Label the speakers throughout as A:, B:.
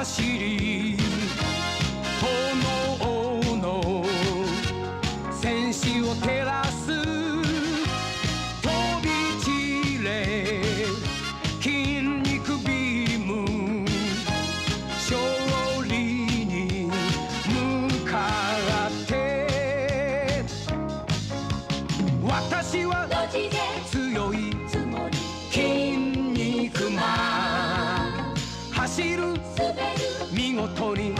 A: 走り炎の戦士を照らす飛び散れ筋肉ビーム勝利に向かって私は強い筋肉マン走る見事に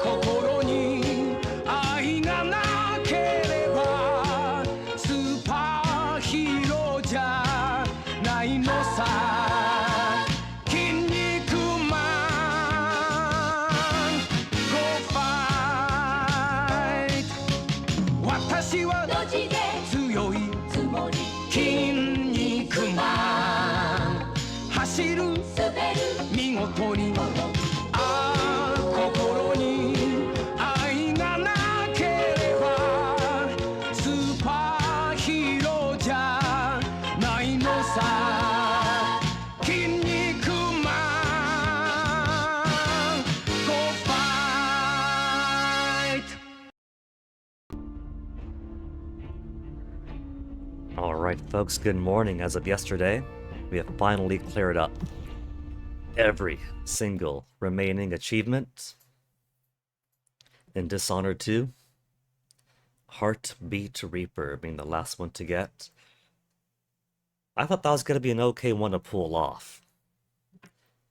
A: 心に愛がなければスーパーヒーローじゃないのさ筋肉マン Go fight 私は強い筋肉マン走る見事に心に愛がなければスーパーヒーローじゃないのさ筋肉マン Go fight
B: Alright folks, good morning. As of yesterday, we have finally cleared up every single remaining achievement in Dishonored 2. Heartbeat Reaper being the last one to get. I thought that was going to be an okay one to pull off.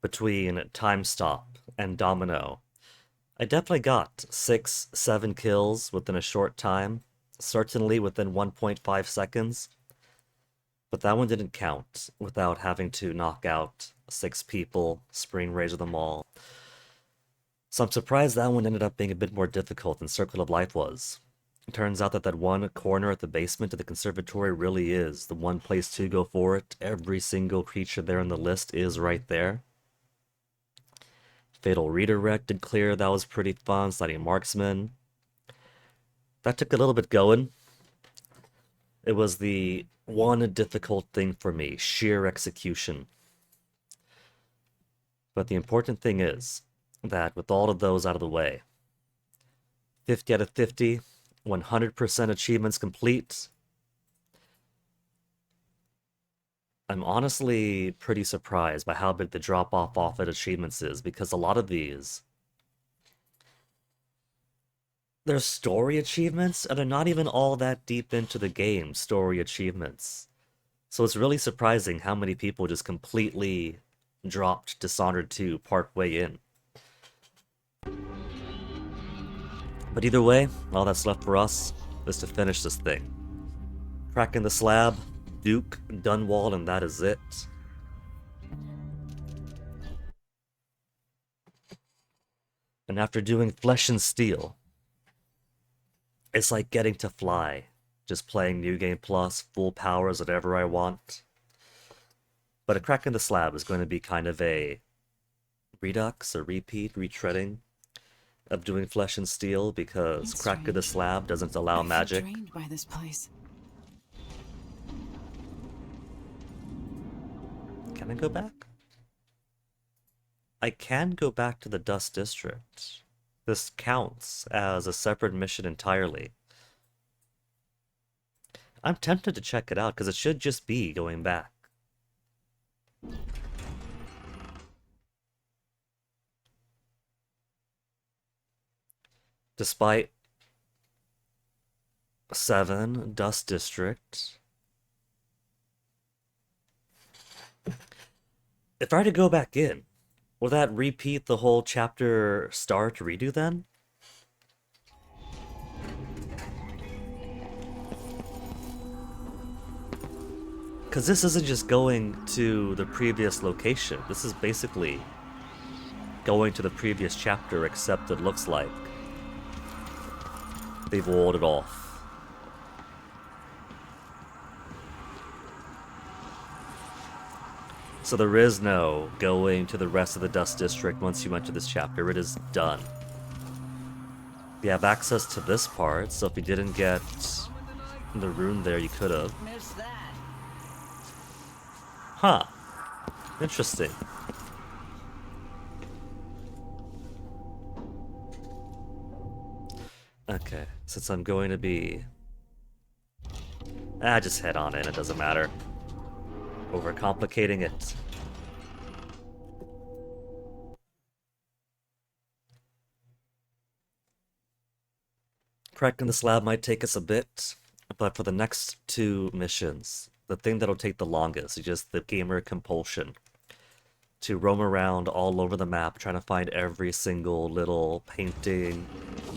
B: Between Time Stop and Domino, I definitely got 6-7 kills within a short time, certainly within 1.5 seconds. But that one didn't count without having to knock out 6 people, spring razor them all. So I'm surprised that one ended up being a bit more difficult than Circle of Life was. It turns out that that one corner at the basement of the conservatory really is the one place to go for it. Every single creature there on the list is right there. Fatal Redirect did clear, that was pretty fun. Sliding Marksman. That took a little bit going. It was the one difficult thing for me, sheer execution. But the important thing is that with all of those out of the way, 50 out of 50, 100% achievements complete. I'm honestly pretty surprised by how big the drop-off off at achievements is, because a lot of these, they're story achievements, and they're not even all that deep into the game, story achievements. So it's really surprising how many people just completely dropped Dishonored 2 partway in. But either way, all that's left for us is to finish this thing. Cracking the slab, Duke, Dunwall, and that is it. And after doing Flesh and Steel, it's like getting to fly. Just playing New Game Plus, full powers, whatever I want. But a Crack in the Slab is going to be kind of a redux, a repeat, retreading of doing Flesh and Steel, because Crack in the Slab doesn't allow magic.
C: Drained by this place.
B: Can I go back? I can go back to the Dust District. This counts as a separate mission entirely. I'm tempted to check it out, because it should just be going back. Despite 7, Dust District. If I were to go back in, will that repeat the whole chapter start redo then? Because this isn't just going to the previous location. This is basically going to the previous chapter, except it looks like they've walled it off. So there is no going to the rest of the Dust District once you enter this chapter. It is done. You have access to this part, so if you didn't get the rune there, you could have. Huh. Interesting. Okay, since I'm going to be... just head on in, it doesn't matter. Overcomplicating it. Cracking the slab might take us a bit, but for the next two missions, the thing that'll take the longest is just the gamer compulsion. To roam around all over the map, trying to find every single little painting,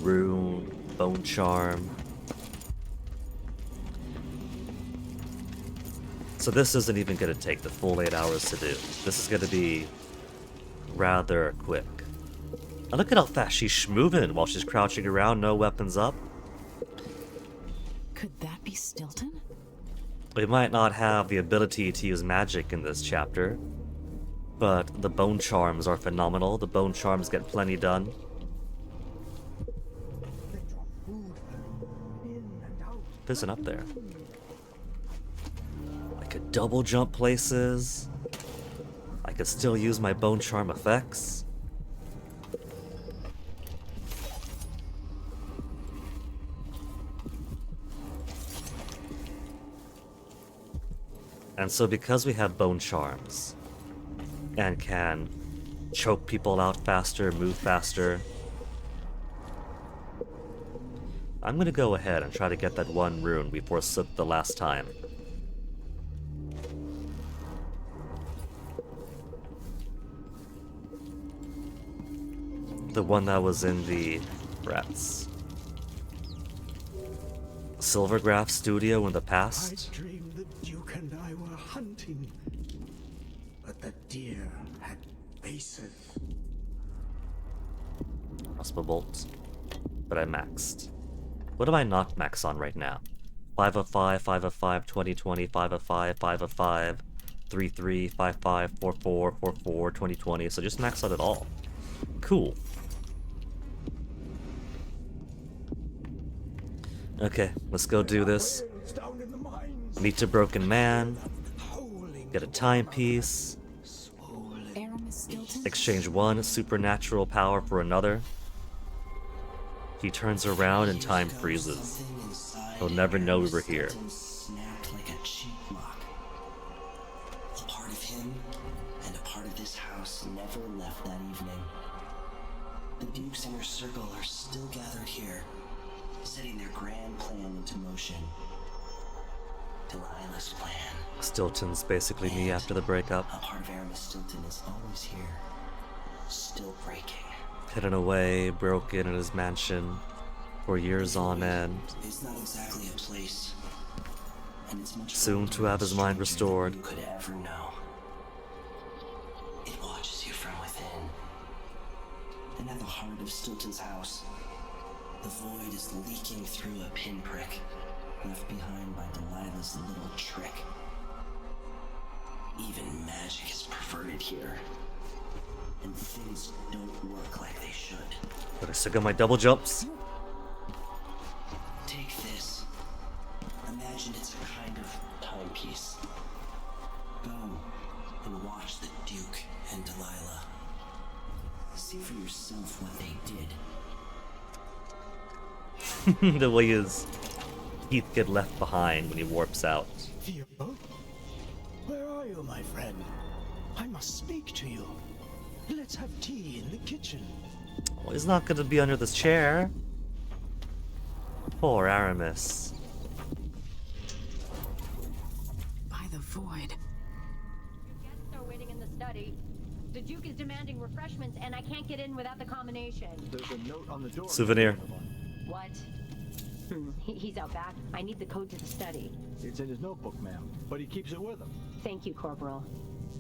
B: rune, bone charm. So this isn't even going to take the full 8 hours to do. This is going to be rather quick. And look at how fast she's moving while she's crouching around, no weapons up.
C: Could that be Stilton?
B: We might not have the ability to use magic in this chapter, but the bone charms are phenomenal. The bone charms get plenty done. There's an up there. I could double jump places. I could still use my bone charm effects. And so because we have bone charms, and can choke people out faster, move faster, I'm gonna go ahead and try to get that one rune we forsook the last time. The one that was in the rats. Silvergraph Studio in the past.
A: I dreamed the Duke and I were hunting, but the deer had faces.
B: Crossbow bolt. But I maxed. What am I not max on right now? 5 of 5, 5 of 5, 20, 20, 5 of 5, 5 of 5, 3, 3, 5, 5, 4, 4, 4, 4, 20, 20. So just max out it all. Cool. Okay, let's go do this. Meet a broken man. Get a timepiece. Exchange one supernatural power for another. He turns around and time freezes. He'll never know we were here.
D: Snapped like a cheap lock. A part of him and a part of this house never left that evening. The Duke's inner circle are still gathered here, setting their grand plan into motion. Delilah's plan.
B: Stilton's basically me after the breakup.
D: A part of Aramis Stilton is always here, still breaking.
B: Hidden away, broken in his mansion for years on end.
D: It's not exactly a place, and it's much
B: Soon to have his mind
D: stranger
B: restored.
D: than you could ever know. It watches you from within, and at the heart of Stilton's house, the void is leaking through a pinprick left behind by Delilah's little trick. Even magic is perverted here, and things don't work like they should.
B: But I still got my double jumps.
D: Take this. Imagine it's a kind of timepiece. Go and watch the Duke and Delilah. See for yourself what they did.
B: The way his teeth get left behind when he warps out.
A: Theo, where are you, my friend? I must speak to you. Let's have tea in the kitchen.
B: Well, he's not gonna be under this chair. Poor Aramis.
C: By the void.
E: Guests are waiting in the study. The Duke is demanding refreshments, and I can't get in without the combination.
A: There's a note on the door.
B: Souvenir.
E: What? He's out back. I need the code to the study.
F: It's in his notebook, ma'am, but he keeps it with him.
E: Thank you, Corporal.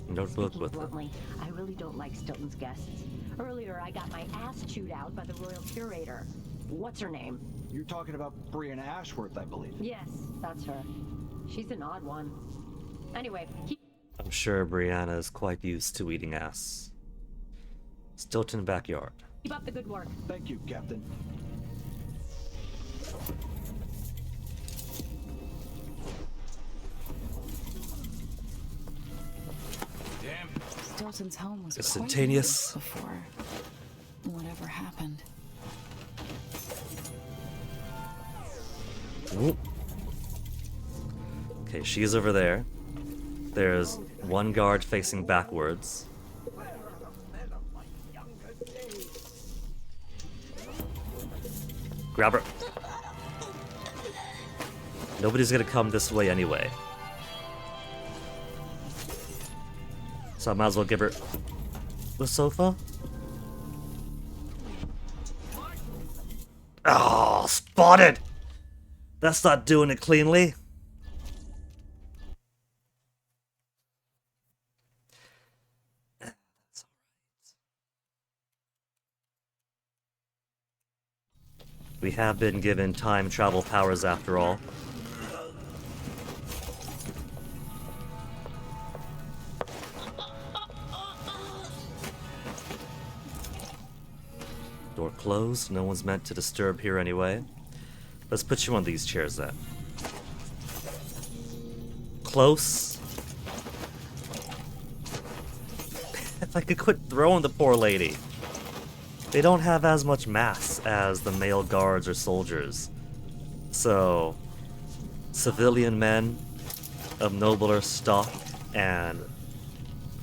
B: Notebook
E: Speaking
B: with him.
E: bluntly, I really don't like Stilton's guests. Earlier, I got my ass chewed out by the royal curator. What's her name?
F: You're talking about Brianna Ashworth, I believe.
E: Yes, that's her. She's an odd one. Anyway,
B: I'm sure Brianna is quite used to eating ass. Stilton backyard.
E: keep up the good work.
F: Thank you, Captain.
C: Stilton's home was
B: Instantaneous.
C: quite nice before whatever happened.
B: Ooh. Okay, she's over there. There's one guard facing backwards. Grab her. Nobody's gonna come this way anyway. So I might as well give her the sofa. Oh, spotted! That's not doing it cleanly. We have been given time travel powers after all. Door closed, no one's meant to disturb here anyway. Let's put you on these chairs then. Close. If I could quit throwing the poor lady. They don't have as much mass as the male guards or soldiers. So, civilian men of nobler stock and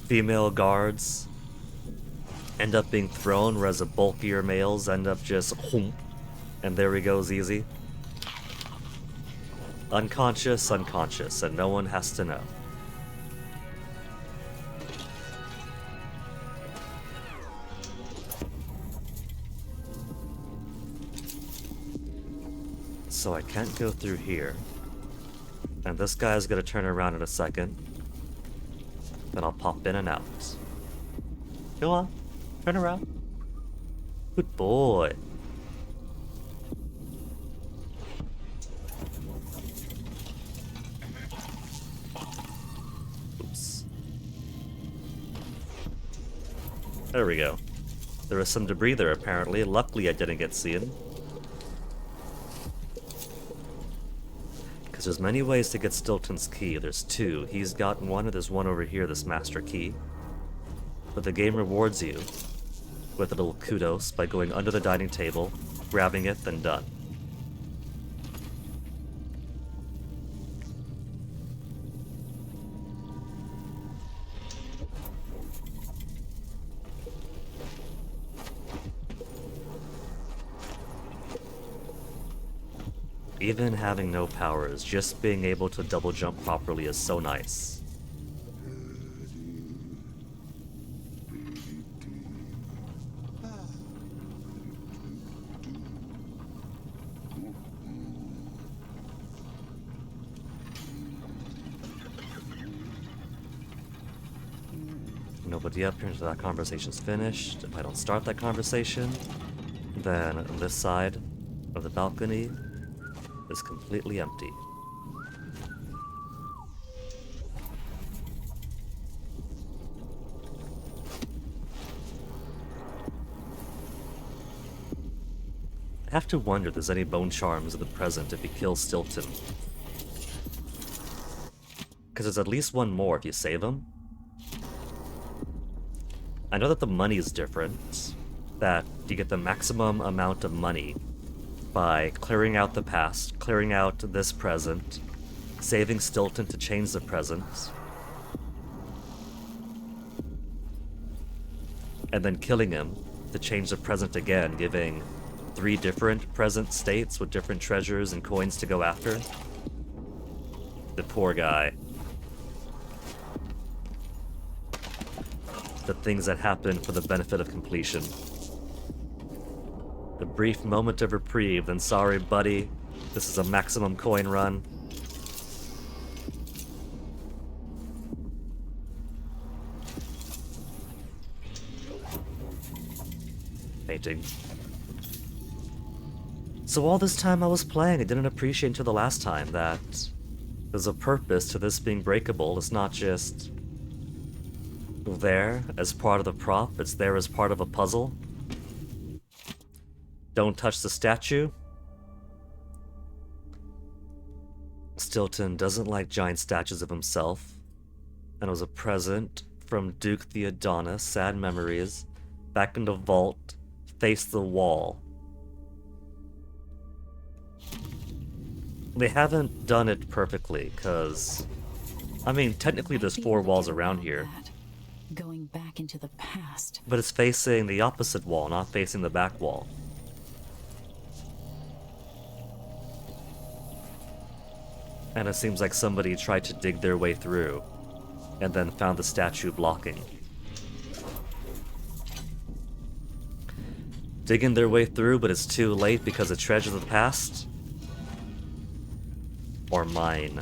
B: female guards end up being thrown, whereas the bulkier males end up just whoomp, and there he goes easy. Unconscious, unconscious, and no one has to know. So I can't go through here. And this guy's gonna turn around in a second. Then I'll pop in and out. Go on, turn around. Good boy. Oops. There we go. There was some debris there apparently. Luckily I didn't get seen. Because there's many ways to get Stilton's key. There's two. He's got one, and there's one over here, this master key. But the game rewards you with a little kudos by going under the dining table, grabbing it, then done. Even having no powers, just being able to double jump properly is so nice. Nobody up here until that conversation's finished. If I don't start that conversation, then this side of the balcony is completely empty. I have to wonder if there's any bone charms in the present if you kill Stilton. Because there's at least one more if you save him. I know that the money is different, that you get the maximum amount of money by clearing out the past, clearing out this present, saving Stilton to change the present, and then killing him to change the present again, giving 3 different present states with different treasures and coins to go after. The poor guy. The things that happen for the benefit of completion. A brief moment of reprieve, then sorry buddy, this is a maximum coin run. Painting. So all this time I was playing, I didn't appreciate until the last time that there's a purpose to this being breakable. It's not just there as part of the prop, it's there as part of a puzzle. Don't touch the statue. Stilton doesn't like giant statues of himself, and it was a present from Duke the Adonis. Sad memories. Back in the vault, face the wall. They haven't done it perfectly, because... I mean, technically there's
C: Might be
B: 4
C: able to
B: walls
C: get
B: around here.
C: that. Going back into the past.
B: But it's facing the opposite wall, not facing the back wall. And it seems like somebody tried to dig their way through, and then found the statue blocking. Digging their way through, but it's too late because it's treasure of the past? Or mine.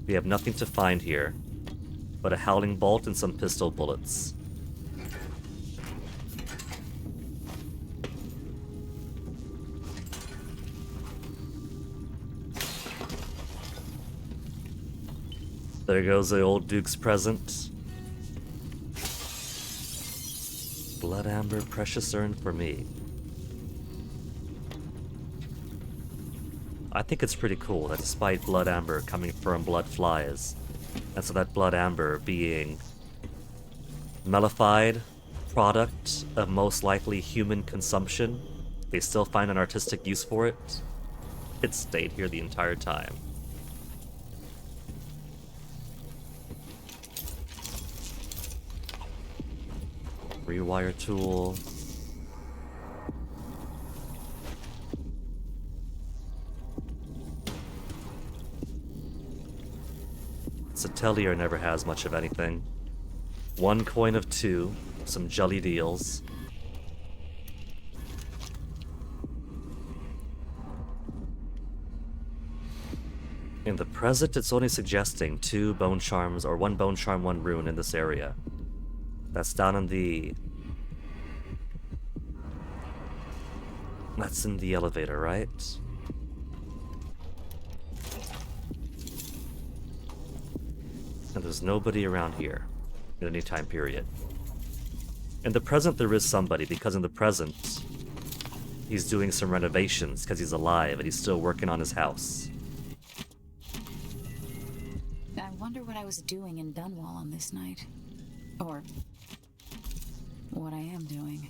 B: We have nothing to find here, but a howling bolt and some pistol bullets. There goes the old Duke's present. Blood amber, precious urn for me. I think it's pretty cool that despite blood amber coming from blood flies, and so that blood amber being mellified product of most likely human consumption, they still find an artistic use for it. It stayed here the entire time. Rewire tool. Atelier never has much of anything. 1 coin of 2, some jelly deals. In the present, it's only suggesting 2 bone charms, or 1 bone charm, 1 rune in this area. That's down in the... That's in the elevator, right? And there's nobody around here at any time period. In the present, there is somebody, because in the present, he's doing some renovations because he's alive and he's still working on his house.
C: I wonder what I was doing in Dunwall on this night. Or what I am doing.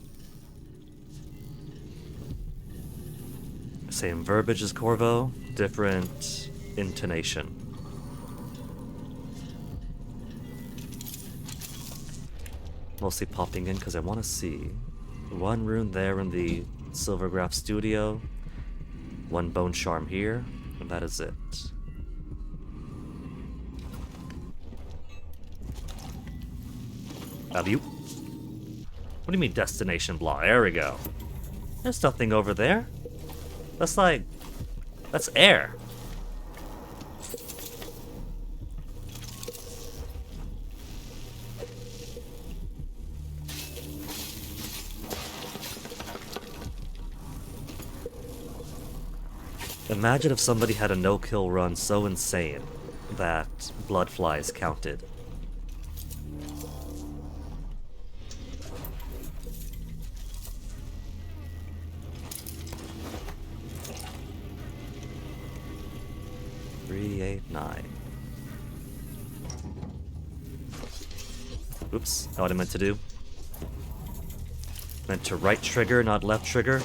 B: Same verbiage as Corvo, different intonation. Mostly popping in because I want to see 1 rune there in the Silvergraph studio, 1 bone charm here, and that is it. Alley-oop. What do you mean destination block? There we go. There's nothing over there. That's like... that's air. Imagine if somebody had a no-kill run so insane that blood flies counted. Three, 8, 9. Oops, not what I meant to do. Meant to right trigger, not left trigger.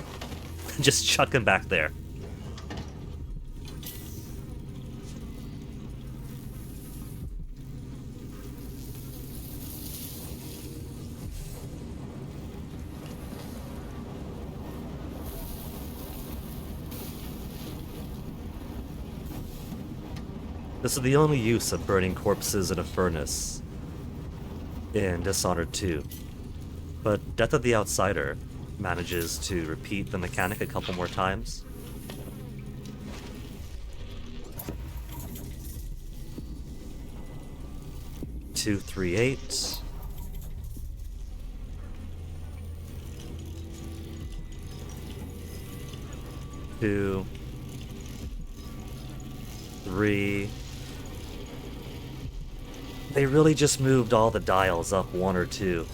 B: Just chuck him back there. This is the only use of burning corpses in a furnace in Dishonored 2. But Death of the Outsider manages to repeat the mechanic a couple more times. Two, 3, 8. Two, 3. They really just moved all the dials up 1 or 2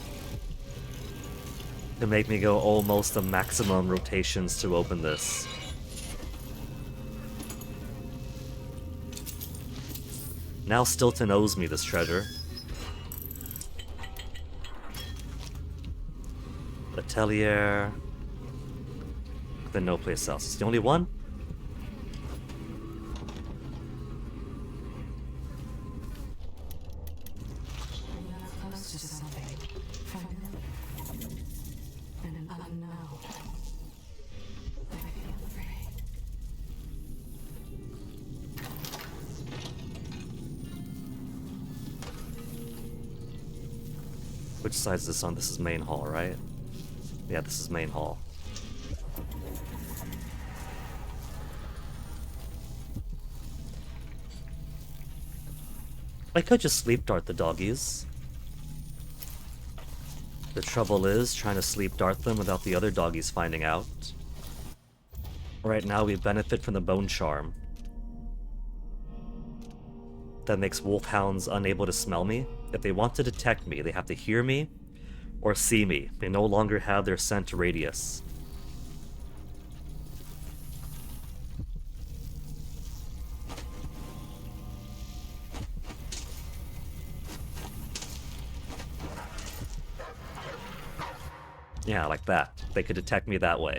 B: to make me go almost the maximum rotations to open this. Now Stilton owes me this treasure. Atelier. Then no place else. It's the only one?
C: close to something familiar and unknown. I feel afraid.
B: Which side is this on? This is main hall, right? Yeah, this is main hall. I could just sleep dart the doggies. The trouble is trying to sleep dart them without the other doggies finding out. Right now we benefit from the bone charm. That makes wolfhounds unable to smell me. If they want to detect me, they have to hear me or see me. They no longer have their scent radius. Yeah, like that. They could detect me that way.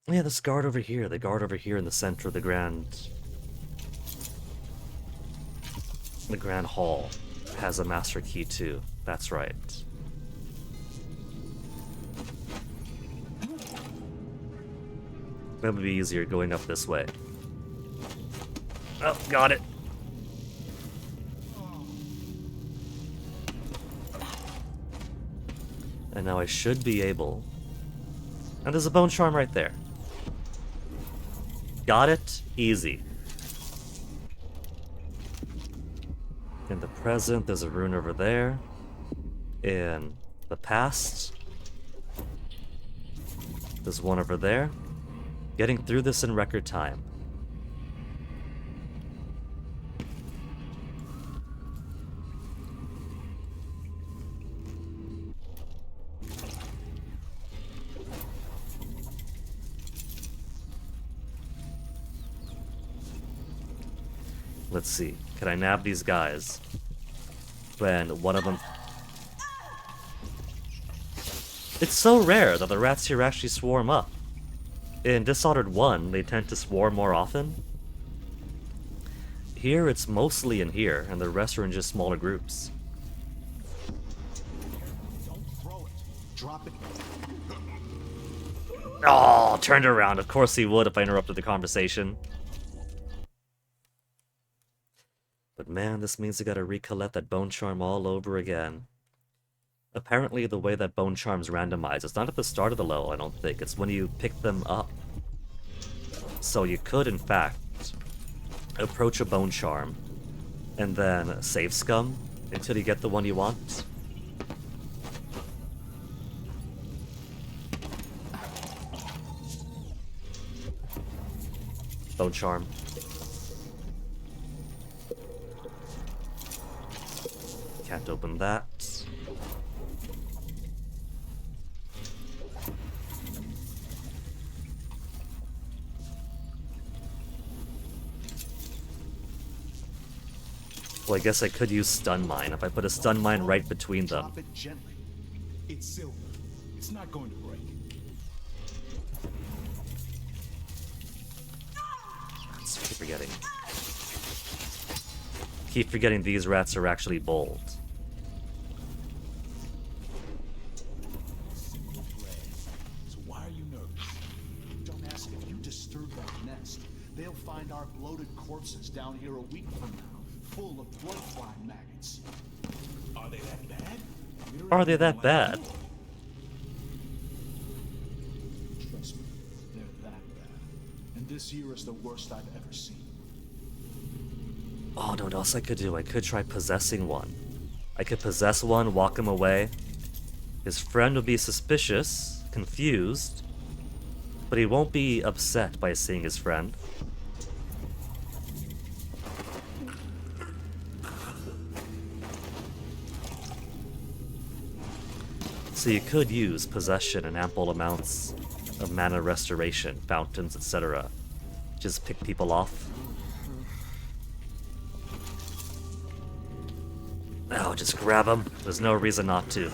B: Yeah, this guard over here. The guard over here in the center of the grand hall has a master key too. That's right. That would be easier going up this way. Oh, got it. And now I should be able... And there's a bone charm right there. Got it? Easy. In the present, there's a rune over there. In the past, there's one over there. Getting through this in record time. Let's see. Can I nab these guys? When one of them... It's so rare that the rats here actually swarm up. In Dishonored 1, they tend to swarm more often. Here, it's mostly in here, and the rest are in just smaller groups.
F: Don't throw it. Drop it.
B: Oh, turned around. Of course he would if I interrupted the conversation. But man, this means I gotta recollect that bone charm all over again. Apparently the way that bone charm's randomized, it's not at the start of the level, I don't think. It's when you pick them up. So you could, in fact, approach a bone charm, and then save scum until you get the one you want. Bone charm. Can't open that. Well, I guess I could use stun mine if I put a stun mine right between them.
G: Drop it gently. It's silver. It's not going to break.
B: Keep forgetting. Keep forgetting these rats are actually bold.
G: Simple play. So why are you nervous?
F: Don't ask. If you disturb that nest, they'll find our bloated corpses down here a week from now, full of blood fly maggots.
G: Are they that bad?
B: Are they that bad?
F: Trust me, they're that bad. And this year is the worst I've ever seen.
B: Oh, no, what else I could do? I could try possessing one. I could possess one, walk him away. His friend will be suspicious, confused, but he won't be upset by seeing his friend. So you could use possession and ample amounts of mana restoration, fountains, etc. Just pick people off. Oh, just grab them. There's no reason not to.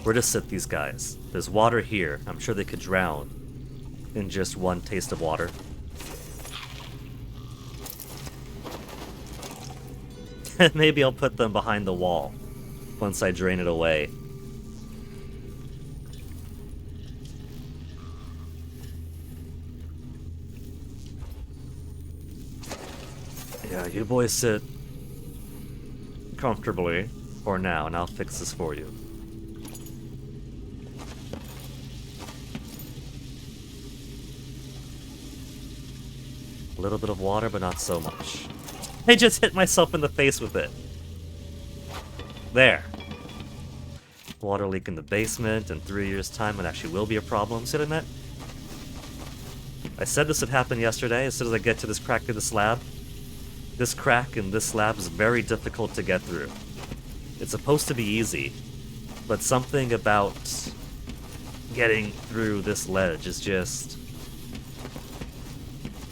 B: Where to sit these guys? There's water here. I'm sure they could drown. in just one taste of water. Maybe I'll put them behind the wall once I drain it away. Yeah, you boys sit comfortably for now, and I'll fix this for you. A little bit of water, but not so much. I just hit myself in the face with it. There. Water leak in the basement. In 3 years' time, it actually will be a problem. See what I meant? I said this would happen yesterday as soon as I get to this crack in the slab. This crack in this slab is very difficult to get through. It's supposed to be easy, but something about getting through this ledge is just...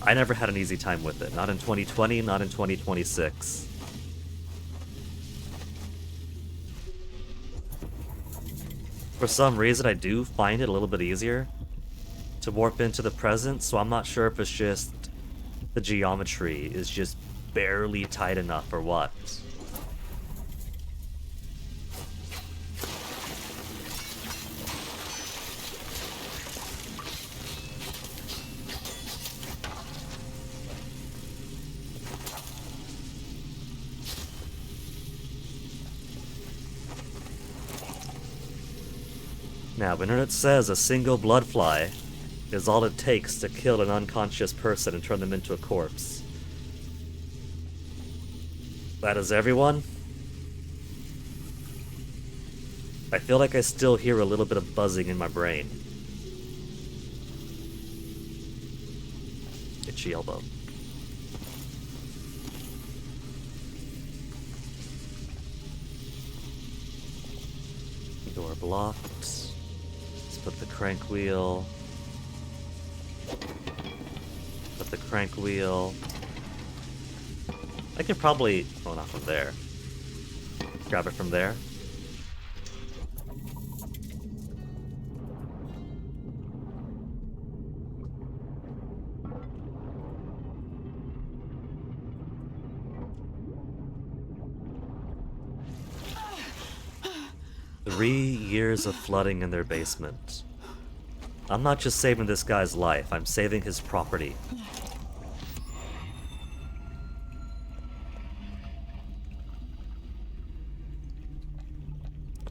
B: I never had an easy time with it. Not in 2020, not in 2026. For some reason, I do find it a little bit easier to warp into the present, so I'm not sure if it's just the geometry is just barely tight enough or what. Now, internet says a single blood fly is all it takes to kill an unconscious person and turn them into a corpse. That is everyone? I feel like I still hear a little bit of buzzing in my brain. Itchy elbow. Door blocked. Let's put the crank wheel. Put the crank wheel. I could probably... oh, not from there. Grab it from there. Three years of flooding in their basement. I'm not just saving this guy's life, I'm saving his property.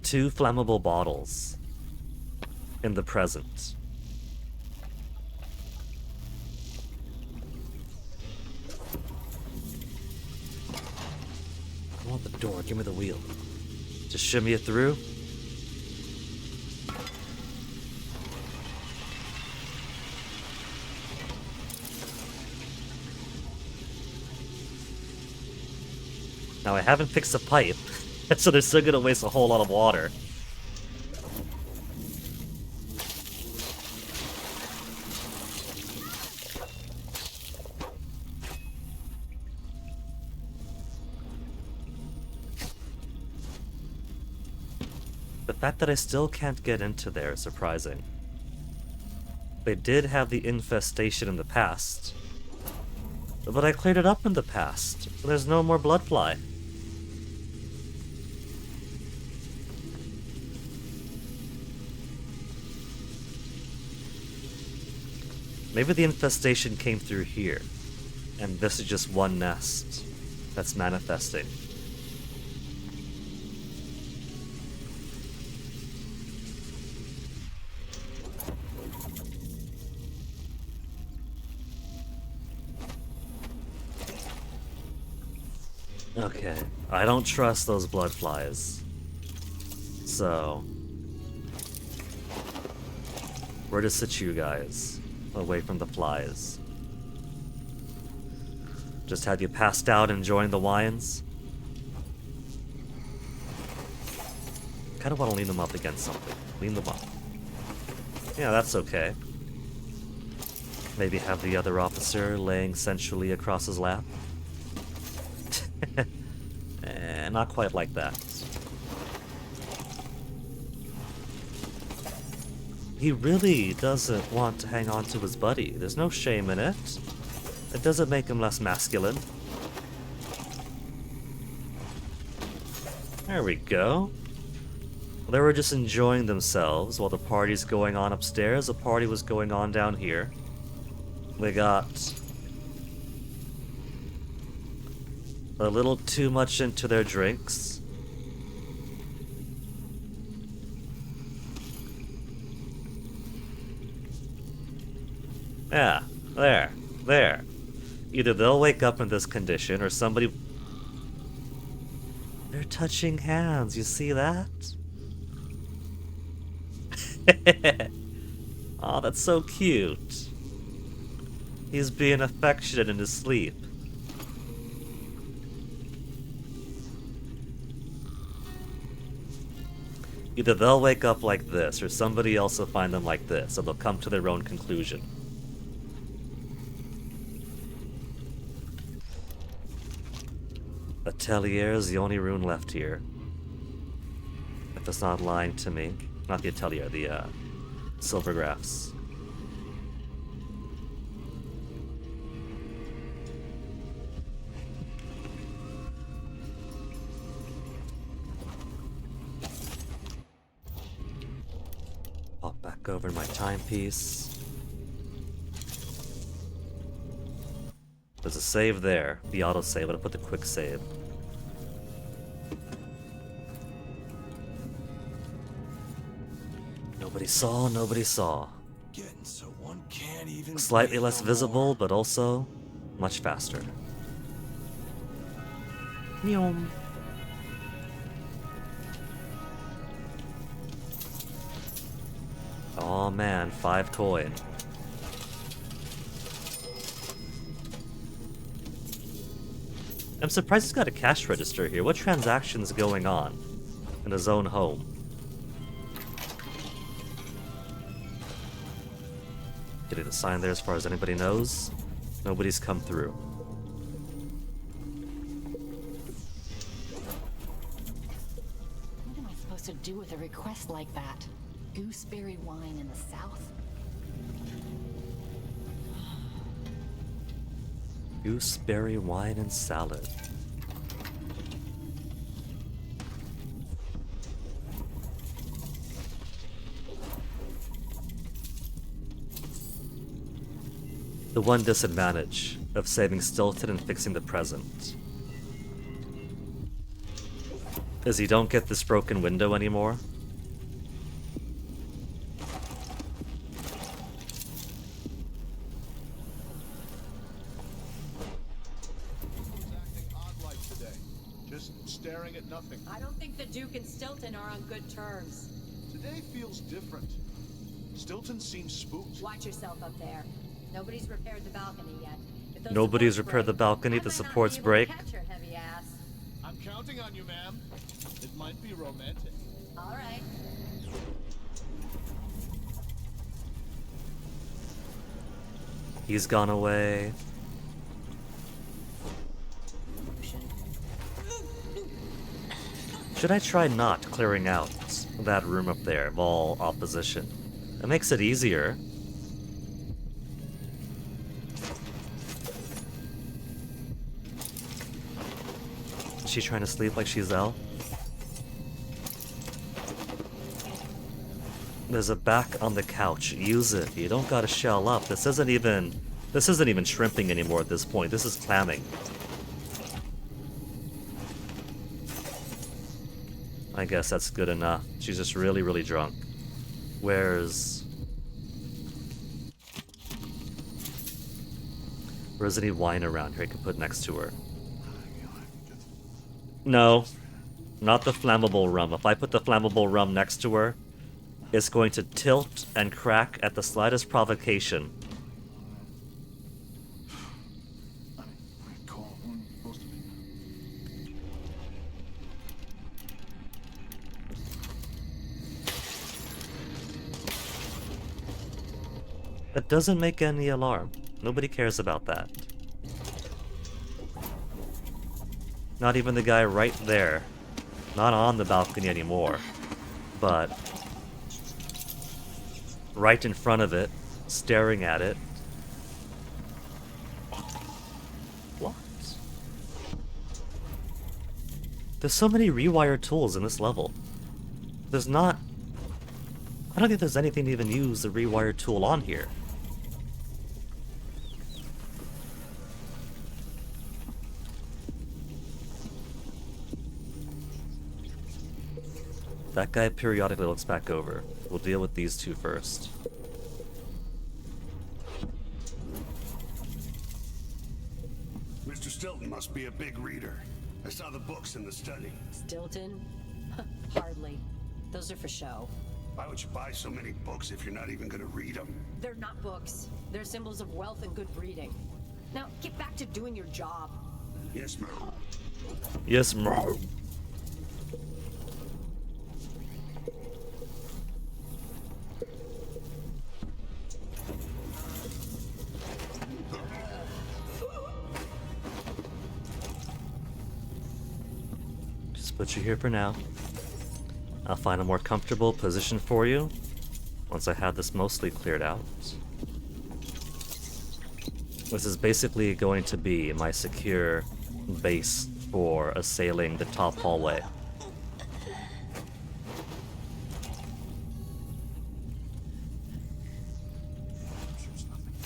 B: Two flammable bottles in the present. I want the door, give me the wheel. Just shimmy it through. Now I haven't fixed the pipe, so they're still gonna waste a whole lot of water. The fact that I still can't get into there is surprising. They did have the infestation in the past, but I cleared it up in the past. There's no more bloodfly. Maybe the infestation came through here, and this is just one nest that's manifesting. Okay, I don't trust those blood flies. So, where to sit you guys? Away from the flies. Just have you passed out enjoying the wines? Kinda wanna lean them up against something. Lean them up. Yeah, that's okay. Maybe have the other officer laying sensually across his lap. Not quite like that. He really doesn't want to hang on to his buddy. There's no shame in it. It doesn't make him less masculine. There we go. They were just enjoying themselves while the party's going on upstairs. The party was going on down here. They got a little too much into their drinks. Yeah, there. Either they'll wake up in this condition or somebody... They're touching hands, you see that? Aw, that's so cute. He's being affectionate in his sleep. Either they'll wake up like this, or somebody else will find them like this, or they'll come to their own conclusion. Atelier is the only room left here. If it's not lying to me. Not the Atelier, the Silvergraphs. Pop back over my timepiece. There's a save there. The autosave, I'm gonna put the quick save. Nobody saw.
A: Getting so one can't even
B: Slightly
A: breathe
B: less
A: no
B: visible,
A: more.
B: but also much faster. Meow. Oh man, 5 coin. I'm surprised he's got a cash register here. What transaction's going on in his own home? Getting the sign there as far as anybody knows. Nobody's come through.
C: What am I supposed to do with a request like that? Gooseberry wine in the South?
B: Gooseberry wine and salad. The one disadvantage of saving Stilton and fixing the present is you don't get this broken window anymore.
F: Acting odd-like today, just staring at nothing.
E: I don't think the Duke and Stilton are on good terms.
F: Today feels different. Stilton seems spooked.
E: Watch yourself up there. Nobody's repaired the balcony yet. If those
B: Nobody's
E: supports
B: repaired the
E: break,
B: balcony,
E: I
B: the
E: might not
B: supports
E: be able to
B: break.
E: catch your heavy ass.
F: I'm counting on you, ma'am. It might be romantic.
E: All right.
B: He's gone away. Should I try not clearing out that room up there of all opposition? It makes it easier. Is she trying to sleep like she's Elle? There's a back on the couch. Use it. You don't gotta shell up. This isn't even shrimping anymore at this point. This is clamming. I guess that's good enough. She's just really, really drunk. Where's any wine around here I can put next to her? No. Not the flammable rum. If I put the flammable rum next to her, it's going to tilt and crack at the slightest provocation. That doesn't make any alarm. Nobody cares about that. Not even the guy right there. Not on the balcony anymore. But right in front of it, staring at it. What? There's so many rewire tools in this level. There's not... I don't think there's anything to even use the rewire tool on here. That guy periodically looks back over. We'll deal with these two first.
H: Mr. Stilton must be a big reader. I saw the books in the study.
E: Stilton? Hardly. Those are for show.
H: Why would you buy so many books if you're not even gonna read them?
E: They're not books. They're symbols of wealth and good breeding. Now, get back to doing your job.
H: Yes, ma'am.
B: Yes, ma'am. Just put you here for now. I'll find a more comfortable position for you once I have this mostly cleared out. This is basically going to be my secure base for assailing the top hallway.
F: There's nothing.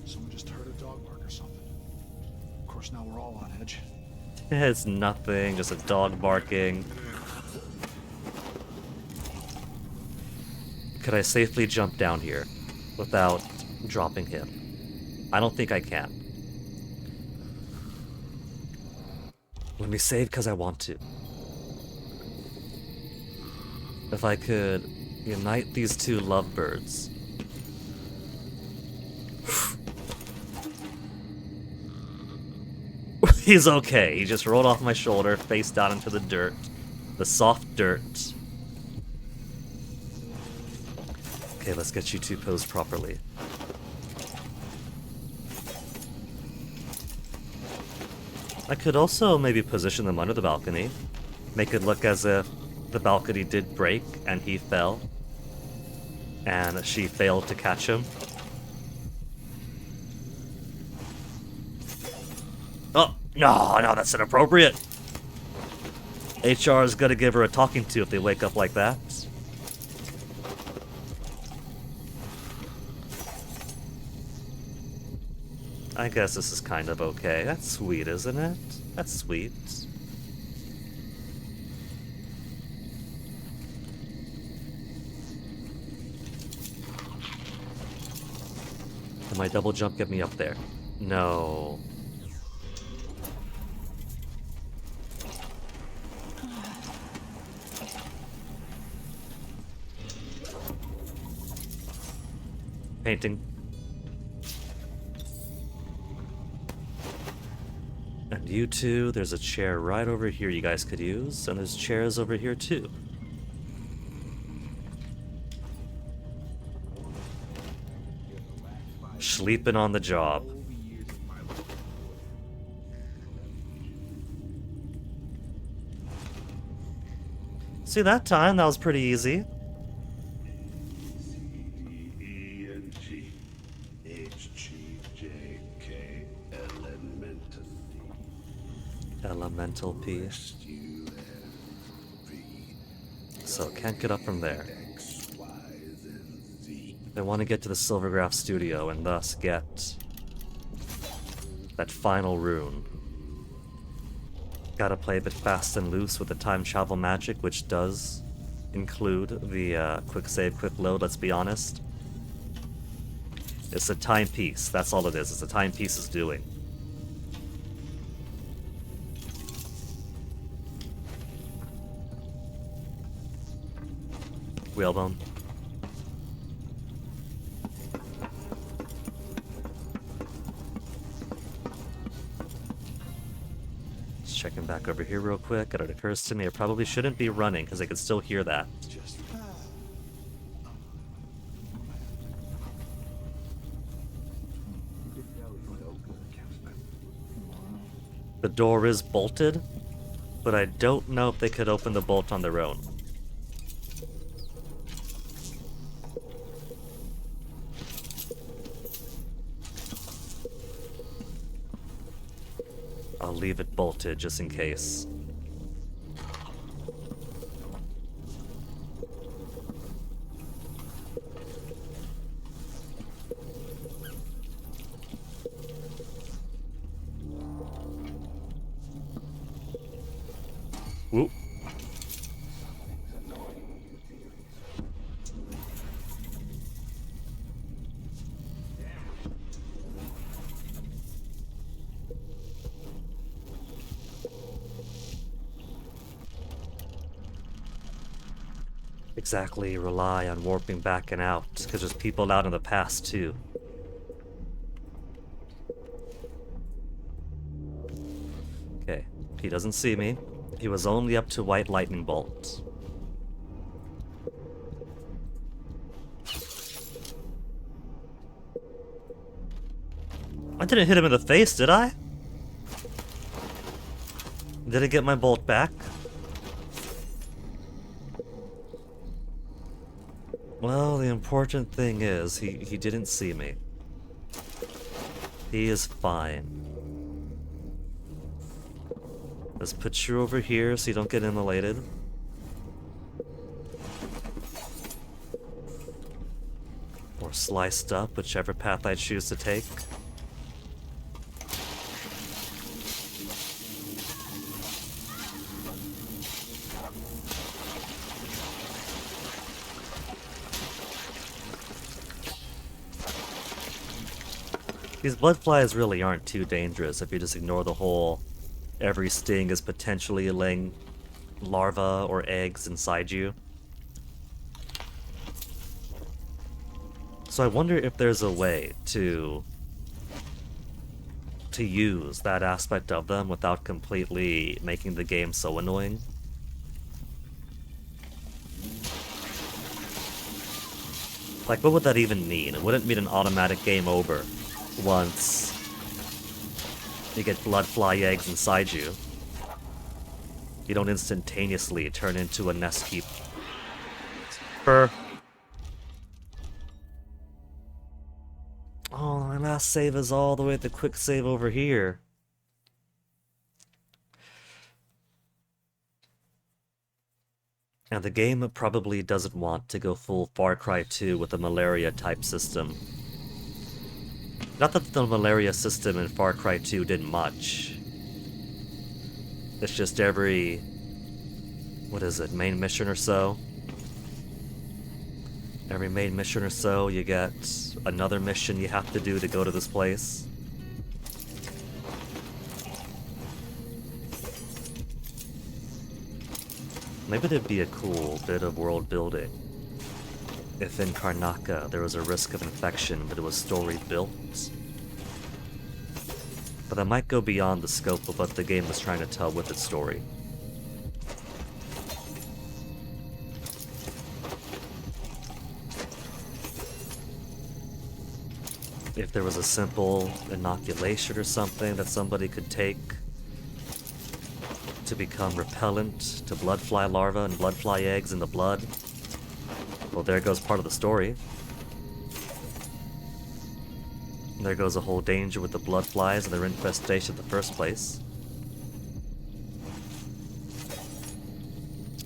F: Someone just heard a dog bark or something. Of course, now we're all on edge.
B: It's nothing, just a dog barking. Could I safely jump down here without dropping him? I don't think I can. Let me save because I want to. If I could unite these two lovebirds. He's okay. He just rolled off my shoulder, face down into the dirt. The soft dirt. Okay, let's get you two posed properly. I could also maybe position them under the balcony. Make it look as if the balcony did break and he fell. And she failed to catch him. Oh, no, that's inappropriate. HR is gonna give her a talking to if they wake up like that. I guess this is kind of okay. That's sweet, isn't it? That's sweet. Can my double jump get me up there? No. Painting. And you two, there's a chair right over here you guys could use, and there's chairs over here too. Sleeping on the job. See, that time, that was pretty easy. Elemental P. So, can't get up from there. They want to get to the Silvergraph studio and thus get that final rune. Gotta play a bit fast and loose with the time travel magic, which does include the quick save, quick load, let's be honest. It's a timepiece, that's all it is. It's a timepiece is doing. Whalebone. Just checking back over here real quick, and it occurs to me I probably shouldn't be running because I can still hear that. The door is bolted, but I don't know if they could open the bolt on their own. leave it bolted just in case. Whoop. Exactly, rely on warping back and out, because there's people out in the past too. Okay, he doesn't see me. He was only up to white lightning bolt. I didn't hit him in the face, did I? Did I get my bolt back? Well, the important thing is, he didn't see me. He is fine. Let's put you over here so you don't get immolated. Or sliced up, whichever path I choose to take. These bloodflies really aren't too dangerous if you just ignore the whole every sting is potentially laying larvae or eggs inside you. So I wonder if there's a way to use that aspect of them without completely making the game so annoying. Like, what would that even mean? It wouldn't mean an automatic game over once you get bloodfly eggs inside you. You don't instantaneously turn into a nest keeper. Oh, my last save is all the way at the quick save over here. And the game probably doesn't want to go full Far Cry 2 with a malaria type system. Not that the malaria system in Far Cry 2 did much. It's just every, what is it, main mission or so? Every main mission or so, you get another mission you have to do to go to this place. Maybe there'd be a cool bit of world building if in Karnaka there was a risk of infection, but it was story built. But that might go beyond the scope of what the game was trying to tell with its story. If there was a simple inoculation or something that somebody could take to become repellent to bloodfly larvae and bloodfly eggs in the blood, well, there goes part of the story. There goes a whole danger with the bloodflies and their infestation in the first place.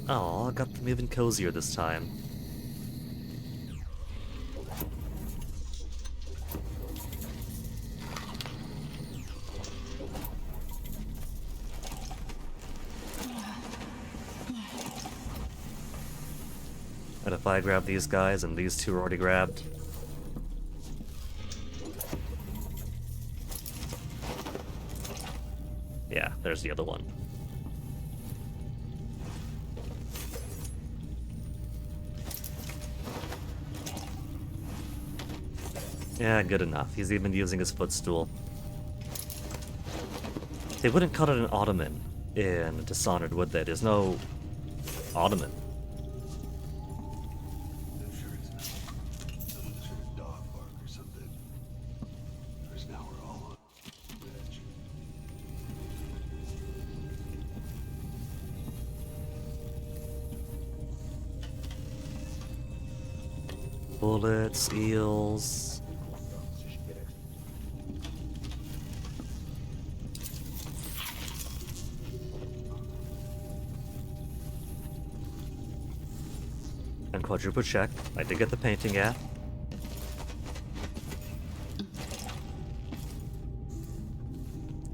B: Oh, I got them even cozier this time. And if I grab these guys and these two are already grabbed, yeah, there's the other one. Yeah, good enough. He's even using his footstool. They wouldn't cut it an ottoman in Dishonored, would they? There's no ottoman.
H: I'm sure it's not. Some sort of dog bark or something. Because now we're all on edge.
B: Bullets, eels. And quadruple check. I did get the painting, yeah.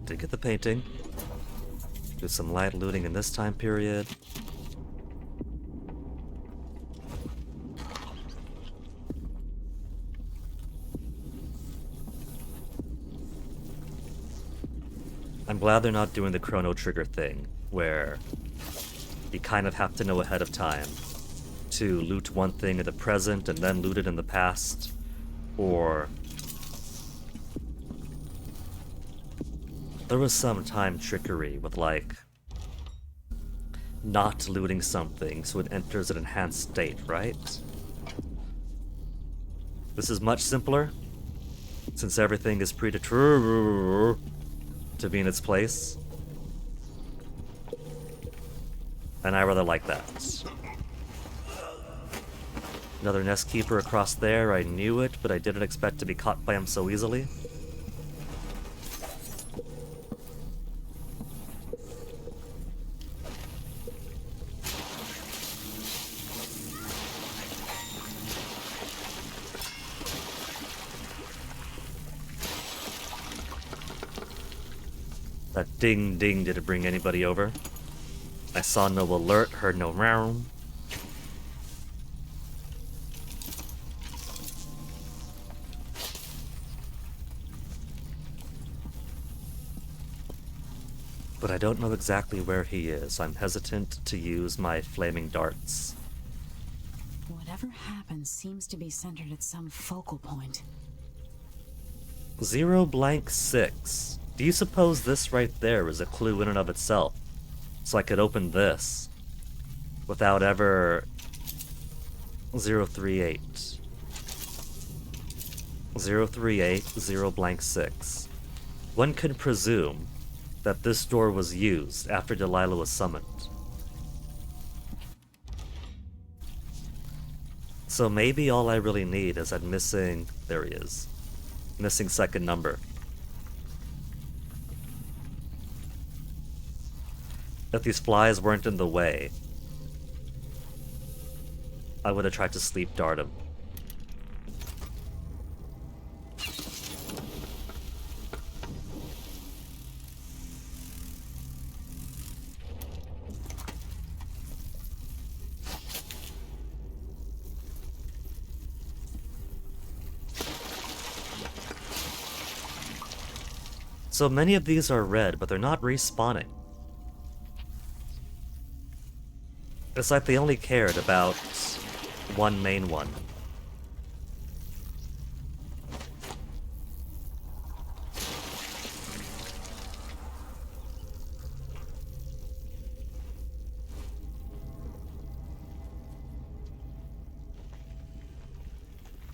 B: Did get the painting. Do some light looting in this time period. I'm glad they're not doing the Chrono Trigger thing, where you kind of have to know ahead of time to loot one thing in the present and then loot it in the past, or there was some time trickery with, like, not looting something so it enters an enhanced state, right? This is much simpler, since everything is predetermined to be in its place. And I rather like that. Another nest keeper across there, I knew it, but I didn't expect to be caught by him so easily. That ding ding didn't bring anybody over. I saw no alert, heard no meow. But I don't know exactly where he is. I'm hesitant to use my flaming darts.
C: Whatever happens seems to be centered at some focal point.
B: 0-6. Do you suppose this right there is a clue in and of itself? So I could open this without ever 038. 038, 0-6. One could presume that this door was used after Delilah was summoned. So maybe all I really need is that missing... there he is. Missing second number. If these flies weren't in the way, I would have tried to sleep dart him. So many of these are red, but they're not respawning. It's like they only cared about one main one.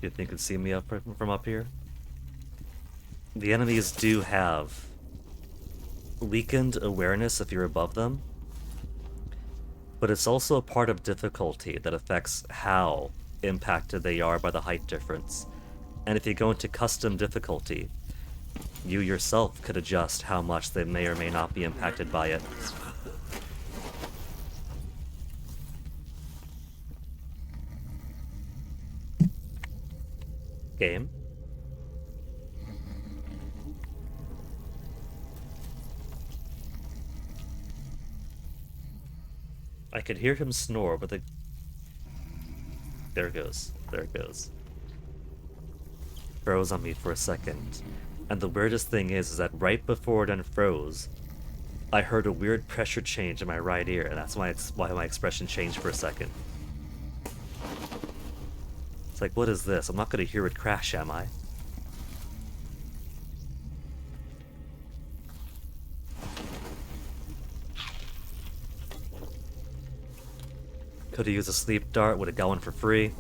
B: You think you can see me from up here? The enemies do have weakened awareness if you're above them, but it's also a part of difficulty that affects how impacted they are by the height difference. And if you go into custom difficulty, you yourself could adjust how much they may or may not be impacted by it. Game. I could hear him snore, but the... There it goes. There it goes. Froze on me for a second. And the weirdest thing is that right before it unfroze, I heard a weird pressure change in my right ear, and that's why my expression changed for a second. It's like, what is this? I'm not gonna hear it crash, am I? Could have used a sleep dart, would have got one for free.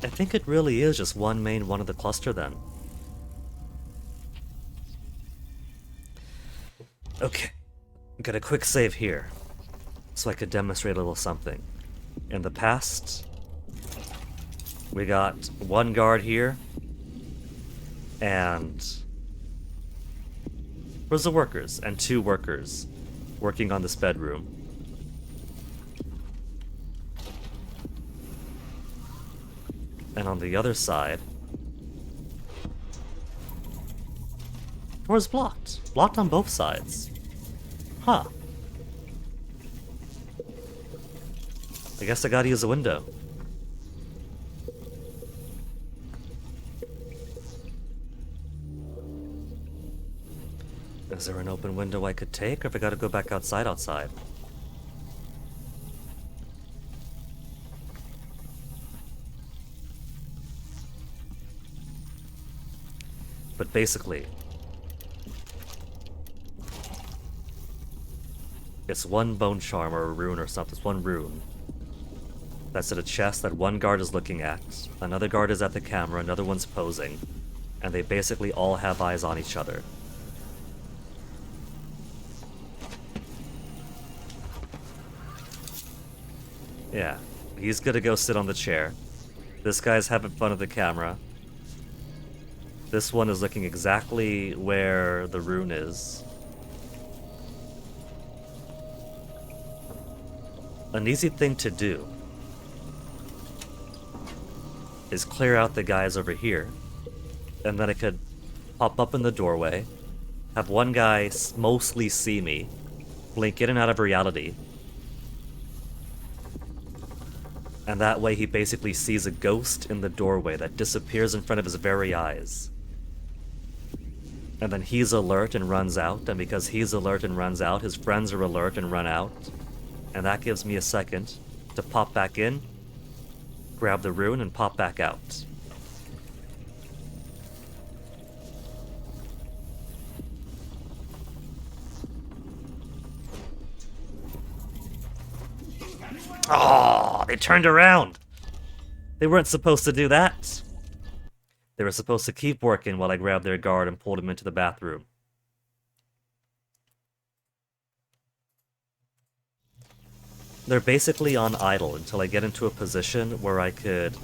B: I think it really is just one main one of the cluster then. Okay, got a quick save here, so I could demonstrate a little something. In the past, we got one guard here, and where's the workers? And 2 workers working on this bedroom. And on the other side, door's blocked. Blocked on both sides. Huh. I guess I gotta use a window. Is there an open window I could take, or if I gotta go back outside? But basically, it's one bone charm or a rune or something. It's one rune. That's at a chest that one guard is looking at. Another guard is at the camera, another one's posing. And they basically all have eyes on each other. Yeah, he's gonna go sit on the chair. This guy's having fun with the camera. This one is looking exactly where the rune is. An easy thing to do is clear out the guys over here, and then I could pop up in the doorway, have one guy mostly see me, blink in and out of reality, and that way he basically sees a ghost in the doorway that disappears in front of his very eyes. And then he's alert and runs out, and because he's alert and runs out, his friends are alert and run out. And that gives me a second to pop back in, grab the rune, and pop back out. Oh, they turned around! They weren't supposed to do that. They were supposed to keep working while I grabbed their guard and pulled him into the bathroom. They're basically on idle until I get into a position where I could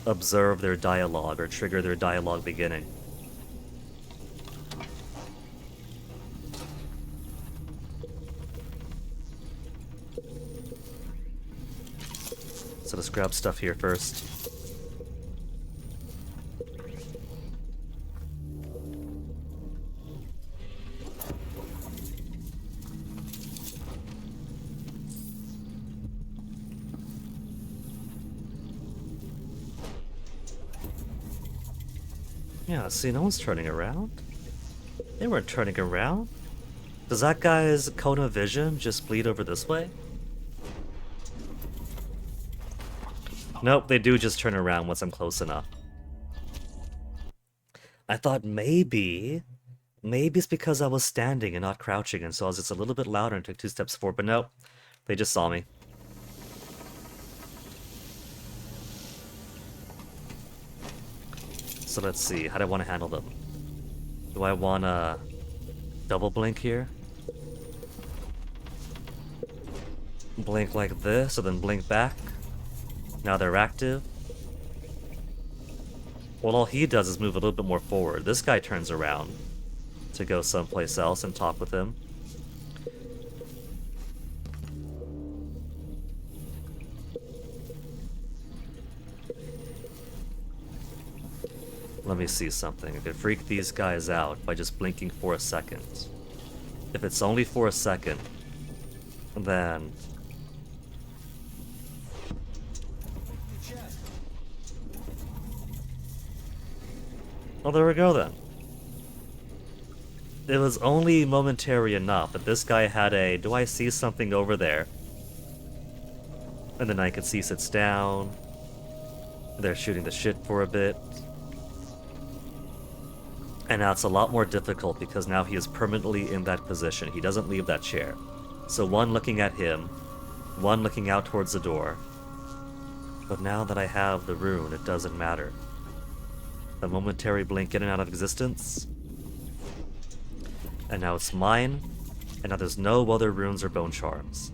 B: observe their dialogue or trigger their dialogue beginning. So let's grab stuff here first. Yeah, see, no one's turning around. They weren't turning around. Does that guy's cone of vision just bleed over this way? Nope, they do just turn around once I'm close enough. I thought maybe it's because I was standing and not crouching, and so I was just a little bit louder and took 2 steps forward, but nope, they just saw me. So let's see, how do I want to handle them? Do I want to double blink here? Blink like this, and then blink back? Now they're active. Well, all he does is move a little bit more forward. This guy turns around to go someplace else and talk with him. Let me see something. I could freak these guys out by just blinking for a second. If it's only for a second, then... well, there we go then. It was only momentary enough that this guy had a, do I see something over there? And then I could see sits down. They're shooting the shit for a bit. And now it's a lot more difficult because now he is permanently in that position. He doesn't leave that chair. So one looking at him, one looking out towards the door. But now that I have the rune, it doesn't matter. A momentary blink in and out of existence. And now it's mine. And now there's no other runes or bone charms.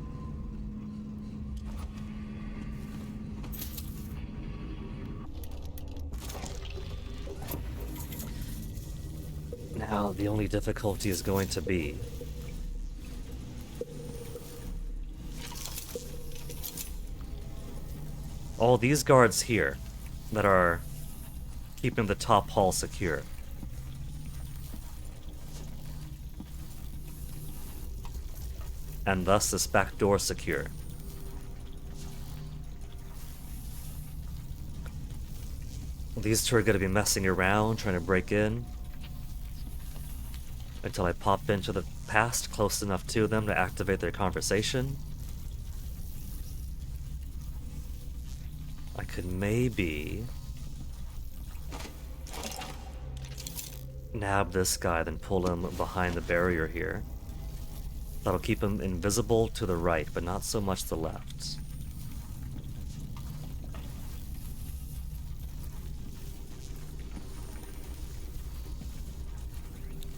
B: Now the only difficulty is going to be all these guards here that are keeping the top hall secure. And thus this back door secure. These two are going to be messing around, trying to break in, until I pop into the past close enough to them to activate their conversation. I could maybe nab this guy, then pull him behind the barrier here. That'll keep him invisible to the right, but not so much the left.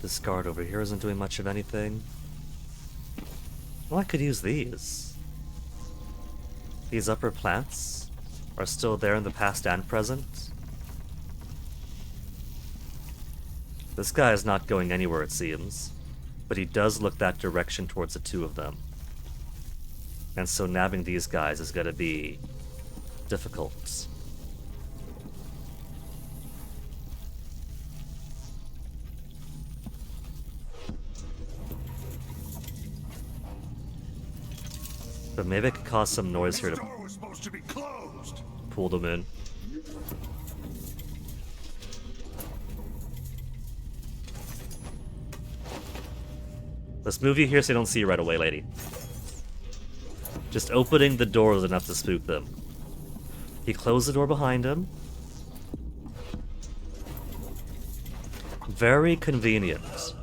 B: This guard over here isn't doing much of anything. Well, I could use these. These upper plants are still there in the past and present. This guy is not going anywhere, it seems, but he does look that direction towards the two of them. And so nabbing these guys is going to be difficult. But maybe I could cause some noise here to
H: door was supposed to be closed.
B: pull them in. Let's move you here so you don't see you right away, lady. Just opening the door was enough to spook them. He closed the door behind him. Very convenient.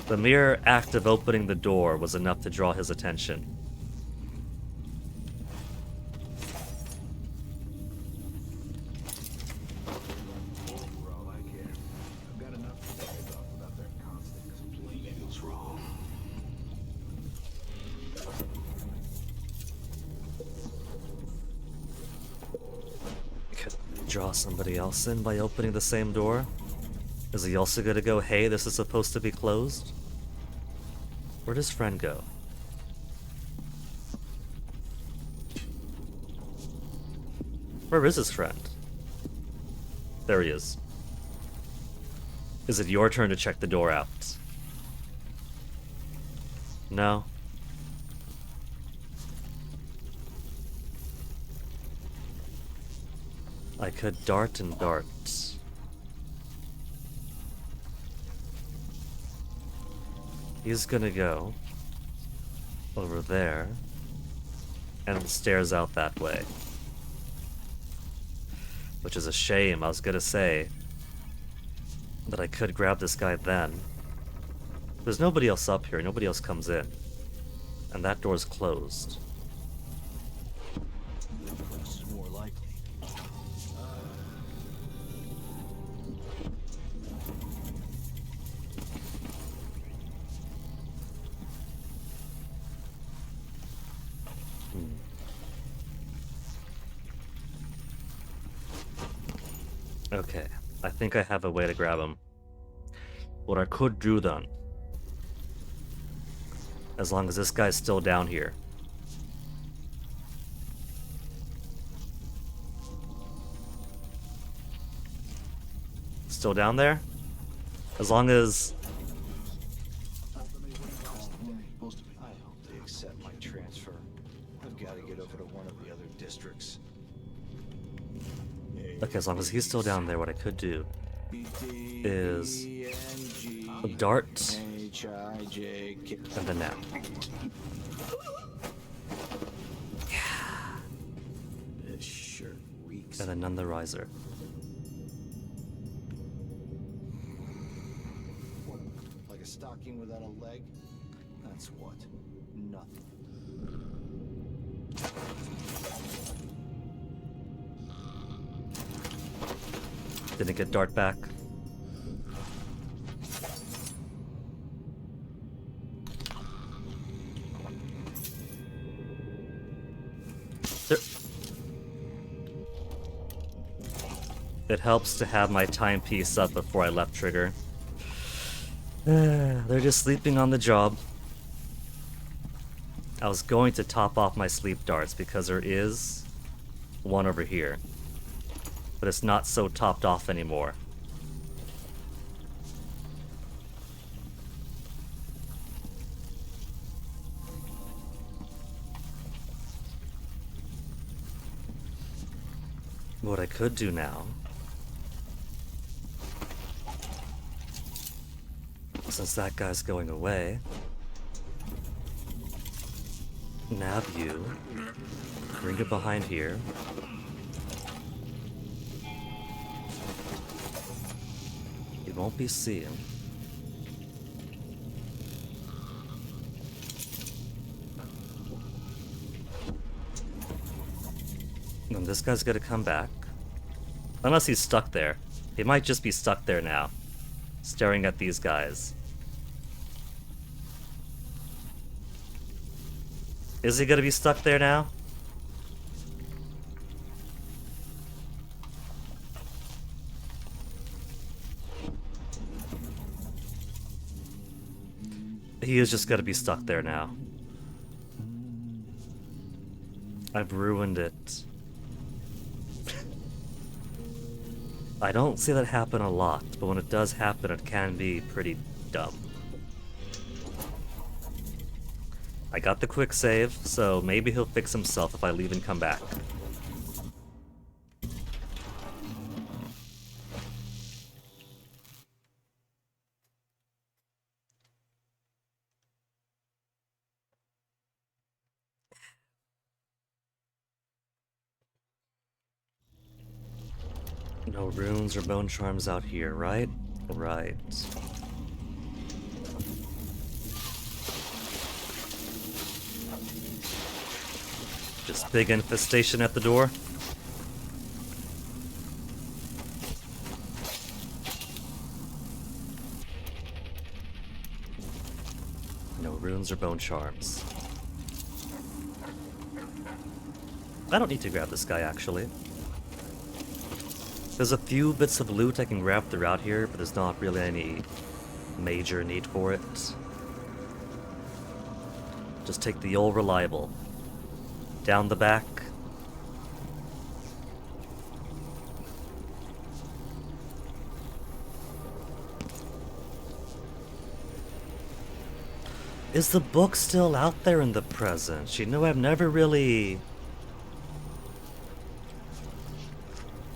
B: The mere act of opening the door was enough to draw his attention.
G: For all I care, I've got enough to take it off without their constant complaining.
H: Feels wrong.
B: Could draw somebody else in by opening the same door? Is he also gonna go, hey, this is supposed to be closed? Where does friend go? Where is his friend? There he is. Is it your turn to check the door out? No? I could dart and dart. He's gonna go over there and stairs out that way. Which is a shame. I was gonna say that I could grab this guy then. There's nobody else up here, nobody else comes in. And that door's closed.
F: This is more likely.
B: Okay, I think I have a way to grab him. What I could do then, as long as this guy's still down here. Still down there? As long as...
I: I hope they accept my transfer. I've got to get over to one of the other districts.
B: Okay, as long as he's still down there, what I could do is a dart and a nap.
I: This shirt reeks.
B: And then none the riser.
I: Like a stocking without a leg? That's what? Nothing.
B: Didn't get dart back. There. It helps to have my timepiece up before I left trigger. They're just sleeping on the job. I was going to top off my sleep darts because there is one over here. But it's not so topped off anymore. What I could do now, since that guy's going away, nab you, bring it behind here. You won't be seen. And this guy's gonna come back. Unless he's stuck there. He might just be stuck there now, staring at these guys. Is he gonna be stuck there now? He is just gonna be stuck there now. I've ruined it. I don't see that happen a lot, but when it does happen, it can be pretty dumb. I got the quick save, so maybe he'll fix himself if I leave and come back. No runes or bone charms out here, right? Right. Just big infestation at the door. No runes or bone charms. I don't need to grab this guy, actually. There's a few bits of loot I can grab throughout here, but there's not really any major need for it. Just take the old reliable. Down the back. Is the book still out there in the present? You know, I've never really...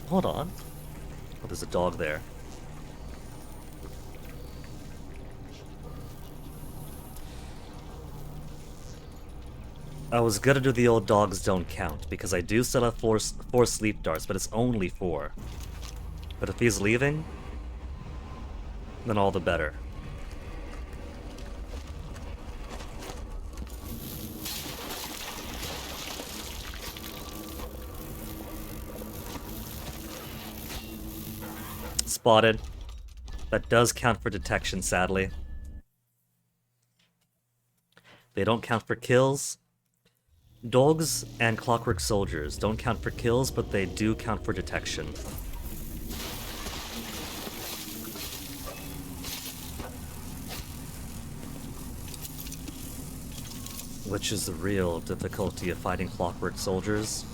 B: Hold on. Oh, there's a dog there. I was gonna do the old dogs don't count, because I do still have four sleep darts, but it's only 4. But if he's leaving, then all the better. Spotted. That does count for detection, sadly. They don't count for kills. Dogs and clockwork soldiers don't count for kills, but they do count for detection. Which is the real difficulty of fighting clockwork soldiers.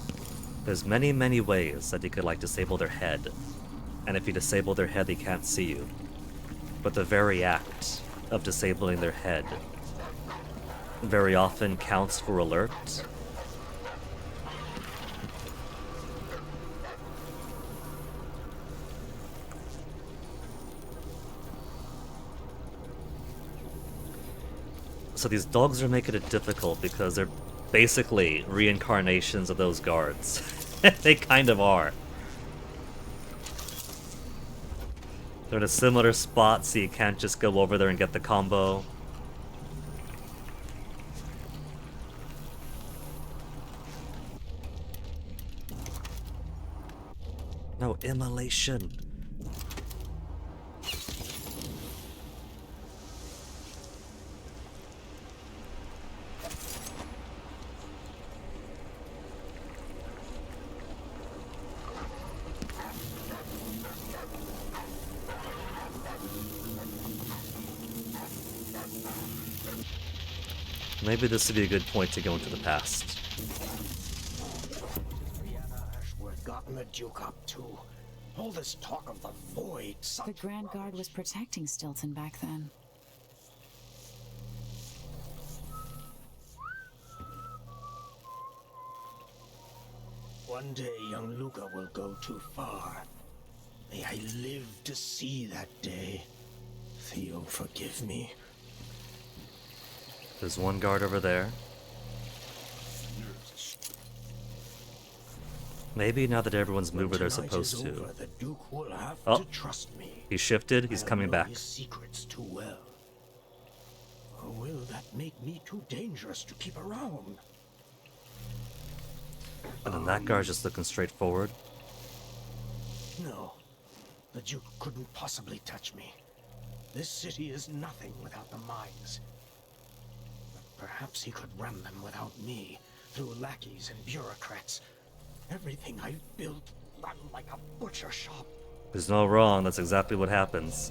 B: There's many, many ways that you could like disable their head. And if you disable their head, they can't see you. But the very act of disabling their head very often counts for alert. So these dogs are making it difficult because they're basically reincarnations of those guards. They kind of are. They're in a similar spot, so you can't just go over there and get the combo. No, immolation. Maybe this would be a good point to go into the past.
J: Brianna Ashworth gotten the Duke up to? All this talk of the void.
C: The Grand Guard was protecting Stilton back then.
J: One day young Luca will go too far. May I live to see that day. Theo, forgive me.
B: There's one guard over there. Maybe now that everyone's moved where they're supposed to.
J: The Duke will have
B: Oh,
J: to trust me.
B: he shifted. He's
J: I
B: coming
J: know
B: back.
J: his secrets too well. Or will that make me too dangerous to keep around?
B: And then that guard's just looking straight forward.
J: No, the Duke couldn't possibly touch me. This city is nothing without the mines. But perhaps he could run them without me, through lackeys and bureaucrats. Everything I've built run like a butcher shop.
B: There's no wrong. That's exactly what happens.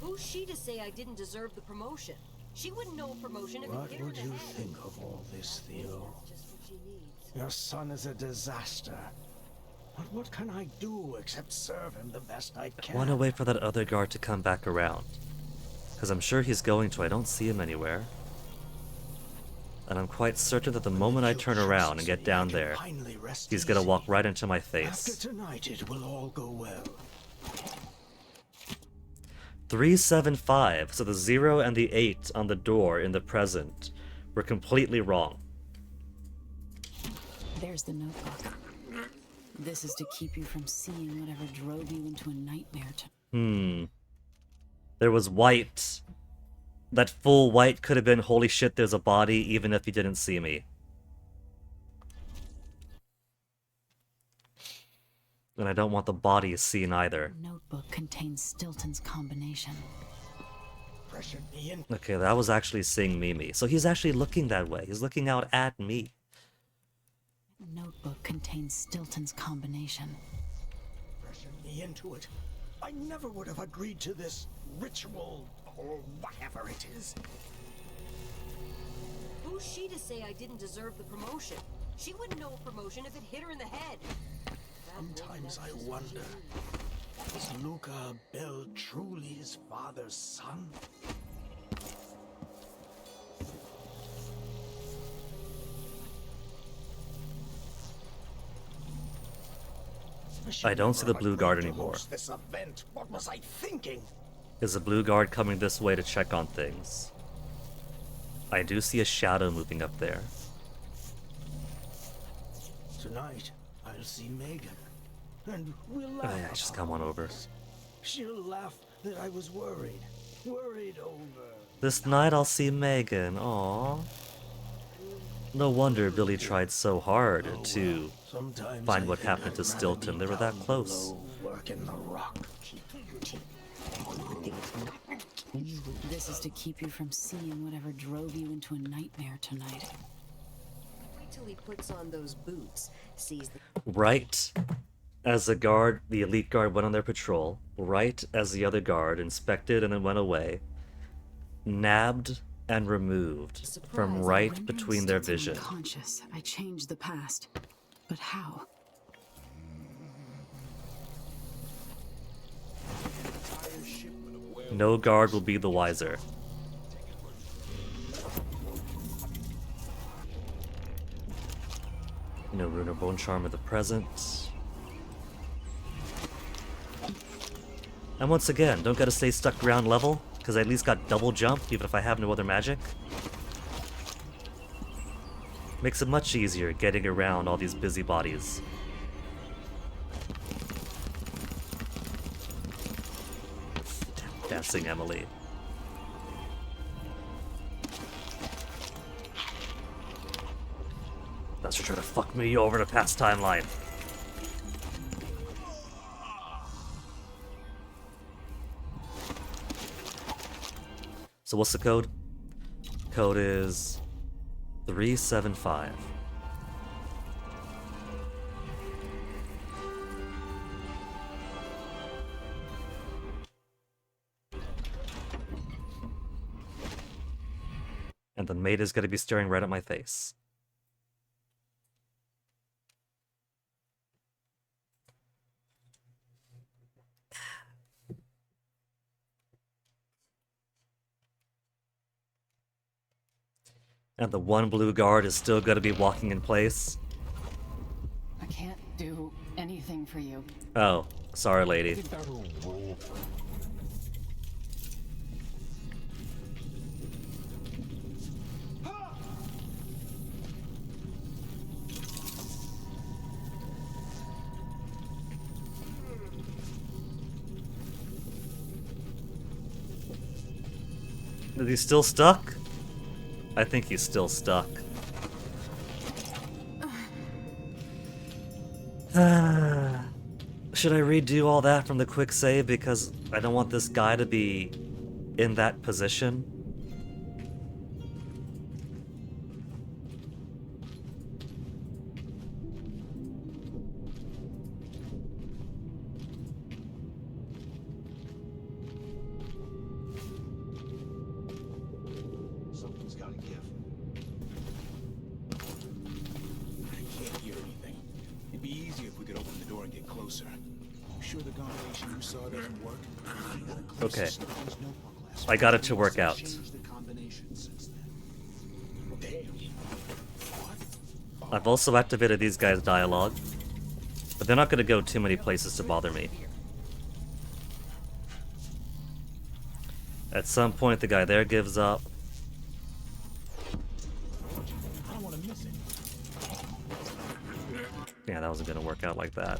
K: Who's she to say I didn't deserve the promotion? She wouldn't know a promotion if it
J: What
K: hit her
J: would
K: in the
J: you
K: head.
J: think of all this, Theo?
K: Just what she needs.
J: Your son is a disaster. But what can I do except serve him the best I
B: I
J: can?
B: want to wait for that other guard to come back around. Because I'm sure he's going to. I don't see him anywhere. And I'm quite certain that the moment I turn around and get down there, he's gonna walk right into my
J: After
B: face.
J: tonight, it will all go well.
B: 375. So the 0 and the 8 on the door in the present were completely wrong.
C: There's the notebook. This is to keep you from seeing whatever drove you into a nightmare
B: There was white. That full white could have been, holy shit, there's a body, even if you didn't see me. And I don't want the body seen either.
C: Notebook contains Stilton's combination.
J: Pressured me in.
B: Okay, that was actually seeing Mimi. So he's actually looking that way. He's looking out at me.
C: Notebook contains Stilton's combination.
J: Pressured me into it. I never would have agreed to this ritual, or whatever it is.
K: Who's she to say I didn't deserve the promotion? She wouldn't know a promotion if it hit her in the head.
J: Sometimes I wonder, is Luca Bell truly his father's son?
B: I don't see the blue guard anymore.
J: This event, what was I thinking?
B: Is the blue guard coming this way to check on things? I do see a shadow moving up there.
J: Tonight, I'll see Megan, and we'll
B: Oh
J: laugh.
B: yeah, just come on over.
J: She'll laugh that I was worried over.
B: This night I'll see Megan. Aww. No wonder Billy tried so hard to
J: Sometimes
B: find
J: I
B: what
J: think
B: happened to
J: I'd rather
B: Stilton.
J: be
B: They were that
J: down
B: close.
J: below, working the rock.
C: This is to keep you from seeing whatever drove you into a nightmare tonight.
K: Wait till he puts on those boots, sees the
B: Right as the guard, the elite guard went on their patrol, right as the other guard inspected and then went away, nabbed and removed from right
C: Rendering
B: between their
C: Stilton
B: vision.
C: unconscious, I changed the past. But how?
B: No guard will be the wiser. No rune or bone charm of the present. And once again, don't gotta stay stuck ground level, because I at least got double jump, even if I have no other magic. Makes it much easier getting around all these busybodies. Dancing Emily. That's for trying to fuck me over the past timeline. So what's the code? Code is 375. the maid is going to be staring right at my face. And the one blue guard is still going to be walking in place.
C: I can't do anything for you.
B: Oh, sorry, lady. Is he still stuck? I think he's still stuck. Should I redo all that from the quick save because I don't want this guy to be in that position?
F: Something's gotta give.
G: I can't hear anything. It'd be easier if we could open the door and get closer. You sure the combination you saw doesn't work?
B: Okay. I got it to work out.
F: Changed the combination since then.
G: Damn.
B: I've also activated these guys' dialogue, but they're not going to go too many places to bother me. At some point, the guy there gives up.
G: I don't want to miss it.
B: Yeah, that wasn't going to work out like that.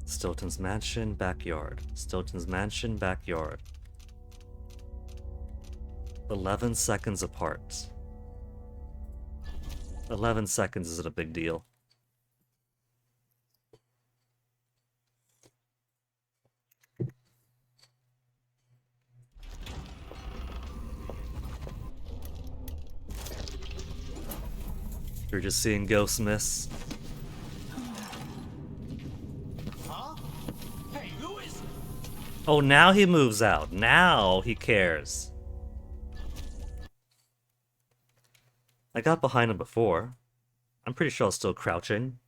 B: Stilton's mansion, backyard. Stilton's mansion, backyard. 11 seconds apart. 11 seconds isn't a big deal. You're just seeing ghosts, miss.
G: Hey, Louis!
B: Oh, now he moves out. Now he cares. I got behind him before. I'm pretty sure I was still crouching.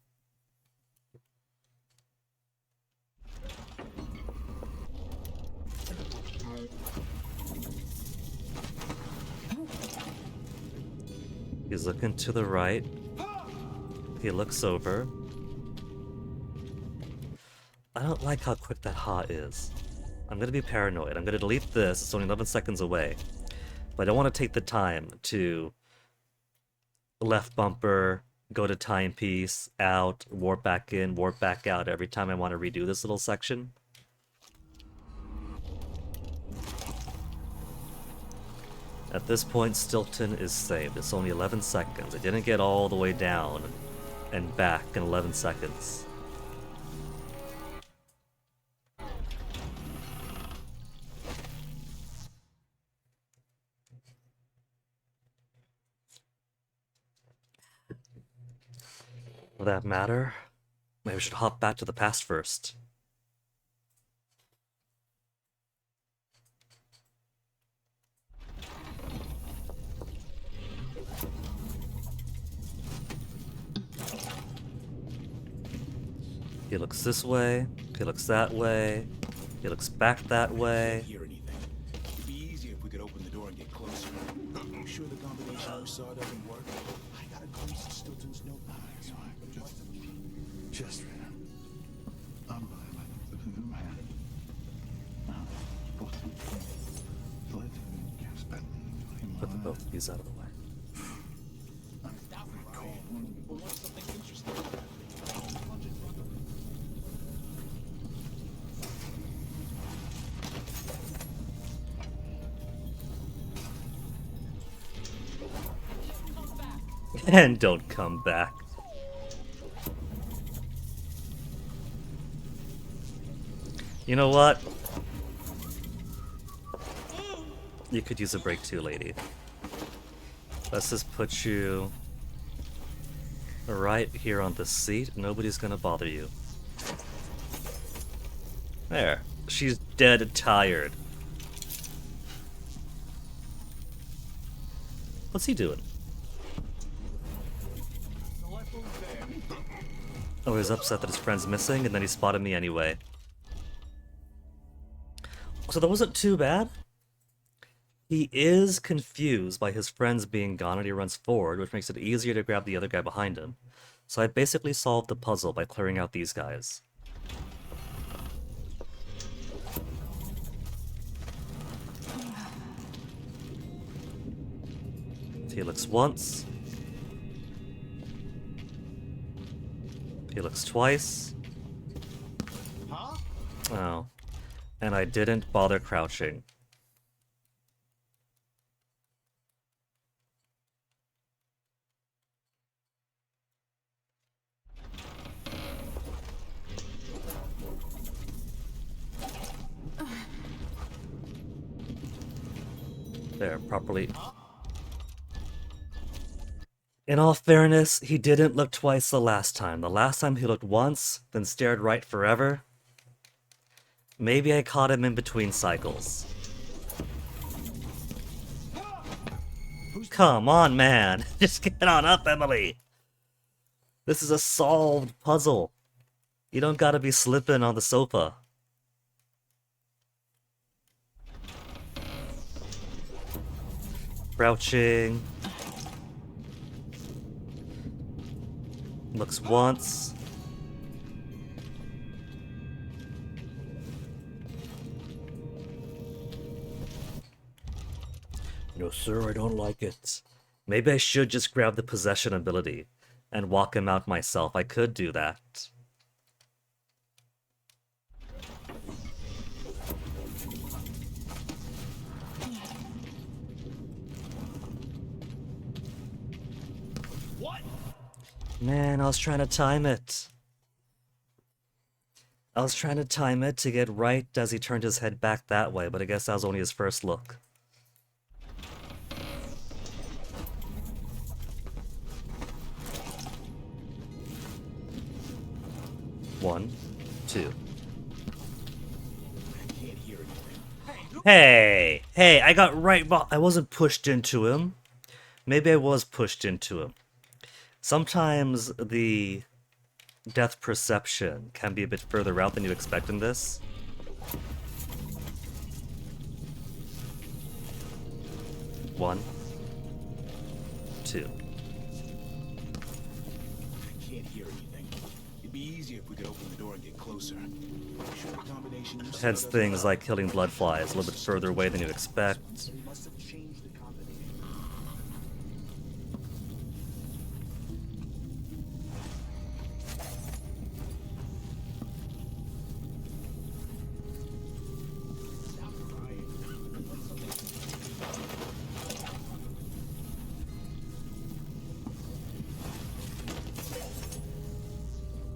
B: He's looking to the right. He looks over. I don't like how quick that ha is. I'm gonna be paranoid. I'm gonna delete this. It's only 11 seconds away. But I don't want to take the time to left bumper, go to timepiece, out, warp back in, warp back out every time I want to redo this little section. At this point, Stilton is saved. It's only 11 seconds. It didn't get all the way down and back in 11 seconds. Will that matter? Maybe we should hop back to the past first. He looks this way, he looks that way, he looks back that way.
G: Hear anything? It'd be easier if we could open the door and get closer. You sure the combination you saw doesn't work?
F: I got a glimpse of Stilton's notebook.
H: Just right. Unbelievable. Man.
B: Put the both of these out of the way. And don't come back. You know what? You could use a break too, lady. Let's just put you right here on the seat. Nobody's gonna bother you. There. She's dead tired. What's he doing? Oh, he's upset that his friend's missing, and then he spotted me anyway. So that wasn't too bad. He is confused by his friends being gone, and he runs forward, which makes it easier to grab the other guy behind him. So I basically solved the puzzle by clearing out these guys. Helix once. Helix twice.
F: Huh?
B: Oh. And I didn't bother crouching. There, properly. In all fairness, he didn't look twice the last time. The last time he looked once, then stared right forever. Maybe I caught him in between cycles. Come on, man. Just get on up, Emily. This is a solved puzzle. You don't gotta be slipping on the sofa. Crouching. Looks once. No, sir, I don't like it. Maybe I should just grab the possession ability and walk him out myself. I could do that.
F: What?
B: Man, I was trying to time it. I was trying to time it to get right as he turned his head back that way, but I guess that was only his first look. One, two. Hey! Hey, I got right I wasn't pushed into him. Maybe I was pushed into him. Sometimes the depth perception can be a bit further out than you expect in this. One, two.
G: I can't hear anything. It'd be easier if we could open the door and get closer. Sure, the combination you
B: Hence
G: set up-
B: things like killing blood flies a little bit further away than you expect.
F: They must have changed the combination.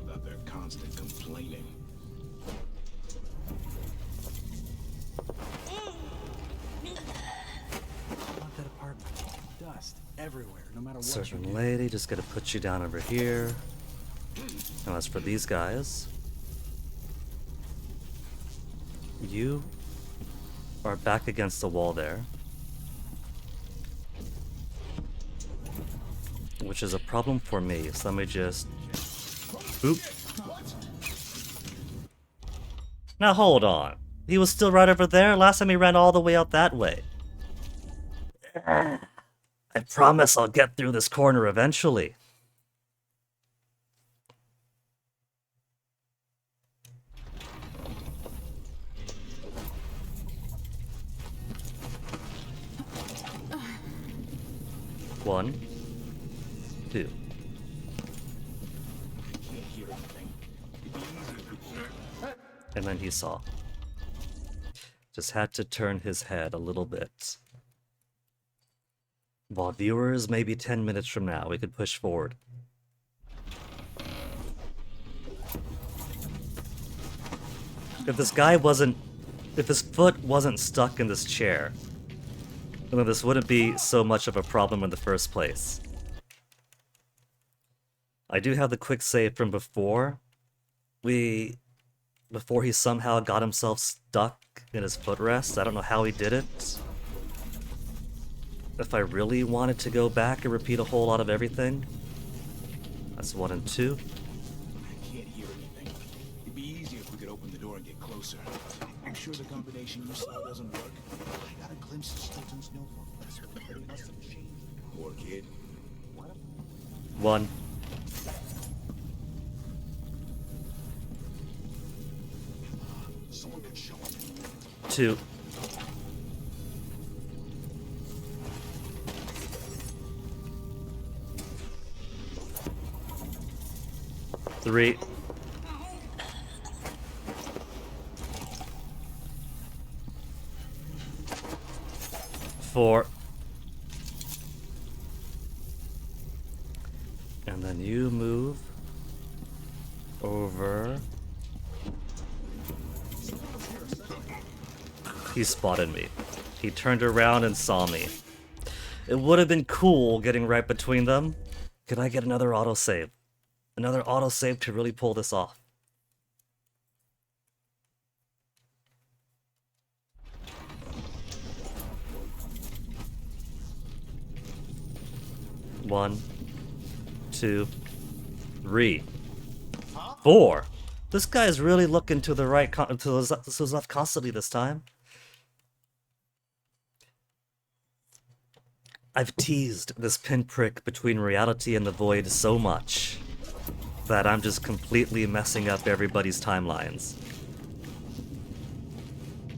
G: About their constant complaining.
F: Not that apartment. Dust everywhere, no matter what.
B: Certain lady, just gonna put you down over here. Now as for these guys, you are back against the wall there, which is a problem for me. So let me just oop. Now hold on. He was still right over there. Last time he ran all the way out that way. I promise I'll get through this corner eventually. One, two.
G: Can't hear anything. It'd be easier if we could-
B: And then he saw. Just had to turn his head a little bit. Well, viewers, maybe 10 minutes from now, we could push forward. If this guy wasn't... If his foot wasn't stuck in this chair, then this wouldn't be so much of a problem in the first place. I do have the quick save from before. We before he somehow got himself stuck in his footrest. I don't know how he did it. If I really wanted to go back and repeat a whole lot of everything. That's 1 and 2.
G: I can't hear anything. It'd be easier if we could open the door and get closer. I'm sure the combination you saw doesn't work.
F: I got a glimpse of Stilton's notebook. It must have changed.
G: Poor kid.
B: 1.
F: Someone could show us.
B: 2. 3. 4. And then you move over. He spotted me. He turned around and saw me. It would have been cool getting right between them. Could I get another autosave? Another autosave to really pull this off. One, 2, 3, 4. This guy's really looking to the right, to his left constantly this time. I've teased this pinprick between reality and the void so much that I'm just completely messing up everybody's timelines.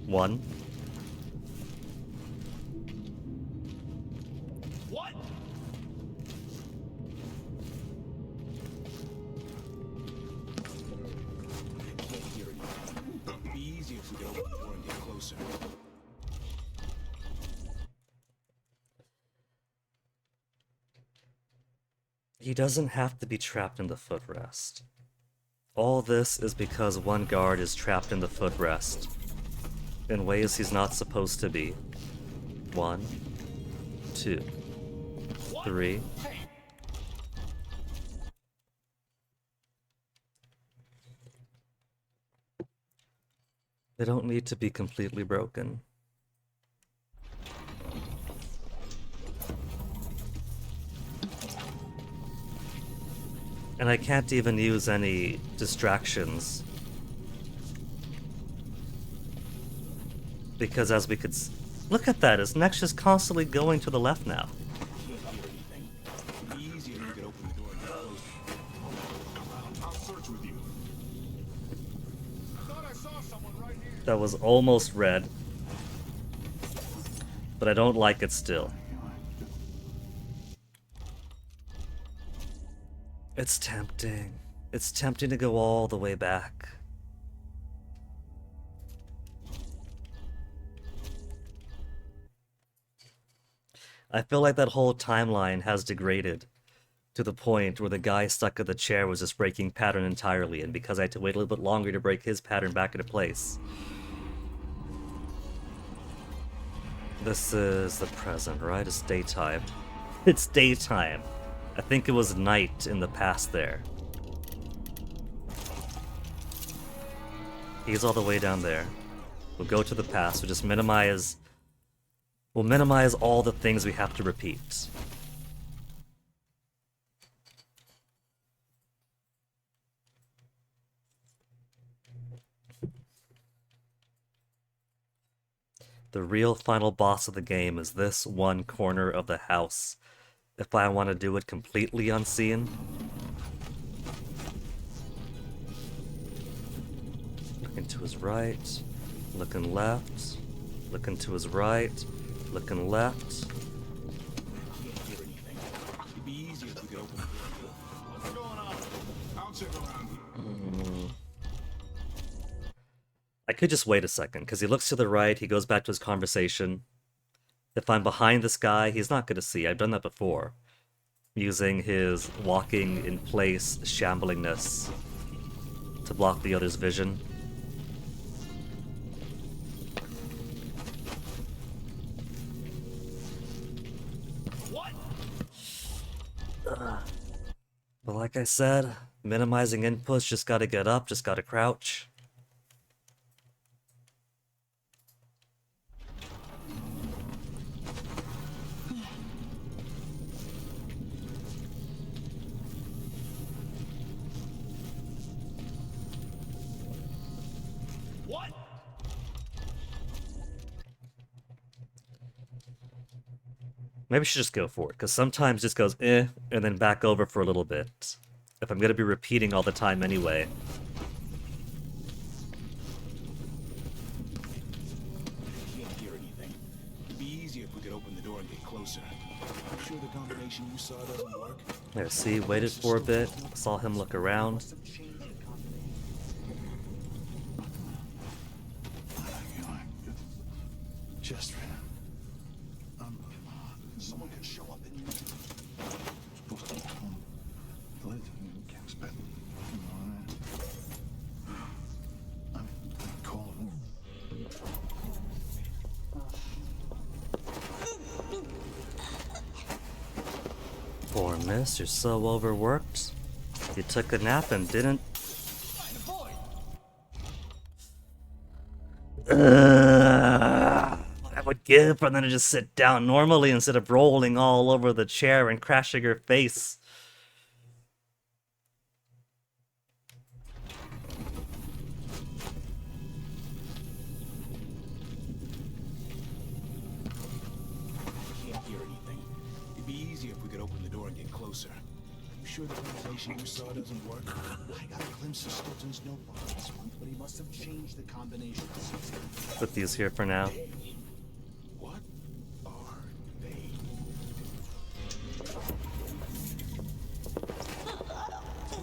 B: 1.
F: What?
G: I can't hear anything. It'd be easier if we could open the door and get closer.
B: He doesn't have to be trapped in the footrest. All this is because one guard is trapped in the footrest in ways he's not supposed to be. 1, 2, 3. They don't need to be completely broken. And I can't even use any distractions. Because as we could look at that, his neck's just constantly going to the left now.
G: I can't hear anything. It'd be easier if we could open the door and get closer.
F: I'll search with you. I thought I saw someone right here.
B: That was almost red. But I don't like it still. It's tempting. It's tempting to go all the way back. I feel like that whole timeline has degraded to the point where the guy stuck in the chair was just breaking pattern entirely, and because I had to wait a little bit longer to break his pattern back into place. This is the present, right? It's daytime. It's daytime. I think it was night in the past there. He's all the way down there. We'll go to the past. We'll just minimize... We'll minimize all the things we have to repeat. The real final boss of the game is this one corner of the house. If I want to do it completely unseen. Looking to his right, looking left, looking to his right, looking left.
G: I can't hear anything. It'd be easier if we could open the door.
F: What's going on? I'll check around here.
B: I could just wait a second, because he looks to the right, he goes back to his conversation. If I'm behind this guy, he's not going to see. I've done that before. Using his walking in place shamblingness to block the other's vision.
F: What?
B: But like I said, minimizing inputs, just gotta get up, just gotta crouch. Maybe I should just go for it, because sometimes it just goes and then back over for a little bit. If I'm gonna be repeating all the time anyway.
G: I can't hear anything. It'd be easier if we could open the door and get closer. You sure the combination you saw doesn't work?
B: There, see, waited for a bit, saw him look around.
F: Just someone could show up and you supposed to be home late and can't expect I'm calling.
B: Poor miss, you're so overworked. You took a nap and didn't. I would give for them to just sit down normally instead of rolling all over the chair and crashing her face.
G: Can't hear anything. It'd be easier if we could open the door and get closer. You sure the combination you saw doesn't work?
F: I got a glimpse of Stilton's notebook last month, but he must have changed the combinations.
B: Put these here for now.
G: What are they?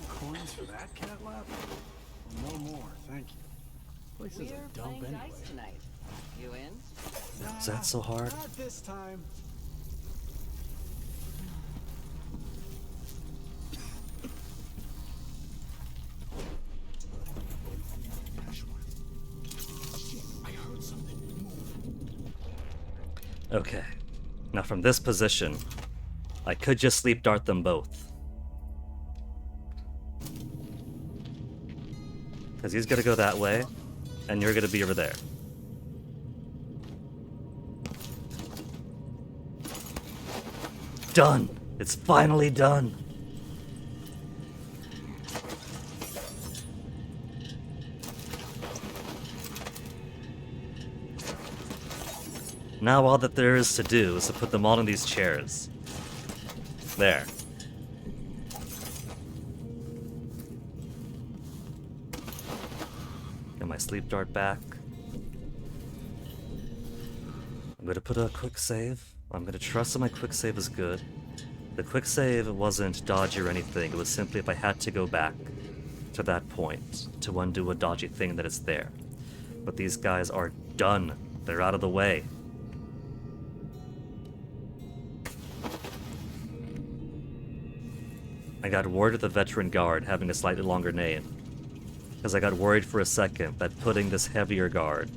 H: Coins for that cat lab? Well, no more, thank you. Place is a dump anyway.
K: Tonight. You in?
B: Is that so hard?
H: Not this time.
G: I heard something.
B: Okay. Now from this position, I could just sleep dart them both. Because he's gonna go that way, and you're gonna be over there. Done! It's finally done! Now all that there is to do is to put them all in these chairs. There. Get my sleep dart back. I'm gonna put a quick save. I'm gonna trust that my quick save is good. The quick save wasn't dodgy or anything, it was simply if I had to go back to that point to undo a dodgy thing that is there. But these guys are done. They're out of the way. I got worried with the veteran guard having a slightly longer name, because I got worried for a second that putting this heavier guard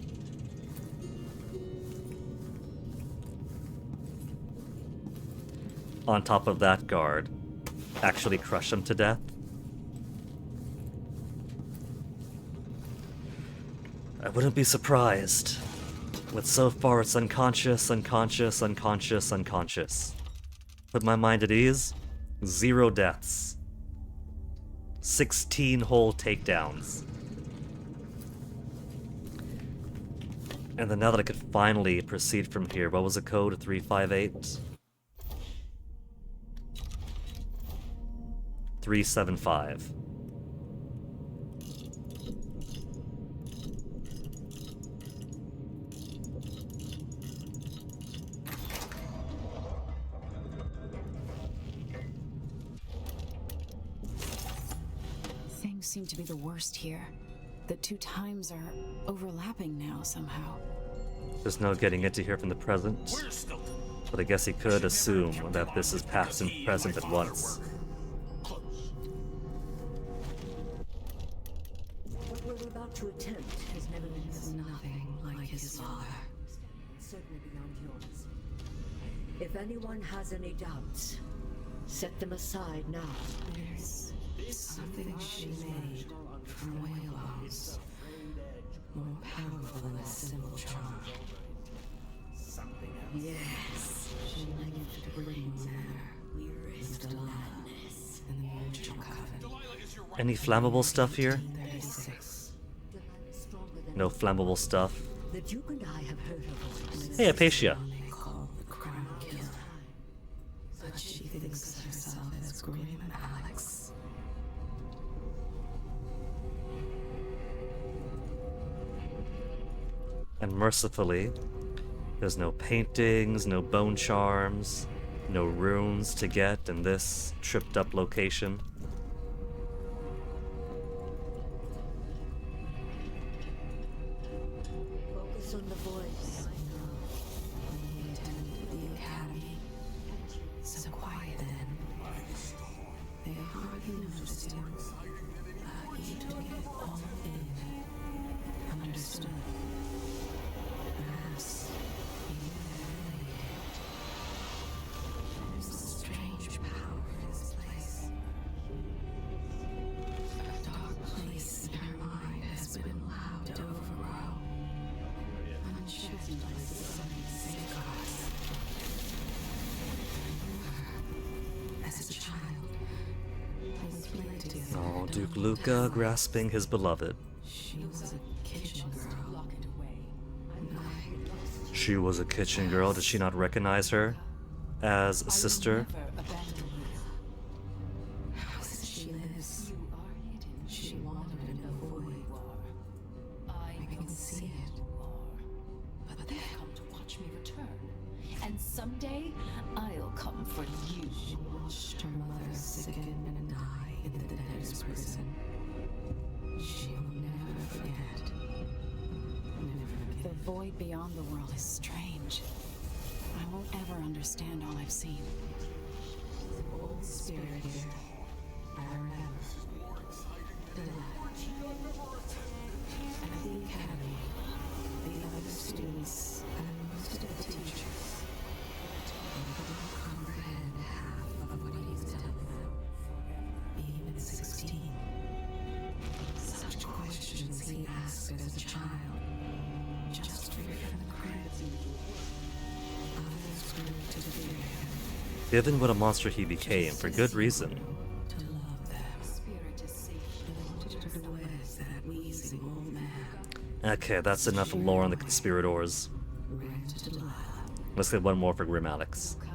B: on top of that guard actually crush him to death. I wouldn't be surprised. But so far it's unconscious, unconscious, unconscious, unconscious. Put my mind at ease. 0 deaths. 16 whole takedowns. And then now that I could finally proceed from here, what was the code? 358? 375.
C: Things seem to be the worst here. The 2 times are overlapping now somehow.
B: There's no getting into here from the present. But I guess he could assume that this is past and present at once.
E: What we're about to attempt has never been
C: Nothing like his father.
E: certainly beyond yours. If anyone has any doubts, set them aside now.
C: There's something she made from whale bones. More powerful than a simple charm.
E: Yes.
C: She liked to bring there. With the gladness and the mutual coven.
B: Any flammable stuff here?
C: 36.
B: No flammable stuff.
E: The Duke and I have heard her voice.
B: Hey, Apatia.
C: They call the crown killer. Scream, Alex.
B: And mercifully, there's no paintings, no bone charms, no runes to get in this tripped up location.
E: Focus on the voice.
C: He attended the academy. So quiet then. They hardly noticed him. But he took it all in. Understood. Perhaps he knew there's a strange power in this place. A dark place in her mind has been allowed to overgrow. Unchecked by summoning safeguards. As a child, we played together.
B: Oh, Duke Luca grasping his beloved.
C: She was a kitchen girl.
B: She was a kitchen girl. Did she not recognize her as a sister?
C: As she lives, she wandered in the void. I can see it. But then
L: Come to watch me return. And someday, I'll come for you.
C: she watched her mother sicken and die in the debtor's prison. She will never forget.
L: The void beyond the world is strange. I won't ever understand all I've seen.
C: The old spirit here. I remember. And at the academy, the other students and most of the teachers, they couldn't comprehend half of what he was telling them. Even at 16. Such questions he asked as a child. Just free from the cribs. Others grew to fear him,
B: Given what a monster he became, for good reason.
C: to love them.
L: Spirit is safe.
C: They wanted to wed that wheezing old man.
B: Okay, that's enough lore on the conspirators.
C: Ran to Delilah.
B: Let's get one more for Grim Alex.
C: What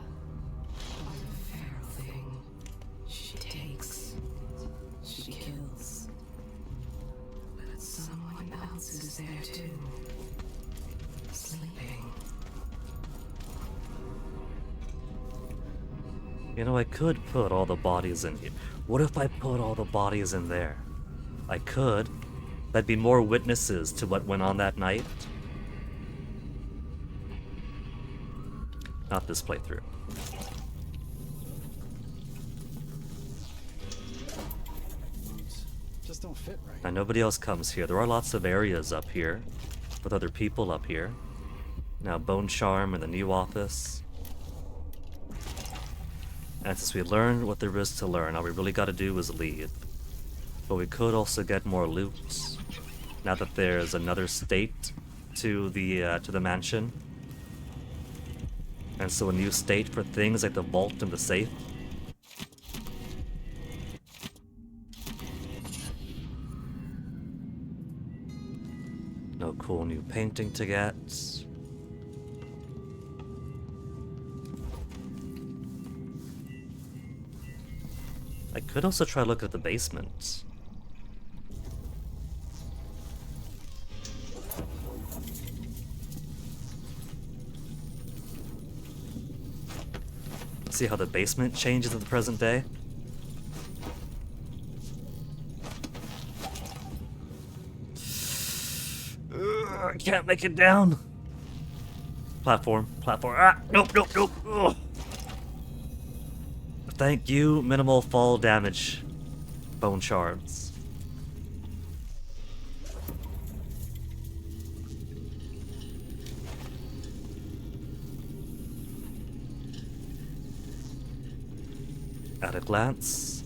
C: a feral thing. She takes. She kills. But someone else is there too. Sleeping.
B: You know, I could put all the bodies in here. What if I put all the bodies in there? I could. That'd be more witnesses to what went on that night. Not this playthrough.
F: Just don't fit right.
B: Now, nobody else comes here. There are lots of areas up here with other people up here. Now, Bone Charm in the new office. And since we learned what there is to learn, all we really got to do is leave. But we could also get more loot. Now that there's another state to the mansion. And so a new state for things like the vault and the safe. No cool new painting to get. I could also try to look at the basement. See how the basement changes in the present day? I can't make it down. Platform. Ah, nope. Ugh. Thank you, minimal fall damage. Bone shards. At a glance,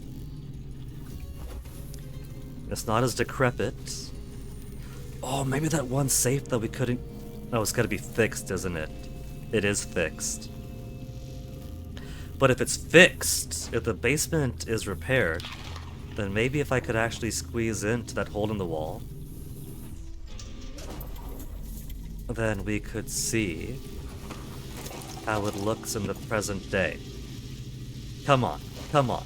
B: it's not as decrepit. Oh, maybe that one safe that we couldn't... Oh, it's gotta be fixed, isn't it? It is fixed. But if it's fixed, if the basement is repaired, then maybe if I could actually squeeze into that hole in the wall, then we could see how it looks in the present day. Come on, come on.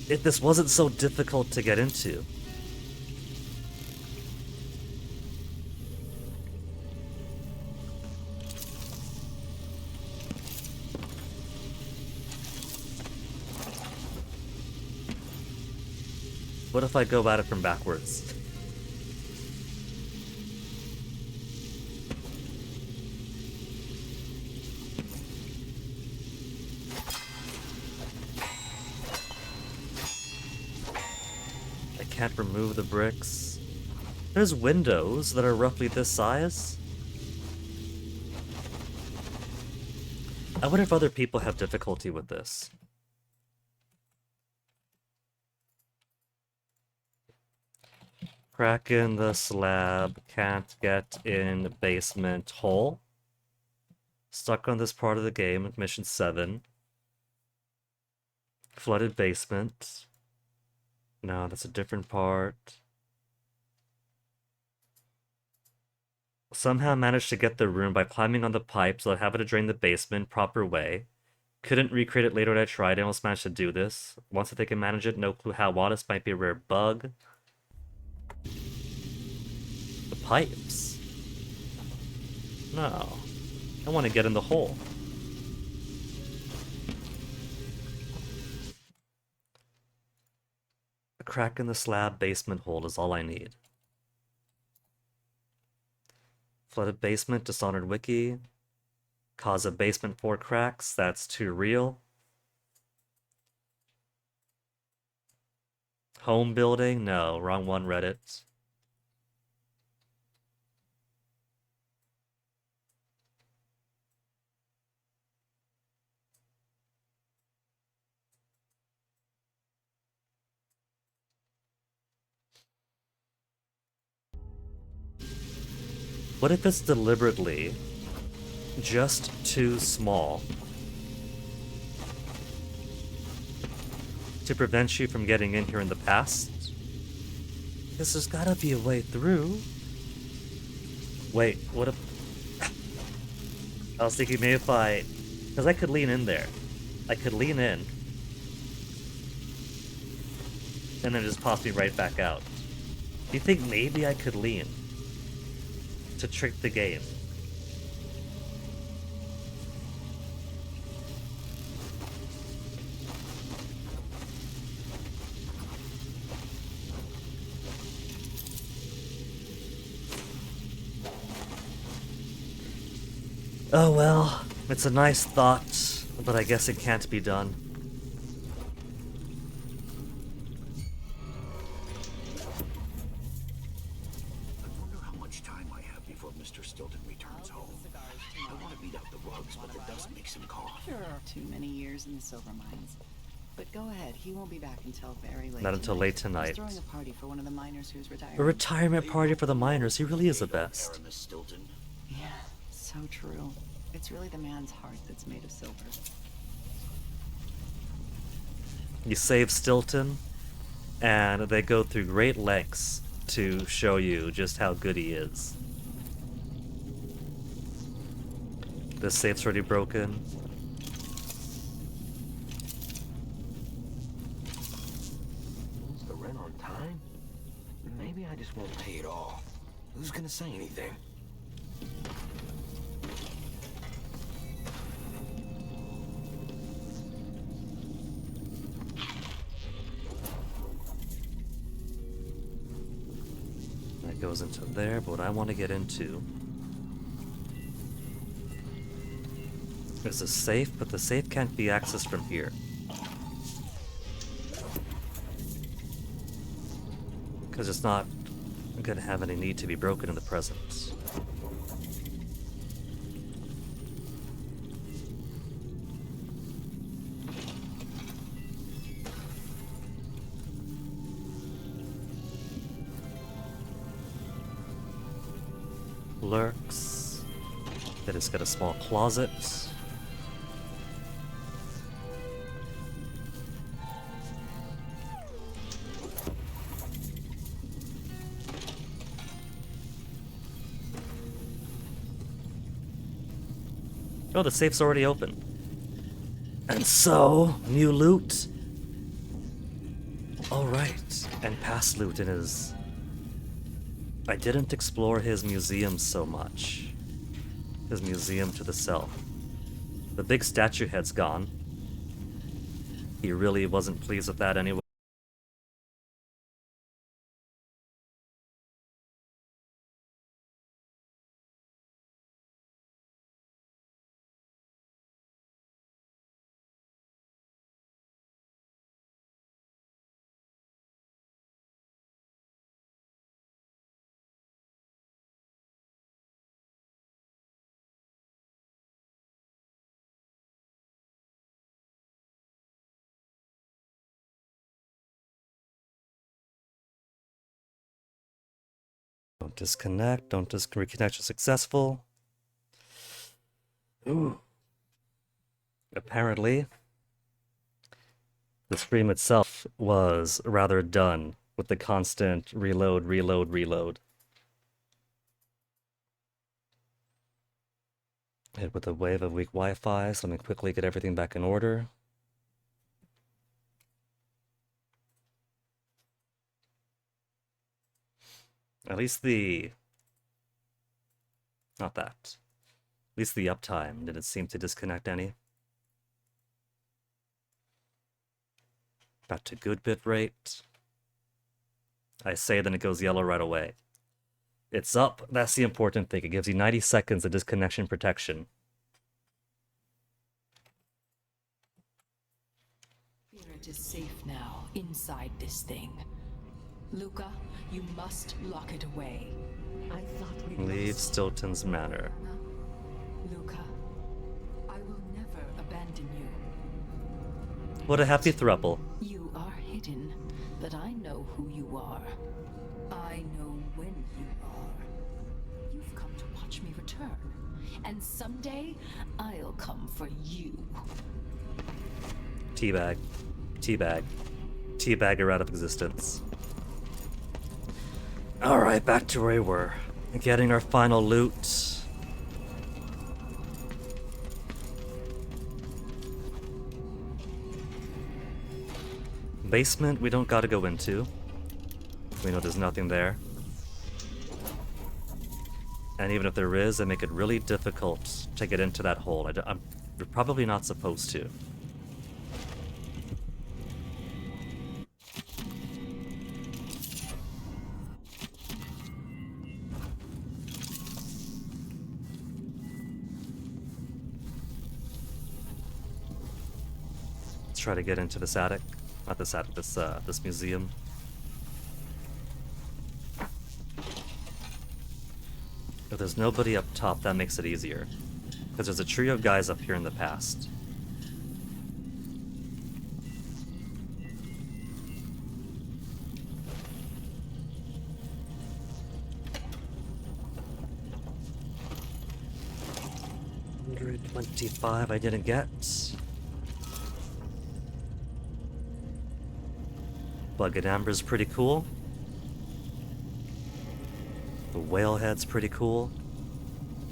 B: if this wasn't so difficult to get into. What if I go at it from backwards? I can't remove the bricks. There's windows that are roughly this size. I wonder if other people have difficulty with this. Crack in the slab, can't get in basement hole. Stuck on this part of the game, mission 7. Flooded basement. No, that's a different part. Somehow managed to get the room by climbing on the pipes without having to drain the basement proper way. Couldn't recreate it later when I tried. I almost managed to do this. Once that they can manage it, no clue how. While this might be a rare bug. The pipes. No. I want to get in the hole. A crack in the slab basement hole is all I need. Flooded basement, Dishonored Wiki. Cause a basement 4 cracks, that's too real. Home building, no, wrong one, Reddit. What if it's deliberately just too small to prevent you from getting in here in the past? Because there's gotta be a way through. Wait, what if... I was thinking maybe if I... Because I could lean in there. I could lean in. And then just toss me right back out. Do you think maybe I could lean to trick the game? Oh well, it's a nice thought, but I guess it can't be done.
G: I wonder how much time I have before Mr. Stilton returns home. I want to beat out the rugs, but the dust makes him cough.
L: There are too many years in the silver mines. But go ahead, he won't be back until very late.
B: Not until late tonight.
L: He's throwing a party for one of the miners who's retiring.
B: A retirement party for the miners, he really is the best.
G: Miss Stilton.
L: Yeah, so true. It's really the man's heart that's made of silver.
B: You save Stilton, and they go through great lengths to show you just how good he is. This safe's already broken.
G: Is the rent on time? Maybe I just won't pay it off. Who's gonna say anything?
B: That goes into there, but what I want to get into is a safe, but the safe can't be accessed from here. Because it's not going to have any need to be broken in the present. Lurks. Then it's got a small closet. Oh, the safe's already open. And so, new loot. Alright, and past loot in his... I didn't explore his museum so much. His museum to the south. The big statue head's gone. He really wasn't pleased with that anyway. Don't disconnect, don't reconnection successful. Ooh. Apparently, the stream itself was rather done with the constant reload, reload, reload. Hit with a wave of weak Wi-Fi, so let me quickly get everything back in order. At least the... not that. At least the uptime didn't seem to disconnect any. Back to good bit rate. I say then it goes yellow right away. It's up, that's the important thing. It gives you 90 seconds of disconnection protection.
C: Spirit is safe now, inside this thing. Luca, you must lock it away.
E: I thought we
B: Leave Stilton's Manor.
C: Luca, I will never abandon you.
B: What a happy throuple.
C: You are hidden, but I know who you are. I know when you are. You've come to watch me return, and someday I'll come for you.
B: Teabag. Teabag. Teabag her out of existence. Alright, back to where we were. Getting our final loot. Basement we don't gotta go into. We know there's nothing there. And even if there is, they make it really difficult to get into that hole. We're probably not supposed to. Let's try to get into this attic. Not this attic, this museum. If there's nobody up top, that makes it easier. Because there's a trio of guys up here in the past. $125 I didn't get. Bug and Amber's pretty cool. The whale head's pretty cool.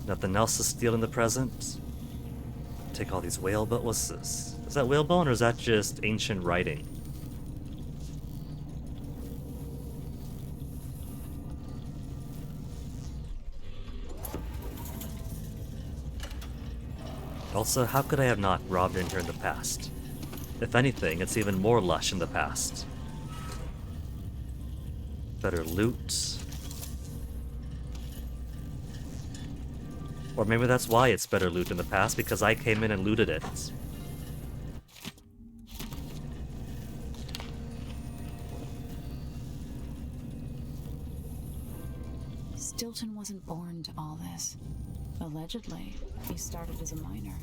B: Nothing else is stealing the present. Take all these whale bones. What's this? Is that whale bone or is that just ancient writing? Also, how could I have not robbed in here in the past? If anything, it's even more lush in the past. Better loot. Or maybe that's why it's better loot in the past, because I came in and looted it.
L: Stilton wasn't born to all this. Allegedly, he started as a miner.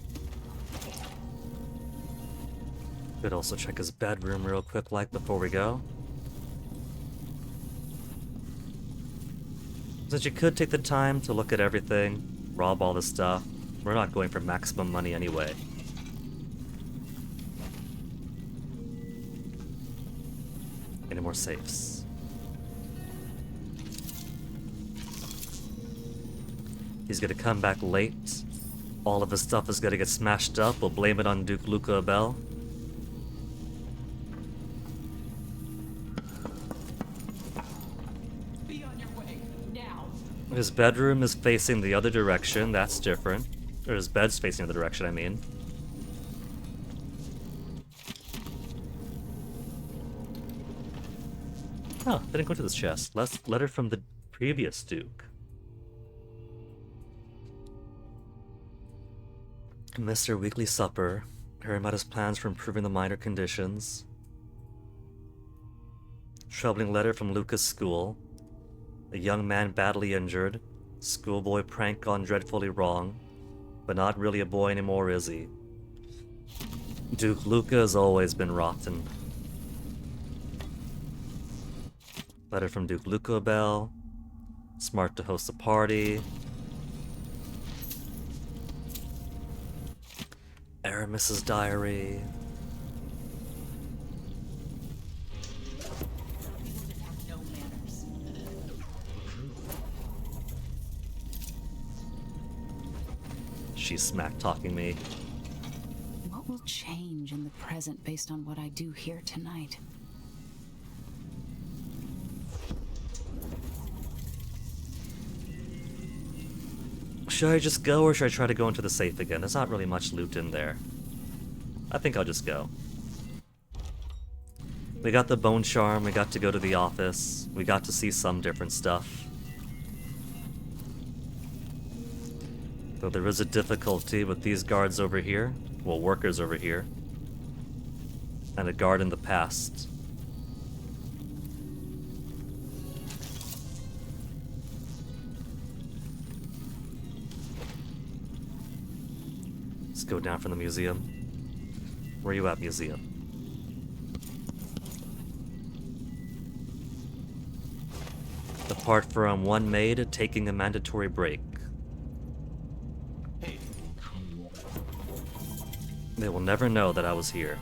B: Could also check his bedroom real quick, like, before we go. Since you could take the time to look at everything, rob all this stuff, we're not going for maximum money anyway. Any more safes? He's gonna come back late. All of his stuff is gonna get smashed up. We'll blame it on Duke Luca Abel. His bedroom is facing the other direction, that's different. Or his bed's facing the other direction, I mean. Oh, didn't go to this chest. Letter from the previous Duke. Mr. Weekly Supper. Heard about his plans for improving the minor conditions. Troubling letter from Lucas' school. A young man badly injured. Schoolboy prank gone dreadfully wrong. But not really a boy anymore, is he? Duke Luca has always been rotten. Letter from Duke Luca Bell. Smart to host a party. Aramis's diary. She's smack-talking me.
L: What will change in the present based on what I do here tonight?
B: Should I just go, or should I try to go into the safe again? There's not really much loot in there. I think I'll just go. We got the bone charm, we got to go to the office, we got to see some different stuff. Though there is a difficulty with these guards over here, well, workers over here, and a guard in the past. Let's go down from the museum. Where you at, museum? Apart from one maid taking a mandatory break. They will never know that I was here.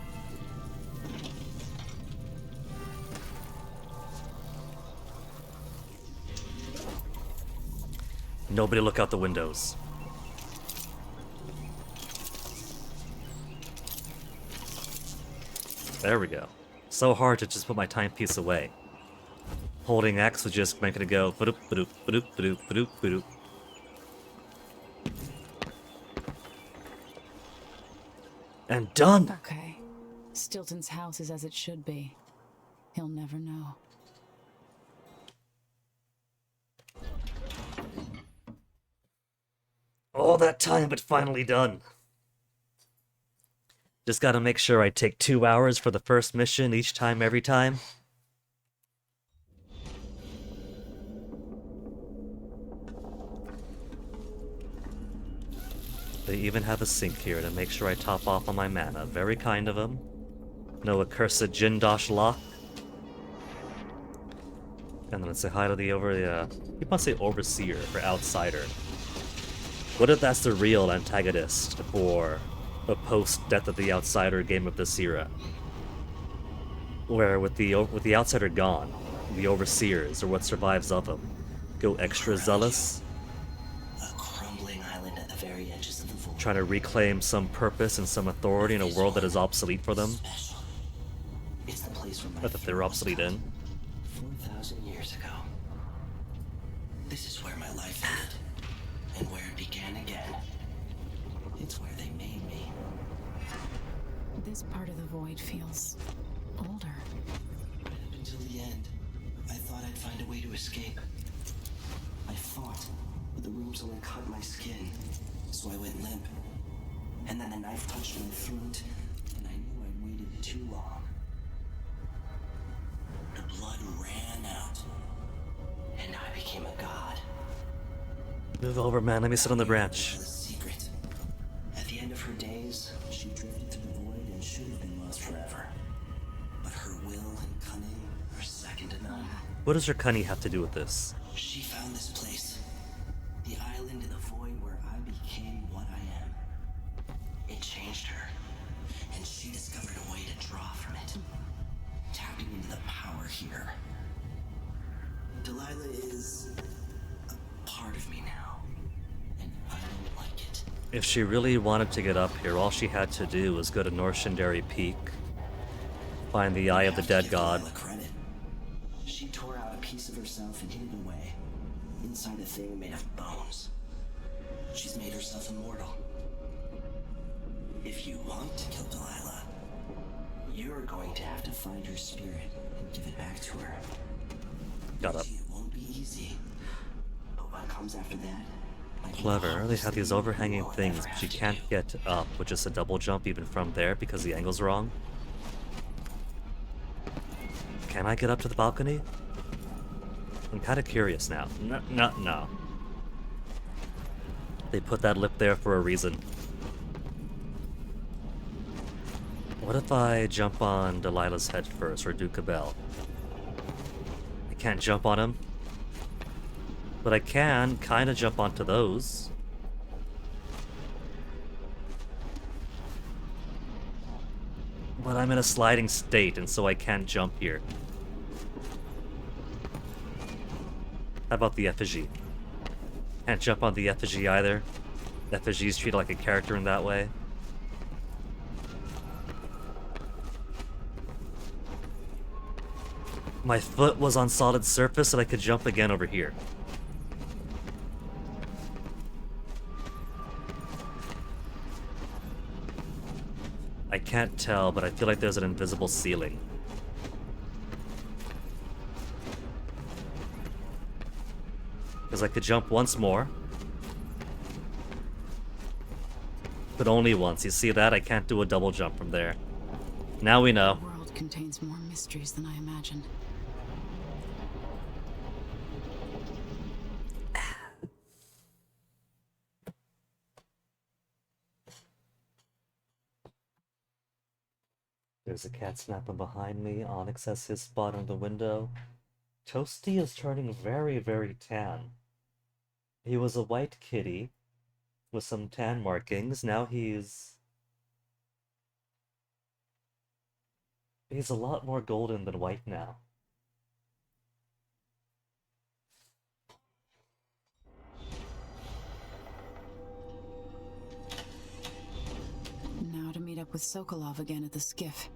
B: Nobody look out the windows. There we go. So hard to just put my timepiece away. Holding X was just making it go ba-doop, ba-doop, ba-doop, ba-doop, ba-doop, ba-doop. And done!
L: Okay. Stilton's house is as it should be. He'll never know.
B: All that time, but finally done. Just gotta make sure I take 2 hours for the first mission each time, every time. They even have a sink here to make sure I top off on my mana. Very kind of them. No accursed Jindosh lock. And then let's say hi to the you must say overseer for outsider. What if that's the real antagonist for a post-Death of the Outsider game of this era? Where with the outsider gone, the overseers, or what survives of them, go extra zealous. Trying to reclaim some purpose and some authority in a world that is obsolete for them.
D: It's the place where
B: Not that they're obsolete in.
D: 4,000 years ago. This is where my life ended, and where it began again. It's where they made me.
L: This part of the void feels older.
D: Right up until the end, I thought I'd find a way to escape. I fought, but the rooms only cut my skin, so I went limp. And then the knife touched my throat, and I knew I'd waited too long. The blood ran out, and I became a god.
B: Move over, man. Let me sit on the branch.
D: The secret. At the end of her days, she drifted to the void and should have been lost forever. But her will and cunning are second to none.
B: What does her cunning have to do with this?
D: She found this place. The island in the void where I became what I am. It changed her, and she discovered a way to draw from it, tapping into the power here. Delilah is a part of me now, and I don't like it.
B: If she really wanted to get up here, all she had to do was go to North Shandari Peak, find the Eye of the Dead God.
D: She tore out a piece of herself and hid it away. inside a thing made of bones. She's made herself immortal. If you want to kill Delilah, you're going to have to find her spirit and give it back to her.
B: Got up.
D: It won't be easy. But what comes after that?
B: Clever. They have these overhanging things, but you can't get up with just a double jump even from there because the angle's wrong. Can I get up to the balcony? I'm kind of curious now. No. They put that lip there for a reason. What if I jump on Delilah's head first, or Duke Bell? I can't jump on him. But I can kind of jump onto those. But I'm in a sliding state, and so I can't jump here. How about the effigy? Can't jump on the effigy either. Effigy's treated like a character in that way. My foot was on solid surface and I could jump again over here. I can't tell, but I feel like there's an invisible ceiling. Because I could jump once more. But only once. You see that? I can't do a double jump from there. Now we know.
L: The world contains more mysteries than I imagined.
B: There's a cat snapping behind me. Onyx has his spot on the window. Toasty is turning very, very tan. He was a white kitty with some tan markings. Now he's a lot more golden than white now.
L: Now to meet up with Sokolov again at the skiff,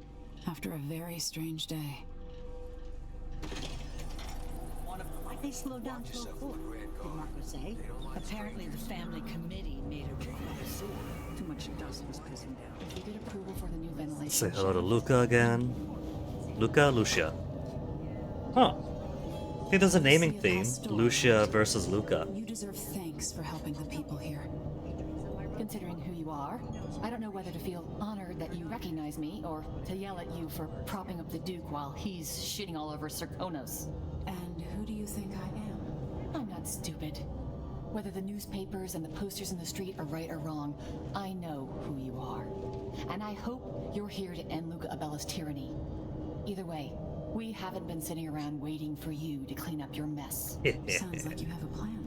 L: after a very strange day.
M: Why'd they slow down to a quarter? Did Marco say? Apparently the family committee made a request. Too much dust was pissing down.
L: If you get approval for the new ventilation...
B: Say hello to Luca again. Lucia. Huh. I think there's a naming theme. Lucia versus Luca.
L: You deserve thanks for helping the people here. Considering who you are, I don't know whether to feel honored that you recognize me or to yell at you for propping up the Duke while he's shitting all over Serkonos. And who do you think I am? I'm not stupid. Whether the newspapers and the posters in the street are right or wrong, I know who you are. And I hope you're here to end Luca Abella's tyranny. Either way, we haven't been sitting around waiting for you to clean up your mess. Sounds like you have a plan.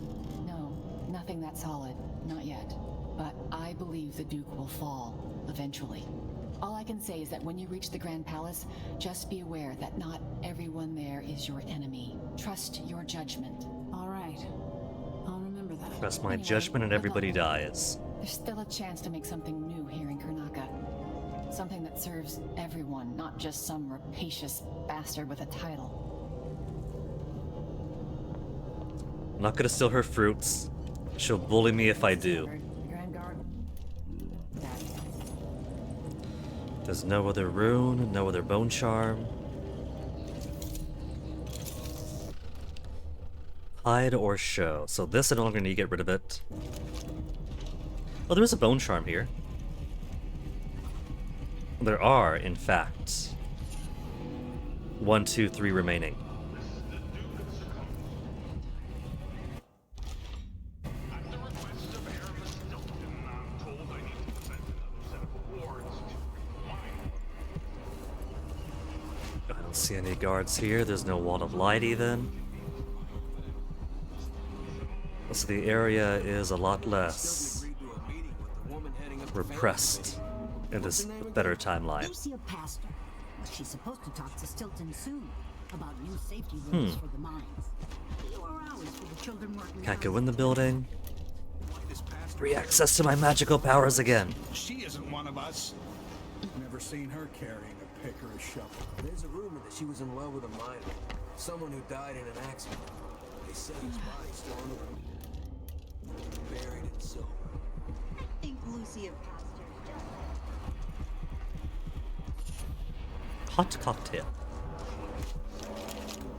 L: No, nothing that solid. Not yet. But I believe the Duke will fall, eventually. All I can say is that when you reach the Grand Palace, just be aware that not everyone there is your enemy. Trust your judgment. All right. I'll remember that.
B: Trust my judgment and everybody dies.
L: There's still a chance to make something new here in Karnaca. Something that serves everyone, not just some rapacious bastard with a title.
B: I'm not gonna steal her fruits. She'll bully me if I do. There's no other rune, no other bone charm. Hide or show. So this I no longer need to get rid of it. Oh, there is a bone charm here. There are, in fact, 1, 2, 3 remaining. I don't see any guards here. There's no wall of light even. So the area is a lot less repressed in this better timeline.
M: Lucia Pastor. She's supposed to talk to Stilton soon about new safety rules for the mines. Fewer hours for the children working.
B: Can't go in the building. Free access to my magical powers again.
F: She isn't one of us. Never seen her carrying a pick or a shovel.
N: There's a rumor that she was in love with a miner. Someone who died in an accident. They
G: said his body's still on the roof. Buried in silver.
M: I think Lucy and Pastor
B: Hot cocktail.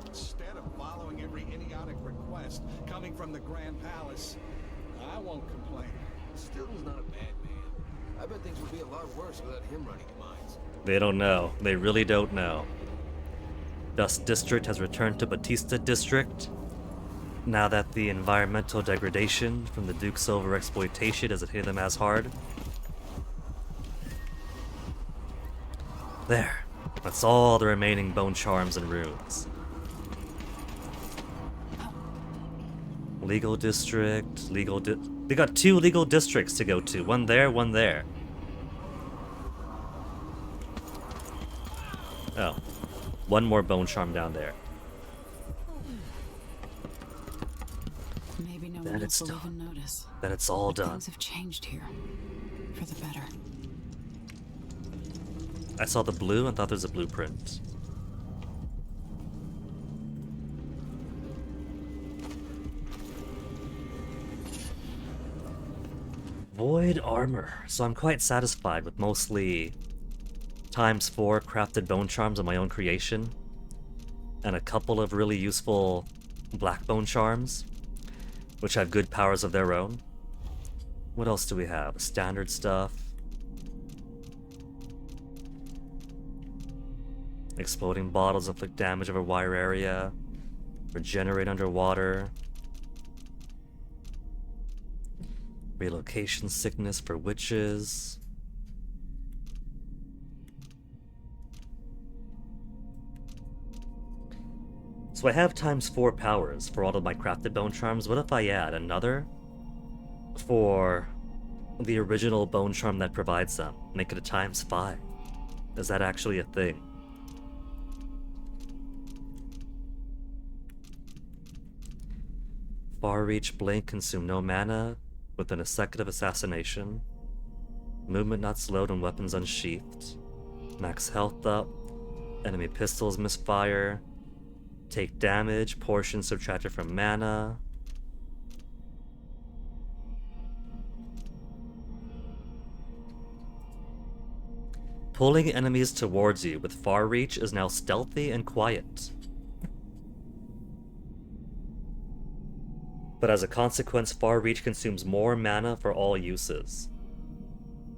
F: Instead of following every idiotic request coming from the Grand Palace, I won't complain.
G: Stilton's not a bad man. I bet things would be a lot worse without him running the mines.
B: They don't know. They really don't know. Dust District has returned to Batista District. Now that the environmental degradation from the Duke's overexploitation hasn't hit them as hard. There. That's all the remaining bone charms and runes. Legal district, they got 2 legal districts to go to. One there, one there. Oh. One more bone charm down there.
L: Maybe no
B: Then
L: one
B: it's
L: else will
B: done.
L: even notice.
B: Then it's all done.
L: Things have changed here. For the better.
B: I saw the blue and thought there's a blueprint. Void armor. So I'm quite satisfied with mostly ×4 crafted bone charms of my own creation. And a couple of really useful black bone charms, which have good powers of their own. What else do we have? Standard stuff. Exploding bottles inflict damage over wire area. Regenerate underwater. Relocation sickness for witches. So I have ×4 powers for all of my crafted bone charms. What if I add another for the original bone charm that provides them? Make it a ×5. Is that actually a thing? Far Reach Blink consume no mana within a second of assassination. Movement not slowed when weapons unsheathed. Max health up. Enemy pistols misfire. Take damage. Portion subtracted from mana. Pulling enemies towards you with Far Reach is now stealthy and quiet. But as a consequence, Far Reach consumes more mana for all uses.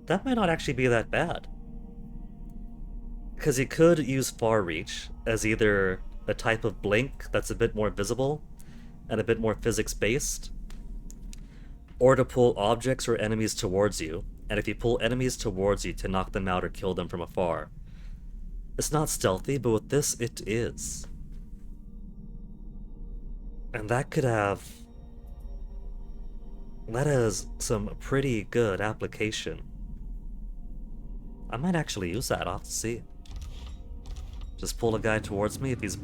B: That might not actually be that bad. Because you could use Far Reach as either a type of blink that's a bit more visible and a bit more physics-based, or to pull objects or enemies towards you, and if you pull enemies towards you to knock them out or kill them from afar. It's not stealthy, but with this, it is. And that could have... that has some pretty good application. I might actually use that, I'll have to see. Just pull a guy towards me if he's at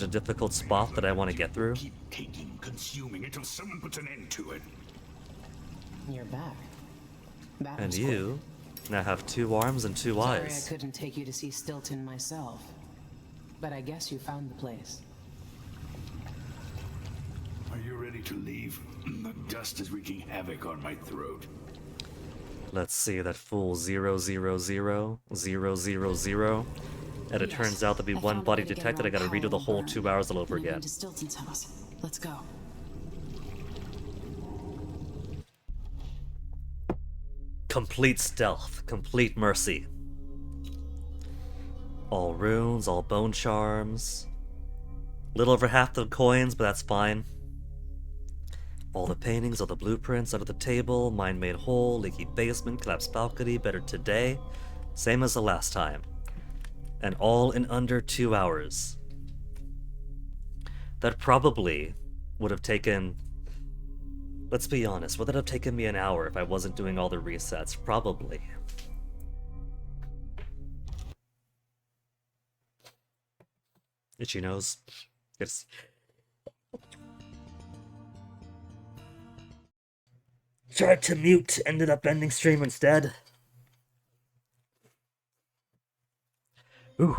B: a difficult spot that I want to get through.
N: Keep taking, consuming until someone puts an end to it.
O: You're back. That
B: And
O: was
B: you now have 2 arms and 2
O: quick. Sorry I
B: eyes.
O: couldn't take you to see Stilton myself. But I guess you found the place.
N: Are you ready to leave? The dust is wreaking havoc on my throat.
B: Let's see, that full 000 000. And it
L: Yes,
B: turns out to be
L: I
B: one
L: found a
B: body
L: way to get
B: detected. I
L: around
B: gotta redo the
L: power
B: whole
L: burn.
B: 2 hours all over
L: Moving
B: again.
L: to Stilton's house. Let's go.
B: Complete stealth, complete mercy. All runes, all bone charms. Little over half the coins, but that's fine. All the paintings, all the blueprints under the table, mine made whole, leaky basement, collapsed balcony, better today. Same as the last time. And all in under 2 hours. That probably would have taken... Let's be honest, would that have taken me an hour if I wasn't doing all the resets? Probably. Itchy nose. Yes. Tried to mute, ended up ending stream instead. Ooh.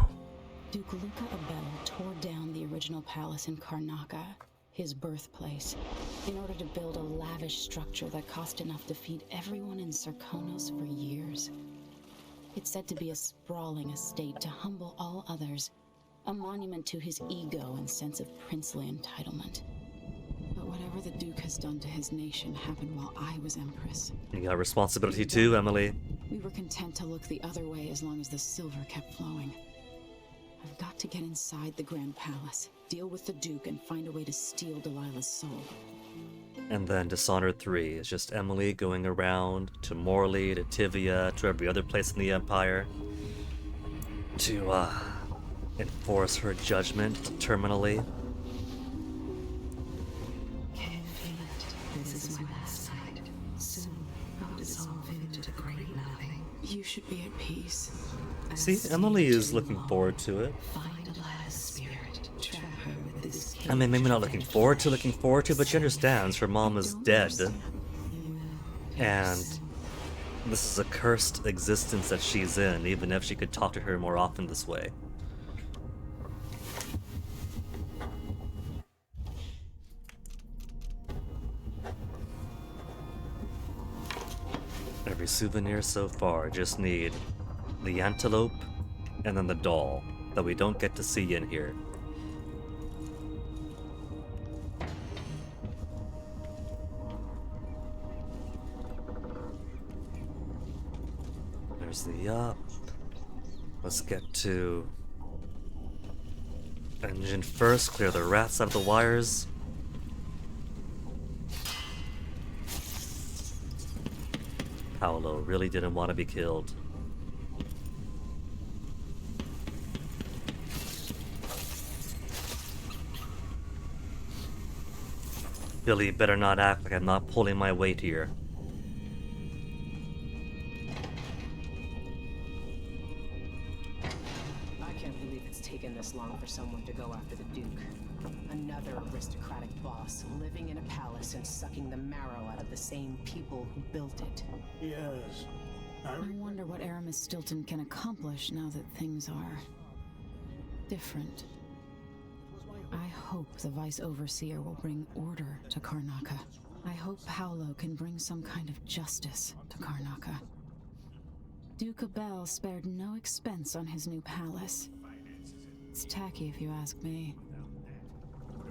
C: Duke Luca Abel tore down the
P: original palace in Karnaca, his birthplace, in order to build a lavish structure that cost enough to feed everyone in Sarkonos for years. It's said to be a sprawling estate to humble all others, a monument to his ego and sense of princely entitlement. But whatever the Duke has done to his nation happened while I was Empress.
B: You got responsibility too, Emily.
P: We were content to look the other way as long as the silver kept flowing. I've got to get inside the Grand Palace, deal with the Duke, and find a way to steal Delilah's soul.
B: And then Dishonored 3 is just Emily going around to Morley, to Tivia, to every other place in the Empire to enforce her judgment terminally.
C: Can you feel it? This is my last sight. Soon I'll dissolve into great nothing.
P: You should be at peace.
B: See, Emily is looking forward to it.
C: Find Delilah's spirit. Trap her with this
B: I mean, maybe not looking forward to, but she understands her mom is dead. And this is a cursed existence that she's in, even if she could talk to her more often this way. Every souvenir so far, just need the antelope and then the doll that we don't get to see in here. There's the up. Let's get to engine first, clear the rats out of the wires. Paolo really didn't want to be killed. Billy better not act like I'm not pulling my weight here.
O: I can't believe it's taken this long for someone to go after the Duke. Another aristocratic boss living in a palace and sucking the marrow out of the same people who built it.
J: Yes.
P: I wonder what Aramis Stilton can accomplish now that things are different. I hope the Vice Overseer will bring order to Karnaca. I hope Paolo can bring some kind of justice to Karnaca. Duke Abel spared no expense on his new palace. It's tacky if you ask me.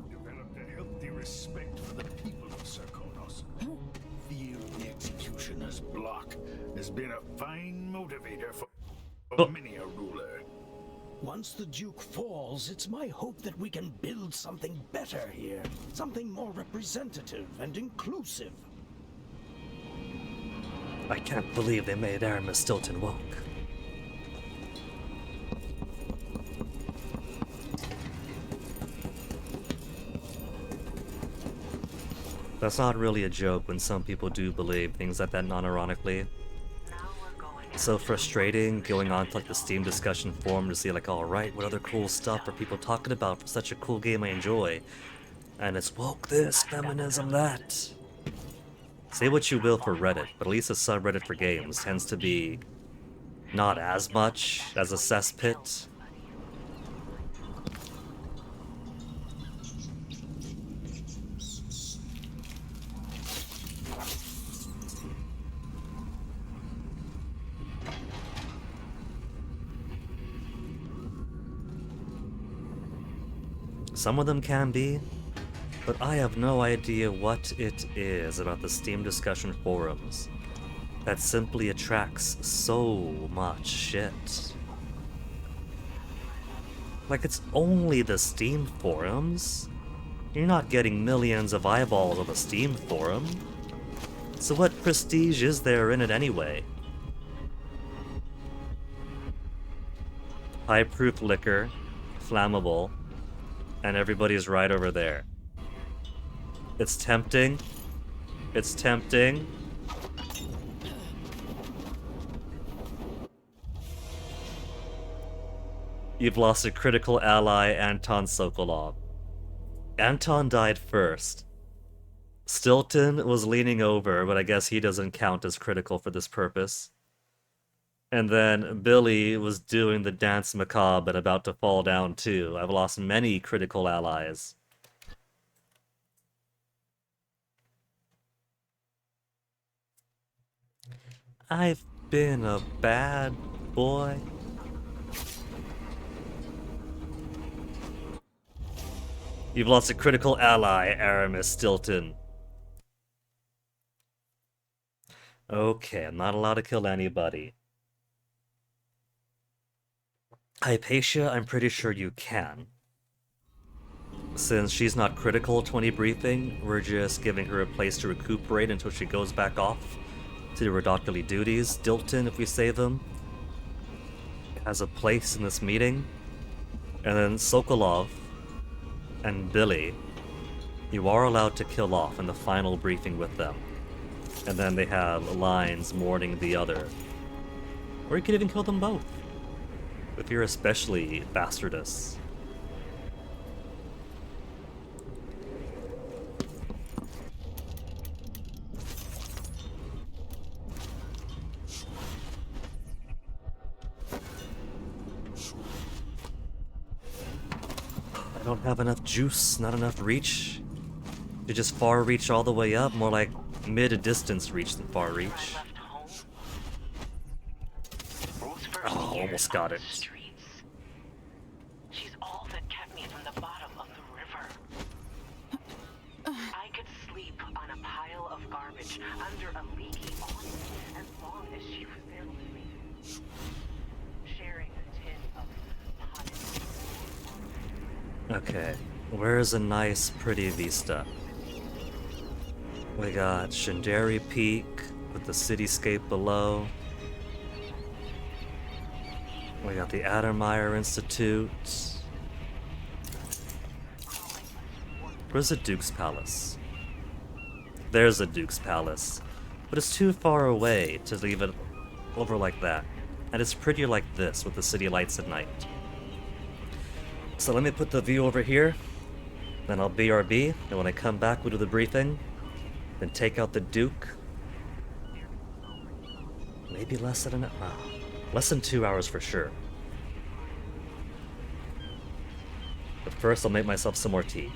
N: Developed a healthy respect for the people of Sarkonos. Fear the executioner's block has been a fine motivator for many a ruler.
J: Once the Duke falls, it's my hope that we can build something better here. Something more representative and inclusive.
B: I can't believe they made Aramis Stilton woke. That's not really a joke when some people do believe things like that non-ironically. It's so frustrating going on to like the Steam discussion forum to see like, alright, what other cool stuff are people talking about for such a cool game I enjoy? And it's woke this, feminism that. Say what you will for Reddit, but at least a subreddit for games tends to be not as much as a cesspit. Some of them can be, but I have no idea what it is about the Steam discussion forums that simply attracts so much shit. Like, it's only the Steam forums. You're not getting millions of eyeballs on the Steam forum. So what prestige is there in it anyway? High-proof liquor, flammable, and everybody's right over there. It's tempting. It's tempting. You've lost a critical ally, Anton Sokolov. Anton died first. Stilton was leaning over, but I guess he doesn't count as critical for this purpose. And then Billy was doing the dance macabre and about to fall down too. I've lost many critical allies. I've been a bad boy. You've lost a critical ally, Aramis Stilton. Okay, I'm not allowed to kill anybody. Hypatia, I'm pretty sure you can. Since she's not critical to any briefing, we're just giving her a place to recuperate until she goes back off to do her doctorly duties. Dilton, if we save him, has a place in this meeting. And then Sokolov and Billy, you are allowed to kill off in the final briefing with them. And then they have lines mourning the other. Or you could even kill them both, if you're especially bastardous. I don't have enough juice, not enough reach. To just far reach all the way up, more like mid-distance reach than far reach. Oh, almost got it.
Q: She's all that kept me from the bottom of the river. I could sleep on a pile of garbage under a leaky awning as long as she was there with me. Sharing a tin of
B: Okay, where's a nice, pretty vista? We got Shandari Peak with the cityscape below. We got the Addermeyer Institute. Where's the Duke's Palace? There's the Duke's Palace. But it's too far away to leave it over like that. And it's prettier like this with the city lights at night. So let me put the view over here. Then I'll BRB. And when I come back, we'll do the briefing. Then take out the Duke. Maybe less than less than 2 hours for sure. But first, I'll make myself some more tea.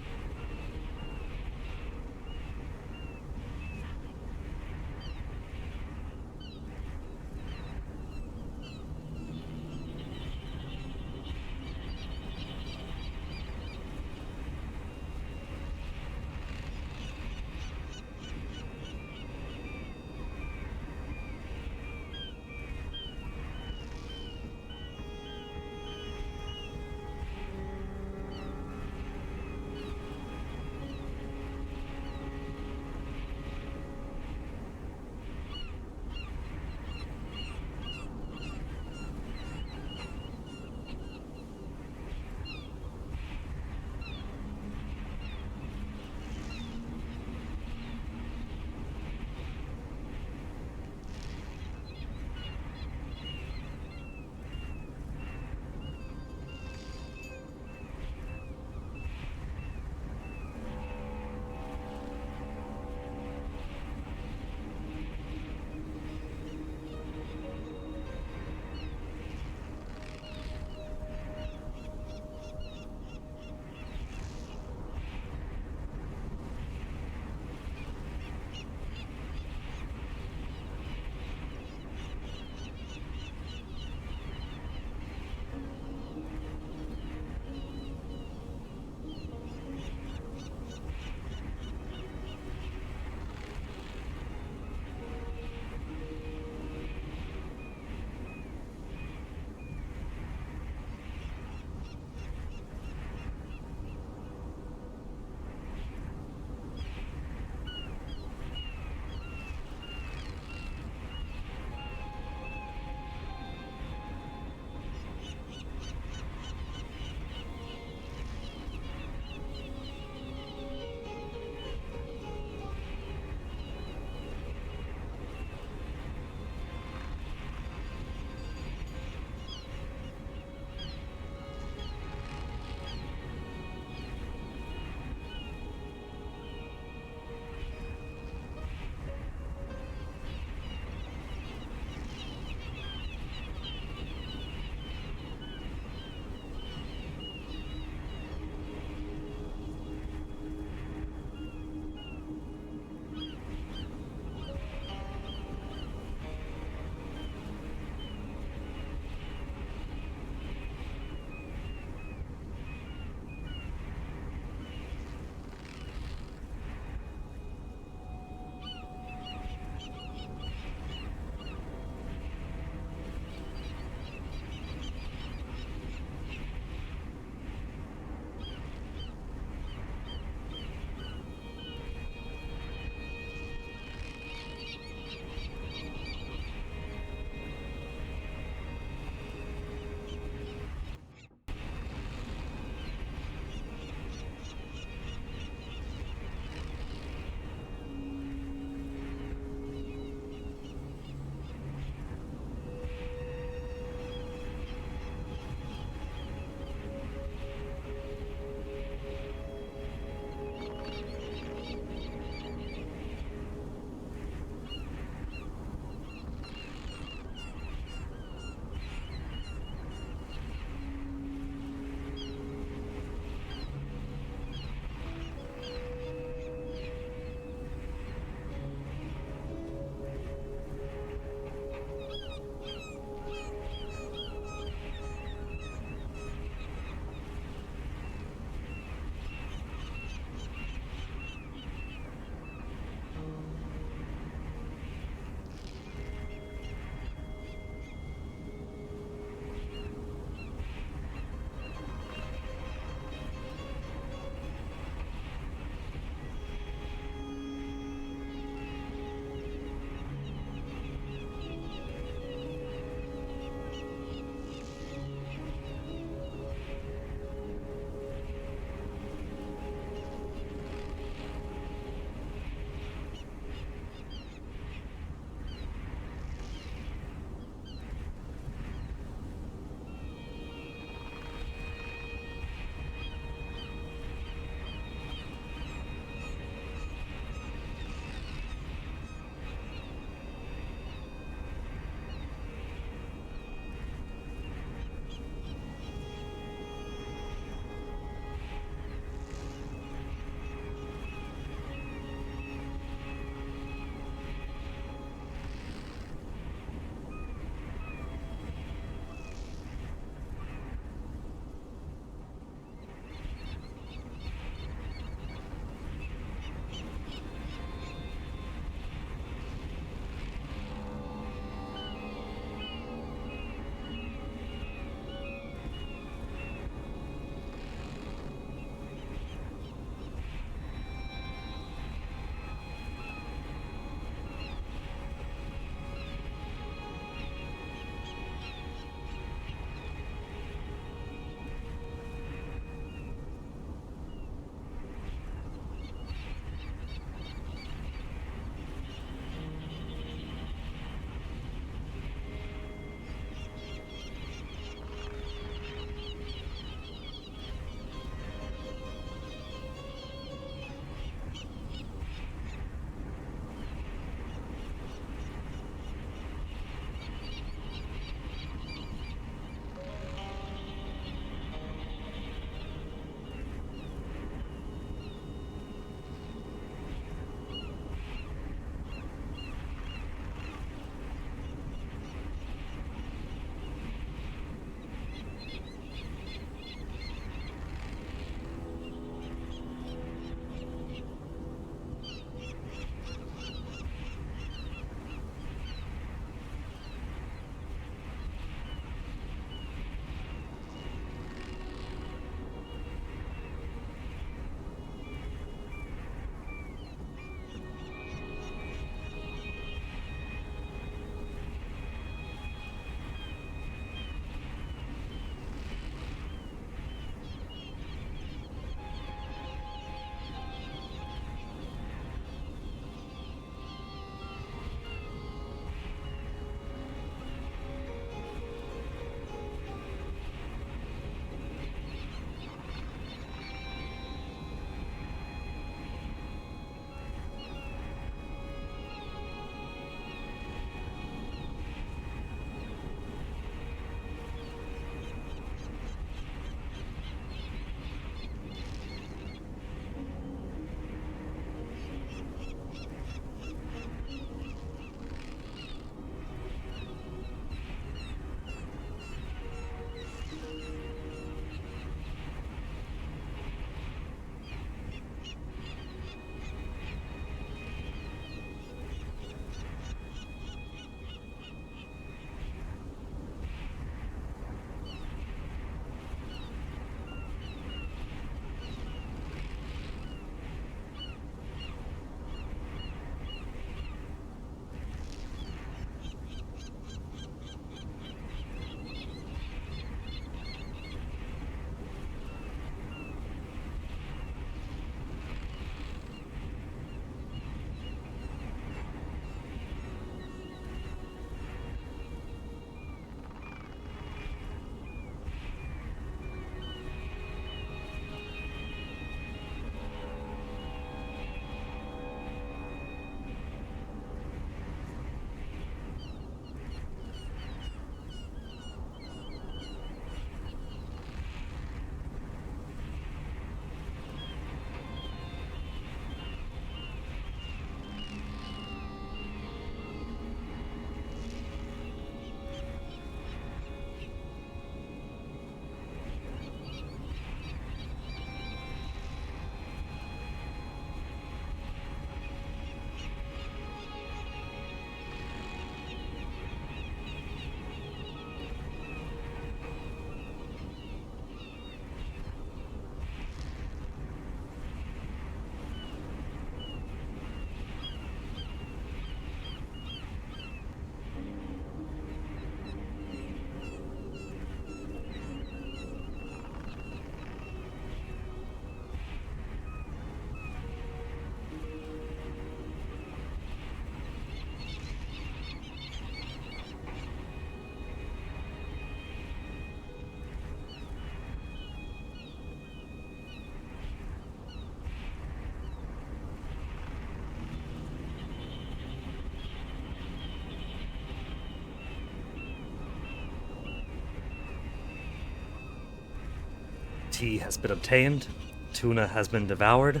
B: tea has been obtained. Tuna has been devoured.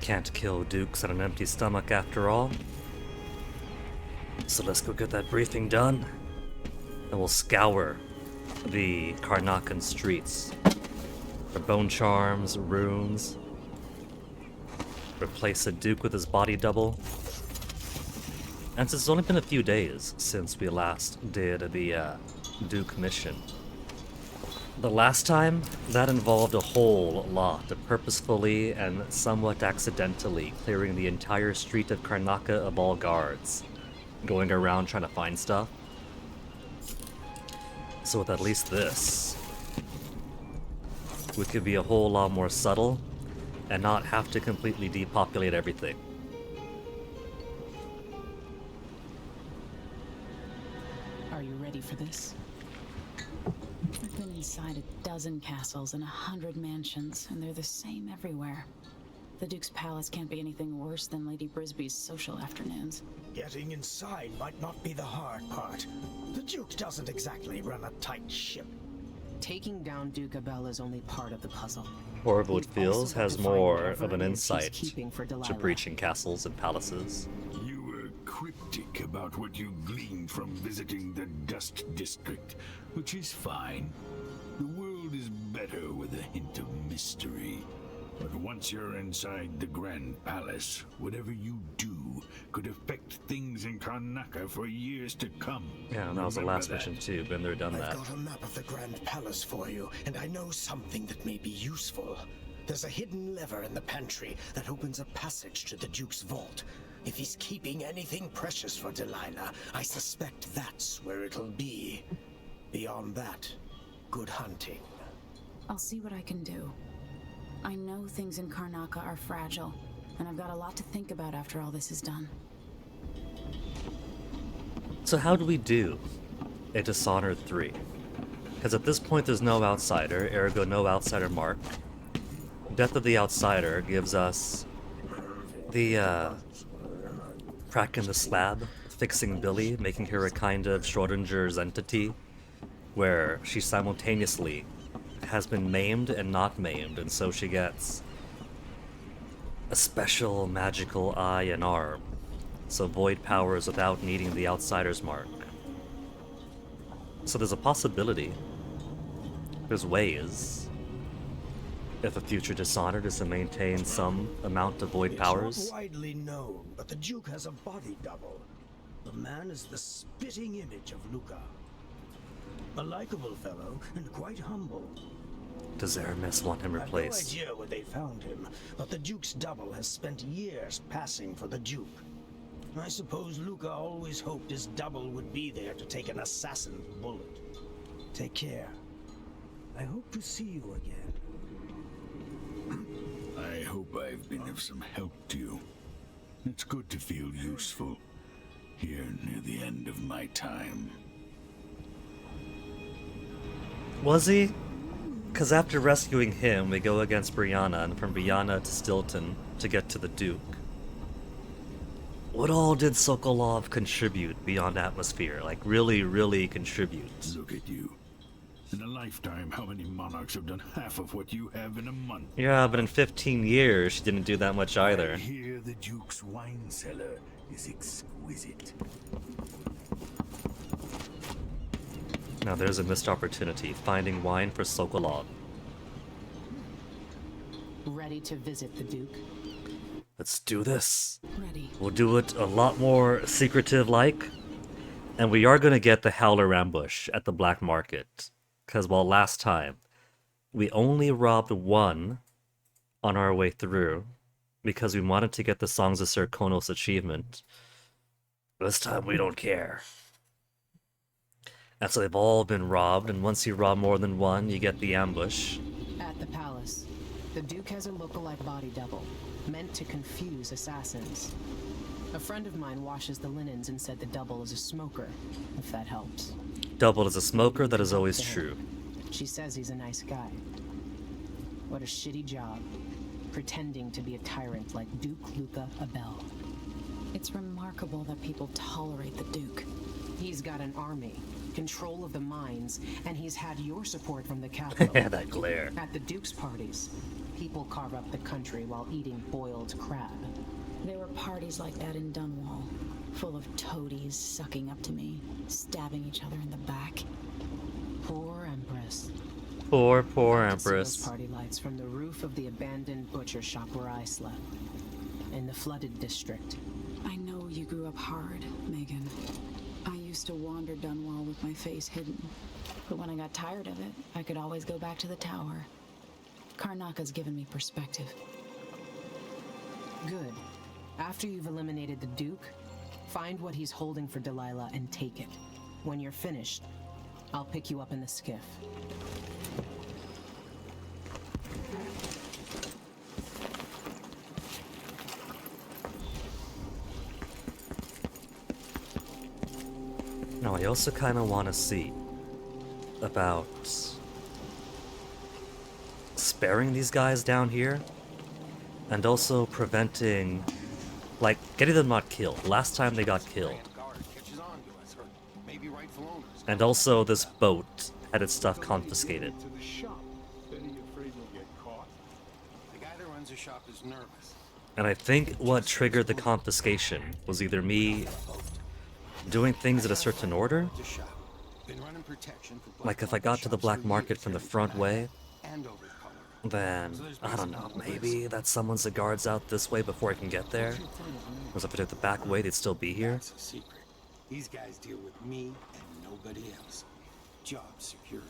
B: Can't kill dukes on an empty stomach after all. So let's go get that briefing done. And we'll scour the Karnakan streets for bone charms, runes. Replace a duke with his body double. And since it's only been a few days since we last did the duke mission, the last time, that involved a whole lot of purposefully and somewhat accidentally clearing the entire street of Karnaca of all guards, going around trying to find stuff. So with at least this, we could be a whole lot more subtle and not have to completely depopulate everything.
O: Are you ready for this?
P: I've been inside a dozen castles and 100 mansions, and they're the same everywhere. The Duke's palace can't be anything worse than Lady Brisby's social afternoons.
J: Getting inside might not be the hard part. The Duke doesn't exactly run a tight ship.
O: Taking down Duke Abel is only part of the puzzle.
B: Horrible It Feels has more of an insight
O: for
B: to breaching castles and palaces.
N: You were cryptic about what you gleaned from visiting the Dust District, which is fine. The world is better with a hint of mystery. But once you're inside the Grand Palace, whatever you do could affect things in Karnaca for years to come.
B: Yeah, and that was the last mission too. Been there, done that.
J: I've got a map of the Grand Palace for you, and I know something that may be useful. There's a hidden lever in the pantry that opens a passage to the Duke's vault. If he's keeping anything precious for Delilah, I suspect that's where it'll be. Beyond that, good hunting.
P: I'll see what I can do. I know things in Karnaca are fragile, and I've got a lot to think about after all this is done.
B: So how do we do a Dishonored 3? Because at this point there's no outsider, ergo no outsider mark. Death of the Outsider gives us the crack in the slab, fixing Billy, making her a kind of Schrodinger's entity, where she simultaneously has been maimed and not maimed, and so she gets a special magical eye and arm, so void powers without needing the outsider's mark. So there's a possibility, there's ways, if a future Dishonored is to maintain some amount of void powers.
J: It's not widely known, but the Duke has a body double. The man is the spitting image of Luca. A likable fellow and quite humble.
B: Does Aramis want him replaced?
J: I have no idea where they found him, but the Duke's double has spent years passing for the Duke. I suppose Luca always hoped his double would be there to take an assassin's bullet. Take care. I hope to see you again.
N: I hope I've been of some help to you. It's good to feel useful here near the end of my time.
B: Was he? Because after rescuing him, we go against Brianna, and from Brianna to Stilton to get to the Duke. What all did Sokolov contribute beyond atmosphere? Like, really, really contribute?
N: Look at you. In a lifetime, how many monarchs have done half of what you have in a month?
B: Yeah, but in 15 years, she didn't do that much either.
N: I hear the Duke's wine cellar is exquisite.
B: Now there's a missed opportunity, finding wine for Sokolov.
O: Ready to visit the Duke?
B: Let's do this.
P: Ready.
B: We'll do it a lot more secretive-like. And we are going to get the Howler ambush at the black market. Because while last time, we only robbed one on our way through, because we wanted to get the Songs of Sir Konos achievement. This time we don't care. And so they've all been robbed, and once you rob more than one, you get the ambush.
O: At the palace, the Duke has a look-alike body double, meant to confuse assassins. A friend of mine washes the linens and said the double is a smoker, if that helps.
B: Double is a smoker, that is always true.
O: She says he's a nice guy. What a shitty job, pretending to be a tyrant like Duke Luca Abel.
P: It's remarkable that people tolerate the Duke.
O: He's got an army, control of the mines, and he's had your support from the capital.
B: That glare.
O: At the Duke's parties, people carve up the country while eating boiled crab.
P: There were parties like that in Dunwall, full of toadies sucking up to me, stabbing each other in the back.
O: Poor Empress.
B: Poor
O: I could see those
B: Empress.
O: party lights from the roof of the abandoned butcher shop where I slept, in the flooded district.
P: I know you grew up hard, Megan. I used to wander Dunwall with my face hidden, but when I got tired of it, I could always go back to the tower. Karnaka's given me perspective.
O: Good. After you've eliminated the Duke, find what he's holding for Delilah and take it. When you're finished, I'll pick you up in the skiff.
B: Now, I also kind of want to see about sparing these guys down here and also preventing, like, getting them not killed. Last time they got killed. And also this boat had its stuff confiscated. And I think what triggered the confiscation was either me doing things in a certain order. Like if I got to the black market from the front way, then, I don't know, maybe that summons the guards out this way before I can get there. Whereas if I took the back way, they'd still be here.
R: That's a secret. These guys deal with me and nobody else. Job security.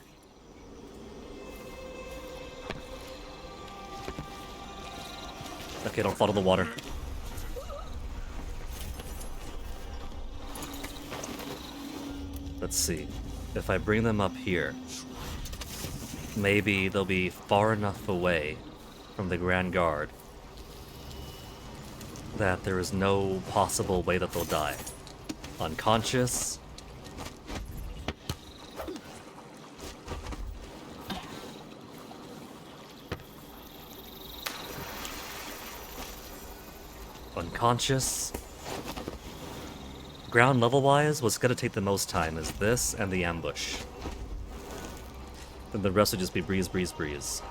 B: Okay, don't fall in the water. Let's see. If I bring them up here, maybe they'll be far enough away from the Grand Guard that there is no possible way that they'll die. Unconscious. Unconscious. Ground level wise, what's gonna take the most time is this and the ambush. Then the rest would just be breeze, breeze, breeze.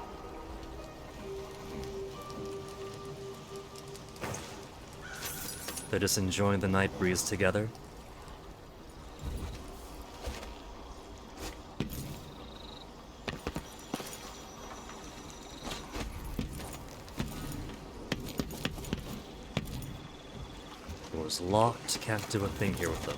B: They're just enjoying the night breeze together. Door's locked, can't do a thing here with them.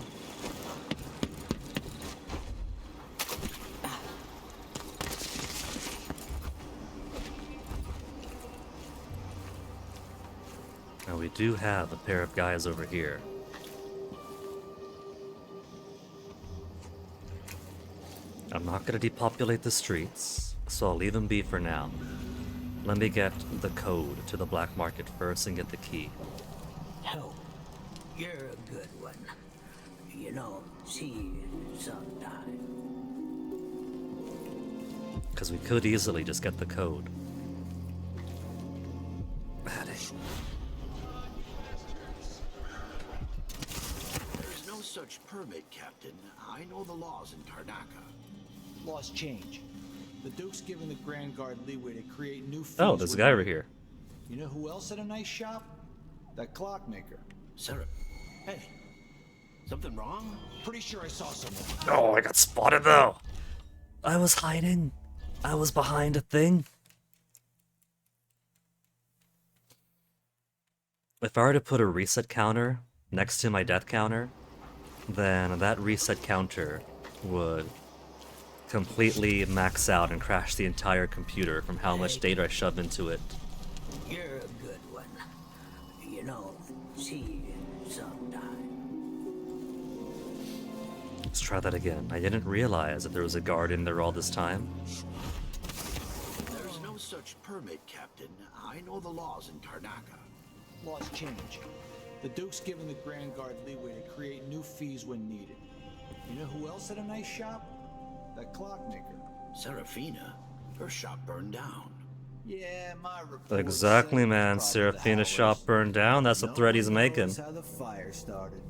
B: Now we do have a pair of guys over here. I'm not gonna depopulate the streets, so I'll leave them be for now. Let me get the code to the black market first and get the key.
M: Help. You're a good one. You know, see you sometime.
B: Because we could easily just get the code.
N: There's no such permit, Captain. I know the laws in Karnaka.
F: Laws change. The Duke's given the Grand Guard leeway to create new fees.
B: Oh, there's a guy over here.
F: You know who else had a nice shop? That clockmaker.
N: Sarah. Hey. Something wrong?
F: Pretty sure I saw someone.
B: Oh, I got spotted though. I was hiding. I was behind a thing. If I were to put a reset counter next to my death counter, then that reset counter would completely max out and crash the entire computer from how much data I shoved into it.
M: You're a good one. You know, see you sometime.
B: Let's try that again. I didn't realize that there was a guard in there all this time.
N: There's no such permit, Captain. I know the laws in Karnaka.
F: Laws change. The Duke's given the Grand Guard leeway to create new fees when needed. You know who else had a nice shop? That clockmaker.
N: Serafina? Her shop burned down.
F: Yeah, my report
B: Exactly, man. Seraphina's shop burned down. That's the threat he's making.
R: How the fire started.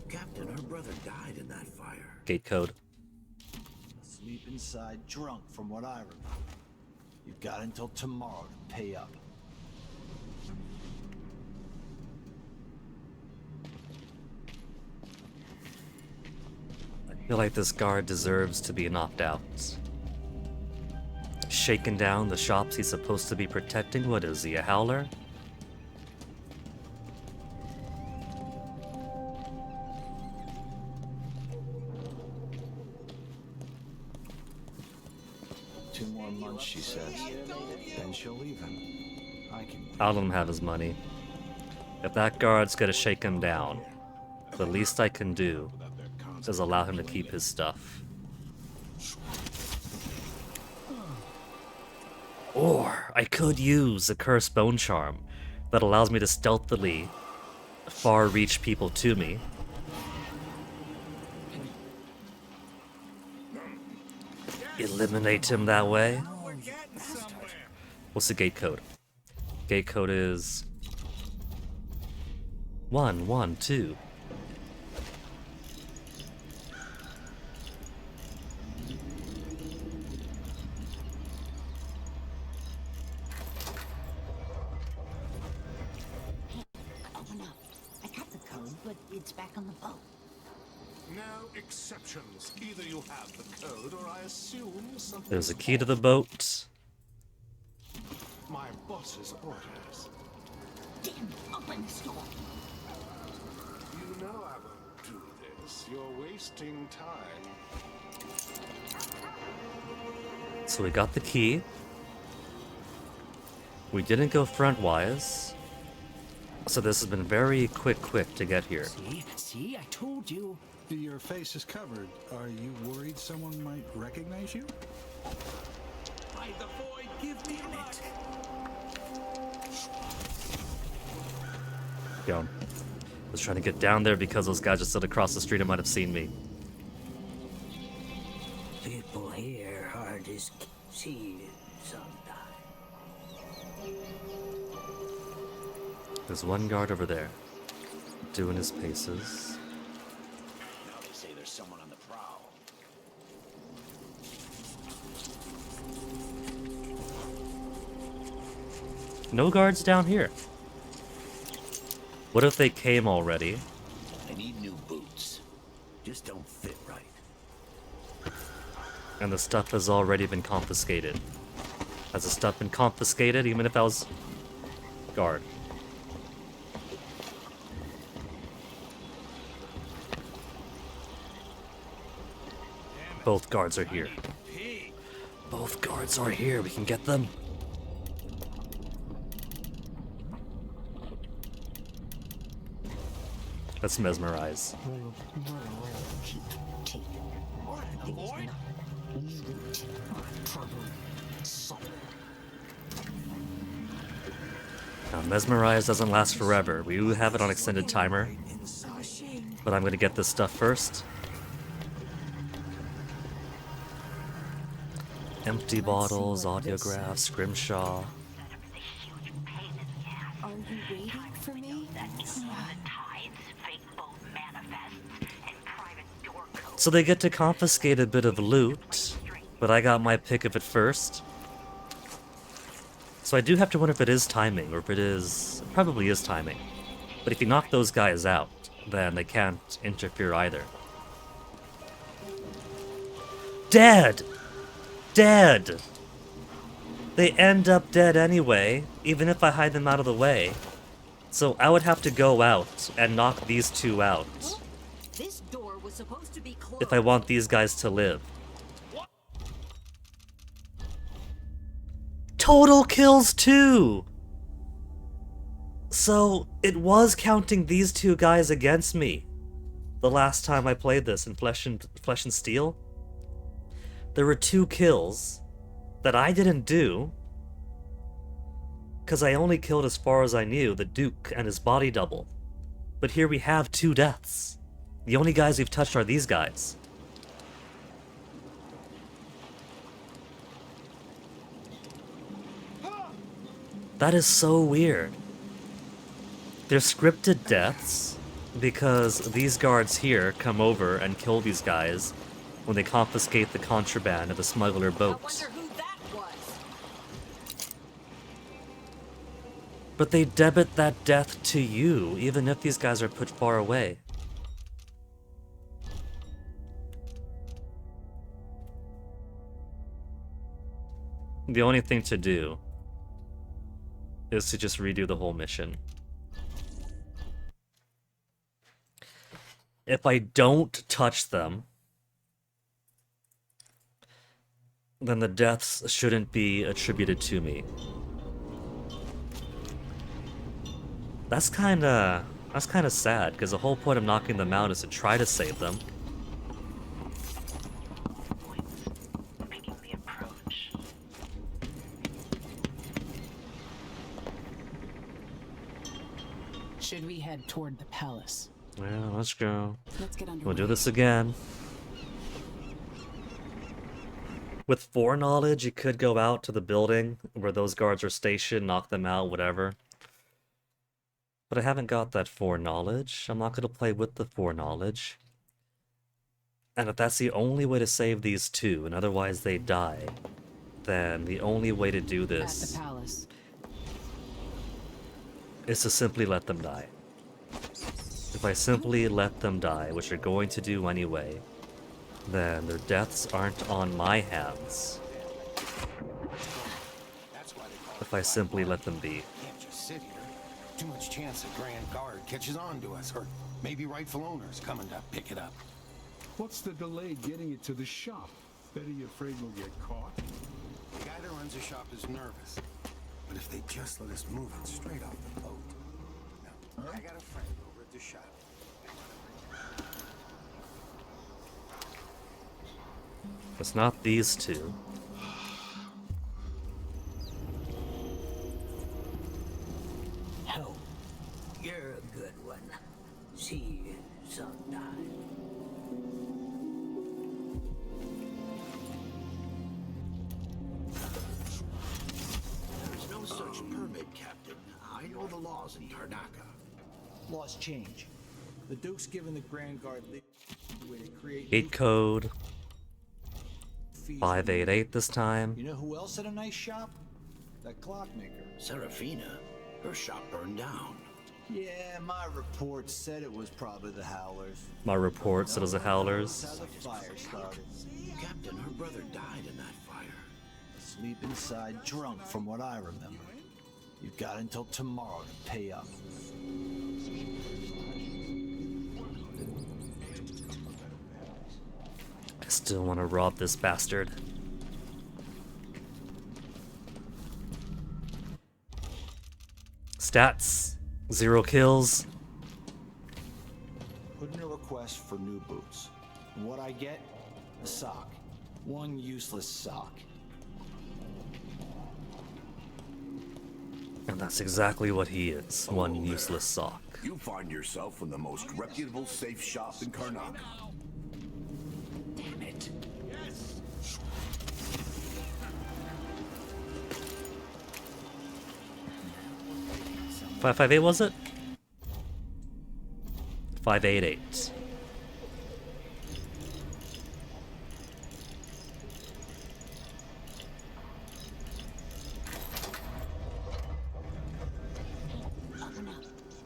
N: Captain, her brother died in that fire.
B: Gate code.
F: Sleep inside drunk, from what I remember. You've got until tomorrow to pay up.
B: I feel like this guard deserves to be knocked out. Shaking down the shops he's supposed to be protecting. What is he, a howler?
I: Two more months, she says. Then she'll leave him. I can wait.
B: I'll let him have his money. If that guard's gonna shake him down, the least I can do is allow him to keep his stuff. Or I could use a cursed bone charm that allows me to stealthily far reach people to me. Eliminate him that way. What's the gate code? Gate code is 112.
M: Open up. I got the code, but it's back on the boat.
N: No exceptions. Either you have the code, or I assume something.
B: There's a key to the boat.
N: My boss's orders.
M: Damn, open this door.
N: You know I won't do this. You're wasting time.
B: So we got the key. We didn't go front-wise. So this has been very quick to get here.
R: See, I told you. Your face is covered. Are you worried someone might recognize you?
N: By the void, give me it.
B: Down. I was trying to get down there because those guys just stood across the street and might have seen me.
M: People here are just seeds sometimes.
B: There's one guard over there, doing his paces.
G: Now they say there's someone on the prowl.
B: No guards down here. What if they came already?
G: I need new boots. Just don't fit right.
B: And the stuff has already been confiscated. Has the stuff been confiscated even if I was guard? Both guards are here. Both guards are here. We can get them. Let's mesmerize. Now, mesmerize doesn't last forever. We do have it on extended timer. But I'm gonna get this stuff first. Empty bottles, audiograph, scrimshaw.
L: Are you waiting for me?
B: So they get to confiscate a bit of loot, but I got my pick of it first. So I do have to wonder if it is timing, or if it is... It probably is timing. But if you knock those guys out, then they can't interfere either. Dead! Dead! They end up dead anyway, even if I hide them out of the way. So I would have to go out and knock these two out
K: This door was supposed to be closed.
B: if I want these guys to live. Total kills too! So it was counting these two guys against me the last time I played this in Flesh and Steel. There were 2 kills that I didn't do because I only killed, as far as I knew, the Duke and his body double. But here we have 2 deaths. The only guys we've touched are these guys. That is so weird. They're scripted deaths, Because these guards here come over and kill these guys when they confiscate the contraband of the smuggler boats.
K: I wonder who that was.
B: But they debit that death to you, even if these guys are put far away. The only thing to do is to just redo the whole mission. If I don't touch them, then the deaths shouldn't be attributed to me. That's kinda sad, because the whole point of knocking them out is to try to save them.
O: Should we head toward the palace?
B: Well, let's go.
L: Let's get underway.
B: We'll do this again. With foreknowledge, you could go out to the building where those guards are stationed, knock them out, whatever. But I haven't got that foreknowledge. I'm not going to play with the foreknowledge. And if that's the only way to save these two, and otherwise they die, then the only way to do
L: At
B: this
L: the palace.
B: is to simply let them die. If I simply let them die, which they're going to do anyway, then their deaths aren't on my hands. If I simply let them be.
R: Can't just sit here. Too much chance the Grand Guard catches on to us, or maybe rightful owners coming to pick it up.
N: What's the delay getting it to the shop? Betty, you afraid we'll get caught?
R: The guy that runs the shop is nervous. But if they just let us move it straight off the boat. Now, I got a friend over at the shop.
B: It's not these two.
M: Oh, you're a good one. See you sometime.
N: There's no such permit, Captain. I know the laws in Tarnaka.
F: Laws change. The Duke's given the Grand Guard leeway to create
B: 8 code. 588 this time.
F: You know who else had a nice shop? That clockmaker.
N: Serafina, her shop burned down.
F: Yeah, my report said it was probably the Howlers.
B: My report said it was the Howlers.
F: That's how the fire started.
N: Captain, her brother died in that fire.
F: Asleep inside, drunk, from what I remember. You've got until tomorrow to pay up.
B: I still want to rob this bastard. Stats. 0 kills.
F: Put in a request for new boots. And what I get? A sock. One useless sock.
B: And that's exactly what he is. One useless sock.
H: You find yourself in the most reputable safe shop in Karnak.
M: Damn it.
B: 558 was it? 588.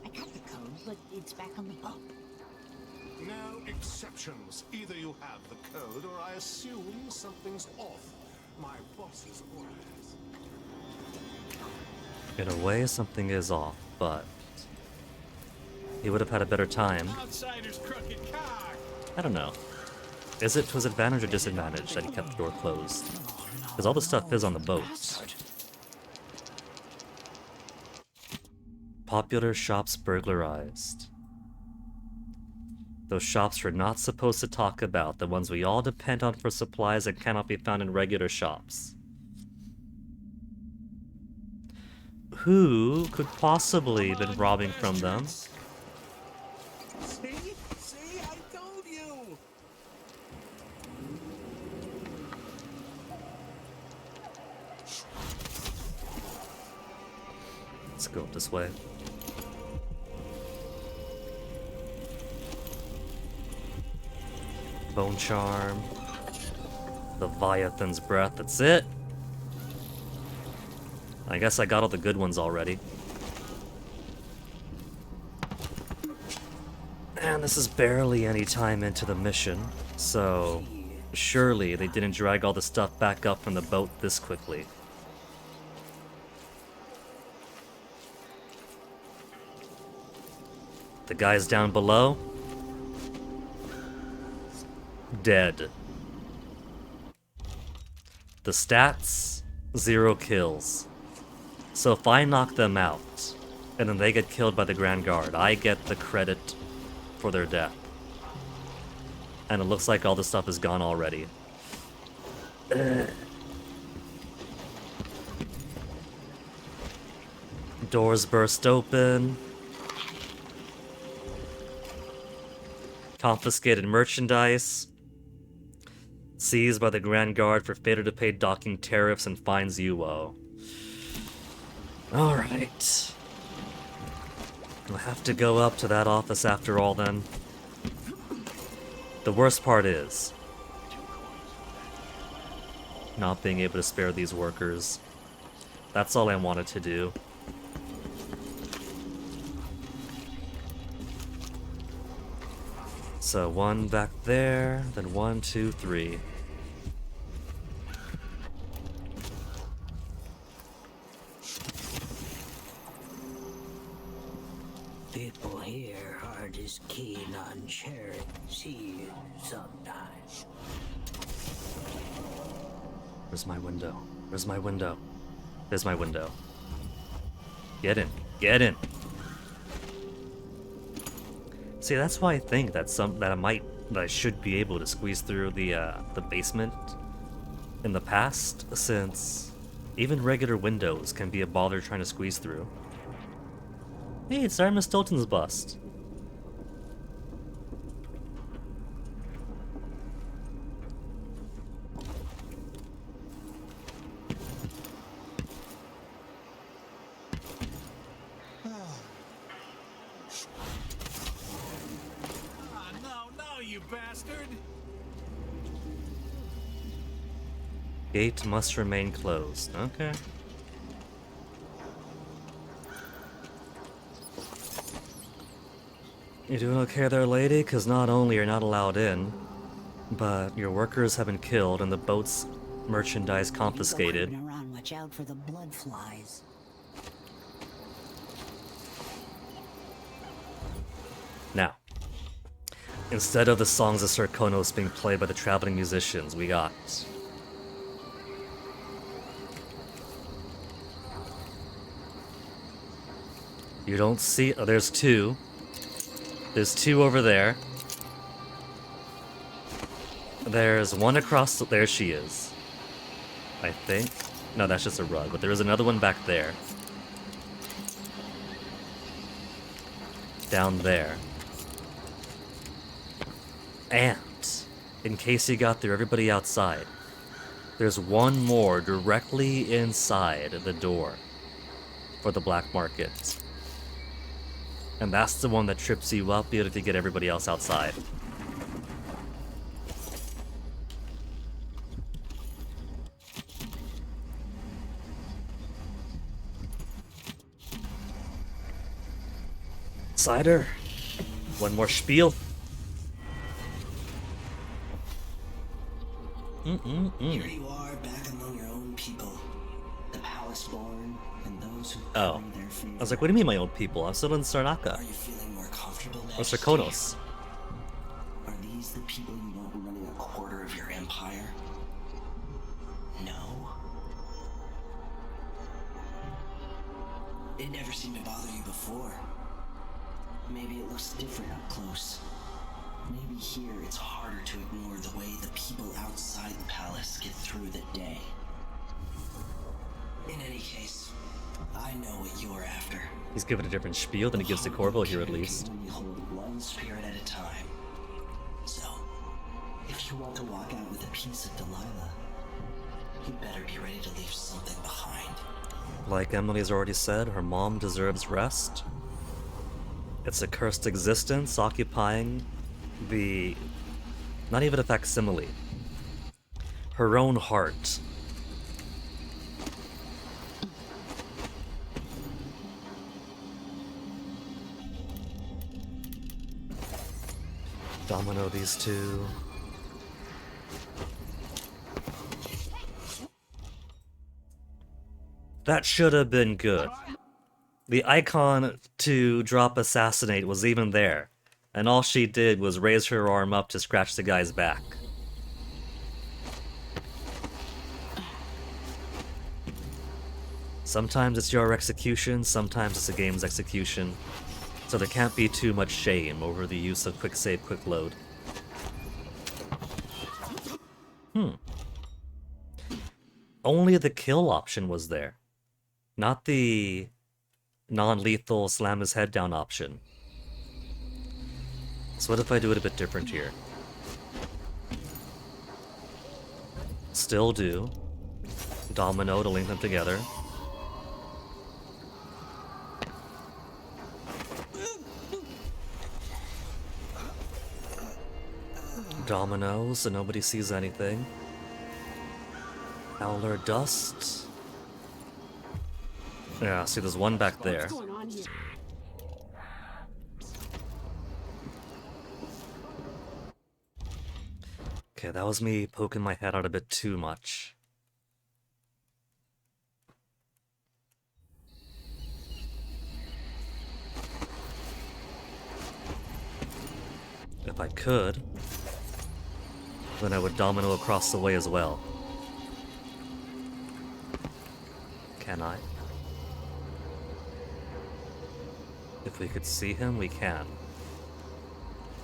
M: I got the code, but it's back on the boat.
N: No exceptions. Either you have the code, or I assume something's off. My boss's orders.
B: In a way, something is off, but he would have had a better time.
N: Outsider's crooked cock.
B: I don't know. Is it to his advantage or disadvantage that he kept the door closed? Because all the stuff is on the boat. Popular shops burglarized. Those shops we're not supposed to talk about, the ones we all depend on for supplies that cannot be found in regular shops. Who could possibly have been robbing from them?
N: See? See? I told you!
B: Let's go this way. Bone Charm. Leviathan's Breath, that's it. I guess I got all the good ones already. And this is barely any time into the mission, so surely they didn't drag all the stuff back up from the boat this quickly. The guys down below, dead. The stats, 0 kills. So if I knock them out, and then they get killed by the Grand Guard, I get the credit for their death. And it looks like all the stuff is gone already. Doors burst open. Confiscated merchandise. Seized by the Grand Guard for failure to pay docking tariffs and fines you owe. Alright. I'll have to go up to that office after all then. The worst part is not being able to spare these workers. That's all I wanted to do. So 1 back there, then 1, 2, 3.
M: People here are just keen on sharing seeds sometimes.
B: Where's my window? Where's my window? There's my window. Get in. Get in. See, that's why I think that I should be able to squeeze through the basement in the past, since even regular windows can be a bother trying to squeeze through. Hey, it's Artemis Stoughton's bust.
N: No, you bastard!
B: Gate must remain closed. Okay. You doing okay there, lady? Because not only you're not allowed in, but your workers have been killed and the boat's merchandise confiscated.
M: Around, watch out for the blood flies.
B: Now, instead of the songs of Serkonos being played by the traveling musicians, we got you don't see. Oh, there's 2. There's 2 over there. There's 1 across. There she is. I think. No, that's just a rug. But there is another one back there. Down there. And, in case you got through everybody outside, there's 1 more directly inside the door for the black market. And that's the one that trips you up in order to get everybody else outside. Cider. 1 more spiel.
D: Here you are, back among your own people. The palace born and those who
B: Oh. I was like, what do you mean my own people? I'm still in Sarnaka.
D: Are you feeling more comfortable now?
B: Or Serkonos.
D: Are these the people you want running a quarter of your empire? No? It never seemed to bother you before. Maybe it looks different up close. Maybe here it's harder to ignore the way the people outside the palace get through the day. In any case, I know what you're after.
B: He's given a different spiel than he gives to Corvo here, at least.
D: When you hold one spirit at a time. So, if you want to walk out with a piece of Delilah, you better be ready to leave something behind.
B: Like Emily's already said, her mom deserves rest. It's a cursed existence occupying the Not even a facsimile. Her own heart. Domino these two. That should have been good. The icon to drop assassinate was even there, and all she did was raise her arm up to scratch the guy's back. Sometimes it's your execution, sometimes it's the game's execution, so there can't be too much shame over the use of quick save, quick load. Only the kill option was there, not the non-lethal slam his head down option. So what if I do it a bit different here? Still do Domino to link them together. Domino so nobody sees anything. Howler dust. Yeah, see there's one back there. Okay, that was me poking my head out a bit too much. If I could, then I would domino across the way as well. Can I? If we could see him, we can.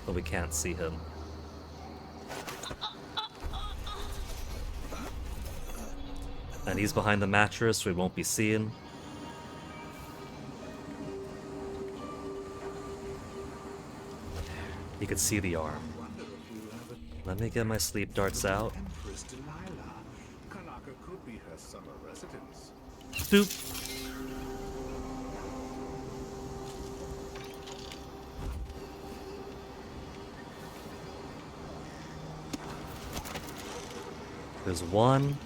B: But we can't see him. And he's behind the mattress, we won't be seeing. You could see the arm. Let me get my sleep darts out.
N: Karnaca could be her summer residence.
B: Boop. There's one.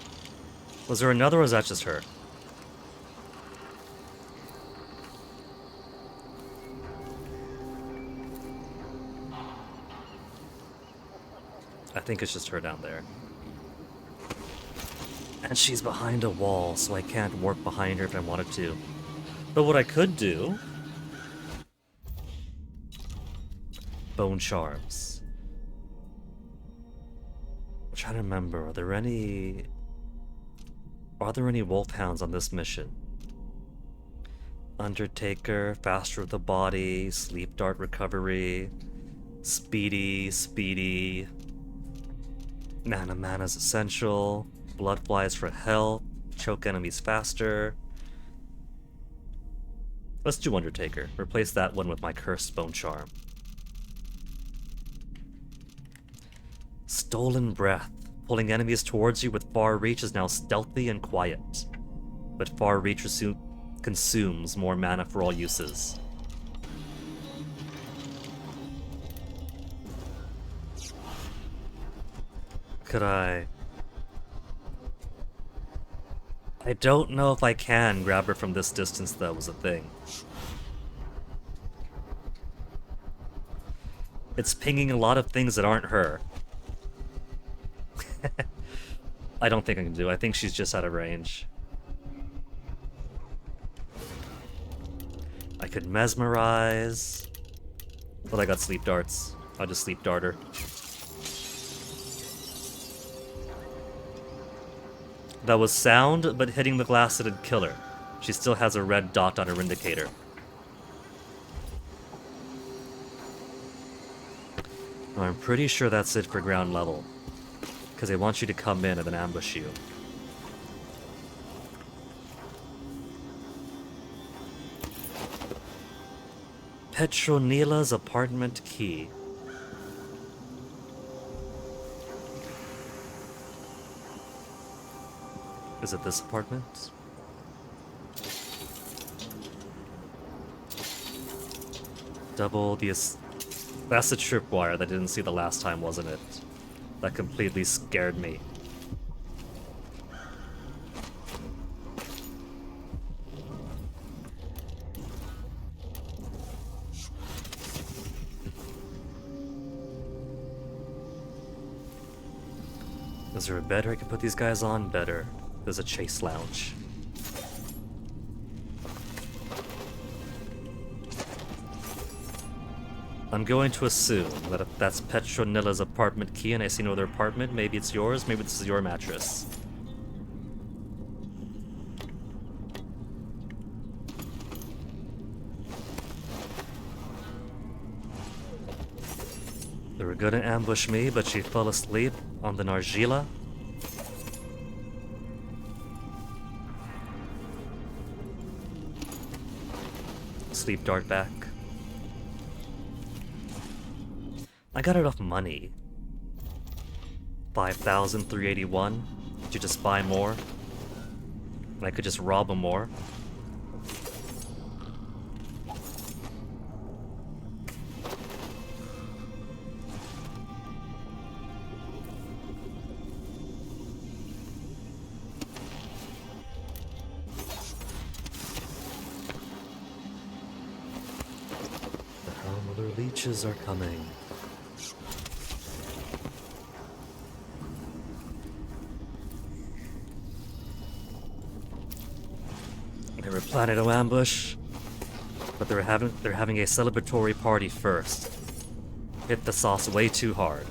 B: Was there another, or was that just her? I think it's just her down there. And she's behind a wall, so I can't warp behind her if I wanted to. But what I could do... Bone charms. I'm trying to remember, are there any wolfhounds on this mission? Undertaker, faster with the body, sleep dart recovery, speedy, Mana's essential, blood flies for health, choke enemies faster. Let's do Undertaker. Replace that one with my cursed bone charm. Stolen breath. Pulling enemies towards you with far reach is now stealthy and quiet. But far reach consumes more mana for all uses. Could I don't know if I can grab her from this distance, though, was a thing. It's pinging a lot of things that aren't her. I don't think I can do it. I think she's just out of range. I could mesmerize. But I got sleep darts. I'll just sleep dart her. That was sound, but hitting the glass didn't kill her. She still has a red dot on her indicator. I'm pretty sure that's it for ground level. Because they want you to come in and then ambush you. Petronila's apartment key. Is it this apartment? Double the... That's the tripwire that I didn't see the last time, wasn't it? That completely scared me. Is there a bed I can put these guys on? Better. There's a chase lounge. I'm going to assume that if that's Petronilla's apartment key and I see no other apartment, maybe it's yours, maybe this is your mattress. They were gonna ambush me, but she fell asleep on the Nargila. Sleep dart back. I got enough money. 5,381 to just buy more. And I could just rob them more. The Helmuther leeches are coming. They were planning to ambush, but they're having a celebratory party first. Hit the sauce way too hard.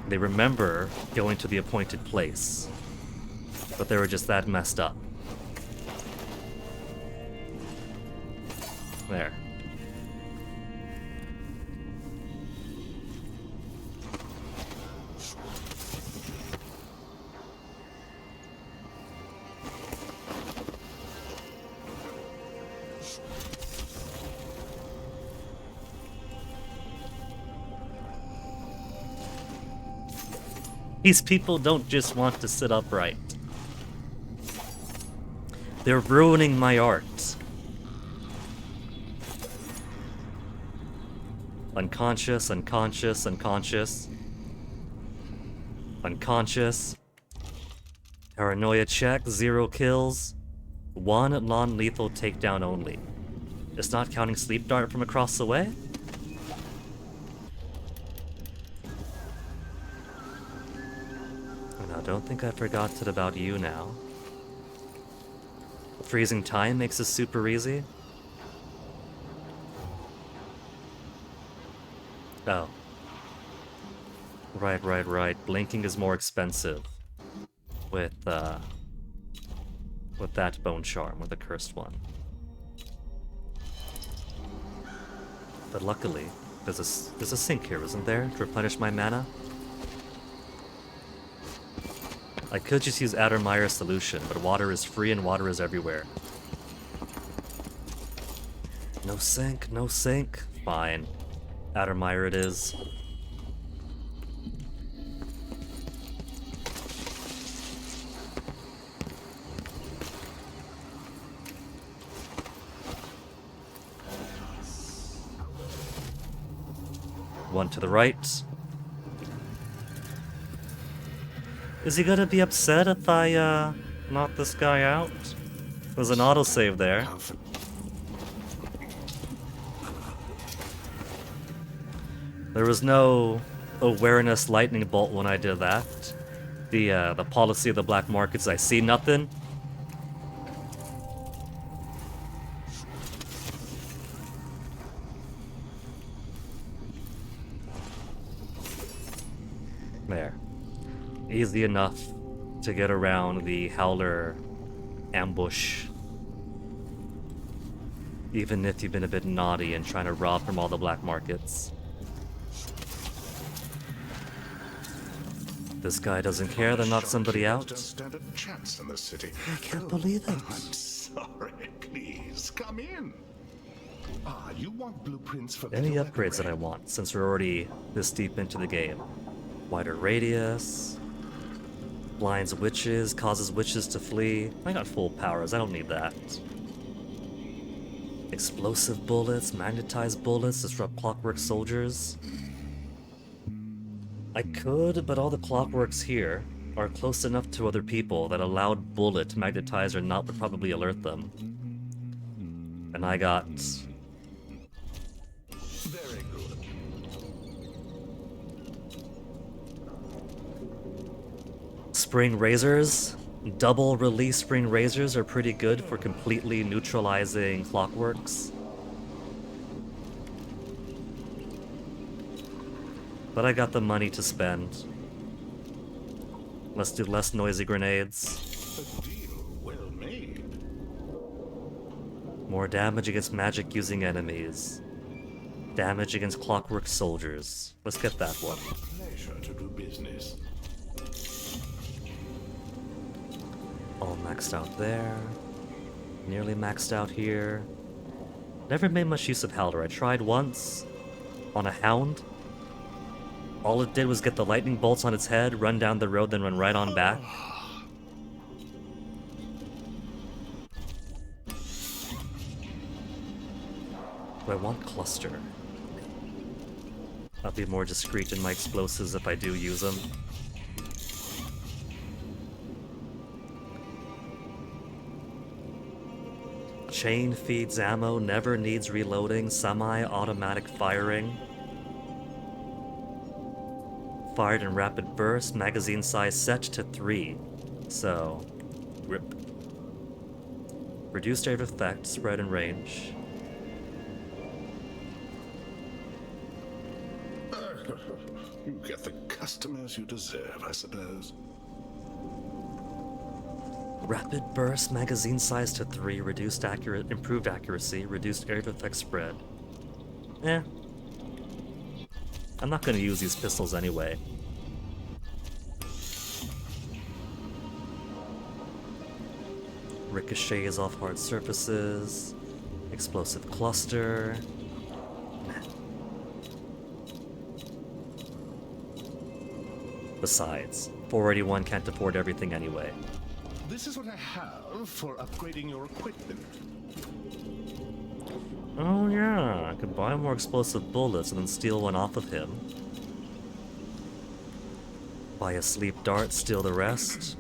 B: They remember going to the appointed place, but they were just that messed up. There. These people don't just want to sit upright. They're ruining my art. Unconscious, unconscious, unconscious. Unconscious. Paranoia check, 0 kills. 1 non-lethal takedown only. It's not counting sleep dart from across the way? I don't think I forgot it about you now. Freezing time makes this super easy. Oh. Right. Blinking is more expensive. With that bone charm, with the cursed one. But luckily, there's a sink here, isn't there, to replenish my mana? I could just use Addermeyer's solution, but water is free and water is everywhere. No sink, no sink. Fine. Addermeyer it is. One to the right. Is he gonna be upset if I, knock this guy out? There's an autosave there. There was no awareness lightning bolt when I did that. The policy of the black markets, I see nothing. There. Easy enough to get around the Howler ambush. Even if you've been a bit naughty and trying to rob from all the black markets. This guy doesn't care to knock somebody out.
N: Don't stand a chance in the city.
B: I can't believe it.
N: I'm sorry. Please come in. You want blueprints for
B: Any upgrades that I want, since we're already this deep into the game. Wider radius. Blinds witches, causes witches to flee. I got full powers, I don't need that. Explosive bullets, magnetized bullets, disrupt clockwork soldiers. I could, but all the clockworks here are close enough to other people that a loud bullet, magnetized or not, would probably alert them. And I got...
N: Very good.
B: spring razors. Double release spring razors are pretty good for completely neutralizing clockworks. But I got the money to spend. Let's do less noisy grenades.
N: A deal well made.
B: More damage against magic using enemies. Damage against clockwork soldiers. Let's get that one.
N: Pleasure to do business.
B: All maxed out there. Nearly maxed out here. Never made much use of Halder. I tried once on a hound. All it did was get the lightning bolts on its head, run down the road, then run right on back. Do I want cluster? I'll be more discreet in my explosives if I do use them. Chain feeds ammo, never needs reloading, semi-automatic firing. Fired in rapid burst, magazine size set to 3. So, rip. Reduced area of effect, spread and range.
N: You get the customers you deserve, I suppose.
B: Rapid burst, magazine size to 3, reduced improved accuracy, reduced area of effect spread. Eh. I'm not gonna use these pistols anyway. Ricochets off hard surfaces. Explosive cluster. Besides, 481 can't afford everything anyway.
N: This is what I have for upgrading your equipment.
B: Oh yeah, I could buy more explosive bullets and then steal one off of him. Buy a sleep dart, steal the rest.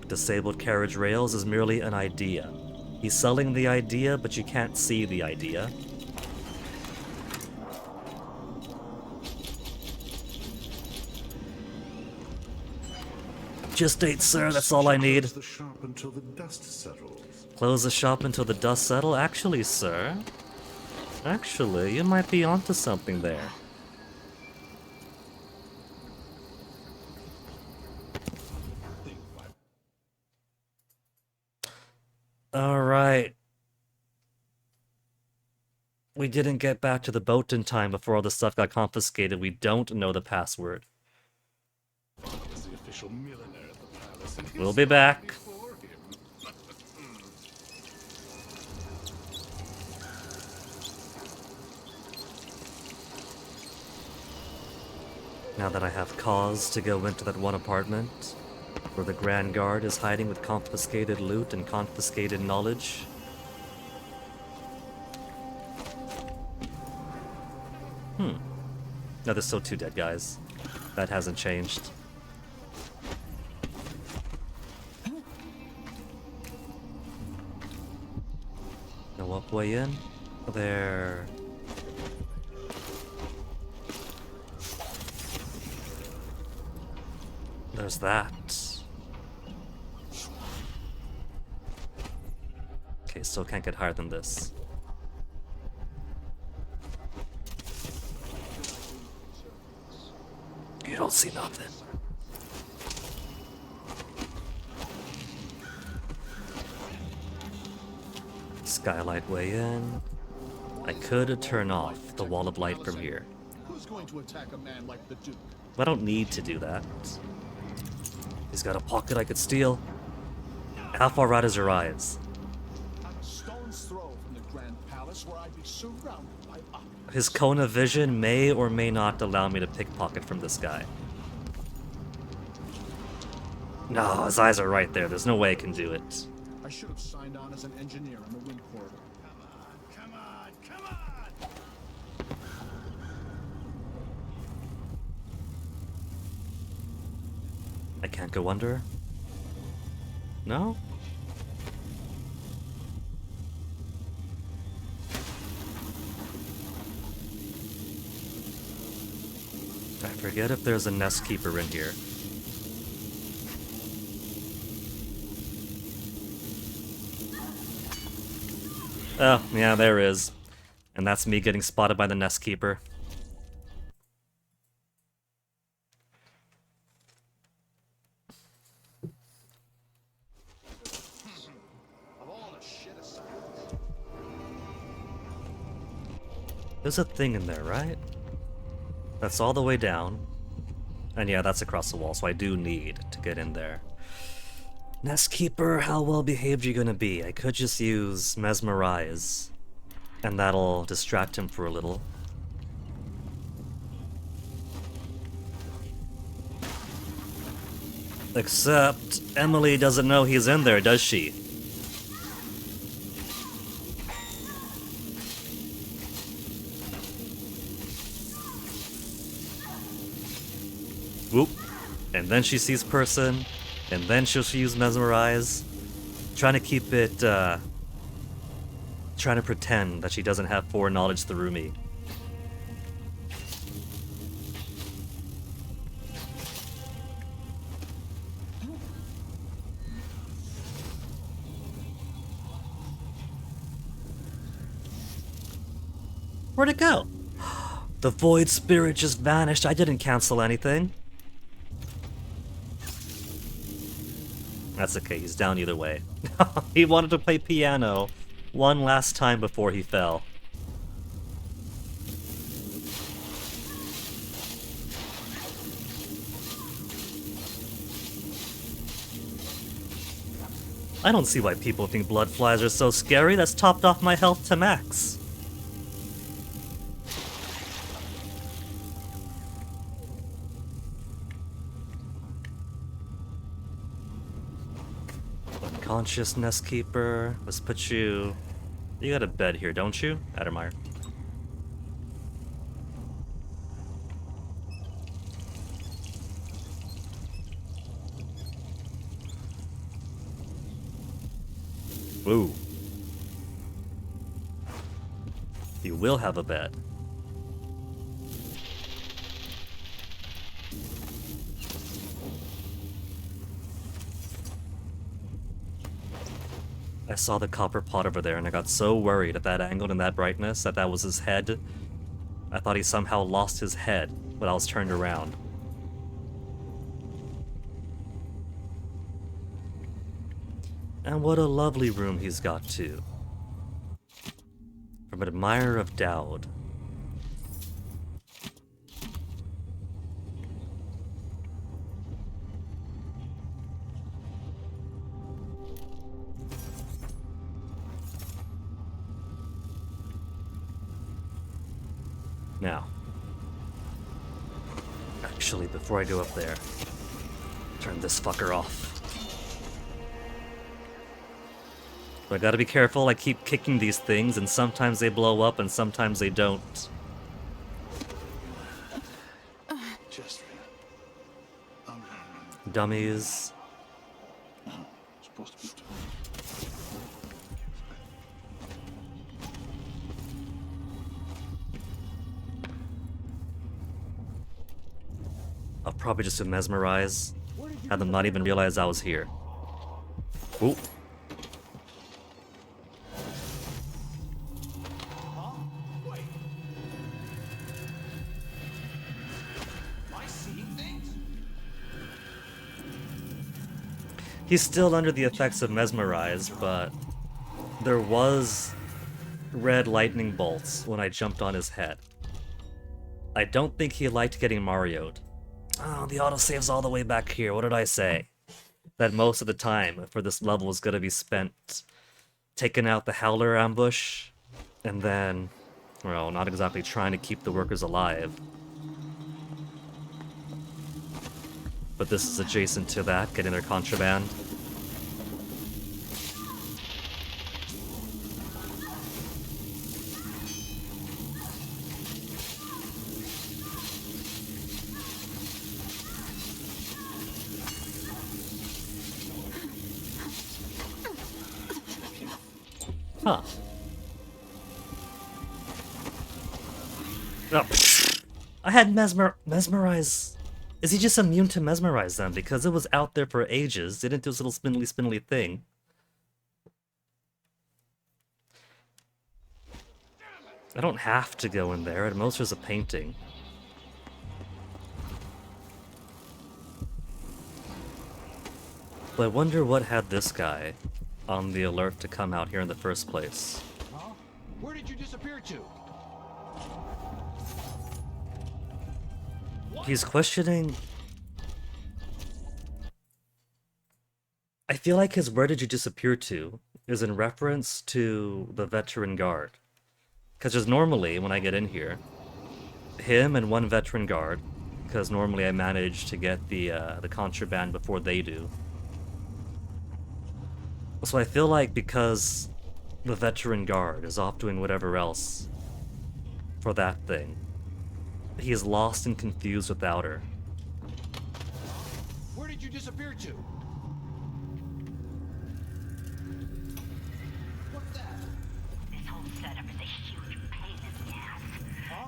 B: Disabled carriage rails is merely an idea. He's selling the idea, but you can't see the idea. Just 8, sir, that's all I need.
N: Close the shop until the dust settles.
B: Close the shop until the dust settles? Actually, sir. Actually, you might be onto something there. Alright. We didn't get back to the boat in time before all the stuff got confiscated. We don't know the password.
N: As the official millionaire at the palace, and
B: We'll
N: his
B: be back.
N: before him.
B: Now that I have cause to go into that one apartment where the Grand Guard is hiding with confiscated loot and confiscated knowledge. No, there's still 2 dead guys. That hasn't changed. No up way in? There. There's that. Okay, still can't get higher than this. You don't see nothing. Skylight way in. I could turn off the wall of light from here.
F: Who's going to attack a man like the Duke?
B: I don't need to do that. He's got a pocket I could steal. How far out is your eyes?
F: I'm a stone's throw from the Grand Palace where I'd be surrounded by operatives.
B: His cone of vision may or may not allow me to pickpocket from this guy. No, his eyes are right there. There's no way I can do it.
F: I should have signed on as an engineer on the wind corridor.
N: Come on, come on, come on!
B: I can't go under? No? I forget if there's a nest keeper in here. Oh, yeah, there is. And that's me getting spotted by the nest keeper. There's a thing in there, right? That's all the way down. And yeah, that's across the wall, so I do need to get in there. Nest Keeper, how well behaved are you gonna be? I could just use Mesmerize, and that'll distract him for a little. Except, Emily doesn't know he's in there, does she? Whoop. And then she sees person, and then she'll use Mesmerize. Trying to keep it, trying to pretend that she doesn't have foreknowledge through me. Where'd it go? The void spirit just vanished. I didn't cancel anything. That's okay, he's down either way. He wanted to play piano one last time before he fell. I don't see why people think blood flies are so scary. That's topped off my health to max. Unconscious Nest Keeper. Let's put you... You got a bed here, don't you, Addermeyer? Ooh. You will have a bed. I saw the copper pot over there and I got so worried at that angle and that brightness that that was his head. I thought he somehow lost his head when I was turned around. And what a lovely room he's got too. From an admirer of Dowd. Now, actually, before I go up there, turn this fucker off. So I gotta be careful, I keep kicking these things, and sometimes they blow up and sometimes they don't.
H: Just
B: Dummies.
H: supposed to be.
B: I'll probably just mesmerize. Have them not even realize I was here. Ooh. He's still under the effects of mesmerize, but there was red lightning bolts when I jumped on his head. I don't think he liked getting Mario'd. Oh, the autosave's all the way back here. What did I say? That most of the time for this level is gonna be spent taking out the Howler ambush, and then, well, not exactly trying to keep the workers alive. But this is adjacent to that, getting their contraband. Huh. Oh, I had mesmerize. Is he just immune to mesmerize then? Because it was out there for ages. Didn't do this little spindly thing. I don't have to go in there. At most there's a painting. But I wonder what had this guy on the alert to come out here in the first place.
F: Huh? Where did you disappear to?
B: He's questioning... I feel like his "where did you disappear to" is in reference to the veteran guard. Because just normally, when I get in here, him and one veteran guard, because normally I manage to get the contraband before they do. So I feel like because the veteran guard is off doing whatever else for that thing, he is lost and confused without her.
F: Where did you disappear to? What's that?
Q: This whole setup is a huge pain in the ass.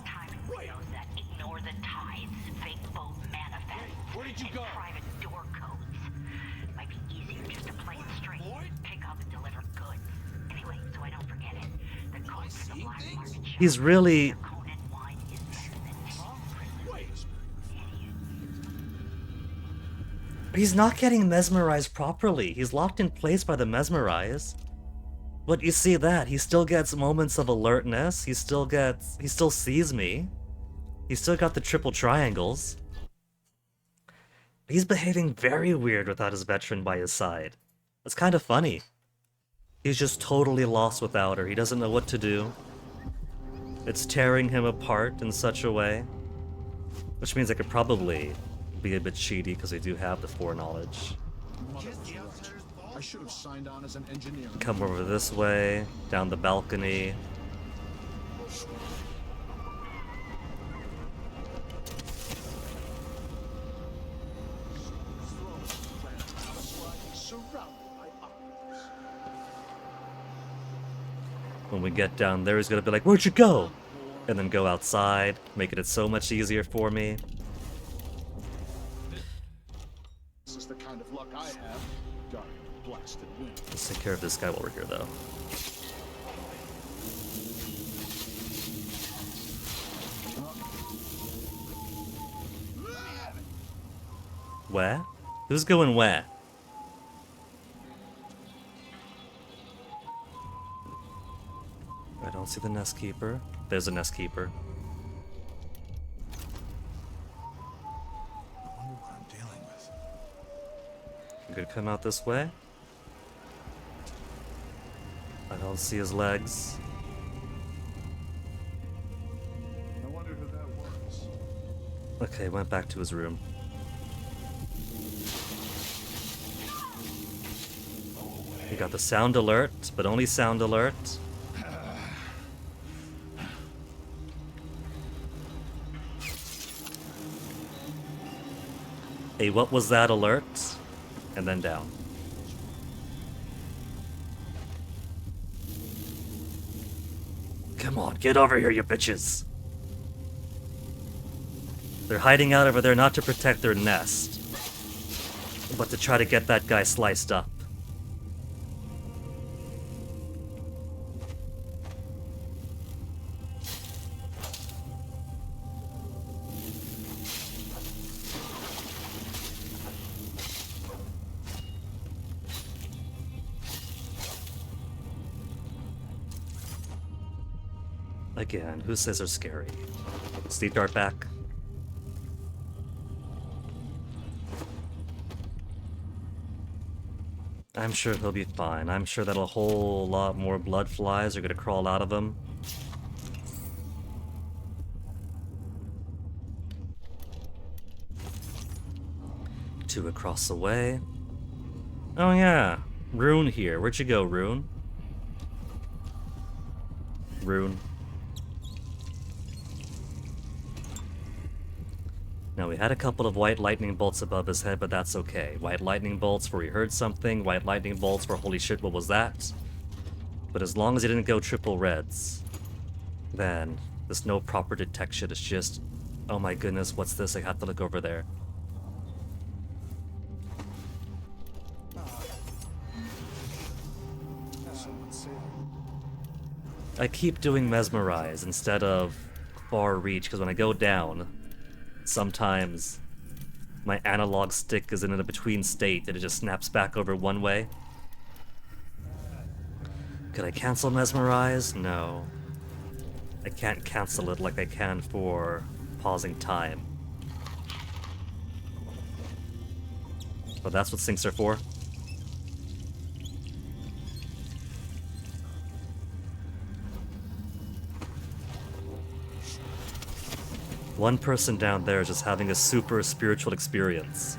Q: Timing windows that ignore the tides, fake boat manifests,
F: Where did you go?
Q: and private door codes. Might be easier just to play it straight. Pick up and deliver goods. Anyway, so I don't forget it. The code for the black market shop.
B: He's really... He's not getting mesmerized properly. He's locked in place by the mesmerize. But you see that, he still gets moments of alertness. He still sees me. He's still got the triple triangles. He's behaving very weird without his veteran by his side. It's kind of funny. He's just totally lost without her. He doesn't know what to do. It's tearing him apart in such a way. Which means I could probably be a bit cheaty because I do have the foreknowledge.
F: I should have signed on as an engineer.
B: Come over this way, down the balcony. When we get down there, he's gonna be like, "Where'd you go?" And then go outside, making it so much easier for me.
F: This is the kind of luck I have. Dark, blasted wind.
B: Let's take care of this guy while we're here, though. Where? Who's going where? I don't see the nest keeper. There's a nest keeper.
F: I wonder what I'm dealing with.
B: You could come out this way. I don't see his legs.
F: I wonder who that was.
B: Okay, went back to his room. He got the sound alert, but only sound alert. A what was that alert? And then down. Come on, get over here, you bitches! They're hiding out over there not to protect their nest, but to try to get that guy sliced up. Again, who says they're scary? Sleep dart back. I'm sure he'll be fine. I'm sure that a whole lot more blood flies are gonna crawl out of him. Two across the way. Oh yeah, Rune here. Where'd you go, Rune? Rune. Now, we had a couple of white lightning bolts above his head, but that's okay. White lightning bolts for he heard something, white lightning bolts for holy shit, what was that? But as long as he didn't go triple reds, then there's no proper detection. It's just, oh my goodness, what's this? I have to look over there. I keep doing mesmerize instead of far reach, because when I go down, sometimes my analog stick is in a between state and it just snaps back over one way. Could I cancel mesmerize? No. I can't cancel it like I can for pausing time. But that's what syncs are for. One person down there is just having a super spiritual experience.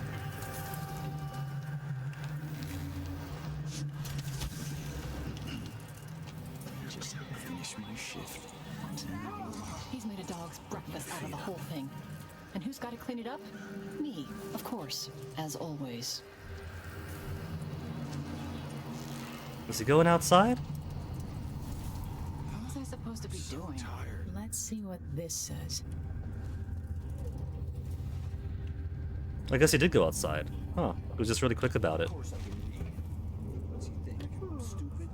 F: Just finish my shift.
L: He's made a dog's breakfast out of the whole thing. And who's got to clean it up? Me, of course, as always.
B: Is he going outside?
L: What was I supposed to be doing?
P: Let's see what this says.
B: I guess he did go outside. Huh. He was just really quick about it.
F: What's he think? I'm stupid?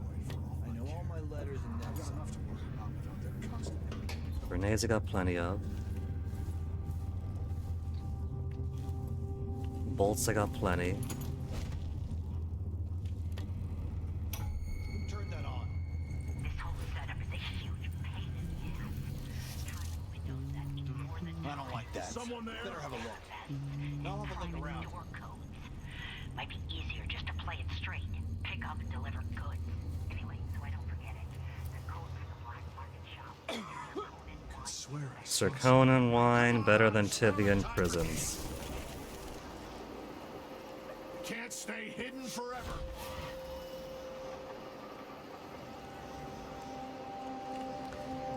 F: I know all my letters and that's enough to worry about without them constantly.
B: Grenades I got plenty of. Bolts I got plenty.
N: Turn that on.
Q: This whole setup is a huge pain in the ass. Trying to window set even more than
F: I don't like that.
N: Someone there?
F: Better have a look. I'll have a look around.
Q: door codes. Might be easier just to play it straight. Pick up and deliver goods. Anyway, so I don't forget it. The code for the black market shop.
F: Swear I
B: Sir Conan wine better than Tibian prisons.
N: Can't stay hidden forever.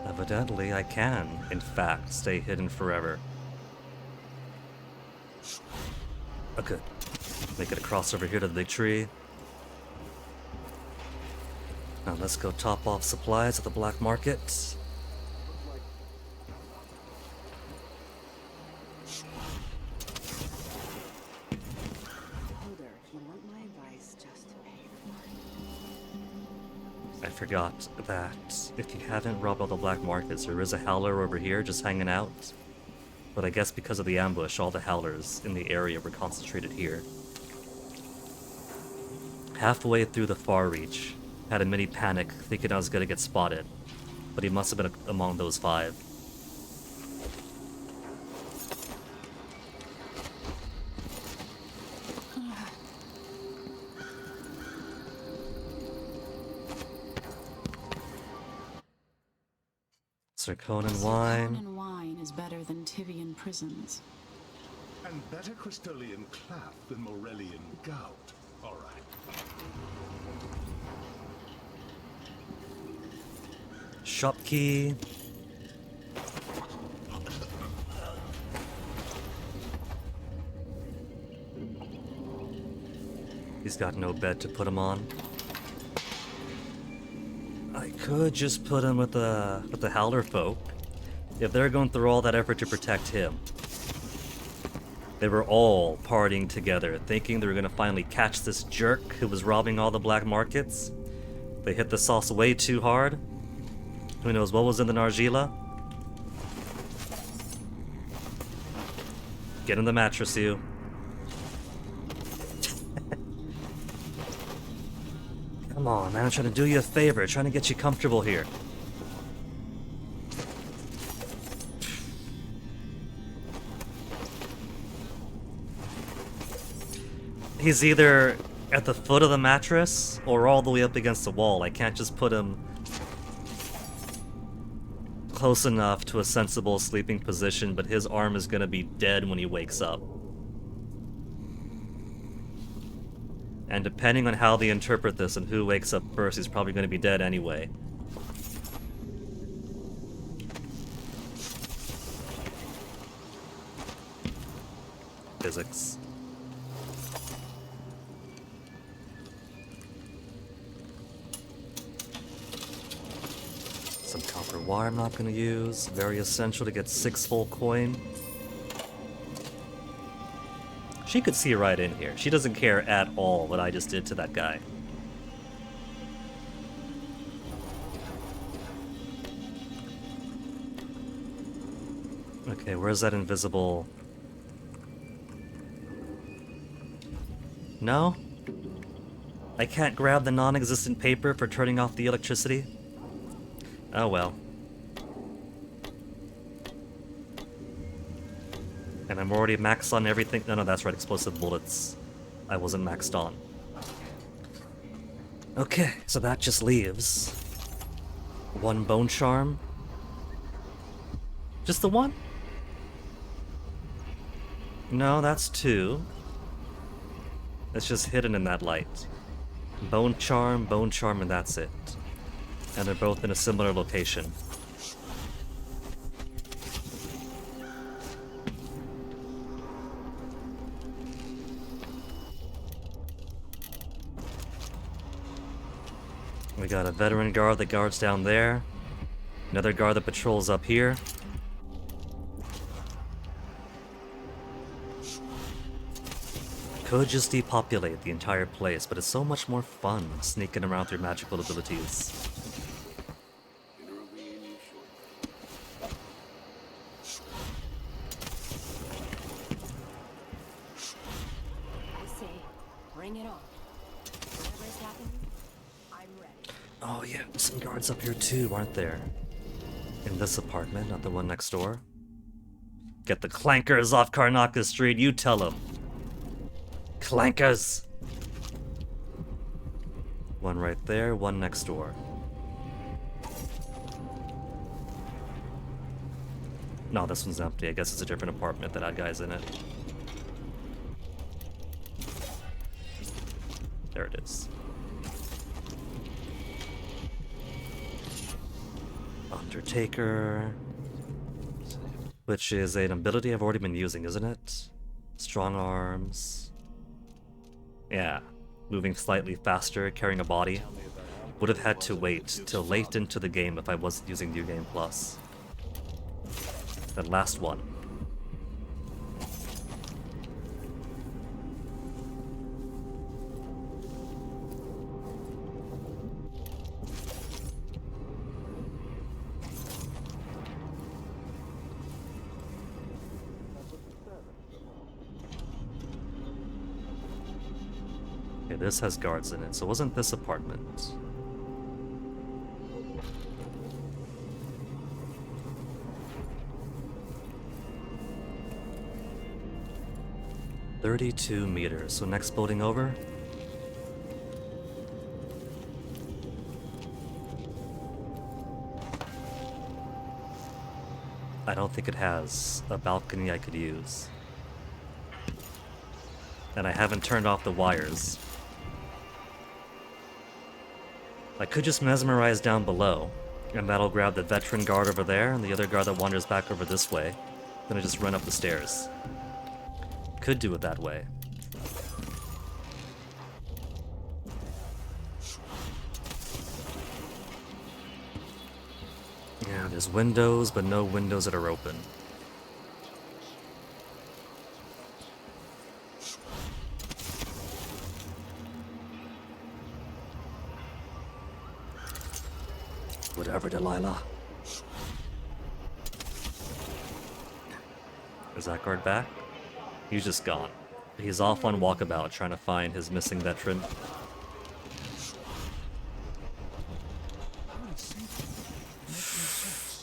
B: Evidently, I can, in fact, stay hidden forever. Okay. Make it across over here to the big tree. Now let's go top off supplies at the black market.
O: Holder, if you want my advice, just pay
B: I forgot that if you haven't robbed all the black markets, there is a howler over here just hanging out. But I guess because of the ambush, all the howlers in the area were concentrated here. Halfway through the far reach, had a mini panic thinking I was gonna get spotted, but he must have been among those 5. Sir Conan wine.
P: Conan wine is better than Tibian prisons.
N: And better Crystallian clap than Morellian gout. All right.
B: Shop key. He's got no bed to put him on. I could just put him with the Howler folk. If they're going through all that effort to protect him. They were all partying together, thinking they were gonna finally catch this jerk who was robbing all the black markets. They hit the sauce way too hard. Who knows what was in the Nargila? Get in the mattress, you. Come on, man, I'm trying to do you a favor, trying to get you comfortable here. He's either at the foot of the mattress or all the way up against the wall. I can't just put him close enough to a sensible sleeping position, but his arm is gonna be dead when he wakes up. And depending on how they interpret this and who wakes up first, he's probably gonna be dead anyway. Physics. wire I'm not gonna use. Very essential to get 6 full coin. She could see right in here. She doesn't care at all what I just did to that guy. Okay, where's that invisible... No? I can't grab the non-existent paper for turning off the electricity? Oh well. And I'm already maxed on everything. No, that's right, explosive bullets. I wasn't maxed on. Okay, so that just leaves 1 bone charm. Just the 1? No, that's 2. It's just hidden in that light. Bone charm, and that's it. And they're both in a similar location. We got a veteran guard that guards down there. Another guard that patrols up here. Could just depopulate the entire place, but it's so much more fun sneaking around through magical abilities.
K: I say, bring it on. Whatever's happening, I'm ready.
B: Oh yeah, some guards up here too, aren't there? In this apartment, not the one next door. Get the clankers off Karnaca Street, you tell them. Clankers! One right there, one next door. No, this one's empty. I guess it's a different apartment that had guys in it. There it is. Undertaker. Which is an ability I've already been using, isn't it? Strong arms. Yeah, moving slightly faster, carrying a body. Would have had to wait till late into the game if I wasn't using New Game Plus. That last one. Okay, this has guards in it, so wasn't this apartment? $32 meters, so next building over? I don't think it has a balcony I could use. And I haven't turned off the wires. I could just mesmerize down below, and that'll grab the veteran guard over there and the other guard that wanders back over this way. Then I just run up the stairs. Could do it that way. Yeah, there's windows, but no windows that are open. Whatever, Delilah. Is that guard back? He's just gone. He's off on walkabout trying to find his missing veteran.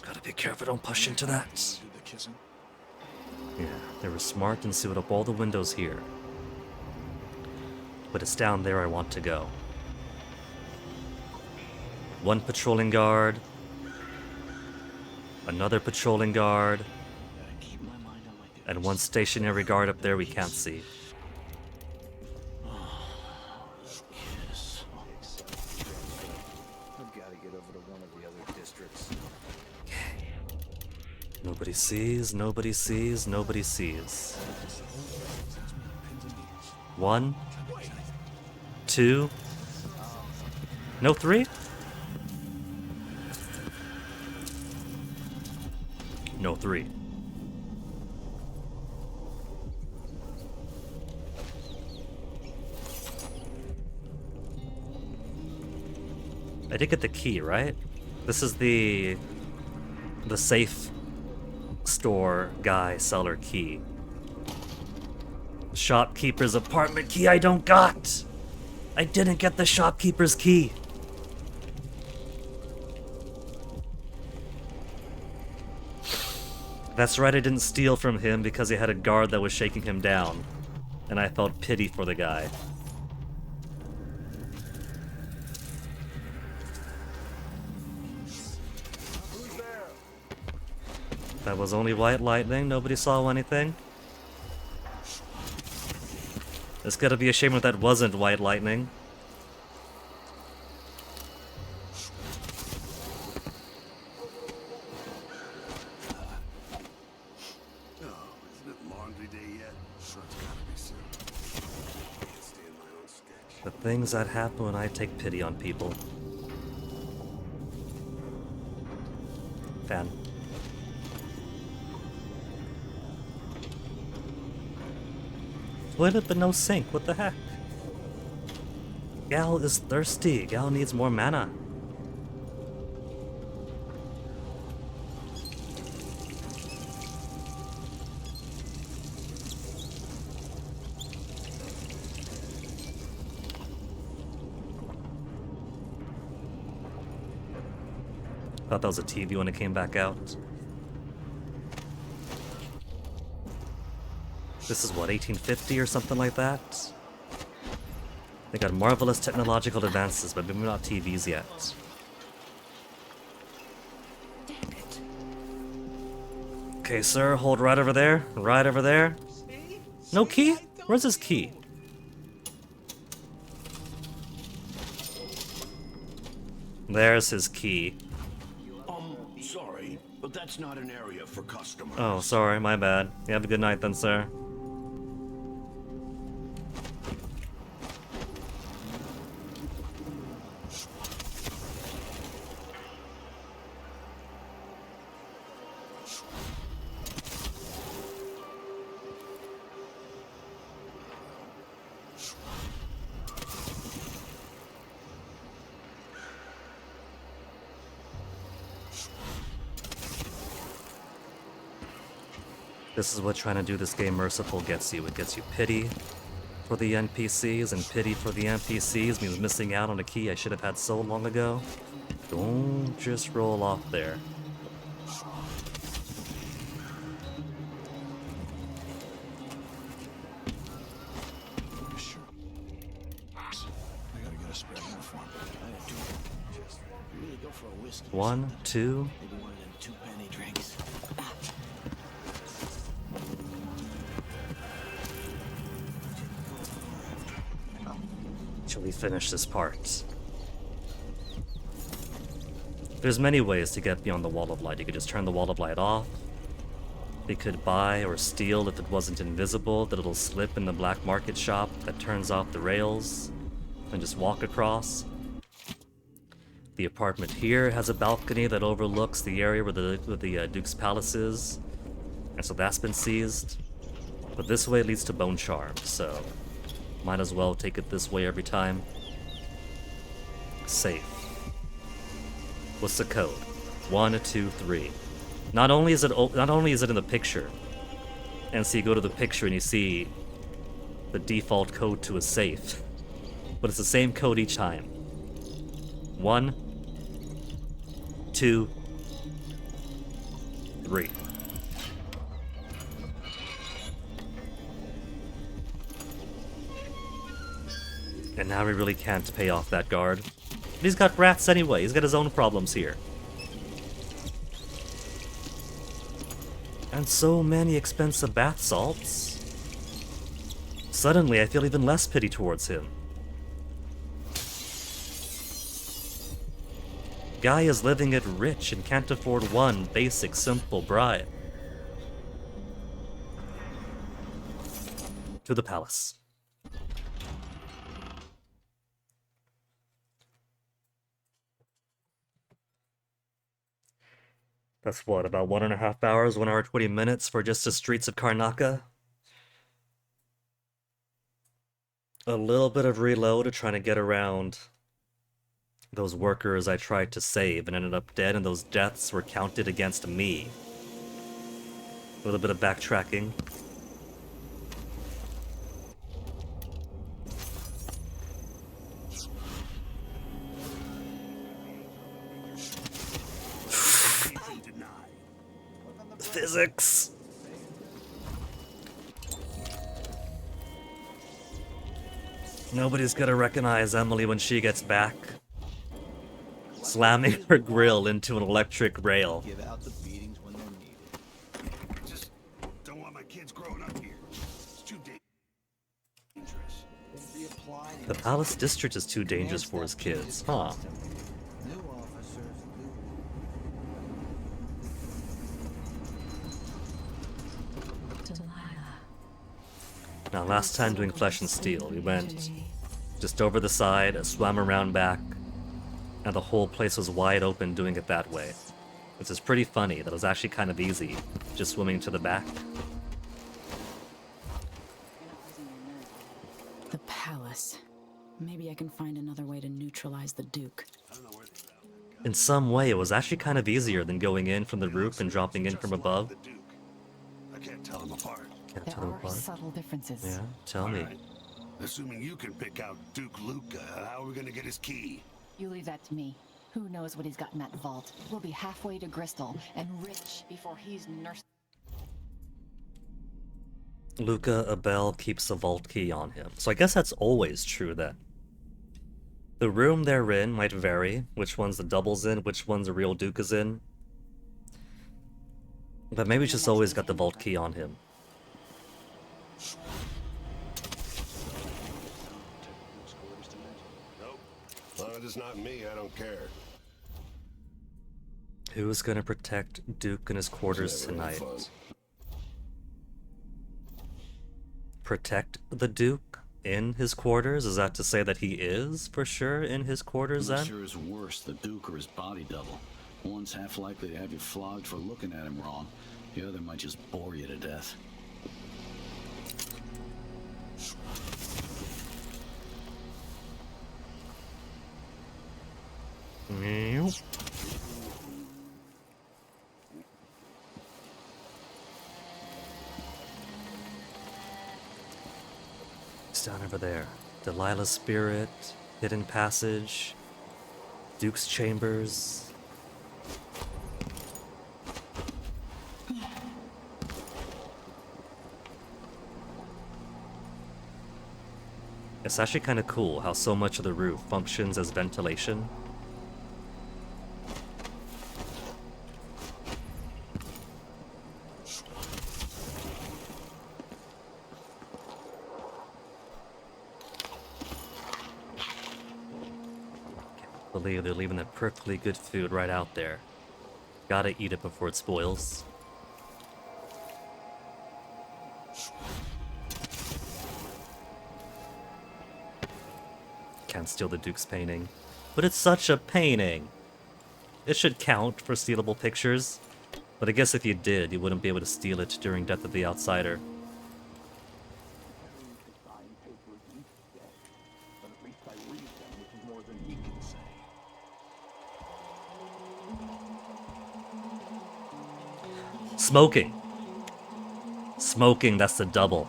B: Gotta be careful, don't push into that. Yeah, they were smart and sealed up all the windows here. But it's down there I want to go. One patrolling guard. Another patrolling guard. And one stationary guard up there we can't see.
I: I've got to get over to one of the other districts.
B: Nobody sees, nobody sees, nobody sees. 1, 2, no 3? 1903. I did get the key, right? This is the safe store guy seller key. Shopkeeper's apartment key I don't got! I didn't get the shopkeeper's key! That's right, I didn't steal from him because he had a guard that was shaking him down. And I felt pity for the guy. That was only white lightning, nobody saw anything. It's gotta be a shame if that wasn't white lightning.
H: Oh, isn't it laundry day yet? Sure, it's gotta be soon. Can't stand my own sketch.
B: The things that happen when I take pity on people. Fan. Toilet but no sink, what the heck? Gal is thirsty, Gal needs more mana. Thought that was a TV when it came back out. This is what, 1850 or something like that? They got marvelous technological advances, but maybe not TVs yet. Okay, sir, hold right over there. Right over there. No key? Where's his key? There's his key.
N: Sorry, but that's not an area for customers.
B: Oh, sorry, my bad. You have a good night then, sir. This is what trying to do this game merciful gets you. It gets you pity for the NPCs, and pity for the NPCs means missing out on a key I should have had so long ago. Don't just roll off there.
F: I gotta get a spare uniform. I do. Just really go for a whiskey.
B: 1, 2.
F: Maybe one of them 2-penny drinks.
B: Shall we finish this part? There's many ways to get beyond the wall of light. You could just turn the wall of light off. They could buy or steal, if it wasn't invisible, the little slip in the black market shop that turns off the rails and just walk across. The apartment here has a balcony that overlooks the area where the Duke's palace is, and so that's been seized. But this way leads to Bone Charm, so might as well take it this way every time. Safe. What's the code? 1, 2, 3. Not only is it in the picture, and so you go to the picture and you see the default code to a safe, but it's the same code each time. 1, 2, 3. And now we really can't pay off that guard. But he's got rats anyway, he's got his own problems here. And so many expensive bath salts. Suddenly I feel even less pity towards him. Guy is living it rich and can't afford one basic simple bribe. To the palace. That's what, about 1.5 hours, 1 hour 20 minutes for just the streets of Karnaka? A little bit of reload trying to get around those workers I tried to save and ended up dead, and those deaths were counted against me. A little bit of backtracking. Physics! Nobody's gonna recognize Emily when she gets back. Slamming her grill into an electric rail.
F: Give out the beatings when they're needed.
H: Just don't want my kids growing up here. It's too dangerous.
F: Reapply
B: The Palace District is too dangerous for his kids, huh?
F: new officers,
B: Now, last time doing Flesh and Steel, we went just over the side, swam around back, and the whole place was wide open doing it that way. Which is pretty funny, that was actually kind of easy, just swimming to the back.
P: The palace. Maybe I can find another way to neutralize the Duke.
B: In some way, it was actually kind of easier than going in from the roof and dropping in from above.
H: I can't tell them apart.
B: Can't
L: There
B: tell them
L: are
B: apart.
L: subtle differences.
B: Yeah, tell me.
H: Alright. Assuming you can pick out Duke Luca, how are we gonna get his key?
L: You leave that to me. Who knows what he's got in that vault? We'll be halfway to Bristol and rich before he's nursed.
B: Luca Abel keeps the vault key on him. So I guess that's always true then. The room they're in might vary, which one's the doubles in, which one's the real Duke is in. But maybe he's just always got the vault key on him.
H: Nope. As long as it's not me, I don't care.
B: Who's gonna protect Duke in his quarters
H: Never any
B: tonight?
H: fun.
B: Protect the Duke in his quarters? Is that to say that he is for sure in his quarters
S: I'm
B: then?
S: sure it's worse, the Duke or his body double. One's half likely to have you flogged for looking at him wrong. The other might just bore you to death.
B: Meow. It's down over there. Delilah's spirit, hidden passage, Duke's chambers. It's actually kind of cool how so much of the roof functions as ventilation. Can't believe they're leaving that perfectly good food right out there. Gotta eat it before it spoils. Can't steal the Duke's painting. But it's such a painting! It should count for stealable pictures. But I guess if you did, you wouldn't be able to steal it during Death of the Outsider. Smoking! Smoking, that's the double.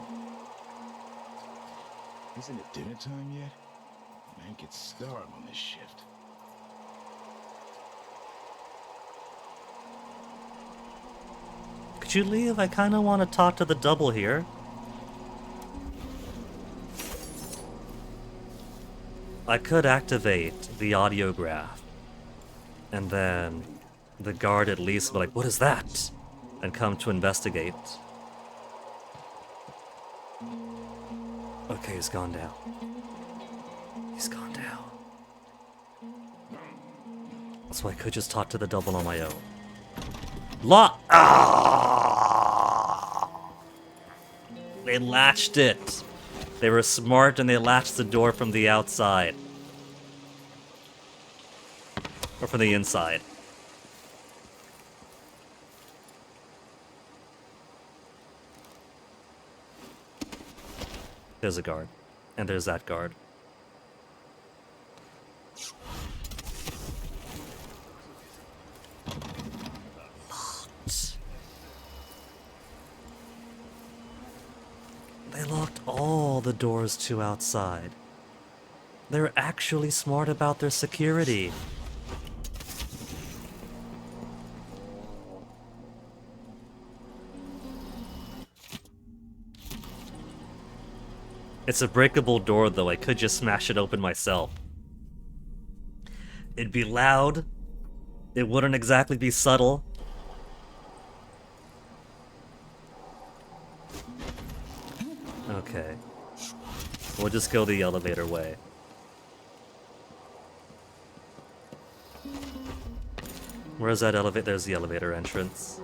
G: Isn't it dinner time yet? Man gets starved on this shift.
B: Could you leave? I kinda want to talk to the double here. I could activate the audiograph. And then the guard at least be like, what is that? And come to investigate. Okay, he's gone down. He's gone down. So I could just talk to the double on my own. They latched it. They were smart and they latched the door from the outside. Or from the inside. There's a guard. And there's that guard. Locked. They locked all the doors to outside. They're actually smart about their security. It's a breakable door, though. I could just smash it open myself. It'd be loud. It wouldn't exactly be subtle. Okay. We'll just go the elevator way. Where's that elevator? There's the elevator entrance.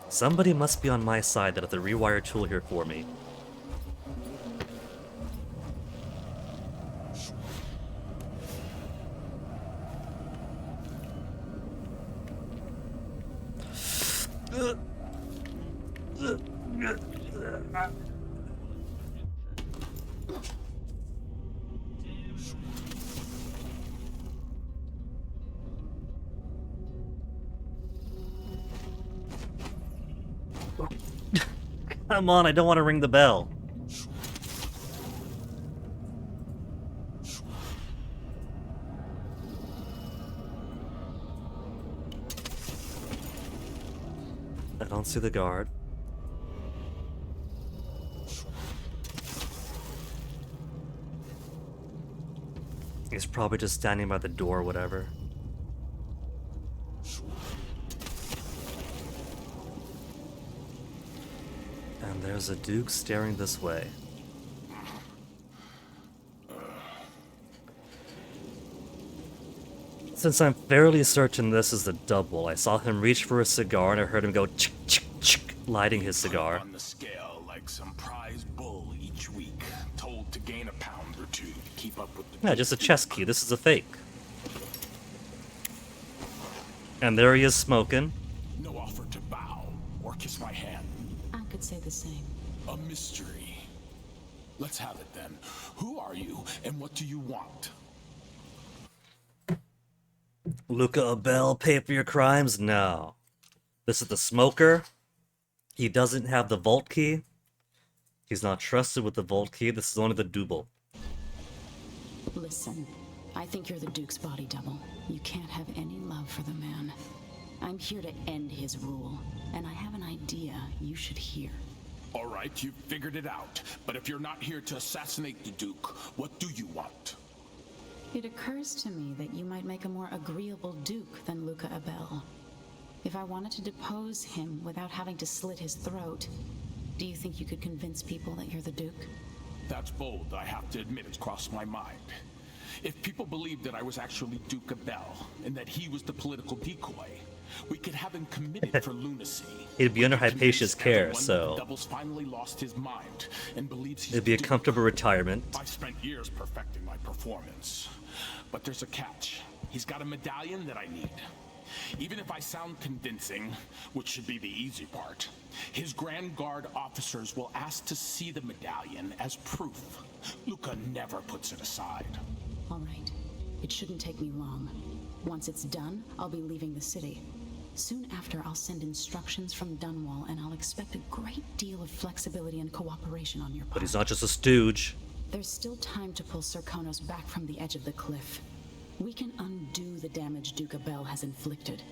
B: Somebody must be on my side that has the rewire tool here for me. Come on, I don't want to ring the bell. I don't see the guard. He's probably just standing by the door or whatever. And there's a Duke staring this way. Since I'm fairly certain this is the double, I saw him reach for a cigar and I heard him go chick chick chick, lighting his cigar.
G: On the scale like some prize bull each week, told to gain a pound or two to keep up with the...
B: Yeah, just a chess key. This is a fake. And there he is smoking.
G: No offer to bow or kiss my hand.
P: I could say the same.
G: A mystery. Let's have it then. Who are you and what do you want?
B: Luca Abel, pay for your crimes? No. This is the smoker. He doesn't have the vault key. He's not trusted with the vault key. This is only the double.
P: Listen, I think you're the Duke's body double. You can't have any love for the man. I'm here to end his rule, and I have an idea you should hear.
G: All right, you've figured it out. But if you're not here to assassinate the Duke, what do you want?
P: It occurs to me that you might make a more agreeable Duke than Luca Abel. If I wanted to depose him without having to slit his throat, do you think you could convince people that you're the Duke?
G: That's bold, I have to admit it's crossed my mind. If people believed that I was actually Duke Abel, and that he was the political decoy, we could have him committed for lunacy.
B: He'd be under Hypatia's care, so
G: Double's finally lost his mind and believes he's
B: it'd be a comfortable retirement.
G: I spent years perfecting my performance. But there's a catch. He's got a medallion that I need. Even if I sound convincing, which should be the easy part, his Grand Guard officers will ask to see the medallion as proof. Luca never puts it aside.
P: All right. It shouldn't take me long. Once it's done, I'll be leaving the city. Soon after, I'll send instructions from Dunwall, and I'll expect a great deal of flexibility and cooperation on your part.
B: But he's not just a stooge.
P: There's still time to pull Serkonos back from the edge of the cliff. We can undo the damage Duke Abel has inflicted.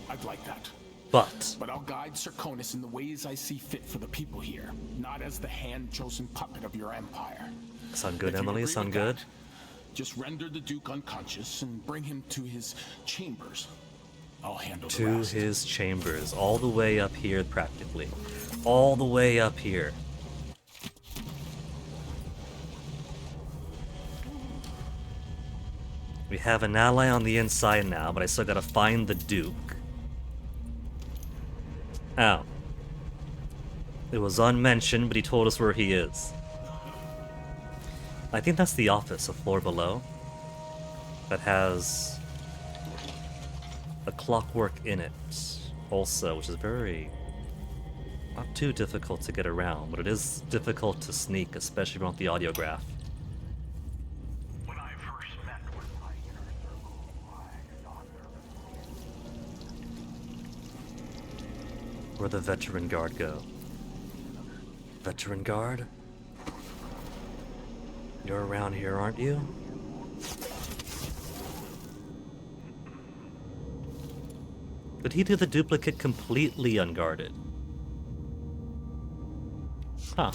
G: I'd like that.
B: But
G: I'll guide Serkonos in the ways I see fit for the people here, not as the hand-chosen puppet of your empire.
B: Sound good,
G: If you
B: Emily?
G: agree
B: Sound
G: with
B: good?
G: that, just render the Duke unconscious and bring him to his chambers. I'll handle the
B: To
G: rest.
B: his chambers, all the way up here, practically. All the way up here. We have an ally on the inside now, but I still gotta find the Duke. Ow. It was unmentioned, but he told us where he is. I think that's the office, a floor below. That has a clockwork in it, also, which is very Not too difficult to get around, but it is difficult to sneak, especially around the audiograph. Where'd the veteran guard go? Veteran guard? You're around here, aren't you? Did he do the duplicate completely unguarded? Huh.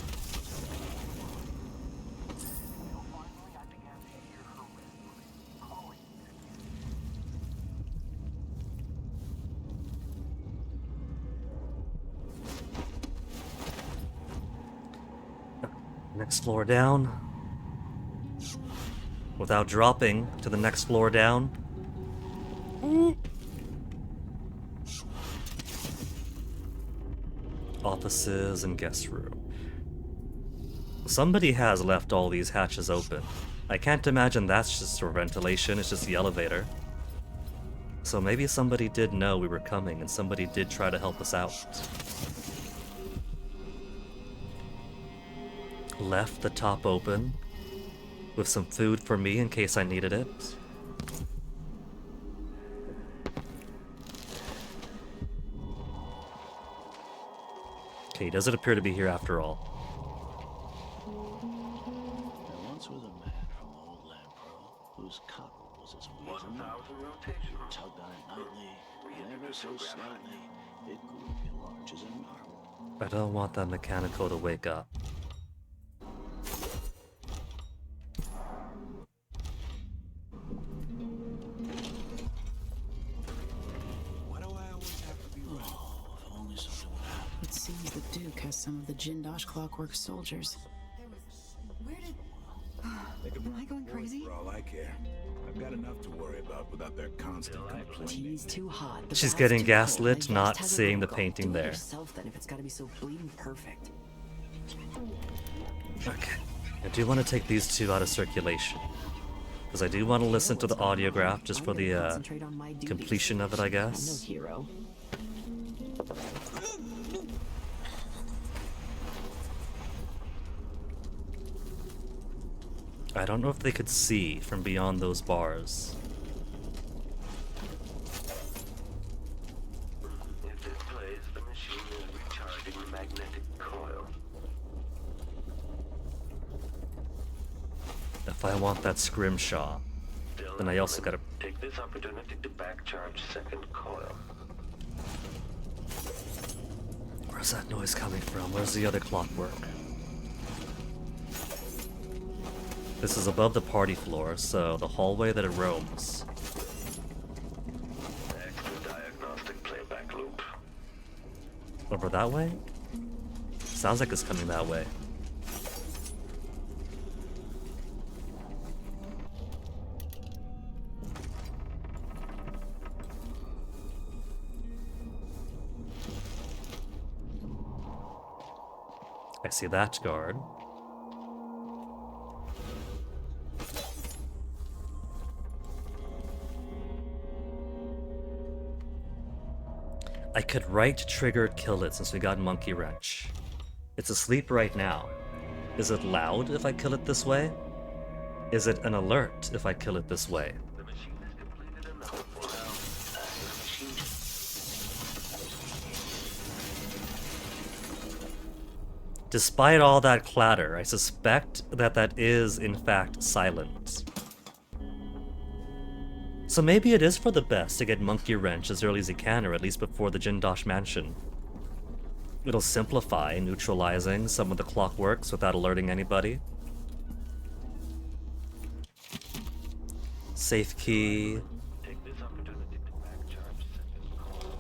B: Next floor down. Without dropping to the next floor down. Offices and guest room. Somebody has left all these hatches open. I can't imagine that's just for ventilation, it's just the elevator. So maybe somebody did know we were coming and somebody did try to help us out. Left the top open with some food for me in case I needed it. Okay, he doesn't appear to be here after all.
S: There once was a man from old Lampro whose cock was as weak as a nut. He tugged on it nightly, and ever so slightly, it grew to be large as a marble.
B: I don't want that mechanical to wake up.
P: It seems the Duke has some of the Jindosh Clockwork soldiers.
M: Where did... Am I going crazy?
N: For all I care. I've got enough to worry about without their constant complaining.
O: Tea's too hot. The
B: She's
O: bath's
B: getting
O: too
B: gaslit,
O: cold. I
B: not
O: just had a
B: seeing the
O: local.
B: painting
O: Do it
B: there.
O: yourself then if it's got to be so bleeding perfect.
B: Okay. I do want to take these two out of circulation. Because I do want to listen to the audiograph just for the completion of it, I guess.
O: I'm no hero.
B: I don't know if they could see from beyond those bars.
H: If this plays, the machine is recharging the magnetic coil.
B: If I want that scrimshaw, then I also gotta...
H: Take this opportunity to backcharge second coil.
B: Where's that noise coming from? Where's the other clockwork? This is above the party floor, so the hallway that it roams.
H: Extra diagnostic playback loop.
B: Over that way? Sounds like it's coming that way. I see that guard. I could right trigger kill it since we got Monkey Wrench. It's asleep right now. Is it loud if I kill it this way? Is it an alert if I kill it this way?
H: The machine has completed enough for now.
B: Despite all that clatter, I suspect that that is in fact silent. So maybe it is for the best to get Monkey Wrench as early as you can, or at least before the Jindosh Mansion. It'll simplify neutralizing some of the clockworks without alerting anybody. Safe key.
H: Take this opportunity to backcharge second coil.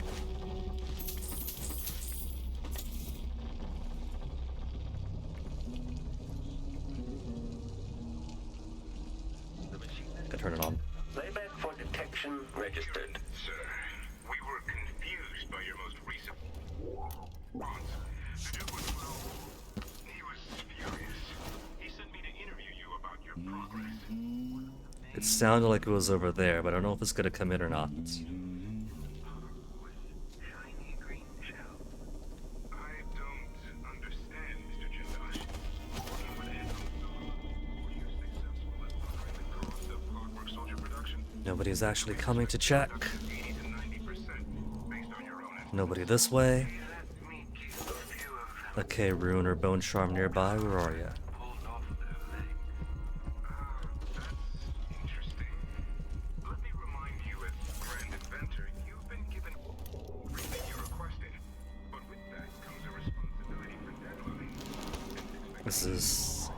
B: Can turn it on.
H: Playback for detection registered.
N: Sir, we were confused by your most recent response. The Duke was, well, he was furious. He sent me to interview you about your progress.
B: It sounded like it was over there, but I don't know if it's gonna come in or not.
N: Shiny green shell. I don't
B: Nobody's actually coming to check. Nobody this way. Okay, Rune or Bone Charm nearby, where are ya? This is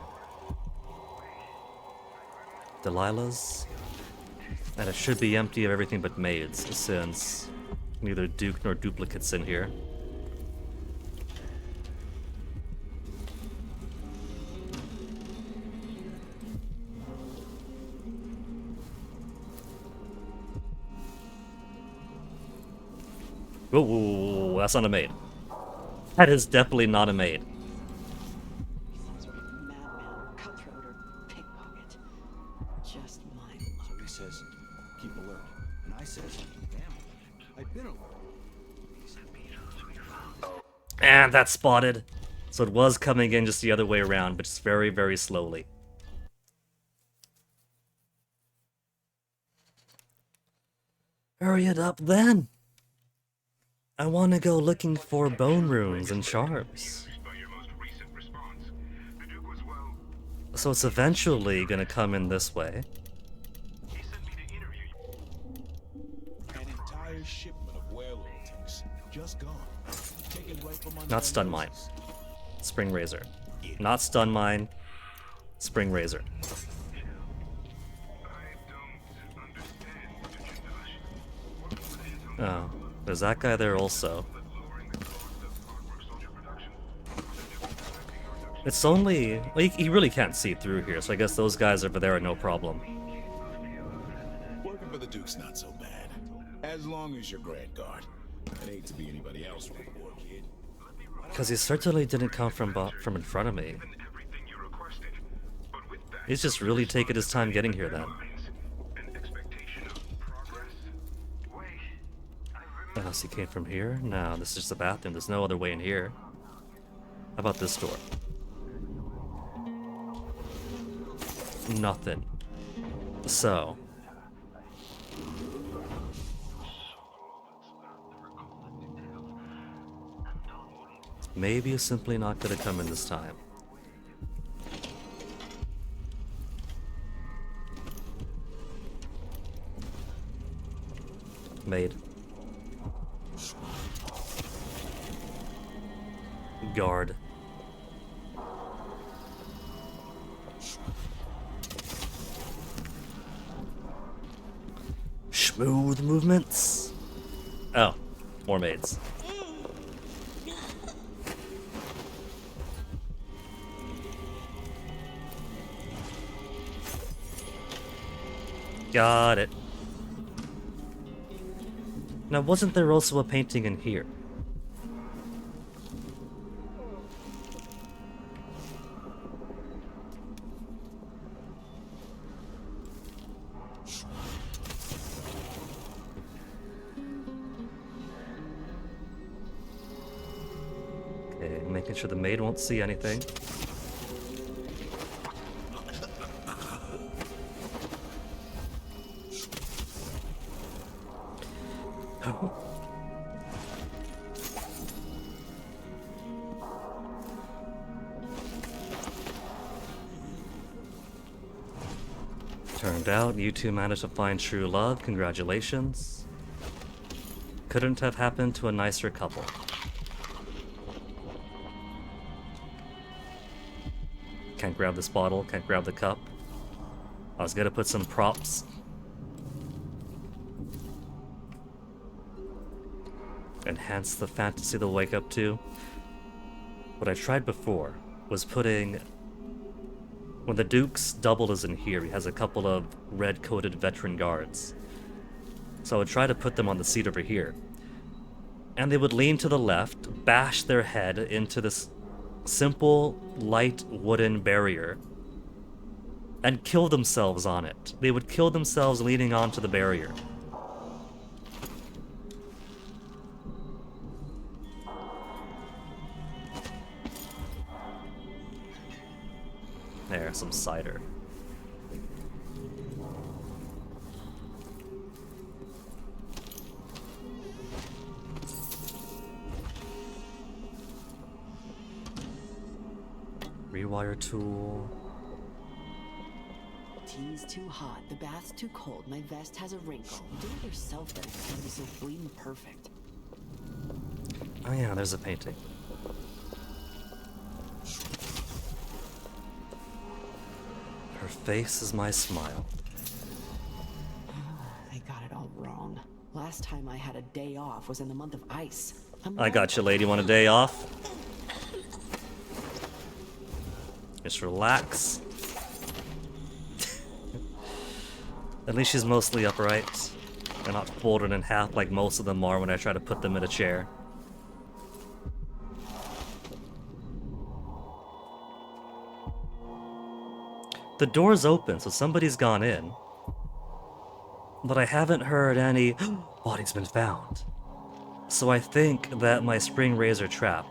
B: Delilah's, and it should be empty of everything but maids, since neither Duke nor duplicates in here. Whoa, whoa, whoa, whoa, that's not a maid. That is definitely not a maid.
M: Cutthroat or pickpocket. Just my luck.
F: So he says, keep alert. And I says, damn alert. I've been alert.
B: And that's spotted. So it was coming in just the other way around, but just very, very slowly. Hurry it up then. I want to go looking for bone runes and sharps. So it's eventually going to come in this way.
F: An entire shipment of werewolf tanks just gone. Taken right from under
B: Not stun mine. Spring Razor. Not stun mine. Spring Razor. Oh, there's that guy there also. It's only... Well, he really can't see through here, so I guess those guys over there are no problem.
N: Working for the Duke's not so bad. As long as you're Grand Guard. It ain't to be anybody else on board, kid.
B: Because he certainly didn't come from in front of me. He's just really taking his time getting here then. Unless he came from here? No, this is just a bathroom. There's no other way in here. How about this door? Nothing. So. Maybe it's simply not gonna come in this time. Maid. Guard. Smooth movements. Oh, more maids. Got it. Now, wasn't there also a painting in here? Okay, making sure the maid won't see anything. Turned out, you two managed to find true love. Congratulations. Couldn't have happened to a nicer couple. Can't grab this bottle, can't grab the cup. I was gonna put some props. Enhance the fantasy they'll wake up to. What I tried before was putting... When the Duke's double is in here, he has a couple of red-coated veteran guards. So I would try to put them on the seat over here. And they would lean to the left, bash their head into this simple, light wooden barrier, and kill themselves on it. They would kill themselves leaning onto the barrier. There, some cider. rewire tool.
O: Tea's too hot, the bath's too cold, my vest has a wrinkle. Do it yourself then, it's gonna be so bleeding perfect.
B: Oh yeah, there's a painting. Her face is my smile.
O: They got it all wrong. Last time I had a day off was in the month of ice.
B: I got you, lady. Want a day off? Just relax. At least she's mostly upright. They're not folded in half like most of them are when I try to put them in a chair. The door's open, so somebody's gone in. But I haven't heard any body's been found. So I think that my spring razor trap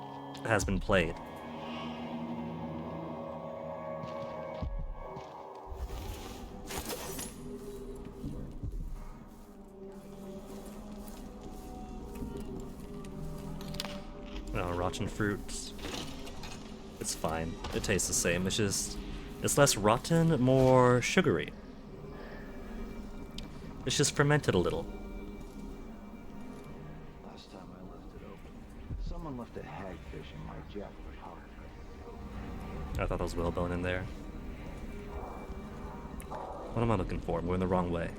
B: has been played. Oh, rotten fruit. It's fine. It tastes the same. It's less rotten, more sugary. It's just fermented a little.
I: Last time I left it open, someone left a hagfish in my jacket pocket.
B: I thought there was whalebone in there. What am I looking for? I'm going the wrong way.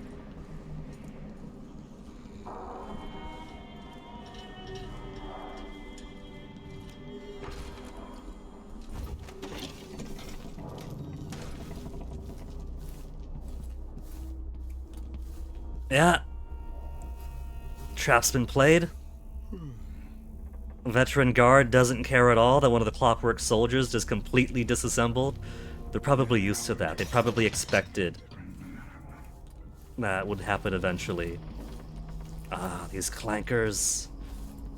B: Yeah. Trap's been played. Veteran guard doesn't care at all that one of the clockwork soldiers just completely disassembled. They're probably used to that. They probably expected that would happen eventually. Ah, these clankers.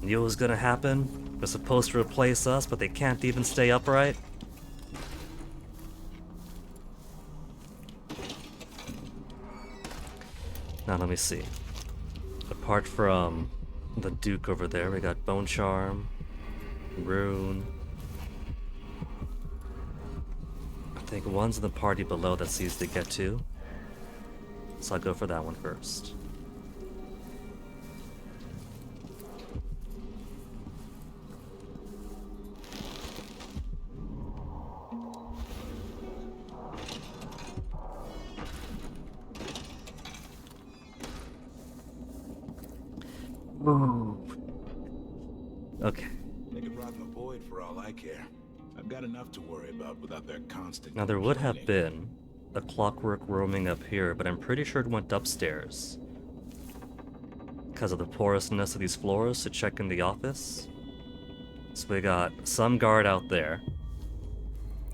B: Knew it was gonna happen. They're supposed to replace us, but they can't even stay upright. Now let me see. Apart from the Duke over there, we got Bone Charm, Rune. I think one's in the party below that's easy to get to. So I'll go for that one first. Okay.
N: They could rot in the void for all I care. I've got enough to worry about without their constant.
B: Now there would have been a clockwork roaming up here, but I'm pretty sure it went upstairs. Because of the porousness of these floors to check in the office. So we got some guard out there.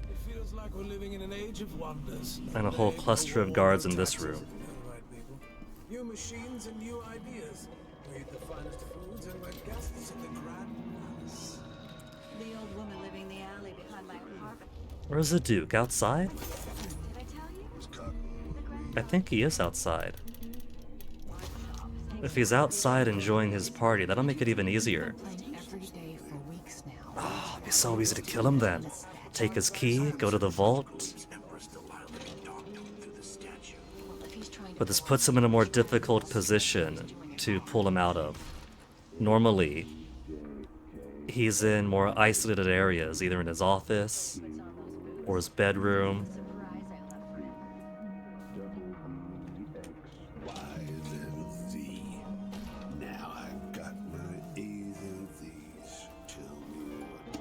A: It feels like we're living in an age of wonders.
B: And a whole cluster of guards in this room.
A: New machines and new ideas. We eat the finest foods and we're guests of the Grand Palace.
M: The old woman living in the alley behind my apartment.
B: Where's the Duke? Outside?
M: Did I tell you?
B: I think he is outside. If he's outside enjoying his party, that'll make it even easier. Oh, it'd be so easy to kill him then. Take his key, go to the vault. But this puts him in a more difficult position to pull him out of. Normally, he's in more isolated areas, either in his office or his bedroom.
H: Now I've got my A's and Z's. Tell me what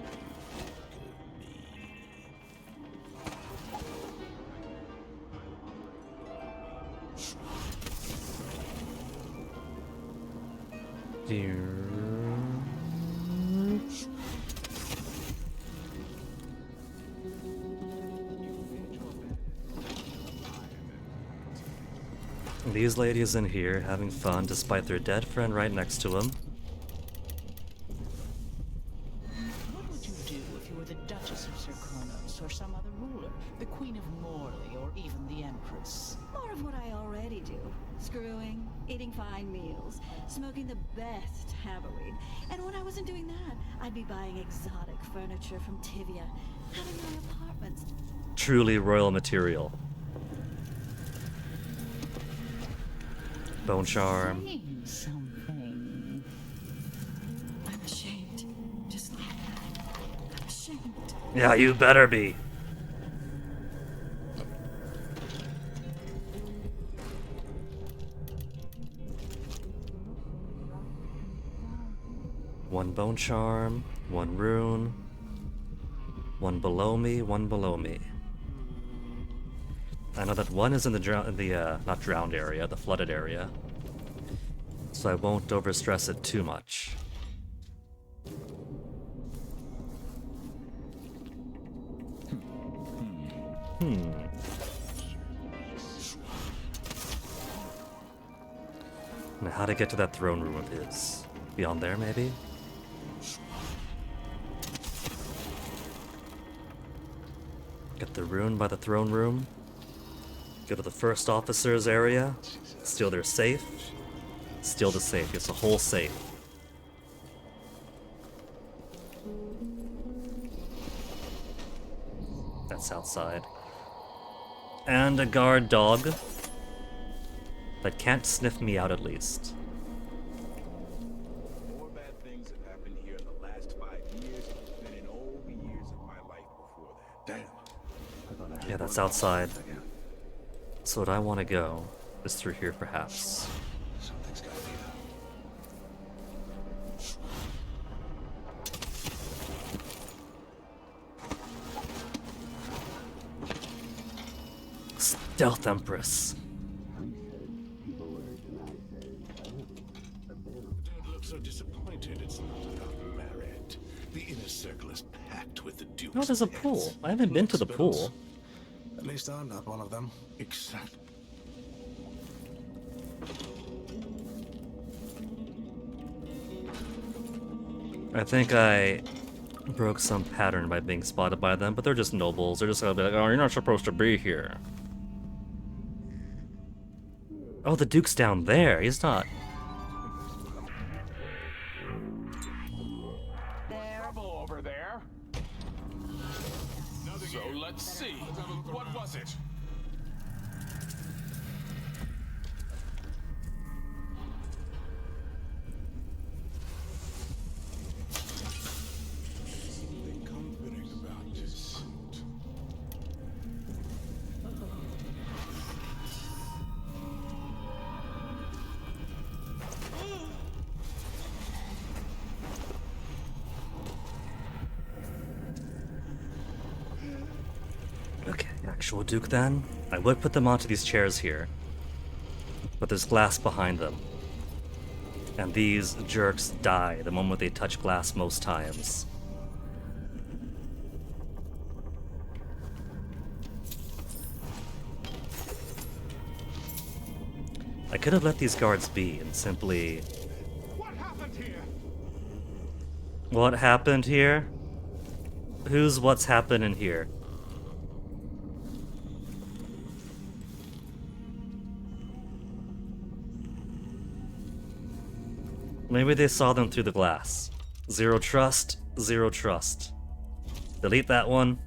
B: These ladies in here having fun despite their dead friend right next to him.
O: What would you do if you were the Duchess
M: Duchess of Serkonos, or some other ruler, the Queen of Morley, or even the Empress.
T: More of what I already do. Screwing, eating fine meals, smoking the best hammerweed. And when I wasn't doing that, I'd be buying exotic furniture from Tivia, having my apartments.
B: Truly royal material. Bone charm.
M: Saying something.
T: I'm ashamed. Just like that. I'm ashamed.
B: Yeah, you better be. One bone charm, one rune, one below me, one below me. I know that one is in the not drowned area, the flooded area, so I won't overstress it too much. Now, how to get to that throne room of his? Beyond there, maybe? Get the rune by the throne room. Go to the first officer's area. Steal their safe. Steal the safe. It's a whole safe. That's outside. And a guard dog that can't sniff me out at least.
N: More bad things have happened here in the last 5 years than in all the years of my life before that. Damn.
B: Yeah, that's outside. So what I want to go is through here, perhaps.
H: Something's gotta be
B: Stealth Empress.
N: Don't look so disappointed. It's not about merit. The inner circle is packed with the Duke's
B: Oh, there's a pool. I haven't been to the pool.
J: At least I'm not one of them.
N: Exactly.
B: I think I broke some pattern by being spotted by them, but they're just nobles. They're just gonna be like, oh, you're not supposed to be here. Oh, the Duke's down there. He's not.
G: Trouble over there. So let's see. What was it?
N: Something comforting about this suit.
B: Okay, actual Duke then. I would put them onto these chairs here, but there's glass behind them. And these jerks die the moment they touch glass most times. I could have let these guards be and simply...
N: What happened here?
B: What happened here? Who's what's happening here? Maybe they saw them through the glass. Zero trust, zero trust. Delete that one.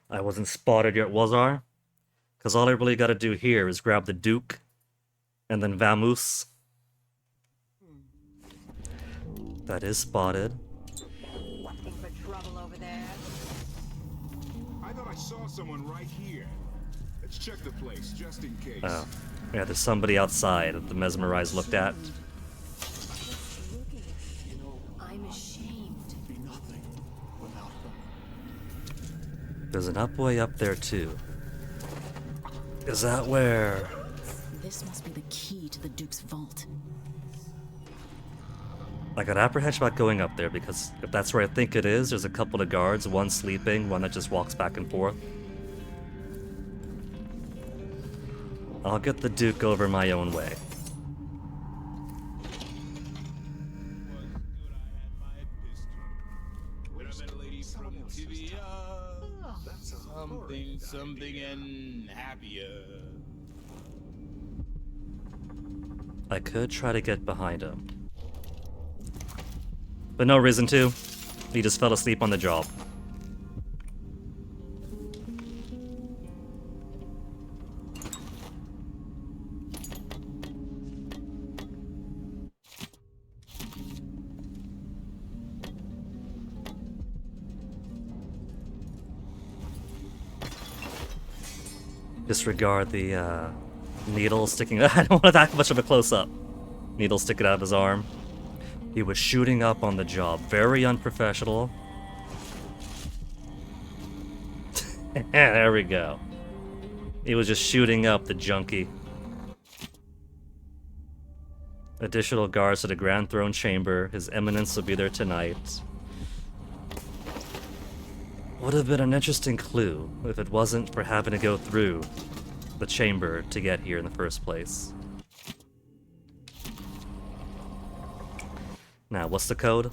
B: I wasn't spotted yet, was I? Because all I really gotta do here is grab the Duke, and then vamoose. That is spotted.
T: Looking for trouble over there?
N: I thought I saw someone right here. Let's check the place, just in case.
B: Oh. Yeah, there's somebody outside that the mesmerized looked at.
T: I'm ashamed.
N: Be nothing without them.
B: There's an upway up there too. Is that where...
P: This must be the key to the Duke's vault.
B: I got apprehension about going up there because if that's where I think it is, there's a couple of guards, one sleeping, one that just walks back and forth. I'll get the Duke over my own way.
N: When
A: Something and happier.
B: I could try to get behind him. But no reason to. He just fell asleep on the job. Disregard the needle sticking. I don't want that much of a close-up. Needle sticking out of his arm. He was shooting up on the job. Very unprofessional. There we go. He was just shooting up the junkie. Additional guards to the Grand Throne Chamber. His Eminence will be there tonight. Would have been an interesting clue if it wasn't for having to go through the chamber to get here in the first place. Now, what's the code?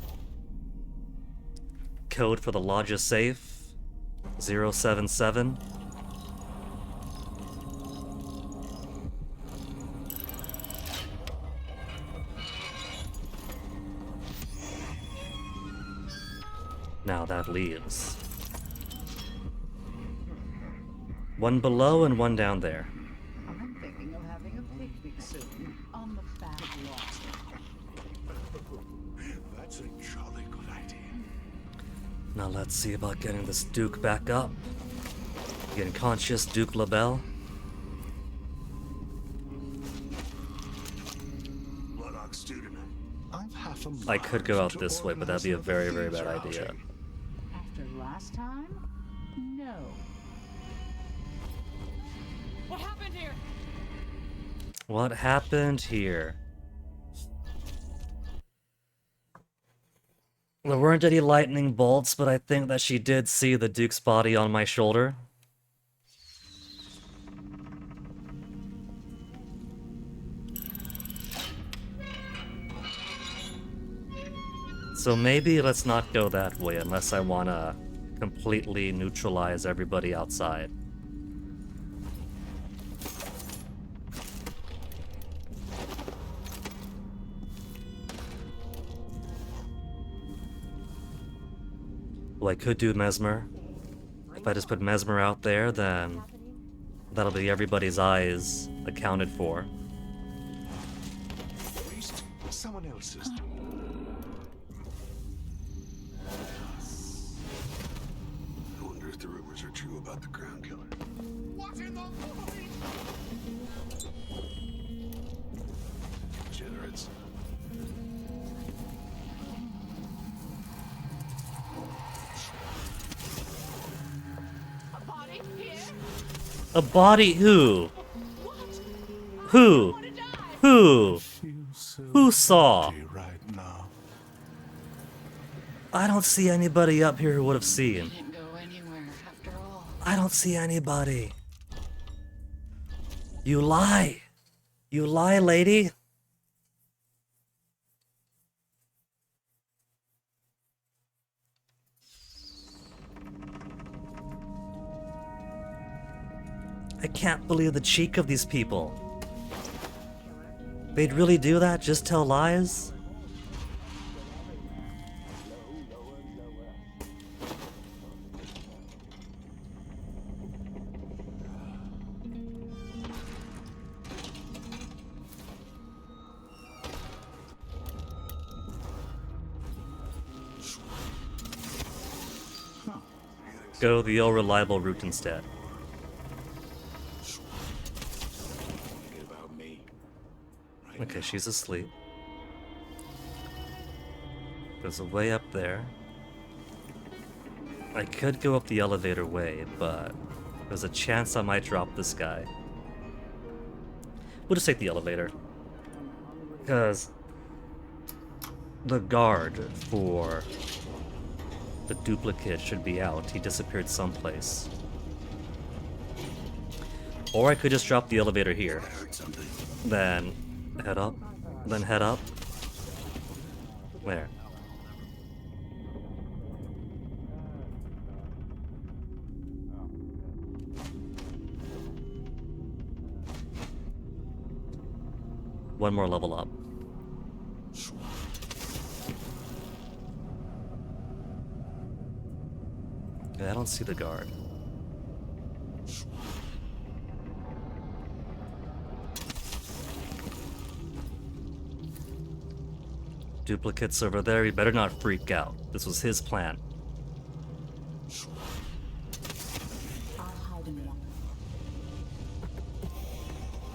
B: Code for the lodge's safe? 077. Now that leaves one below and one down there.
M: I'm thinking of having a picnic soon on the back lot.
H: That's a jolly good idea.
B: Now let's see about getting this Duke back up. The unconscious Duke LaBelle.
H: Bloodhawk student. I'm half a mile
B: I could go out
H: to
B: this way, but that'd be a very, very bad idea.
M: After last time? No.
L: What happened here?
B: What happened here? There weren't any lightning bolts, but I think that she did see the Duke's body on my shoulder. So maybe let's not go that way unless I want to completely neutralize everybody outside. Well, I could do Mesmer. If I just put Mesmer out there, then that'll be everybody's eyes accounted for.
H: At least someone else's. I wonder if the rumors are true about the Crown Killer.
A: What in the
H: Degenerates.
B: A body who? Who? Who? Who saw?
H: Right now.
B: I don't see anybody up here who would have seen.
L: Didn't go anywhere after all.
B: I don't see anybody. You lie. You lie, lady. I can't believe the cheek of these people. They'd really do that? Just tell lies? Go the old reliable route instead. Okay, she's asleep. There's a way up there. I could go up the elevator way, but there's a chance I might drop this guy. We'll just take the elevator. Because the guard for the duplicate should be out. He disappeared someplace. Or I could just drop the elevator here. Then head up. Then head up. Where? One more level up. Yeah, I don't see the guard. Duplicates over there, he better not freak out. This was his plan.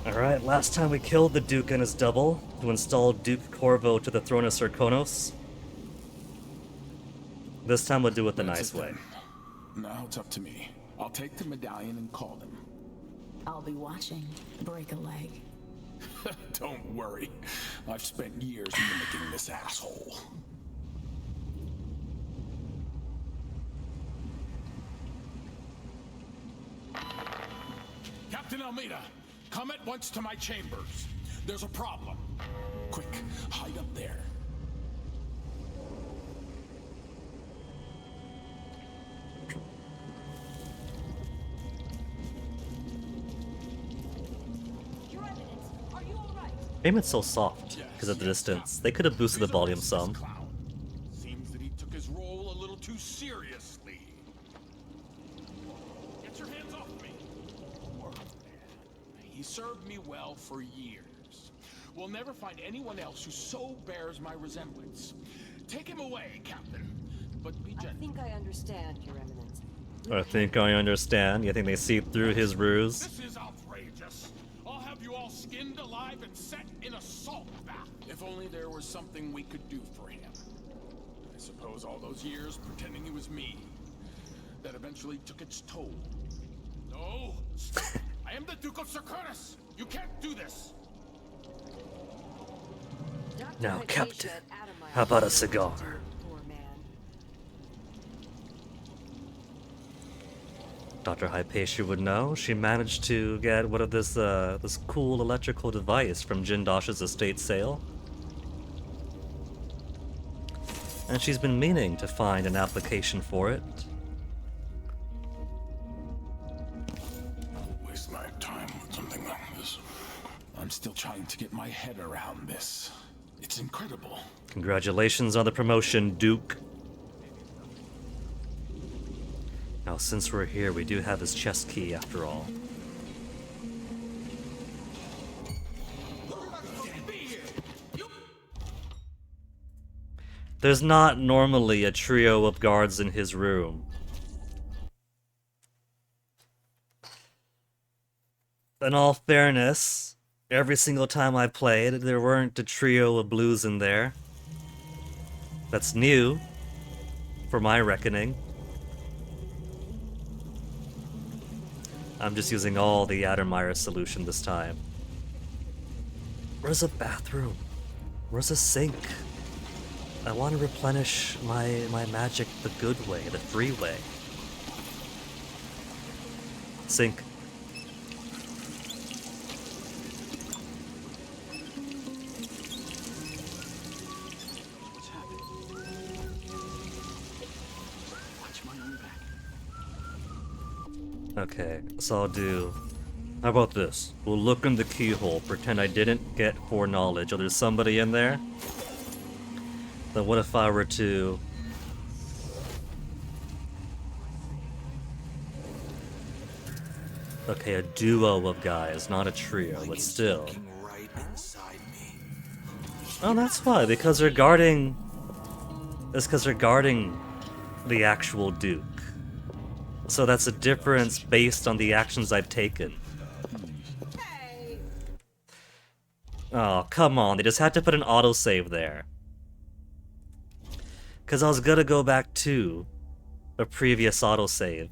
B: Alright, last time we killed the Duke and his double to install Duke Corvo to the throne of Serkonos. This time we'll do it the nice way.
G: Now it's up to me. I'll take the medallion and call them.
P: I'll be watching. Break a leg.
G: Don't worry. I've spent years mimicking this asshole. Captain Almeida, come at once to my chambers. There's a problem. Quick, hide up there.
B: Payment's so soft because of the distance. They could have boosted the volume some.
G: Seems that he took his role a little too seriously. Get your hands off me. He served me well for years. We'll never find anyone else who so bears my resemblance. Take him away, Captain. But be gentle.
K: I think I understand, Your Eminence.
B: I think I understand. You think they see through his ruse?
G: This is outrageous. I'll have you all skinned alive and set in a salt bath. If only there was something we could do for him. I suppose all those years pretending he was me, that eventually took its toll. No! Stop! I am the Duke of Serkonos! You can't do this!
B: Now, Captain, how about a cigar? Dr. Hypatia would know. She managed to get what of this this cool electrical device from Jindosh's estate sale. And she's been meaning to find an application for it.
G: Don't waste my time with something like this. I'm still trying to get my head around this. It's incredible.
B: Congratulations on the promotion, Duke. Now, since we're here, we do have his chest key after all. There's not normally a trio of guards in his room. In all fairness, every single time I played, there weren't a trio of blues in there. That's new, for my reckoning. I'm just using all the Addermeyer solution this time. Where's a bathroom? Where's a sink? I want to replenish my magic the good way, the free way. Sink. Okay, so I'll do... How about this? We'll look in the keyhole, pretend I didn't get foreknowledge. Oh, there's somebody in there? Then what if I were to... Okay, a duo of guys, not a trio, but still. Oh, that's why, because they're guarding... It's because they're guarding the actual Duke. So that's a difference based on the actions I've taken. Oh, come on, they just had to put an autosave there. Because I was gonna go back to a previous autosave.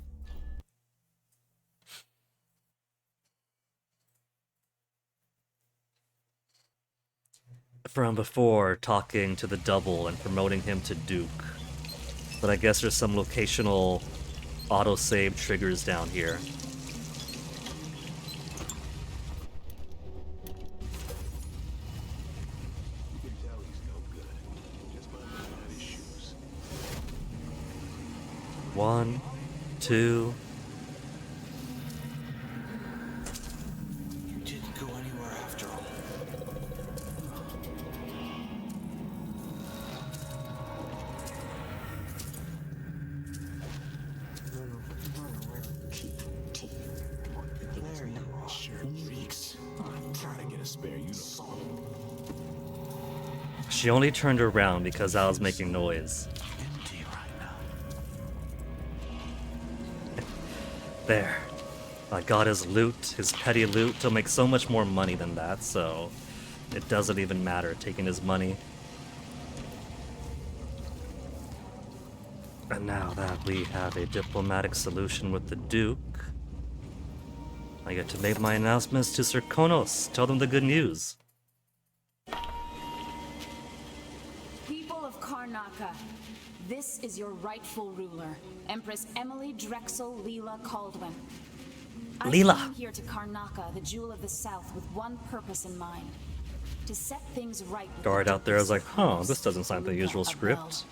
B: From before talking to the double and promoting him to Duke. But I guess there's some locational autosave triggers down here. One, two.
D: You didn't go anywhere after all.
N: spare uniform.
B: She only turned around because I was making noise.
N: Empty right now.
B: There. I got his loot, his petty loot. He'll make so much more money than that, so it doesn't even matter taking his money. And now that we have a diplomatic solution with the Duke, I get to make my announcements to Serkonos. Tell them the good news.
L: People of Karnaca, this is your rightful ruler, Empress Emily Drexel Leela Caldwin. I
B: Leela.
L: came here to Karnaca, the jewel of the South, with one purpose in mind: to set things right. With
B: Guard
L: the
B: out there is like, huh,
L: Serkonos,
B: this doesn't sound like the usual
L: Luca
B: script.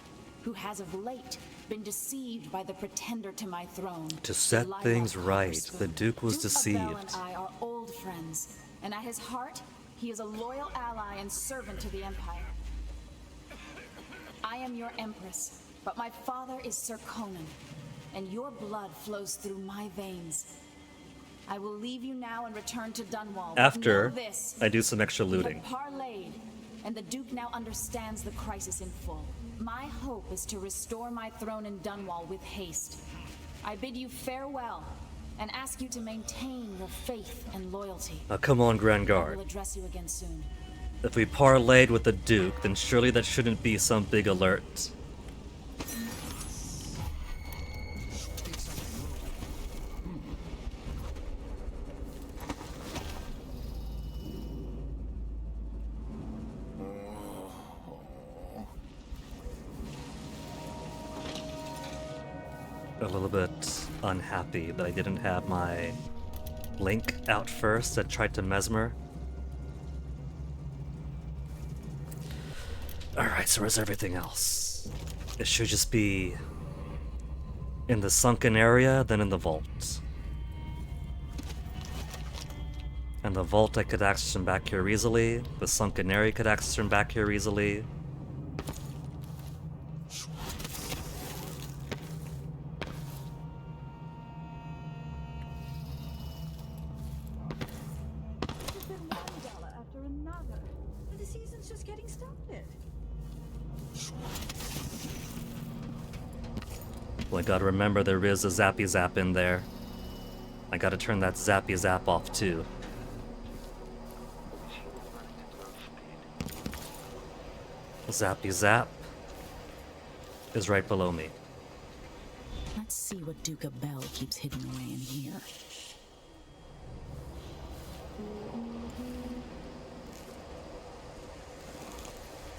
L: who has of late been deceived by the pretender to my throne.
B: To set
L: Lila
B: things right,
L: Copperspoon.
B: the Duke was
L: Duke Abel and
B: deceived.
L: I are old friends, and at his heart, he is a loyal ally and servant to the Empire. I am your Empress, but my father is Sir Conan, and your blood flows through my veins. I will leave you now and return to Dunwall. but
B: After
L: know this,
B: I do some extra
L: we have
B: looting.
L: parlayed, and the Duke now understands the crisis in full. My hope is to restore my throne in Dunwall with haste. I bid you farewell, and ask you to maintain your faith and loyalty.
B: Now come on, Grand
L: I
B: Guard.
L: will address you again soon.
B: If we parlayed with the Duke, then surely that shouldn't be some big alert. A little bit unhappy that I didn't have my Link out first that tried to mesmer. Alright, so where's everything else? It should just be in the sunken area, then in the vault. And the vault I could access from back here easily. The sunken area could access from back here easily.
T: After another. The season's just getting started.
B: Well, I gotta remember there is a Zappy Zap in there. I gotta turn that Zappy Zap off too. Zappy Zap is right below me.
P: Let's see what Duke Abel keeps hidden away in here.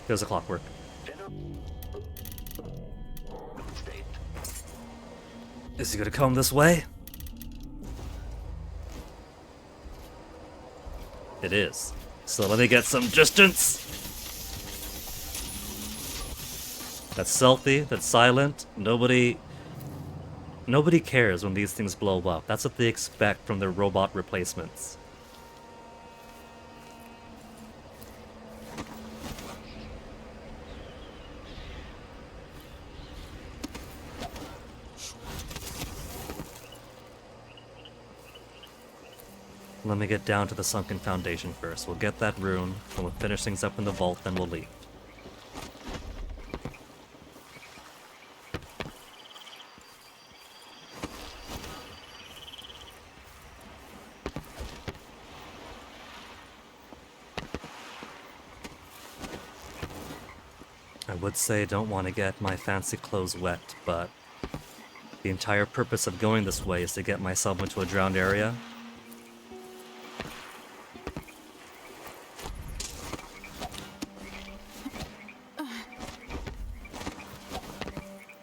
B: There's a clockwork. Is he gonna come this way? It is. So let me get some distance. That's stealthy, that's silent. Nobody cares when these things blow up. That's what they expect from their robot replacements. Let me get down to the sunken foundation first. We'll get that rune, and we'll finish things up in the vault, then we'll leave. I would say I don't want to get my fancy clothes wet, but the entire purpose of going this way is to get myself into a drowned area.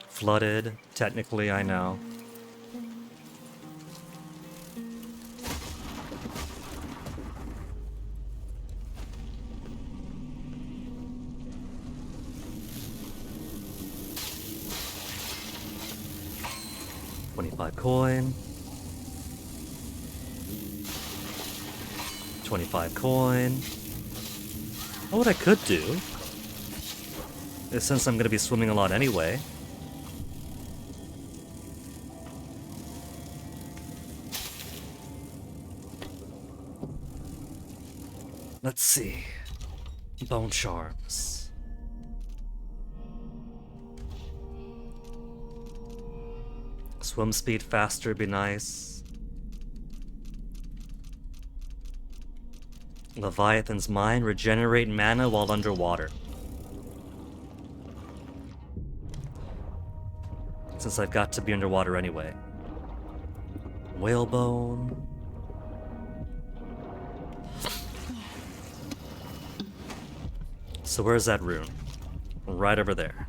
B: Flooded, technically, I know. $25 coin. 25 coin. Oh, what I could do is, since I'm gonna be swimming a lot anyway, Let's see. Bone charms. Swim speed faster would be nice. Leviathan's mind, regenerate mana while underwater. Since I've got to be underwater anyway. Whalebone. So where's that rune? Right over there.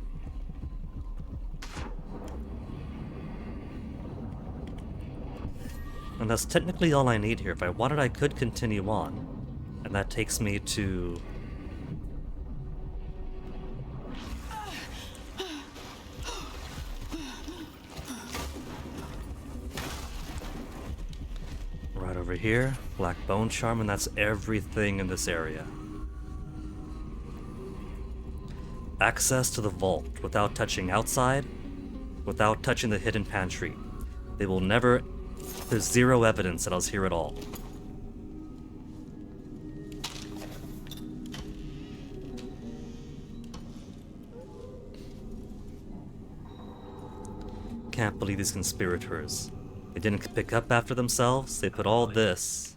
B: And that's technically all I need here. If I wanted, I could continue on. And that takes me to... right over here. Black Bone Charm, and that's everything in this area. Access to the vault without touching outside, without touching the hidden pantry. They will never... There's zero evidence that I was here at all. Can't believe these conspirators. They didn't pick up after themselves. They put all this.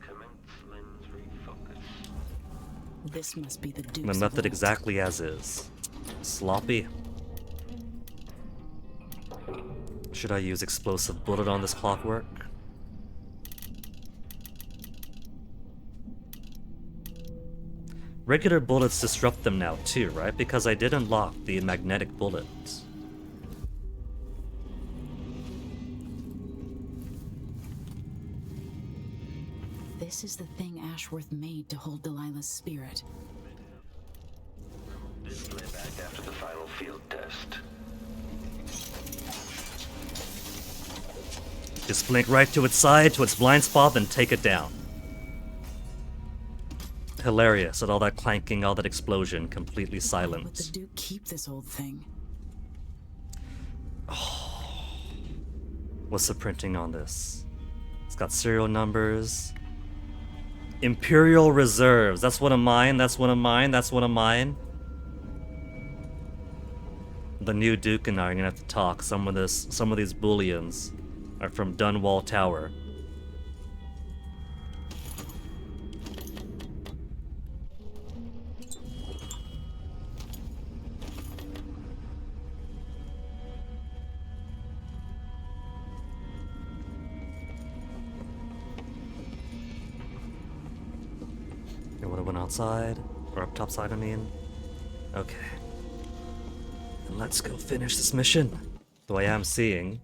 P: This must be the Duke's
B: The method
P: vault.
B: exactly as is. Sloppy. Should I use explosive bullet on this clockwork? Regular bullets disrupt them now too, right? Because I did unlock the magnetic bullets.
P: This is the thing Ashworth made to hold Delilah's spirit.
H: Display back after the final field test.
B: Just blink right to its side, to its blind spot, then take it down. Hilarious at all that clanking, all that explosion, completely
P: Would
B: silent.
P: the Duke keep this old thing?
B: What's the printing on this? It's got serial numbers. Imperial Reserves. That's one of mine, that's one of mine, that's one of mine. The new Duke and I are gonna have to talk. Some of these bullions are from Dunwall Tower. It would have went outside, or up topside, I mean. Okay. And let's go finish this mission. Though I am seeing...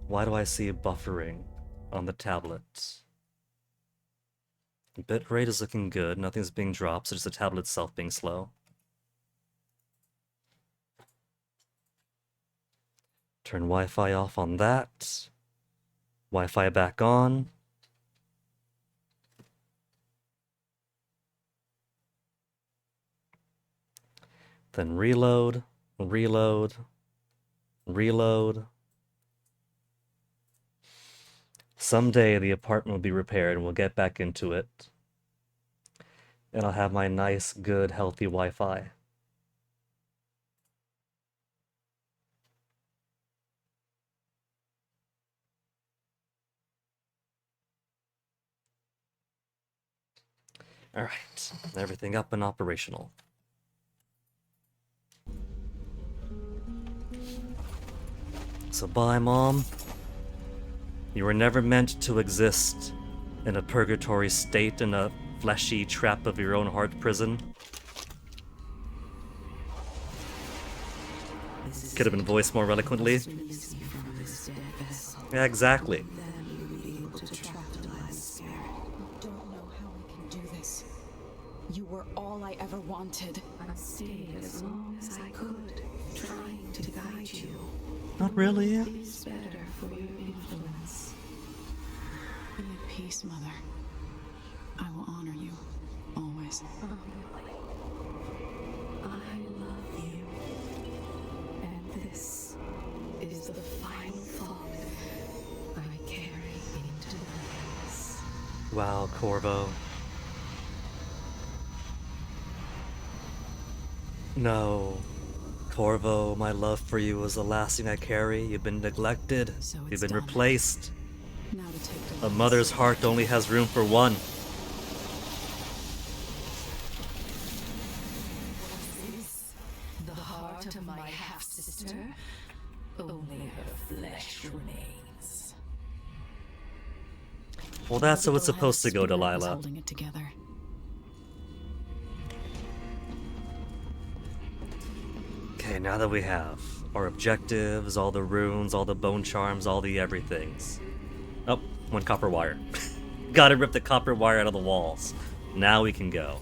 B: Why do I see buffering on the tablet? Bitrate is looking good, nothing's being dropped, so just the tablet itself being slow. Turn Wi-Fi off on that. Wi-Fi back on. Then reload, reload, reload. Someday the apartment will be repaired and we'll get back into it. And I'll have my nice, good, healthy Wi-Fi. Alright, everything up and operational. So bye, Mom. You were never meant to exist in a purgatory state, in a fleshy trap of your own heart prison. Could have been voiced more eloquently. Yeah, exactly.
P: Don't know how we can do this. You were all I ever wanted.
C: I stayed as long as I could, trying to guide you.
B: Not really.
C: It's better for your influence.
P: Be at peace, Mother. I will honor you, always.
C: I love you. And this is the final thought I carry into this.
B: Wow, Corvo. No. Corvo, my love for you is the last thing I carry. You've been neglected. You've been replaced.
P: Now to take the
B: A mother's heart only has room for one.
C: The heart of my half-sister? Only her flesh remains.
B: Well, that's how it's supposed to go,
P: Spirit was
B: Delilah.
P: holding it together.
B: Okay, now that we have our objectives, all the runes, all the bone charms, all the everythings. Oh, one copper wire. Gotta rip the copper wire out of the walls. Now we can go.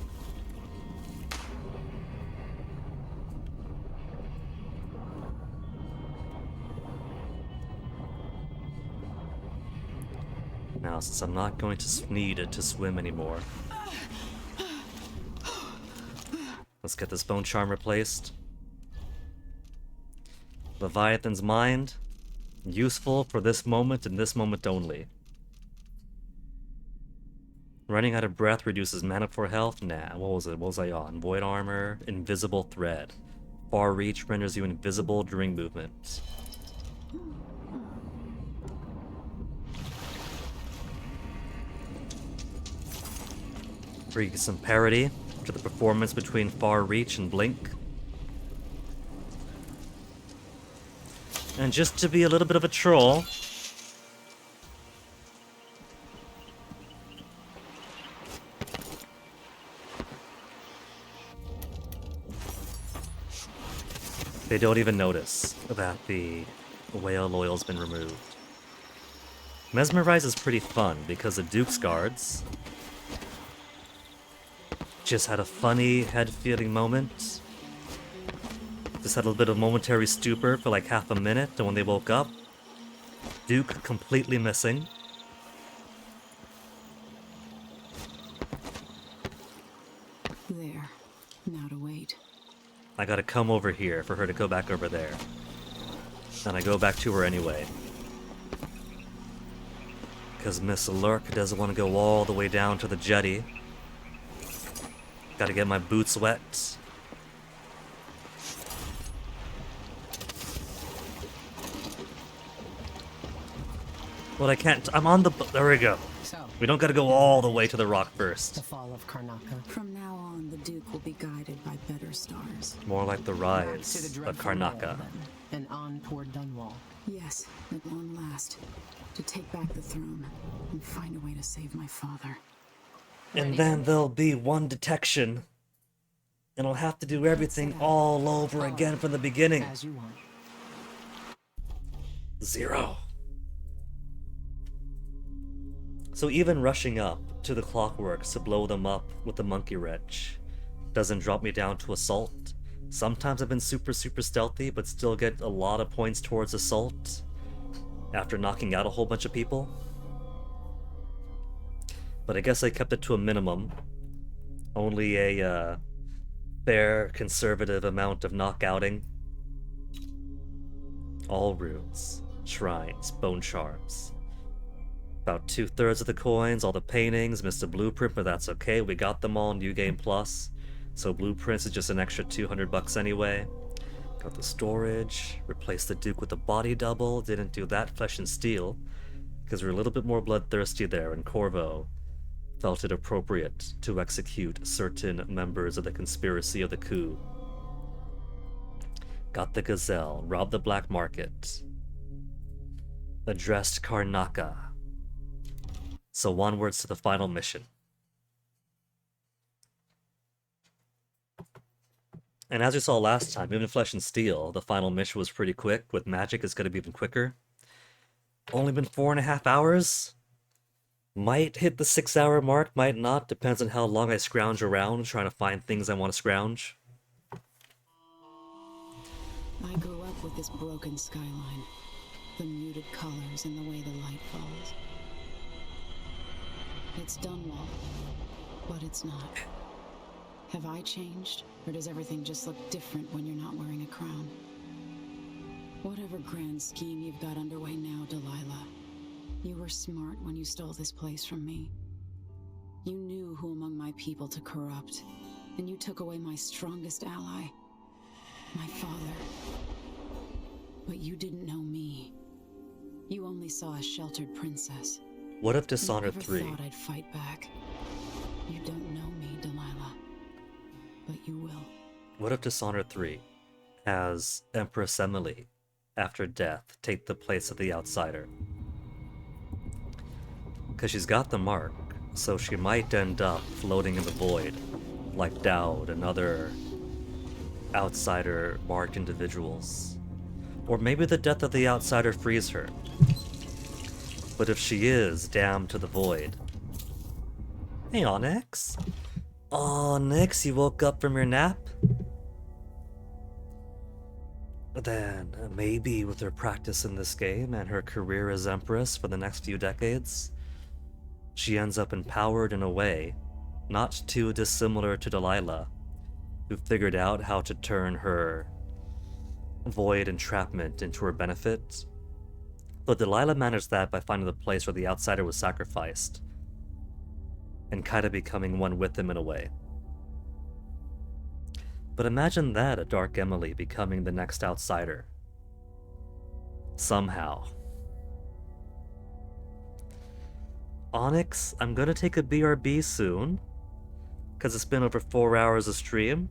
B: Now, since I'm not going to need it to swim anymore, let's get this bone charm replaced. Leviathan's mind, useful for this moment and this moment only. Running out of breath reduces mana for health? Nah, what was it? What was I on? Void armor, invisible thread. Far reach renders you invisible during movement. Bring some parity to the performance between far reach and blink. And just to be a little bit of a troll, they don't even notice that the whale oil's been removed. Mesmerize is pretty fun because the Duke's guards just had a funny head-feeling moment. Just had a little bit of momentary stupor for like half a minute, and when they woke up, Duke completely missing.
P: There. Now to wait.
B: I gotta come over here for her to go back over there. And I go back to her anyway. Because Miss Lurk doesn't want to go all the way down to the jetty. Gotta get my boots wet. Well, I can't. I'm on the. There we go.
O: So,
B: We don't gotta go all the way to the rock first.
O: the fall of Karnaka.
P: From now on, the Duke will be guided by better stars.
B: More like the
O: Back to the
B: rise of
O: dreadful
B: Karnaka.
O: wall, then, and on toward Dunwall.
P: Yes, at long last. To take back the throne and find a way to save my father.
B: And then there'll be one detection. And I'll have to do everything all over again from the beginning.
O: As you want.
B: 0. So even rushing up to the clockworks to blow them up with the monkey wrench doesn't drop me down to assault. Sometimes I've been super stealthy, but still get a lot of points towards assault after knocking out a whole bunch of people. But I guess I kept it to a minimum. Only a fair, conservative amount of knockouting. All runes, shrines, bone charms. About 2/3 of the coins, all the paintings, missed a blueprint, but that's okay. We got them all, New Game Plus. So blueprints is just an extra $200 anyway. Got the storage, replaced the Duke with a body double, didn't do that flesh and steel, because we're a little bit more bloodthirsty there, and Corvo felt it appropriate to execute certain members of the conspiracy of the coup. Got the Gazelle, robbed the black market, addressed Karnaka. So onwards to the final mission. And as we saw last time, even in Flesh and Steel, the final mission was pretty quick. With magic, it's going to be even quicker. Only been 4.5 hours. Might hit the 6-hour mark, might not. Depends on how long I scrounge around trying to find things I want to scrounge.
P: I grew up with this broken skyline, the muted colors and the way the light falls. It's Dunwall, but it's not. Have I changed, or does everything just look different when you're not wearing a crown? Whatever grand scheme you've got underway now, Delilah, you were smart when you stole this place from me. You knew who among my people to corrupt, and you took away my strongest ally. My father. But you didn't know me. You only saw a sheltered princess.
B: What if Dishonored
P: You
B: 3?
P: never thought I'd fight back. You don't know me, Delilah. But you will.
B: What if Dishonored 3 has Empress Emily, after death, take the place of the outsider? Because she's got the mark, so she might end up floating in the void, like Dowd and other outsider marked individuals. Or maybe the death of the outsider frees her. But if she is damned to the void... Hey, Onyx. Onyx, you woke up from your nap? Then, maybe with her practice in this game and her career as Empress for the next few decades, she ends up empowered in a way not too dissimilar to Delilah, who figured out how to turn her void entrapment into her benefit. But Delilah managed that by finding the place where the outsider was sacrificed, and kind of becoming one with him in a way. But imagine that, a Dark Emily becoming the next outsider. Somehow. Onyx, I'm gonna take a BRB soon, because it's been over 4 hours of stream.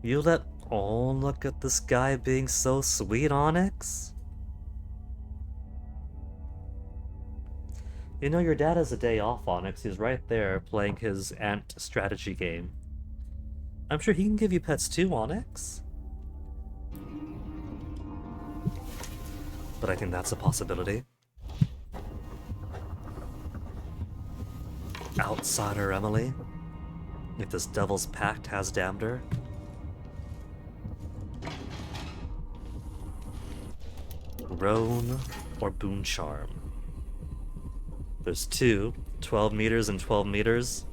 B: You let... Oh, look at this guy being so sweet, Onyx. You know, your dad has a day off, Onyx. He's right there playing his ant strategy game. I'm sure he can give you pets too, Onyx. But I think that's a possibility. Outsider Emily? If this devil's pact has damned her? Roan or Boon Charm? There's two, 12 meters and 12 meters.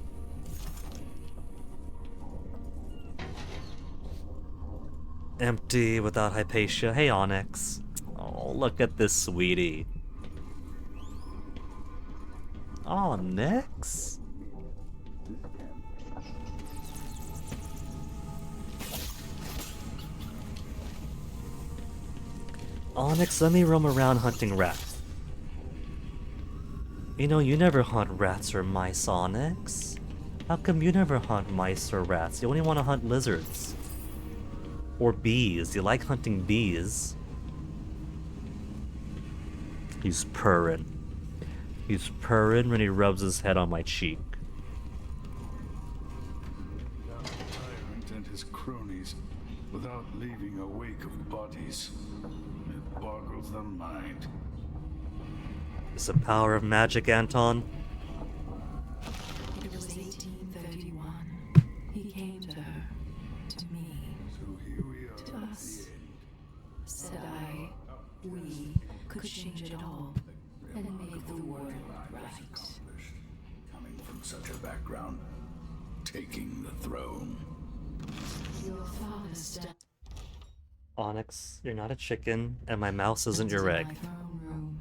B: Empty without Hypatia. Hey, Onyx. Oh, look at this sweetie. Onyx? Onyx, let me roam around hunting rats. You know, you never hunt rats or mice, Onyx. How come you never hunt mice or rats? You only want to hunt lizards. Or bees. You like hunting bees. He's purring. He's purring when he rubs his head on my cheek.
N: The tyrant and his cronies, without leaving a wake of bodies. It boggles the mind.
B: It's the power of magic, Anton.
C: It was 1831. He came to her, to me,
N: So here we are
C: to
N: at
C: us.
N: the end.
C: Said we could change it all and make the world right.
N: Coming from such a background, taking the throne.
C: Your father's death.
B: Onyx, you're not a chicken, and my mouse isn't your egg.
C: My throne room,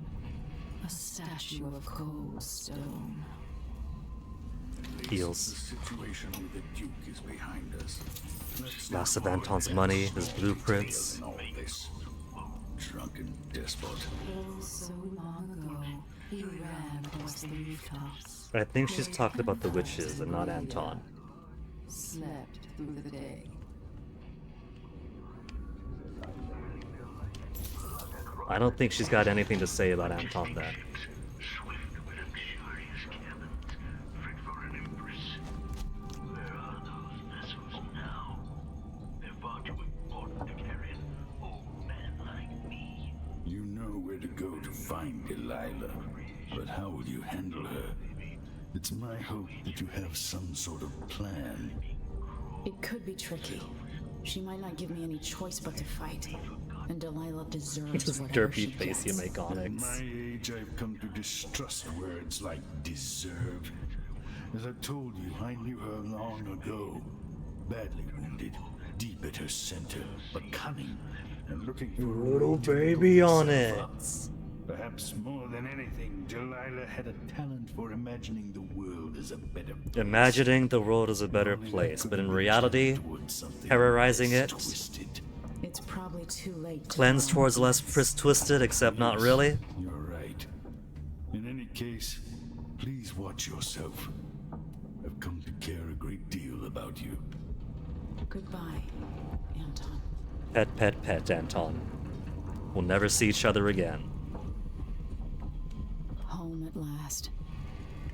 C: a statue of cold stone.
B: Heals.
N: The situation with the Duke is behind us. Let's
B: Loss of
N: not
B: Anton's
N: avoid
B: money,
N: that
B: his
N: story
B: blueprints.
N: tale and all this. Drunken despot.
C: Oh, so long ago, he ran across the rooftops.
B: I think she's talking about the witches and not Anton.
C: Slept through the day.
B: I don't think she's got anything to say about Anton then.
N: You know where to go to find Delilah, but how will you handle her? It's my hope that you have some sort of plan.
P: It could be tricky. She might not give me any choice but to fight. And Delilah deserves
B: This
P: whatever she
B: derpy face you
P: gets.
B: make,
N: At
B: Onyx.
N: my age, I've come to distrust words like deserve. As I told you, I knew her long ago. Badly wounded, deep at her center, but cunning, and looking for a
B: Little
N: way to
B: baby
N: build
B: on
N: herself
B: it.
N: up. Perhaps more than anything, Delilah had a talent for imagining the world as a better place.
B: Imagining the world as a better place, but in reality, terrorizing it,
P: It's probably too late.
B: cleanse towards less twisted, except not really.
N: You're right. In any case, please watch yourself. I've come to care a great deal about you.
P: Goodbye, Anton.
B: Pet, pet, pet, Anton. We'll never see each other again.
P: Home at last.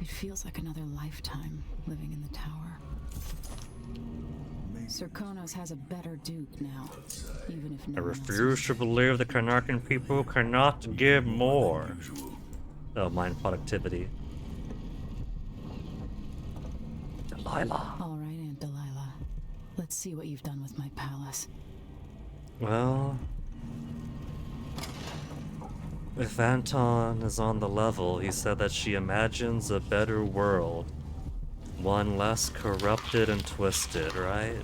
P: It feels like another lifetime living in the tower. Sir Konos has a better duke now, even if no
B: I
P: one else
B: refuse to believe the Karnakan people cannot give more. Oh, mind productivity. Delilah.
P: All right, Aunt Delilah. Let's see what you've done with my palace.
B: Well, if Anton is on the level, he said that she imagines a better world. One less corrupted and twisted, right?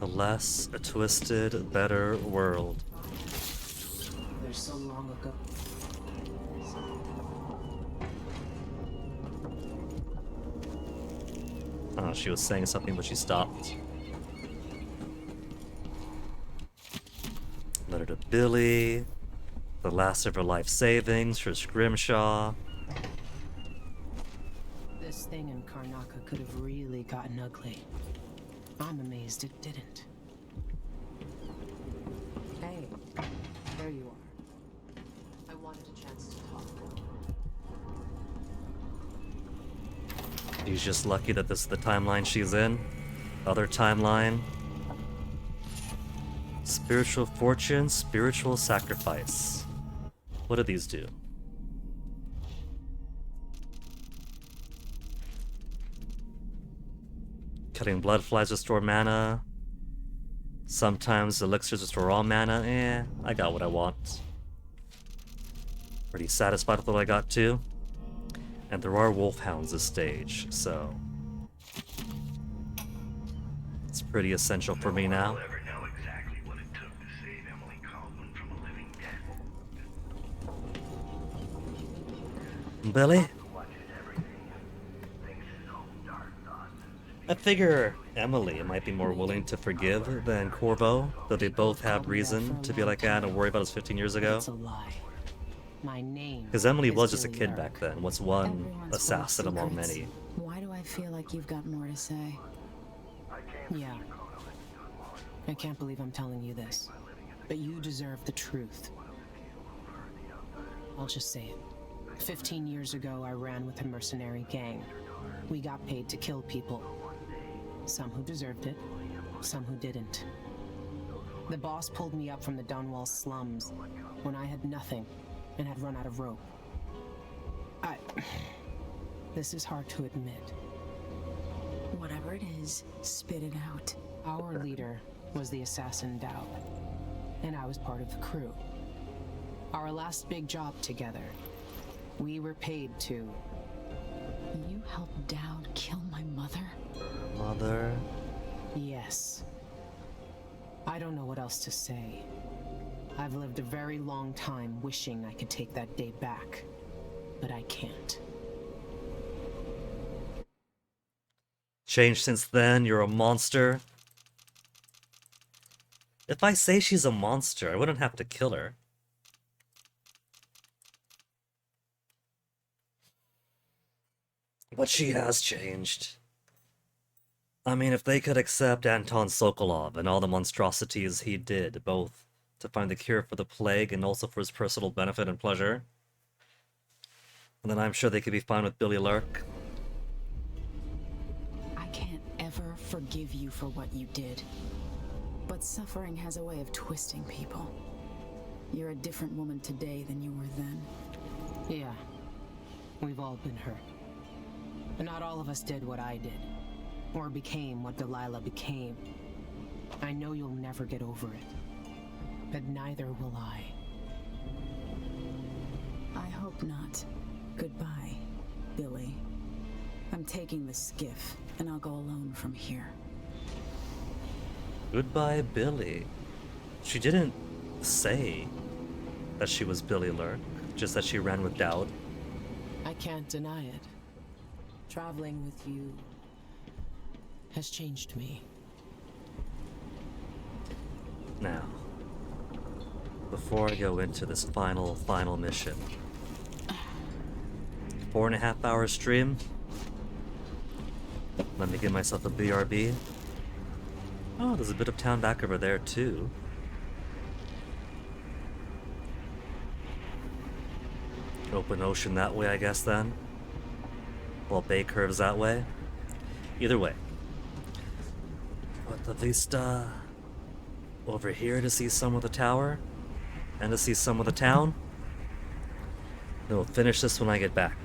B: A less a twisted, better world.
O: They're so long ago.
B: Oh, she was saying something, but she stopped. Letter to Billy. The last of her life savings for Scrimshaw.
O: This thing in Karnaca could have really gotten ugly. I'm amazed it didn't. Hey, there you are. I wanted a chance to talk.
B: She's just lucky that this is the timeline she's in. Other timeline. Spiritual fortune, spiritual sacrifice. What do these do? Cutting blood flies restore mana. Sometimes elixirs restore all mana. I got what I want. Pretty satisfied with what I got too. And there are wolfhounds this stage, so it's pretty essential for me now. Billy? I figure Emily might be more willing to forgive than Corvo, though they both have reason to be like that and worry about us 15 years ago.
O: It's a lie. My name.
B: Because Emily
O: is
B: was just a
O: Billy
B: kid
O: Lark.
B: back then. What's one
P: Everyone's
B: assassin
P: full of
B: among
P: secrets.
B: many?
P: Why do I feel like you've got more to say?
O: Yeah. I can't believe I'm telling you this, but you deserve the truth. I'll just say it. 15 years ago, I ran with a mercenary gang. We got paid to kill people. Some who deserved it, some who didn't. The boss pulled me up from the Dunwall slums when I had nothing and had run out of rope. This is hard to admit.
P: Whatever it is, spit it out.
O: Our leader was the assassin Dowd, and I was part of the crew. Our last big job together, we were paid to...
P: You helped Dowd kill my mother?
B: Mother?
O: Yes. I don't know what else to say. I've lived a very long time wishing I could take that day back, but I can't.
B: Changed since then, you're a monster. If I say she's a monster, I wouldn't have to kill her. But she has changed. I mean, if they could accept Anton Sokolov and all the monstrosities he did, both to find the cure for the plague and also for his personal benefit and pleasure, then I'm sure they could be fine with Billy Lark.
P: I can't ever forgive you for what you did. But suffering has a way of twisting people. You're a different woman today than you were then.
O: Yeah. We've all been hurt. But not all of us did what I did. Or became what Delilah became. I know you'll never get over it. But neither will I.
P: I hope not. Goodbye, Billy. I'm taking the skiff, and I'll go alone from here.
B: Goodbye, Billy. She didn't say that she was Billy Lurk, just that she ran with Dowd.
O: I can't deny it. Traveling with you has changed me.
B: Now, before I go into this final mission, 4.5 hour stream. Let me give myself a BRB. Oh, there's a bit of town back over there too. Open ocean that way, I guess then. Well, bay curves that way. Either way. But at least, over here to see some of the tower, and to see some of the town. Then we'll finish this when I get back.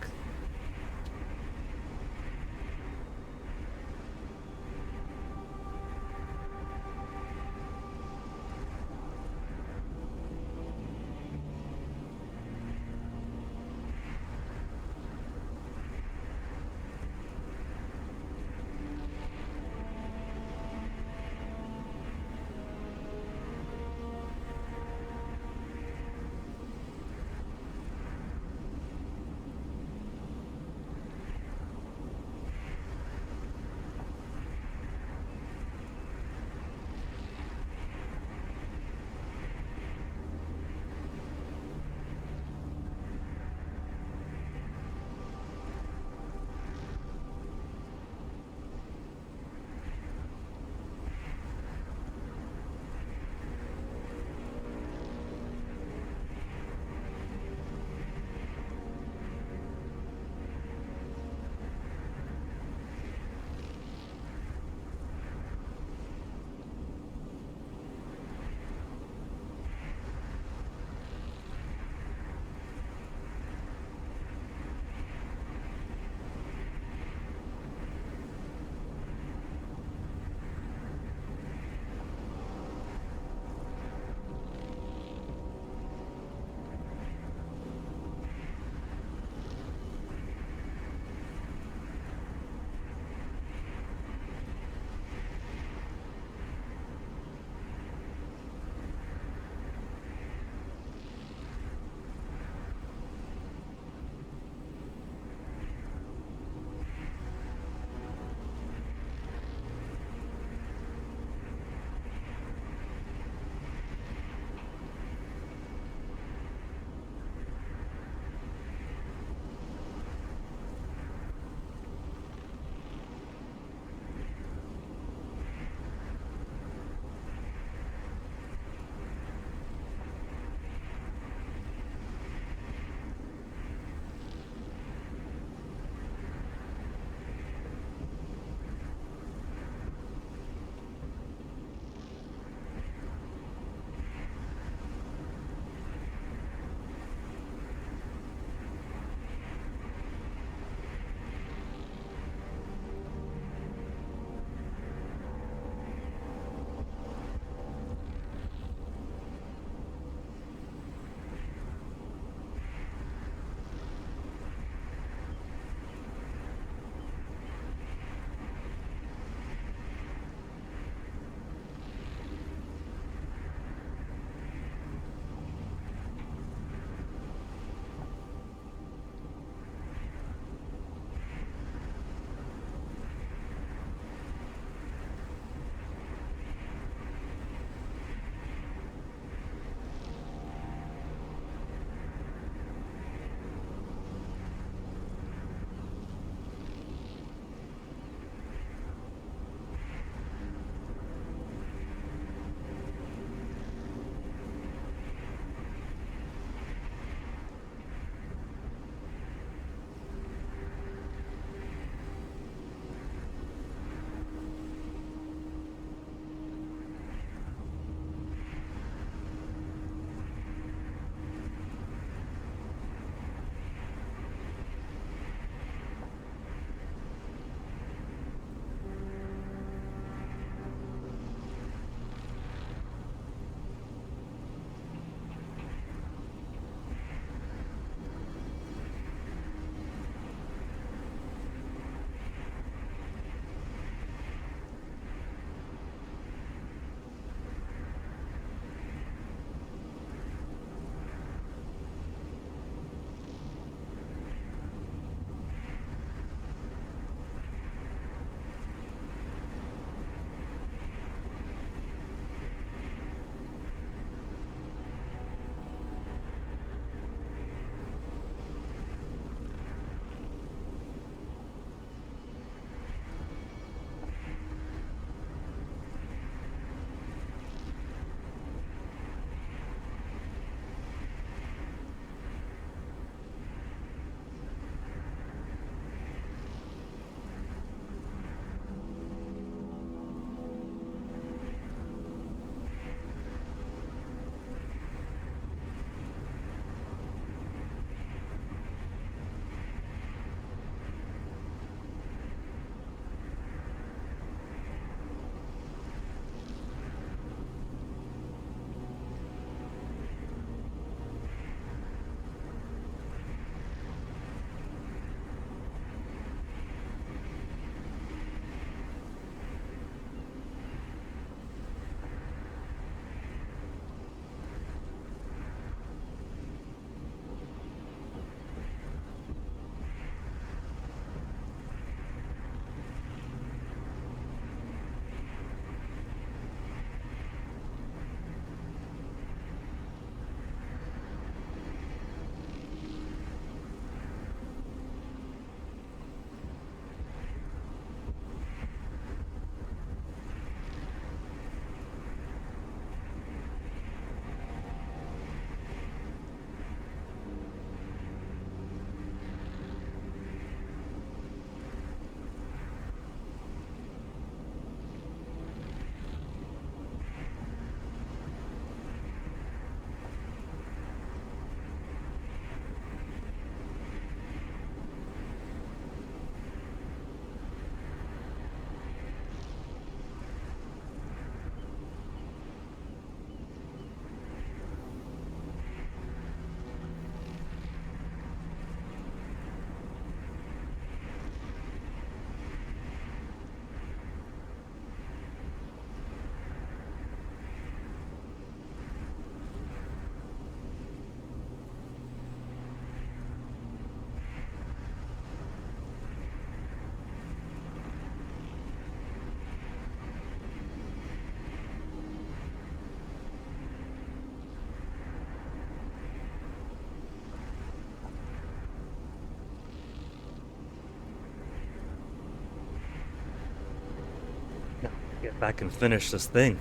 B: Get back and finish this thing.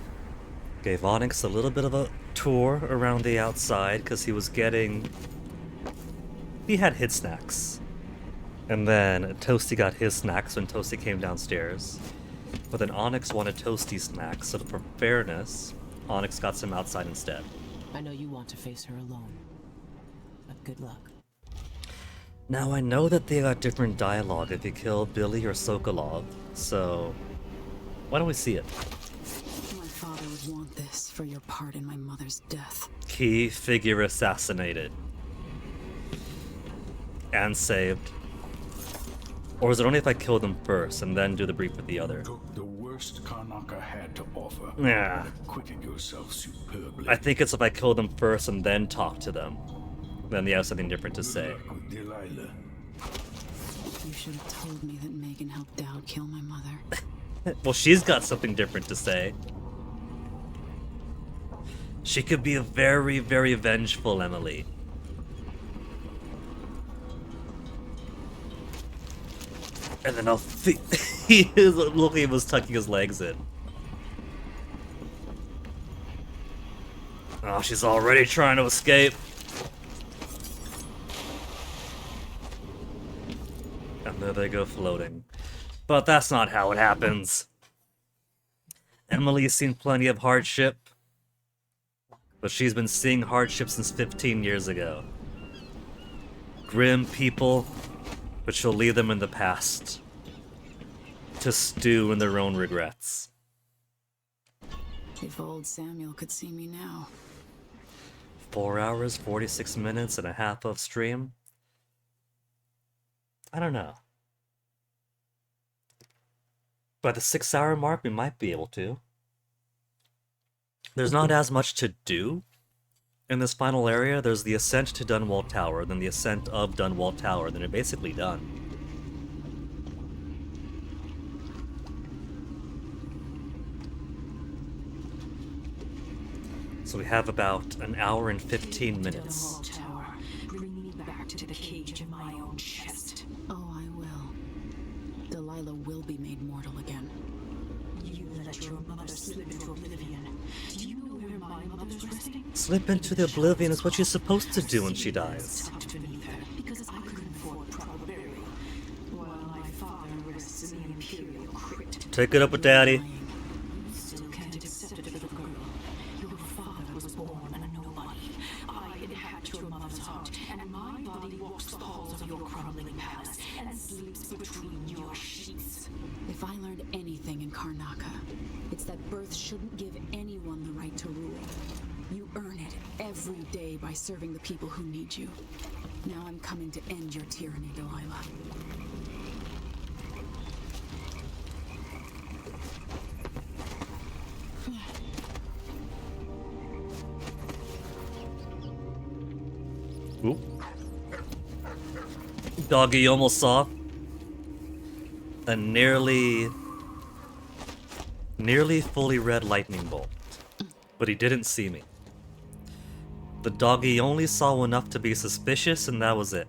B: Gave Onyx a little bit of a tour around the outside because he was getting... He had his snacks. And then Toasty got his snacks when Toasty came downstairs. But then Onyx wanted Toasty's snacks, so for fairness, Onyx got some outside instead.
O: I know you want to face her alone, but good luck.
B: Now I know that they got different dialogue if you kill Billy or Sokolov, so why don't we see it?
P: My father would want this for your part in my mother's death.
B: Key figure assassinated. And saved. Or is it only if I kill them first and then do the brief with the other?
N: Took the worst Karnaka had to offer.
B: Yeah.
N: Acquitted yourself superbly.
B: I think it's if I kill them first and then talk to them. Then they have something different to say.
N: Delilah.
P: You should have told me that Megan helped Dowd kill my mother.
B: Well, she's got something different to say. She could be a very, very vengeful Emily. And then he was tucking his legs in. Oh, she's already trying to escape. And there they go floating. But that's not how it happens. Emily's seen plenty of hardship. But she's been seeing hardship since 15 years ago. Grim people, but she'll leave them in the past. To stew in their own regrets.
P: If old Samuel could see me now.
B: 4 hours, 46 minutes and a half of stream? I don't know. By the 6-hour mark, we might be able to. There's not as much to do in this final area. There's the ascent to Dunwall Tower, then the ascent of Dunwall Tower, then you're basically done. So we have about an hour and 15 minutes.
M: Tower, bring me back to the cage in my own chest.
P: Oh, I will. Delilah will be made mortal again.
M: You let your mother slip into oblivion. Do you know where my mother's resting?
B: Slip into the oblivion is what she's supposed to do when she dies.
M: Because I couldn't afford proper burial, while my father rests in the Imperial crypt.
B: Take it up with Daddy.
M: Still can't accept it, little girl. Your father was born a nobody. I inhabit your mother's heart, and my body walks the halls of your crumbling palace and sleeps between your sheets.
P: If I learned anything in Karnaka, it's that birth shouldn't give anyone the right to rule. You earn it every day by serving the people who need you. Now I'm coming to end your tyranny, Delilah.
B: Oop. Doggy almost saw a nearly fully red lightning bolt, but he didn't see me. The doggy only saw enough to be suspicious, and that was it.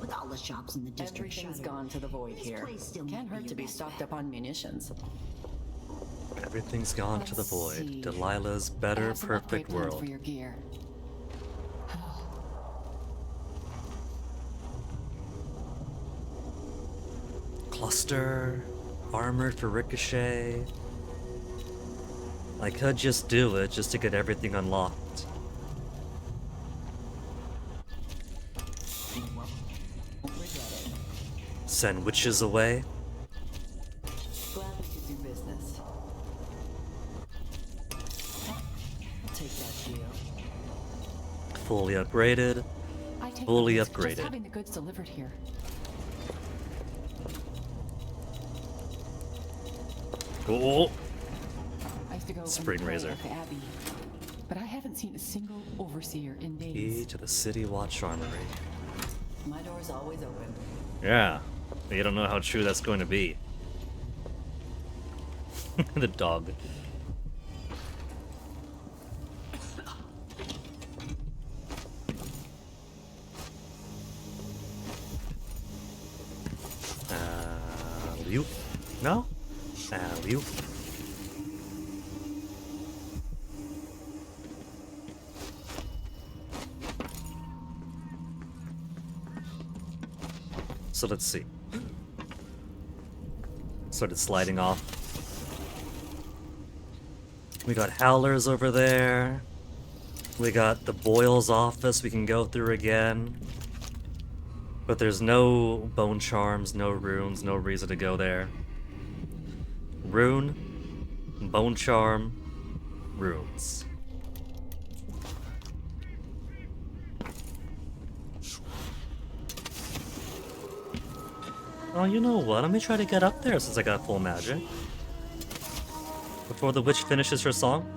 M: With all the shops in the district
L: Everything's
M: shuttered,
L: gone to the void
M: this
L: here.
M: place still
L: Can't
M: might
L: hurt
M: be
L: to be
M: your best
L: stocked
M: bet.
L: up on munitions.
B: Everything's gone to the
L: Let's
B: void.
L: see.
B: Delilah's
L: I
B: better,
L: have some upgrade
B: perfect
L: plans
B: world.
L: for your gear.
B: Cluster, armored for ricochet. I could just do it just to get everything unlocked. Send witches away.
L: Glad we could do business. Take that shield.
B: Fully upgraded.
L: I take
B: Fully
L: the risk just
B: upgraded.
L: having the goods delivered here.
B: Oh,
L: I used to go
B: Spring
L: and pray
B: Razor.
L: at the Abbey, but I haven't seen a single overseer in days.
B: key to the City Watch Armory.
L: My door's always open.
B: Yeah, you don't know how true that's going to be. The dog. Liu? No? Liu? So let's see. Started sliding off. We got Howlers over there. We got the Boyle's office we can go through again. But there's no bone charms, no runes, no reason to go there. Rune, bone charm, runes. Oh, you know what? Let me try to get up there since I got full magic. Before the witch finishes her song.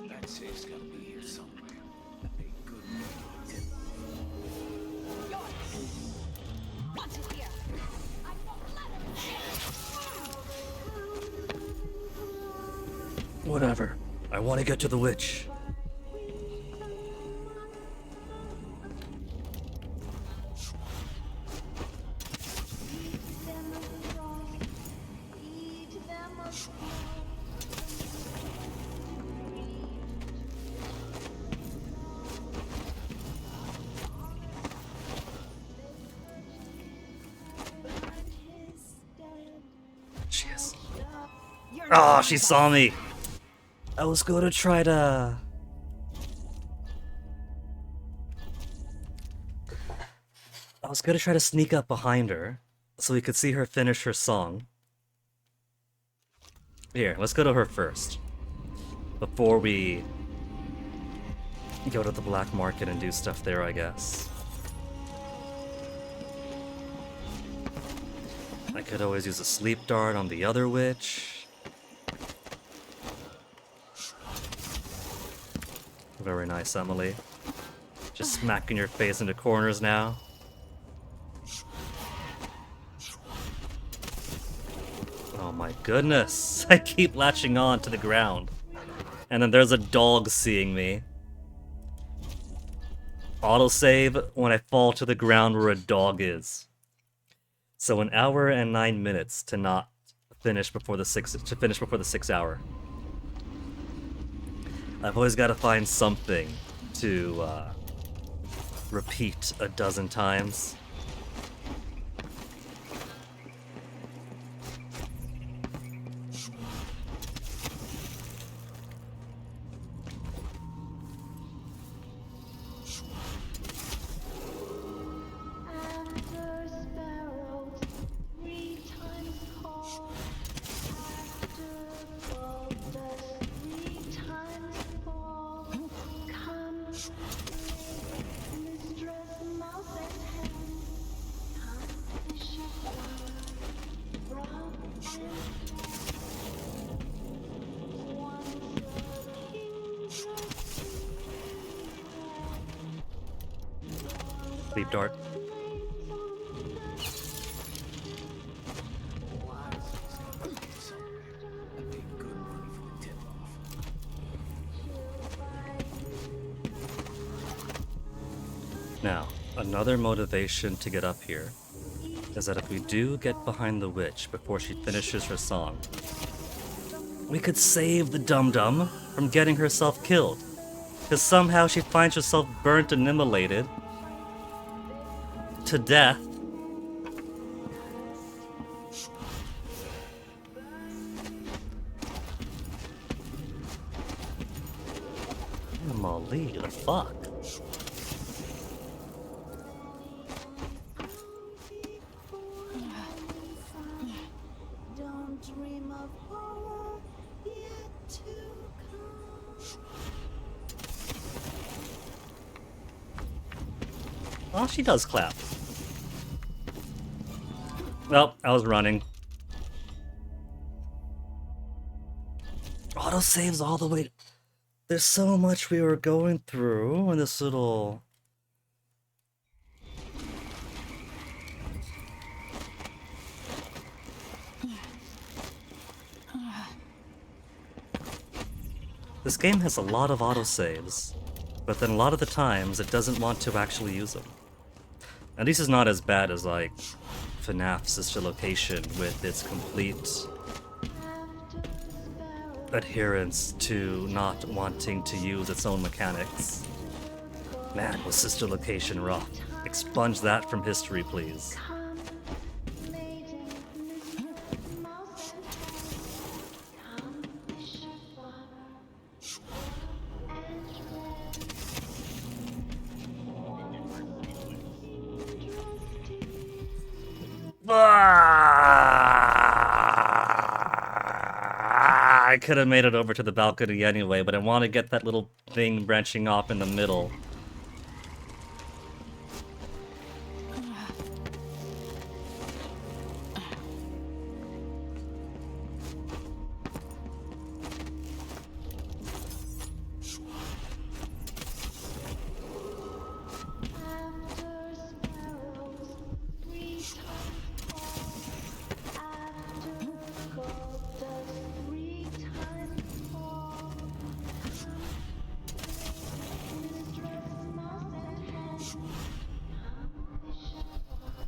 N: That safe's gotta be here somewhere. A good tip.
B: Whatever. I want to get to the witch. She is. Oh, she saw me. I was going to try to... I was going to try to sneak up behind her so we could see her finish her song. Here, let's go to her first. Before we go to the black market and do stuff there, I guess. I could always use a sleep dart on the other witch. Very nice, Emily. Just smacking your face into corners now. Oh my goodness. I keep latching on to the ground. And then there's a dog seeing me. Autosave when I fall to the ground where a dog is. So 1 hour and 9 minutes to not finish before the 6 hour. I've always got to find something to repeat a dozen times. Sleep dart. Now, another motivation to get up here is that if we do get behind the witch before she finishes her song, we could save the dum-dum from getting herself killed. Because somehow she finds herself burnt and immolated to death. Molly, the fuck?
C: Don't dream of horror yet to
B: Oh, she does clap. Well, I was running. Autosaves all the way. There's so much we were going through in this little... This game has a lot of autosaves, but then a lot of the times it doesn't want to actually use them. At least it's not as bad as, like, FNAF Sister Location with its complete adherence to not wanting to use its own mechanics. Man, was Sister Location rough. Expunge that from history, please. I could have made it over to the balcony anyway, but I want to get that little thing branching off in the middle.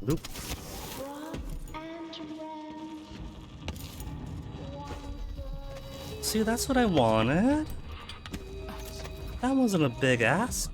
B: Oop. See, that's what I wanted. That wasn't a big ask.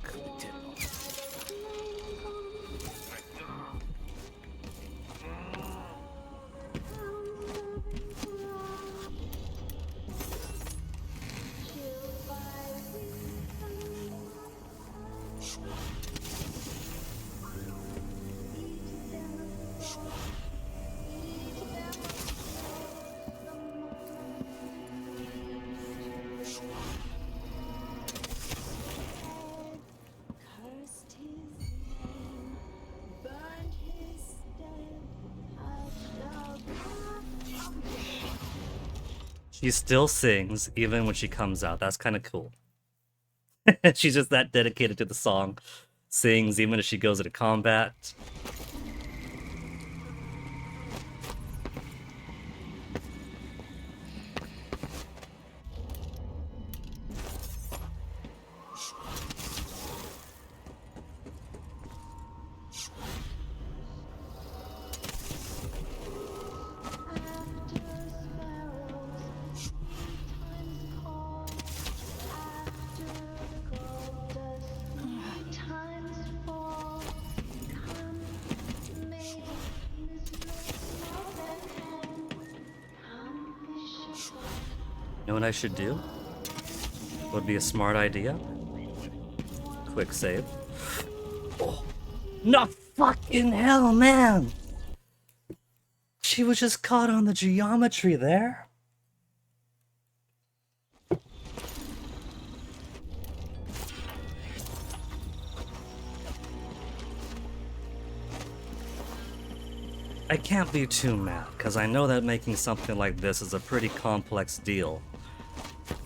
B: She still sings, even when she comes out. That's kind of cool. She's just that dedicated to the song. Sings even if she goes into combat. You know what I should do? Would be a smart idea. Quick save. Oh, no fucking hell, man! She was just caught on the geometry there. I can't be too mad, because I know that making something like this is a pretty complex deal.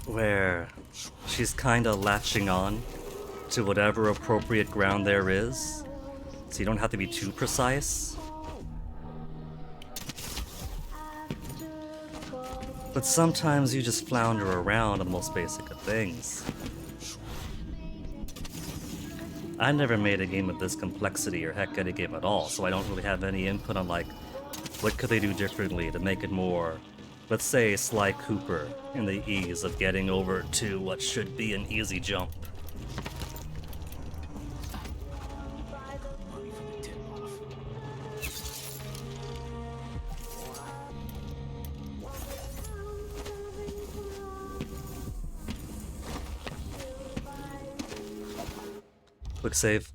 B: Where she's kinda latching on to whatever appropriate ground there is, so you don't have to be too precise. But sometimes you just flounder around on the most basic of things. I never made a game of this complexity, or heck, any game at all, so I don't really have any input on, like, what could they do differently to make it more, let's say, Sly Cooper, in the ease of getting over to what should be an easy jump. Quick save.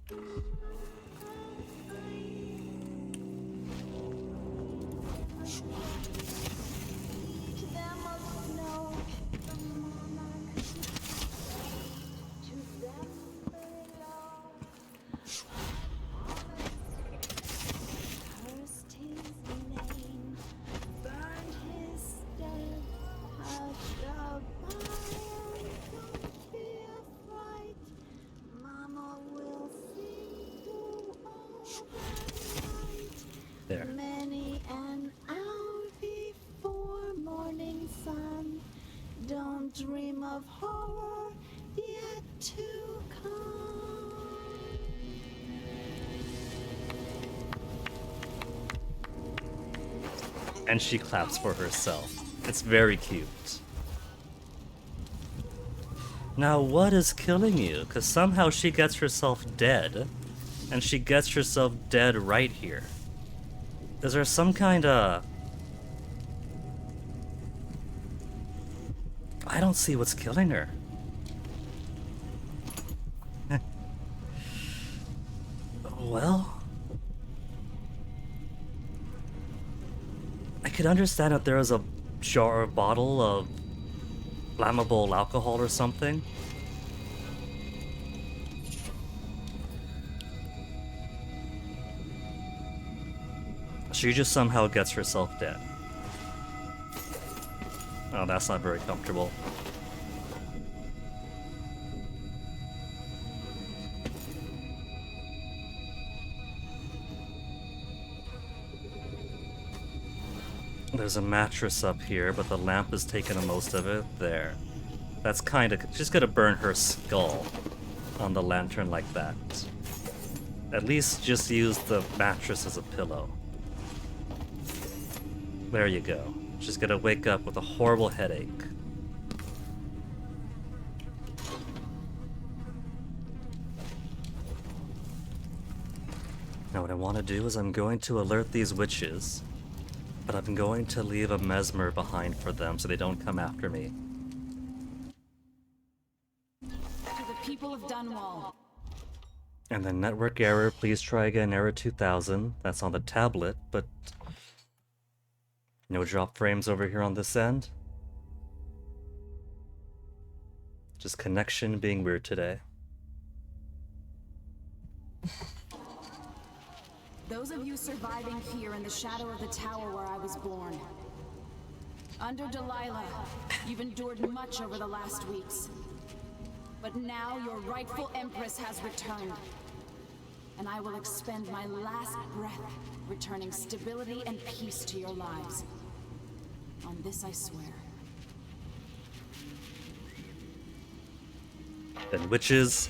T: time of horror yet to come.
B: And she claps for herself. It's very cute. Now, what is killing you? Because somehow she gets herself dead. And she gets herself dead right here. Is there some kind of... I don't see what's killing her. Well... I could understand if there was a jar or bottle of flammable alcohol or something. She just somehow gets herself dead. Oh, that's not very comfortable. There's a mattress up here, but the lamp is taking most of it. There. That's kind of... She's gonna burn her skull on the lantern like that. At least just use the mattress as a pillow. There you go. She's gonna wake up with a horrible headache. Now what I want to do is I'm going to alert these witches, but I'm going to leave a mesmer behind for them so they don't come after me.
L: To the people of Dunwall.
B: And then network error, please try again, error 2000. That's on the tablet, but no drop frames over here on this end. Just connection being weird today.
L: Those of you surviving here in the shadow of the tower where I was born. Under Delilah, you've endured much over the last weeks. But now your rightful Empress has returned. And I will expend my last breath, returning stability and peace to your lives. On this I swear.
B: Then witches.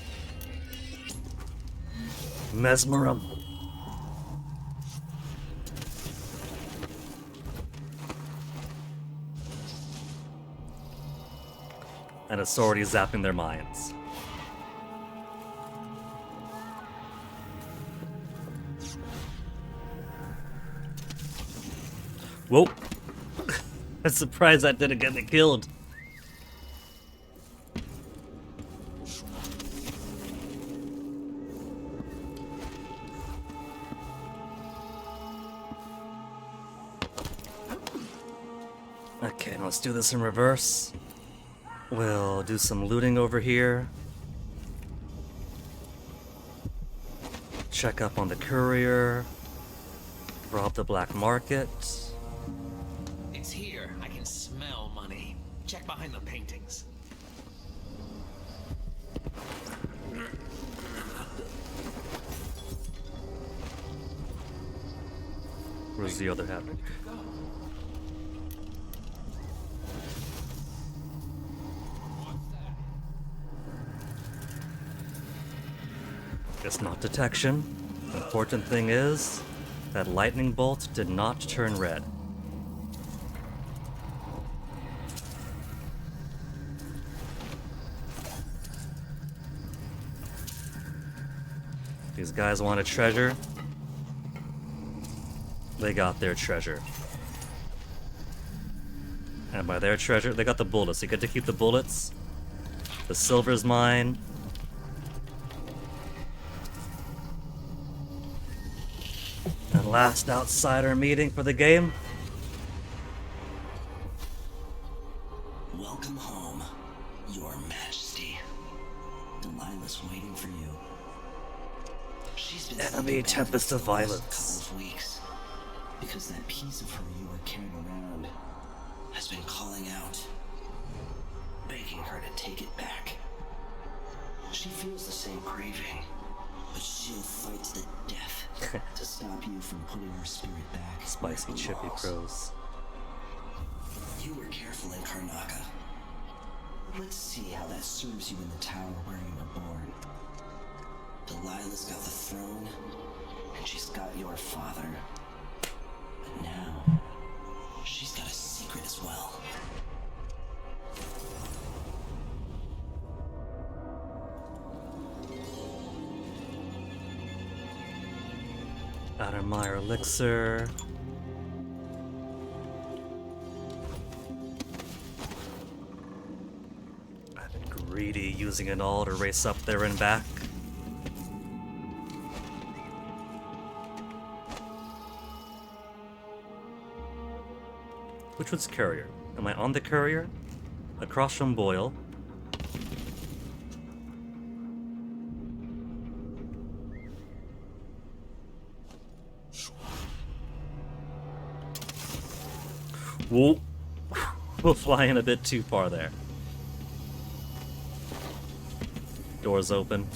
B: Mesmerum. And it's already zapping their minds. Whoa. I'm surprised that didn't get me killed. Okay, let's do this in reverse. We'll do some looting over here. Check up on the courier. Rob the black market.
U: It's here. I can smell money. Check behind the paintings.
B: Where's the other hat? It's not detection. The important thing is that lightning bolt did not turn red. These guys want a treasure. They got their treasure. And by their treasure, they got the bullets. You get to keep the bullets. The silver's mine. And last outsider meeting for the game.
D: Welcome home, Your Majesty. Delilah's waiting for you. She's been
B: Enemy tempest of violence.
D: couple of weeks because that piece of her you were carrying around has been calling out, begging her to take it back. She feels the same craving, but she'll fight to the death to stop you from putting her spirit back.
B: Spicy chippy crows.
D: You were careful in Karnaca. Let's see how that serves you in the tower where you were born. Delilah's got the throne, and she's got your father. But now, she's got a secret as well.
B: Addermire elixir. I've been greedy, using it all to race up there and back. Which one's courier? Am I on the courier? Across from Boyle. Whoa. We're flying a bit too far there. Doors open.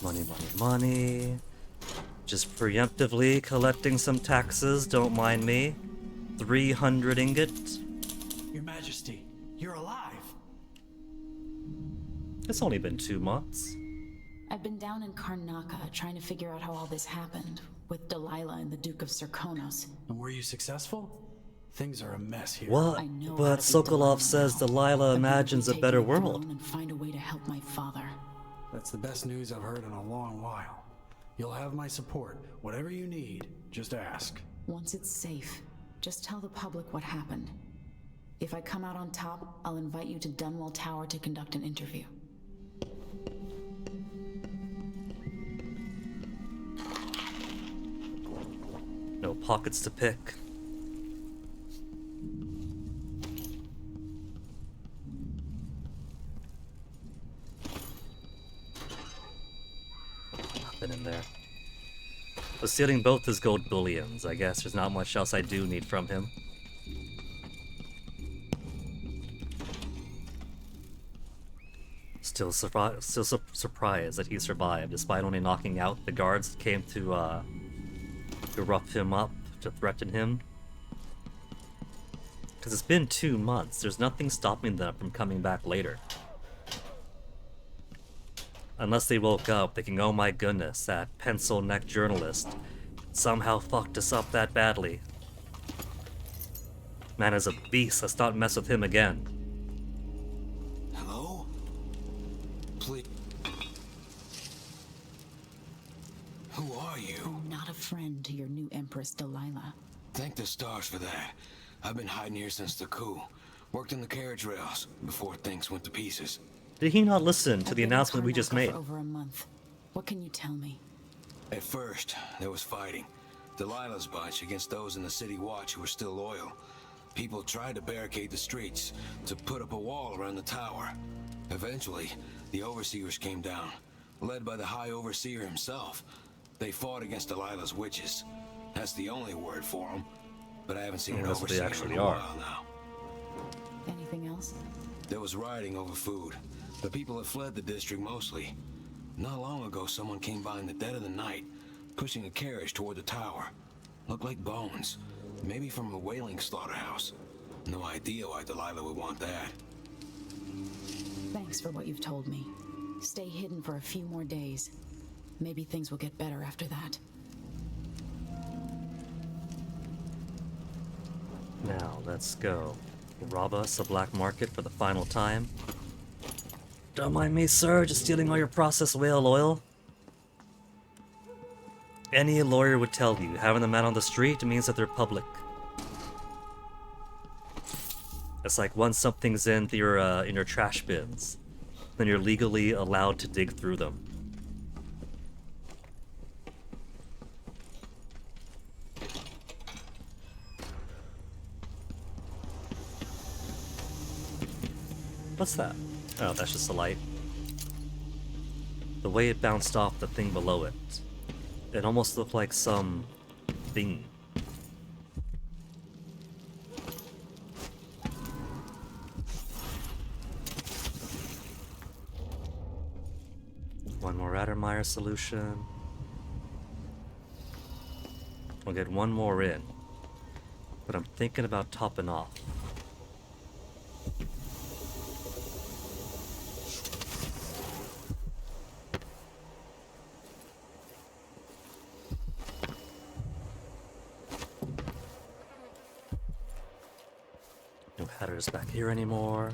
B: Money, money, money. Just preemptively collecting some taxes, don't mind me. 300 ingot.
E: Your Majesty, you're alive.
B: It's only been 2 months.
P: I've been down in Karnaca trying to figure out how all this happened, with Delilah and the Duke of Serkonos.
E: And were you successful? Things are a mess here.
B: What? But Sokolov says Delilah imagines a better world.
P: And find a way to help my father.
E: That's the best news I've heard in a long while. You'll have my support. Whatever you need, just ask.
P: Once it's safe, just tell the public what happened. If I come out on top, I'll invite you to Dunwall Tower to conduct an interview.
B: No pockets to pick. Nothing in there. Was stealing both his gold bullions. I guess there's not much else I do need from him. Still surprised that he survived, despite only knocking out the guards that came to rough him up, to threaten him. Because it's been 2 months. There's nothing stopping them from coming back later. Unless they woke up thinking, oh my goodness, that pencil-neck journalist somehow fucked us up that badly. Man is a beast, let's not mess with him again.
R: Hello? Please. Who are you?
P: I'm not a friend to your new Empress Delilah.
R: Thank the stars for that. I've been hiding here since the coup. Worked in the carriage rails before things went to pieces.
B: Did he not listen to the announcement we just made?
P: For over a month. What can you tell me?
R: At first, there was fighting. Delilah's bunch against those in the city watch who were still loyal. People tried to barricade the streets, to put up a wall around the tower. Eventually, the overseers came down, led by the High Overseer himself. They fought against Delilah's witches. That's the only word for them. But I haven't seen an overseer in a while now.
P: Anything else?
R: There was rioting over food. The people had fled the district mostly. Not long ago, someone came by in the dead of the night, pushing a carriage toward the tower. Looked like bones. Maybe from a whaling slaughterhouse. No idea why Delilah would want that.
P: Thanks for what you've told me. Stay hidden for a few more days. Maybe things will get better after that.
B: Now, let's go. Rob us a black market for the final time. Don't mind me, sir, just stealing all your processed whale oil. Any lawyer would tell you, having them out on the street means that they're public. It's like once something's in your trash bins, then you're legally allowed to dig through them. What's that? Oh, that's just a light. The way it bounced off the thing below it, it almost looked like some thing. One more Addermire solution. We'll get one more in, but I'm thinking about topping off. No headers back here anymore.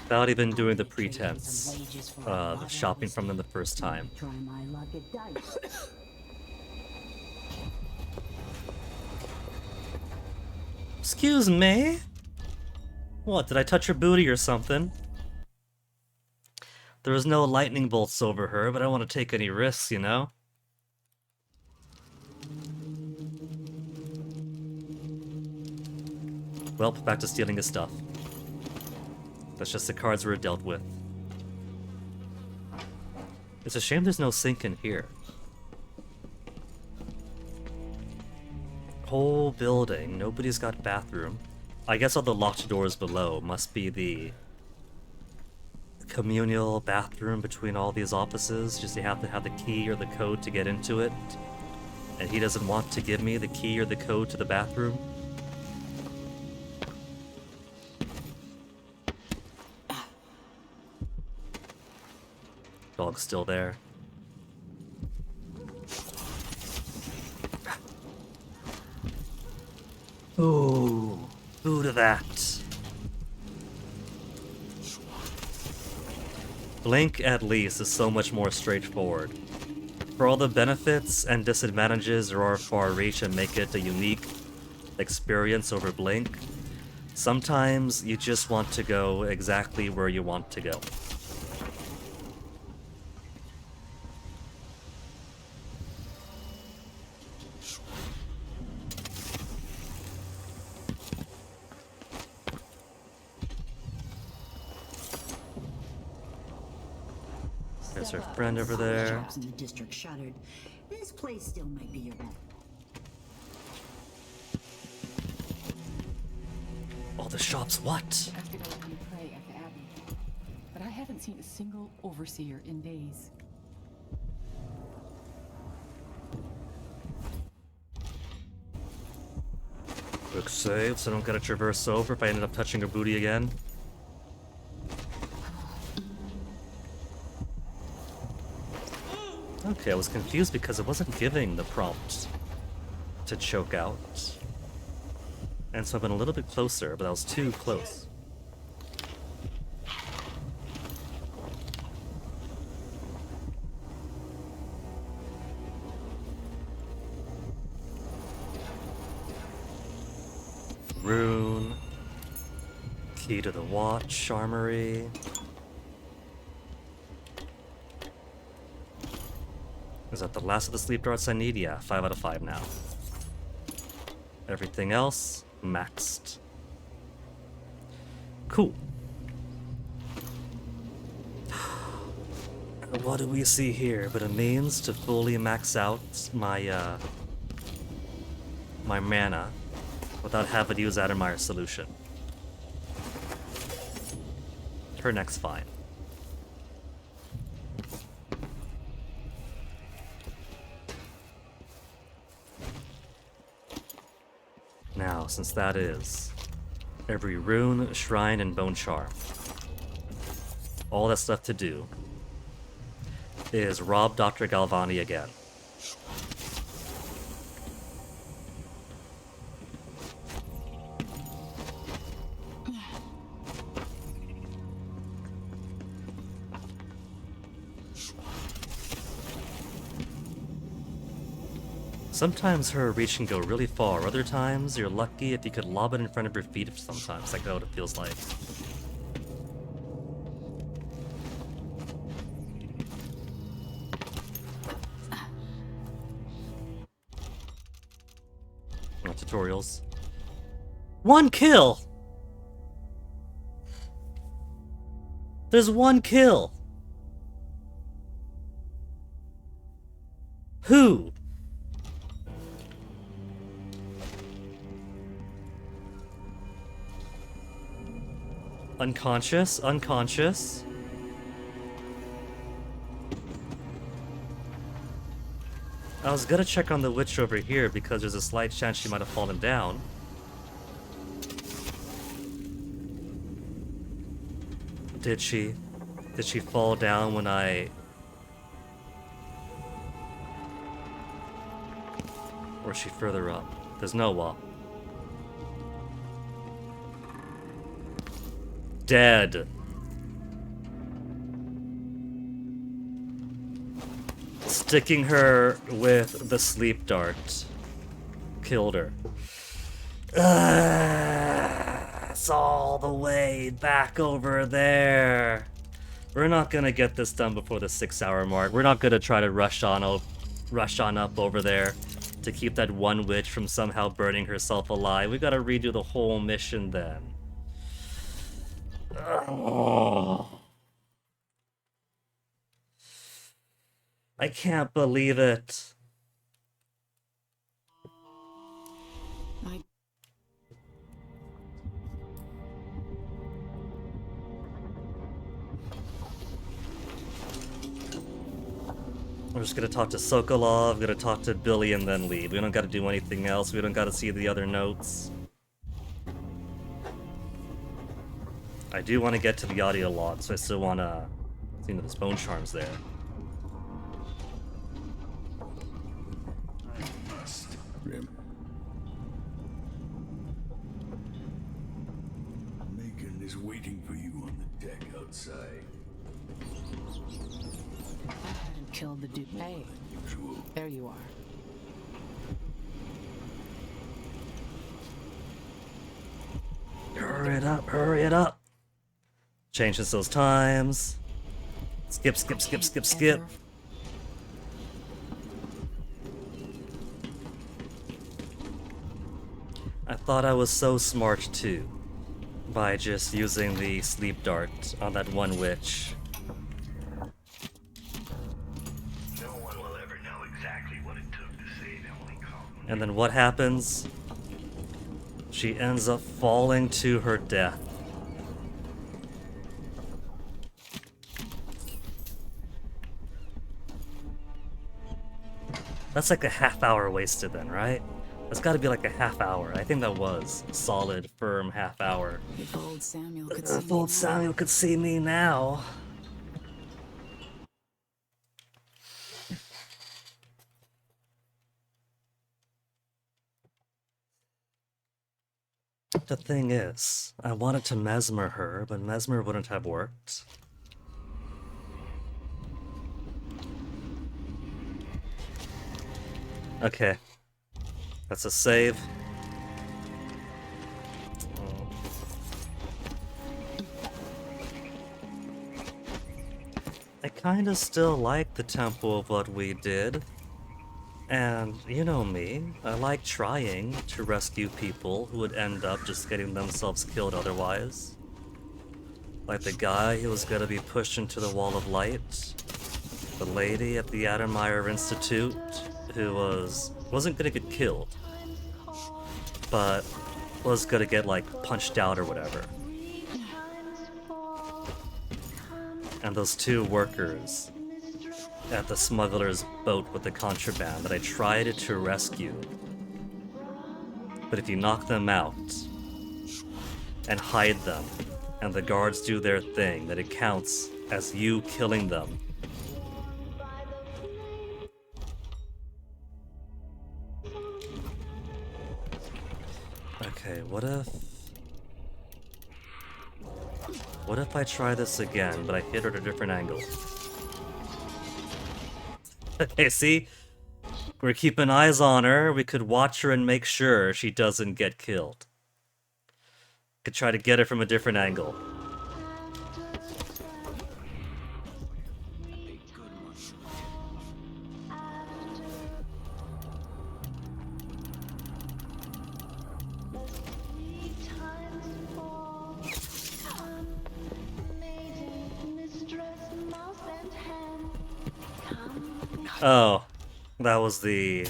B: Without even doing the pretense of shopping from them the first time.
Q: Try my luck at dice.
B: Excuse me? What, did I touch her booty or something? There was no lightning bolts over her, but I don't want to take any risks, you know? Well, back to stealing his stuff. That's just the cards we're dealt with. It's a shame there's no sink in here. Whole building, nobody's got bathroom. I guess all the locked doors below must be the communal bathroom between all these offices. Just you have to have the key or the code to get into it. And he doesn't want to give me the key or the code to the bathroom. Dog's still there. Ooh, ooh to that. Blink, at least, is so much more straightforward. For all the benefits and disadvantages there are for Reach and make it a unique experience over Blink, sometimes you just want to go exactly where you want to go. There's her friend over there.
Q: Shops in the district shuttered. This place still might be your home.
B: All the shops, what?
L: Have to go and pray at the Abbey. But I haven't seen a single overseer in days.
B: Quick save so I don't gotta traverse over if I ended up touching her booty again. Okay, I was confused because it wasn't giving the prompt to choke out. And so I've been a little bit closer, but I was too close. Rune. Key to the watch, armory. Is that the last of the sleep darts I need? Yeah, 5 out of 5 now. Everything else, maxed. Cool. What do we see here but a means to fully max out my, my mana without having to use Admir's solution. Her next fine. Now, since that is every rune, shrine, and bone charm, all that's left to do is rob Dr. Galvani again. Sometimes her reach can go really far, other times you're lucky if you could lob it in front of her feet sometimes, like what it feels like. No tutorials. 1 kill! There's 1 kill! Who? Unconscious, unconscious. I was gonna check on the witch over here because there's a slight chance she might have fallen down. Did she? Did she fall down when I... Or is she further up? There's no wall. Dead. Sticking her with the sleep dart. Killed her. It's all the way back over there. We're not gonna get this done before the 6-hour mark. We're not gonna try to rush on up over there to keep that one witch from somehow burning herself alive. We gotta redo the whole mission then. Oh. I can't believe it. We're just gonna talk to Sokolov, gonna talk to Billy, and then leave. We don't gotta do anything else. We don't gotta see the other notes. I do want to get to the audio log, so I still want to see the bone charms there.
H: Grim. Megan is waiting for you on the deck outside.
O: Killed the Duke. Hey, there you are.
B: Hurry it up, hurry it up. Changes those times. Skip, skip, skip, skip, skip. I thought I was so smart too, by just using the sleep dart on that one witch.
H: No one will ever know exactly what it took to save Emily Kaufman.
B: And then what happens? She ends up falling to her death. That's like a half hour wasted then, right? That's gotta be like a half hour. I think that was solid, firm half hour.
P: If old Samuel could see
B: If old Samuel could see me now. The thing is, I wanted to mesmer her, but mesmer wouldn't have worked. Okay. That's a save. I kinda still like the tempo of what we did. And you know me, I like trying to rescue people who would end up just getting themselves killed otherwise. Like the guy who was gonna be pushed into the wall of light. The lady at the Addermeyer Institute who wasn't gonna get killed, but was gonna get like punched out or whatever. And those two workers at the smuggler's boat with the contraband that I tried to rescue. But if you knock them out and hide them, and the guards do their thing, that it counts as you killing them. Okay, what if I try this again, but I hit her at a different angle? Okay, see? We're keeping eyes on her. We could watch her and make sure she doesn't get killed. Could try to get her from a different angle. Oh, that was the...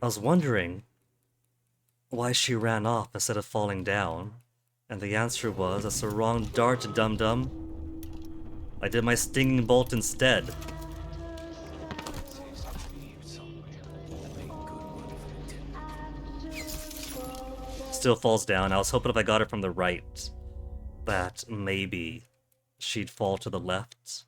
B: I was wondering why she ran off instead of falling down. And the answer was, that's the wrong dart, dum-dum. I did my stinging bolt instead. Still falls down. I was hoping if I got her from the right, that maybe she'd fall to the left.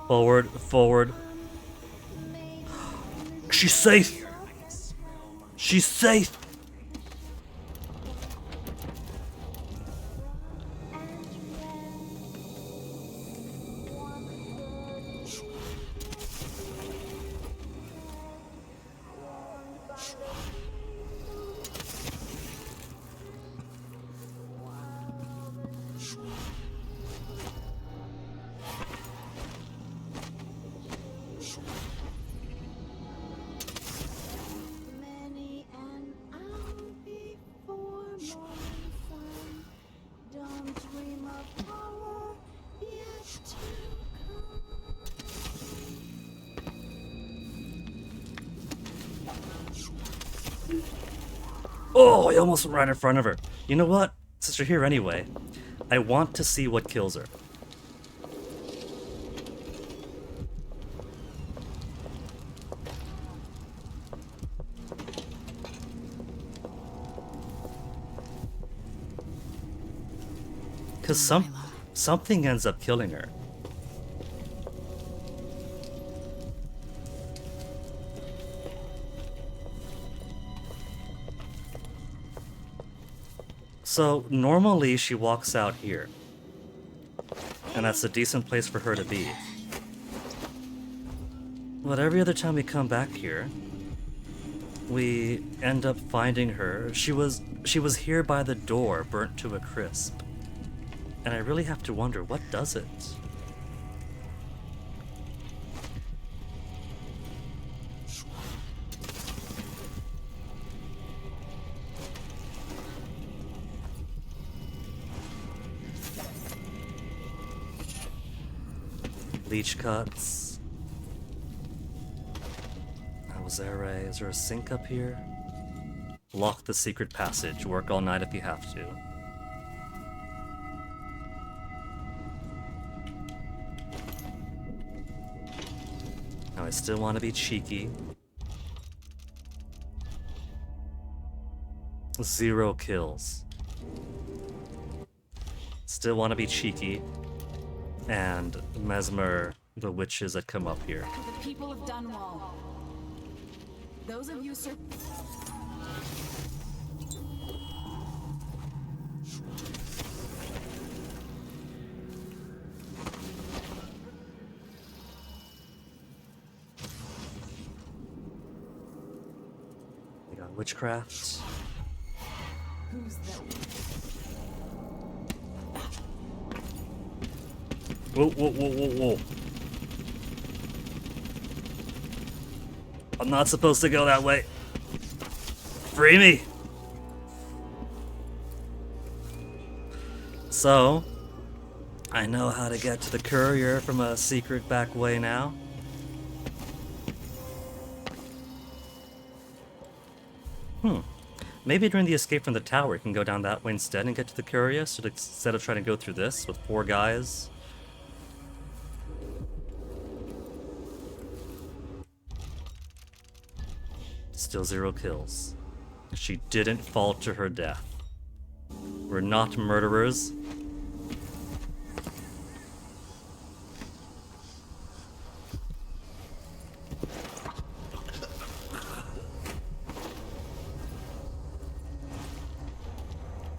B: Forward, forward. She's safe! She's safe! Oh, I almost went right in front of her. You know what? Since you're here anyway, I want to see what kills her. Because something ends up killing her. So, normally she walks out here. And that's a decent place for her to be. But every other time we come back here, we end up finding her. She was here by the door, burnt to a crisp. And I really have to wonder, what does it? Leech cuts. Is there a sink up here? Lock the secret passage. Work all night if you have to. Now I still want to be cheeky. 0 kills. Still want to be cheeky. And mesmer the witches that come up here.
L: The people of Dunwall. Those of you, sir.
B: We got witchcraft.
L: Who's that?
B: Whoa, whoa, whoa, whoa, whoa. I'm not supposed to go that way. Free me! So, I know how to get to the courier from a secret back way now. Maybe during the escape from the tower, we can go down that way instead and get to the courier, so instead of trying to go through this with 4 guys. Still 0 kills. She didn't fall to her death. We're not murderers.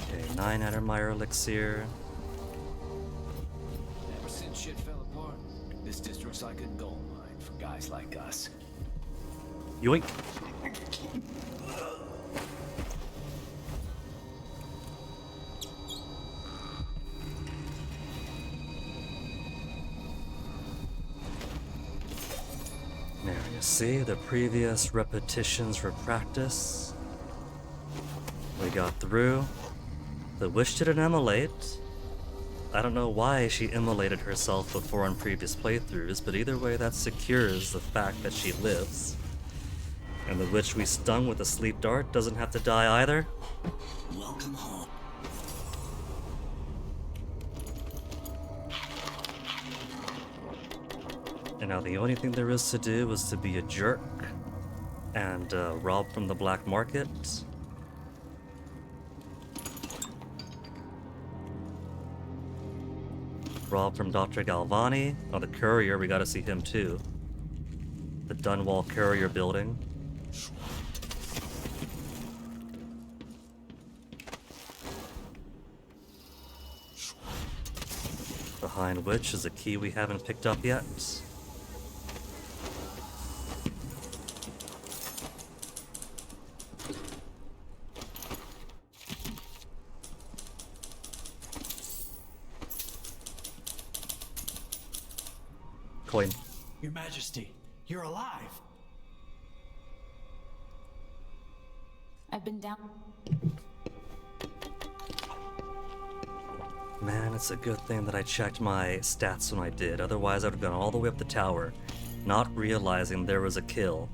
B: Okay, 9 Addermire elixir.
U: Ever since shit fell apart, this district's like a gold mine for guys like us.
B: Yoink. There you see the previous repetitions for practice. We got through. The witch didn't immolate. I don't know why she immolated herself before on previous playthroughs, but either way that secures the fact that she lives. And the witch we stung with a sleep dart doesn't have to die either.
D: Welcome home.
B: And now the only thing there is to do is to be a jerk and rob from the black market. Rob from Dr. Galvani. Oh, the courier, we gotta see him too. The Dunwall Courier building. Behind which is a key we haven't picked up yet. Coin.
E: Your Majesty, you're alive.
L: I've been down.
B: Man, it's a good thing that I checked my stats when I did. Otherwise, I would have gone all the way up the tower, not realizing there was a kill.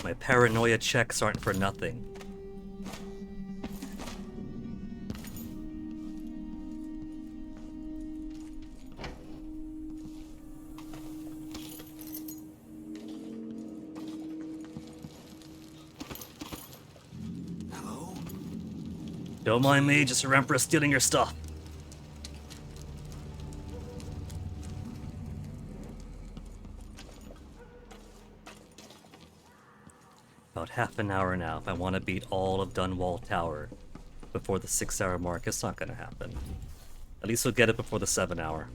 B: My paranoia checks aren't for nothing. Don't mind me, just your Empress stealing your stuff. About half an hour now if I want to beat all of Dunwall Tower before the 6-hour mark. It's not gonna happen. At least we'll get it before the 7-hour.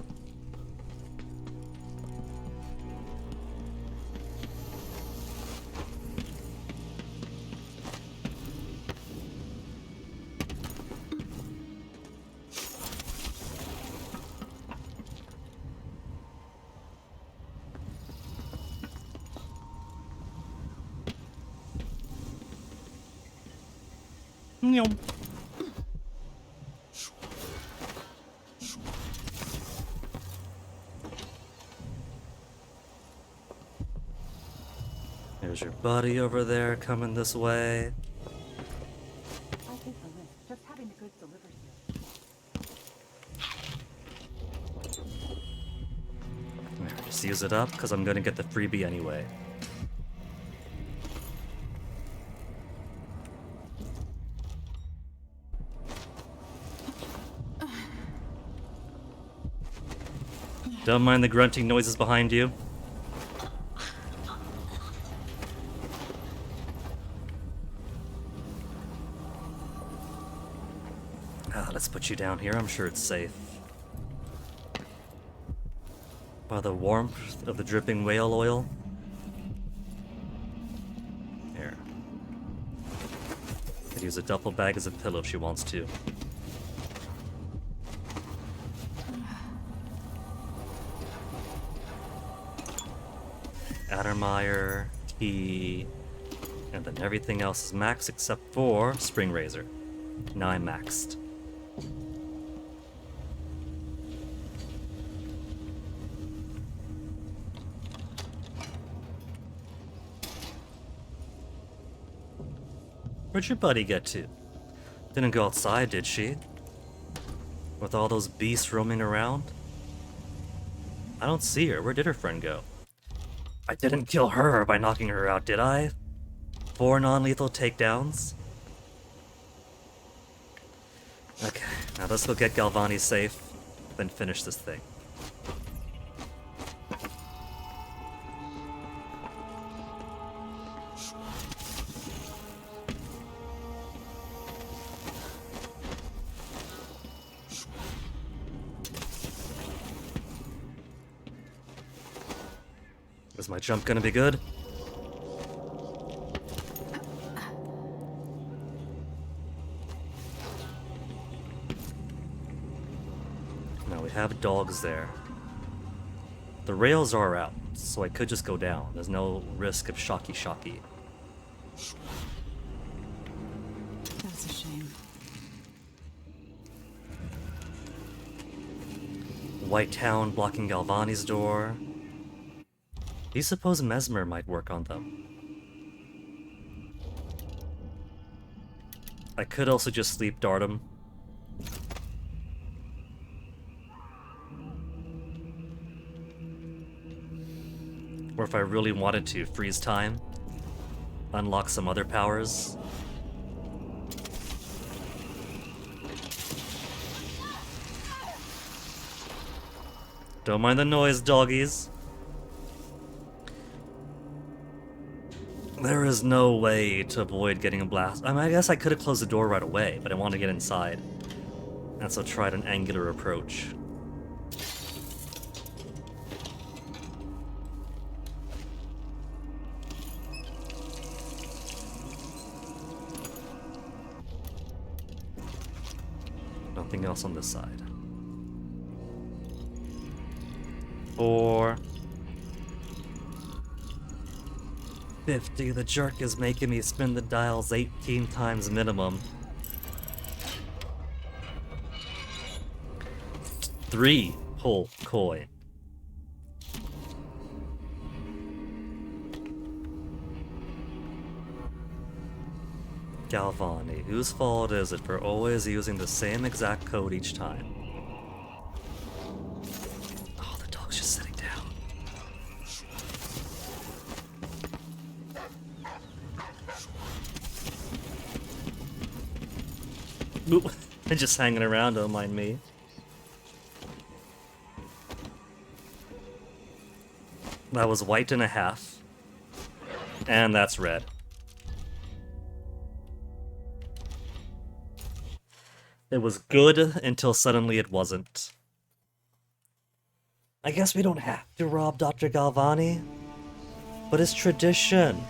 B: There's your buddy over there coming this way.
C: I'll take the list. Just having the goods delivered here.
B: Just use it up, because I'm going to get the freebie anyway. Don't mind the grunting noises behind you. Let's put you down here. I'm sure it's safe. By the warmth of the dripping whale oil. Here. Could use a duffel bag as a pillow if she wants to. Addermeyer, tea, and then everything else is maxed except for Spring Razor. Now I'm maxed. Where'd your buddy get to? Didn't go outside, did she? With all those beasts roaming around? I don't see her. Where did her friend go? I didn't kill her by knocking her out, did I? 4 non-lethal takedowns? Okay, now let's go get Galvani safe, then finish this thing. Is my jump gonna be good? Now we have dogs there. The rails are out, so I could just go down. There's no risk of shocky.
P: That's a shame.
B: White Town blocking Galvani's door. Do you suppose Mesmer might work on them? I could also just sleep dart him. Or if I really wanted to, freeze time, unlock some other powers. Don't mind the noise, doggies. There is no way to avoid getting a blast. I mean, I guess I could have closed the door right away, but I want to get inside. And so tried an angular approach. Nothing else on this side. 4. 50. The jerk is making me spin the dials 18 times minimum. 3. Pull coin. Galvani, whose fault is it for always using the same exact code each time? Oh, the dog's just sitting down. Oop, they're just hanging around, don't mind me. That was white and a half. And that's red. It was good until suddenly it wasn't. I guess we don't have to rob Dr. Galvani, but it's tradition.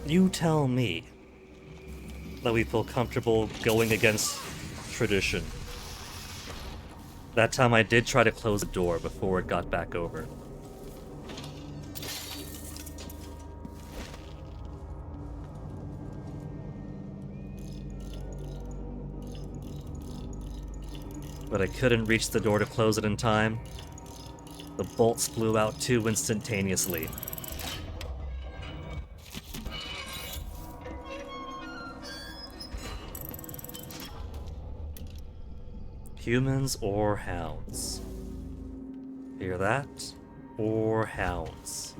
B: You tell me that we feel comfortable going against tradition. That time I did try to close the door before it got back over. But I couldn't reach the door to close it in time. The bolts flew out too instantaneously. Humans or hounds? Hear that? Or hounds?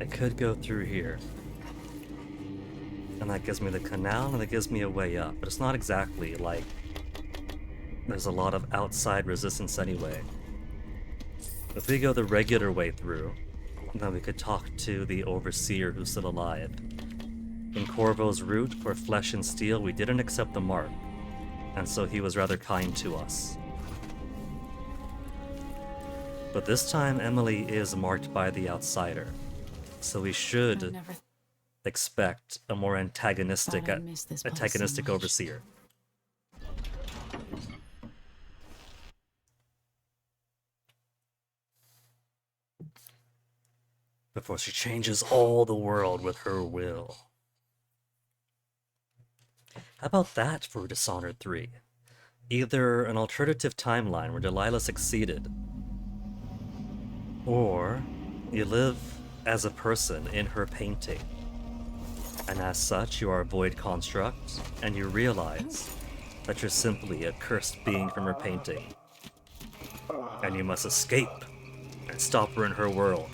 B: I could go through here. And that gives me the canal, and that gives me a way up. But it's not exactly like there's a lot of outside resistance anyway. If we go the regular way through, then we could talk to the Overseer who's still alive. In Corvo's route for flesh and steel, we didn't accept the mark, and so he was rather kind to us. But this time Emily is marked by the Outsider. So we should expect a more antagonistic Overseer. Before she changes all the world with her will. How about that for Dishonored 3? Either an alternative timeline where Delilah succeeded, or you live as a person in her painting, and as such you are a void construct, and you realize that you're simply a cursed being from her painting, and you must escape and stop her in her world.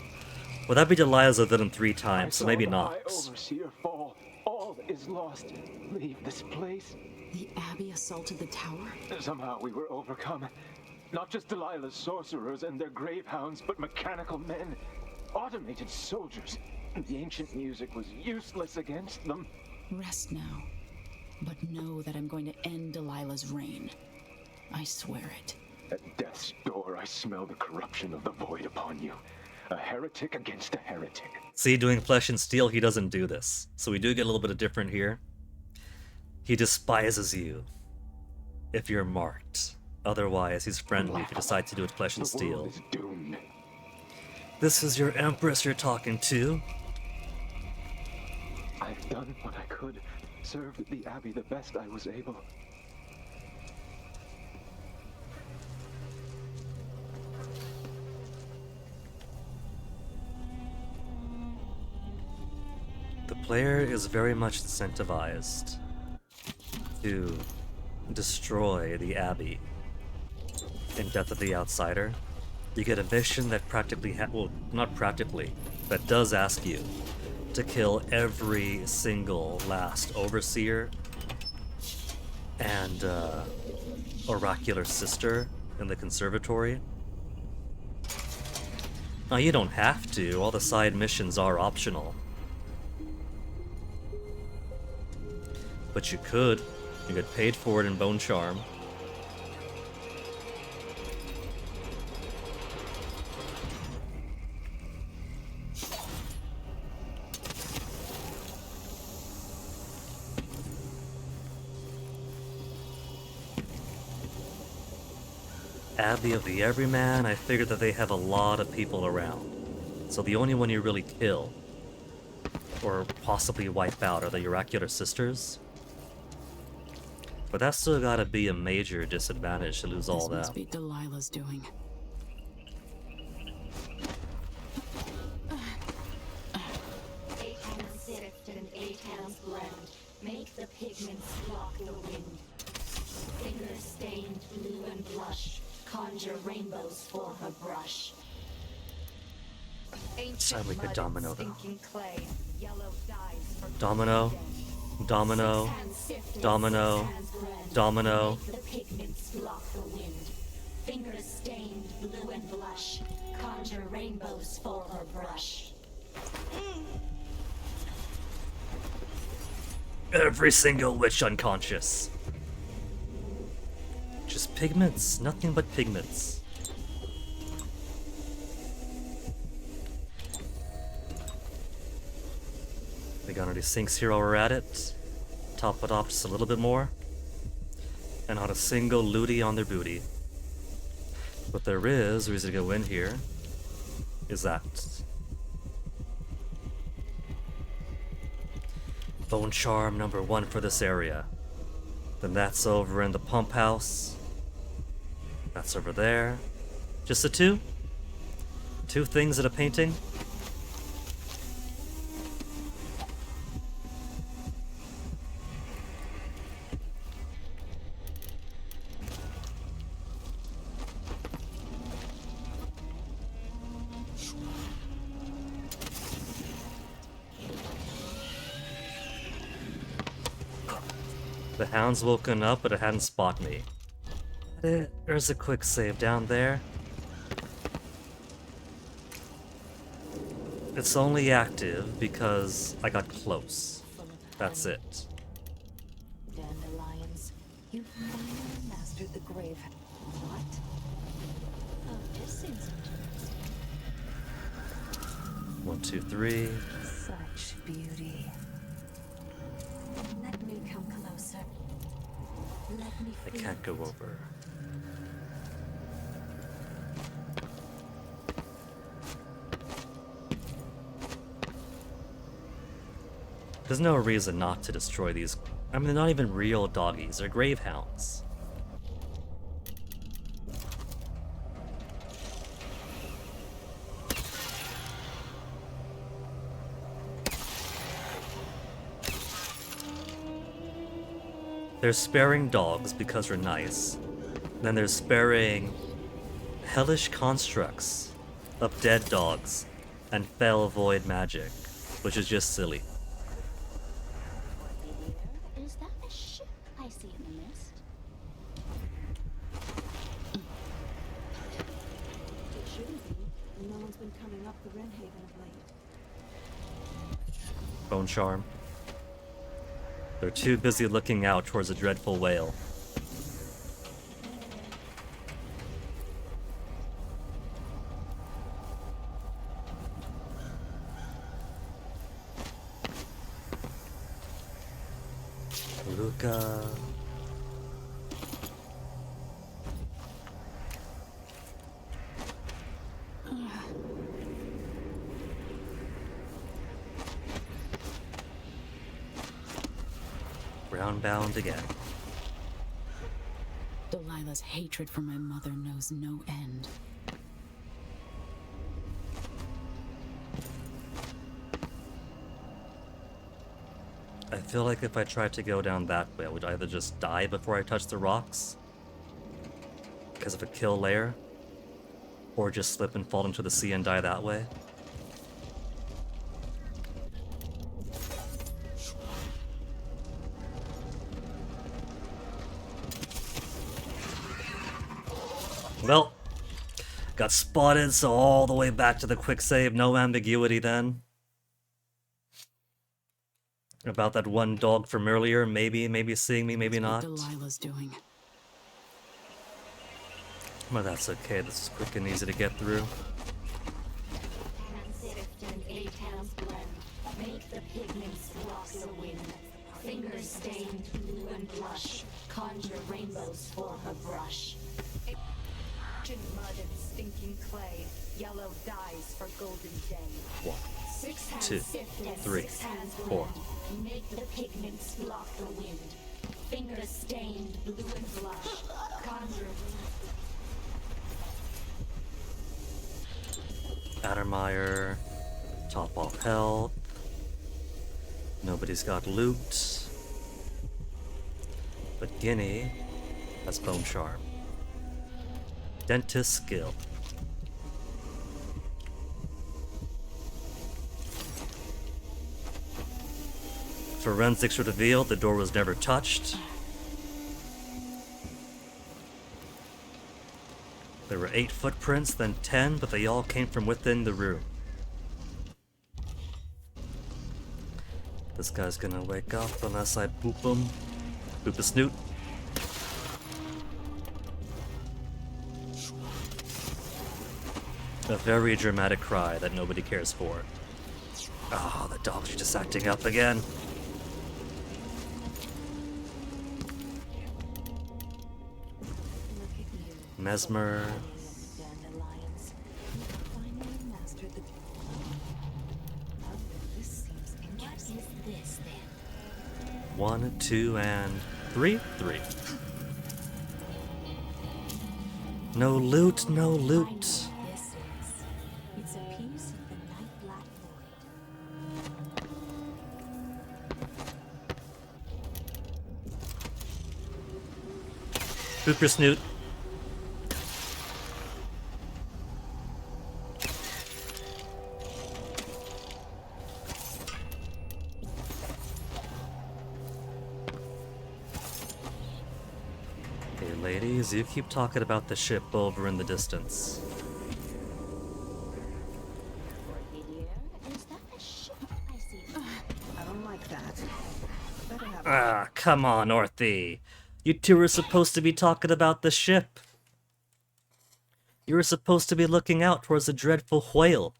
B: Well, that'd be Delilah's other than 3 times, so maybe not.
S: Overseer fall. All is lost. Leave this place.
C: The Abbey assaulted the tower?
S: Somehow we were overcome. Not just Delilah's sorcerers and their gravehounds, but mechanical men. Automated soldiers. The ancient music was useless against them.
C: Rest now. But know that I'm going to end Delilah's reign. I swear it.
S: At death's door, I smell the corruption of the void upon you. A heretic against a heretic.
B: See, doing Flesh and Steel, he doesn't do this. So we do get a little bit of different here. He despises you if you're marked. Otherwise, he's friendly if you decide to do it Flesh and Steel.
S: The world is doomed.
B: This is your Empress you're talking to.
S: done what I could, served the Abbey the best I was able.
B: The player is very much incentivized to destroy the Abbey. In Death of the Outsider, you get a mission that practically well, not practically, but does ask you to kill every single last Overseer and Oracular Sister in the Conservatory. Now, you don't have to, all the side missions are optional. But you could. You get paid for it in Bone Charm. Abbey of the Everyman, I figured that they have a lot of people around. So the only one you really kill, or possibly wipe out, are the Oracular Sisters. But that's still gotta be a major disadvantage to lose all
P: This must
B: that.
P: be Delilah's doing.
M: 8 hands sift and 8 hands blend. Make the pigments block the wind. Fingers stained blue and blush. Conjure rainbows for her brush.
B: Time we could domino though.
M: Stinking clay. Yellow dyes for
B: Domino, domino, domino, domino.
M: Make the pigments block the wind. Fingers stained blue and blush. Conjure rainbows for her brush.
B: Every single witch unconscious. Just pigments, nothing but pigments. We got any sinks here while we're at it. Top it off just a little bit more. And not a single looty on their booty. What there is, reason to go in here, is that. Bone Charm number 1 for this area. Then that's over in the pump house. That's over there. Just the two? 2 things in a painting? The hound's woken up, but it hadn't spotted me. There's a quick save down there. It's only active because I got close. That's it.
K: Dandelions, you finally mastered the grave. What? Oh, this seems interesting.
B: 1, 2, 3.
K: Such beauty. Let me come closer. Let me
B: I
K: feel
B: can't go
K: it.
B: over. There's no reason not to destroy these. I mean, they're not even real doggies, they're grave hounds. They're sparing dogs because they're nice. Then they're sparing hellish constructs of dead dogs and fell void magic, which is just silly.
M: Is that a ship I see in the mist?
T: It shouldn't be. No one's been coming up the Renhaven of late.
B: Bone Charm. They're too busy looking out towards a dreadful whale. Luca. Groundbound again.
P: Delilah's hatred for my mother knows no end.
B: I feel like if I tried to go down that way, I would either just die before I touch the rocks, because of a kill layer, or just slip and fall into the sea and die that way. Well, got spotted, so all the way back to the quick save, no ambiguity then. About that one dog from earlier, maybe seeing me, maybe not.
P: Delilah's doing.
B: But that's okay, this is quick and easy to get through.
M: Make the pigments blossom the wind. Fingers stained blue and blush. Conjure rainbows for her brush.
K: Mud and stinking clay. Yellow dyes for golden day.
B: 1,
K: 6 hands
B: 2,
K: sift and
B: 3,
K: 6 hands
B: 4.
M: Make the pigments block the wind. Fingers stained blue and blush. Conjure
B: Addermeyer, top off health. Nobody's got loot. But Guinea has bone charm. Dentist skill. Forensics revealed the door was never touched. There were 8 footprints, then 10, but they all came from within the room. This guy's gonna wake up unless I boop him. Boop a snoot. A very dramatic cry that nobody cares for. Oh, the dogs are just acting up again. Mesmer. One, 2, and 3. 3. No loot, no loot.
M: it's a piece of the night black void.
B: Boop your snoot. Hey ladies, you keep talking about the ship over in the distance.
O: I don't like that. Better have
B: Ah, come on, Orthy. You two were supposed to be talking about the ship. You were supposed to be looking out towards the dreadful whale.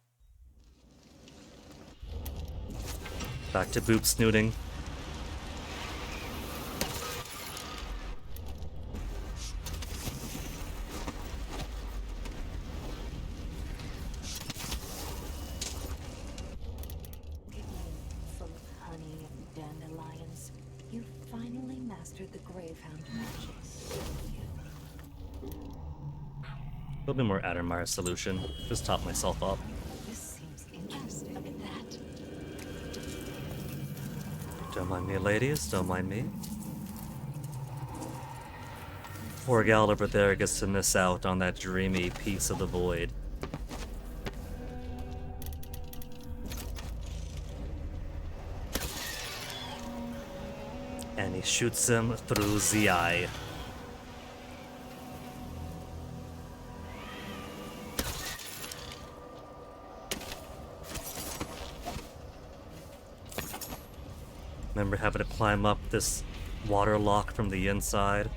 B: Back to boop snooting.
M: Full of honey and dandelions. You finally mastered the Gravehound magic.
B: A little bit more Addermeyer solution. Just top myself up.
M: This seems interesting. Look at that.
B: Don't mind me, ladies. Don't mind me. Poor gal over there gets to miss out on that dreamy piece of the void. And he shoots him through the eye. Remember having to climb up this water lock from the inside?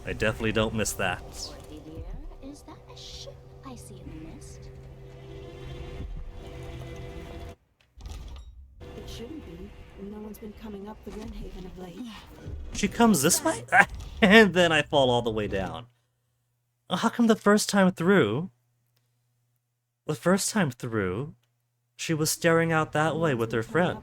B: I definitely don't miss that.
M: Is that a ship I see in the mist?
F: It shouldn't be. No one's been coming up the Renhaven of late.
B: She comes this way? And then I fall all the way down. How come the first time through, she was staring out that way with her friend?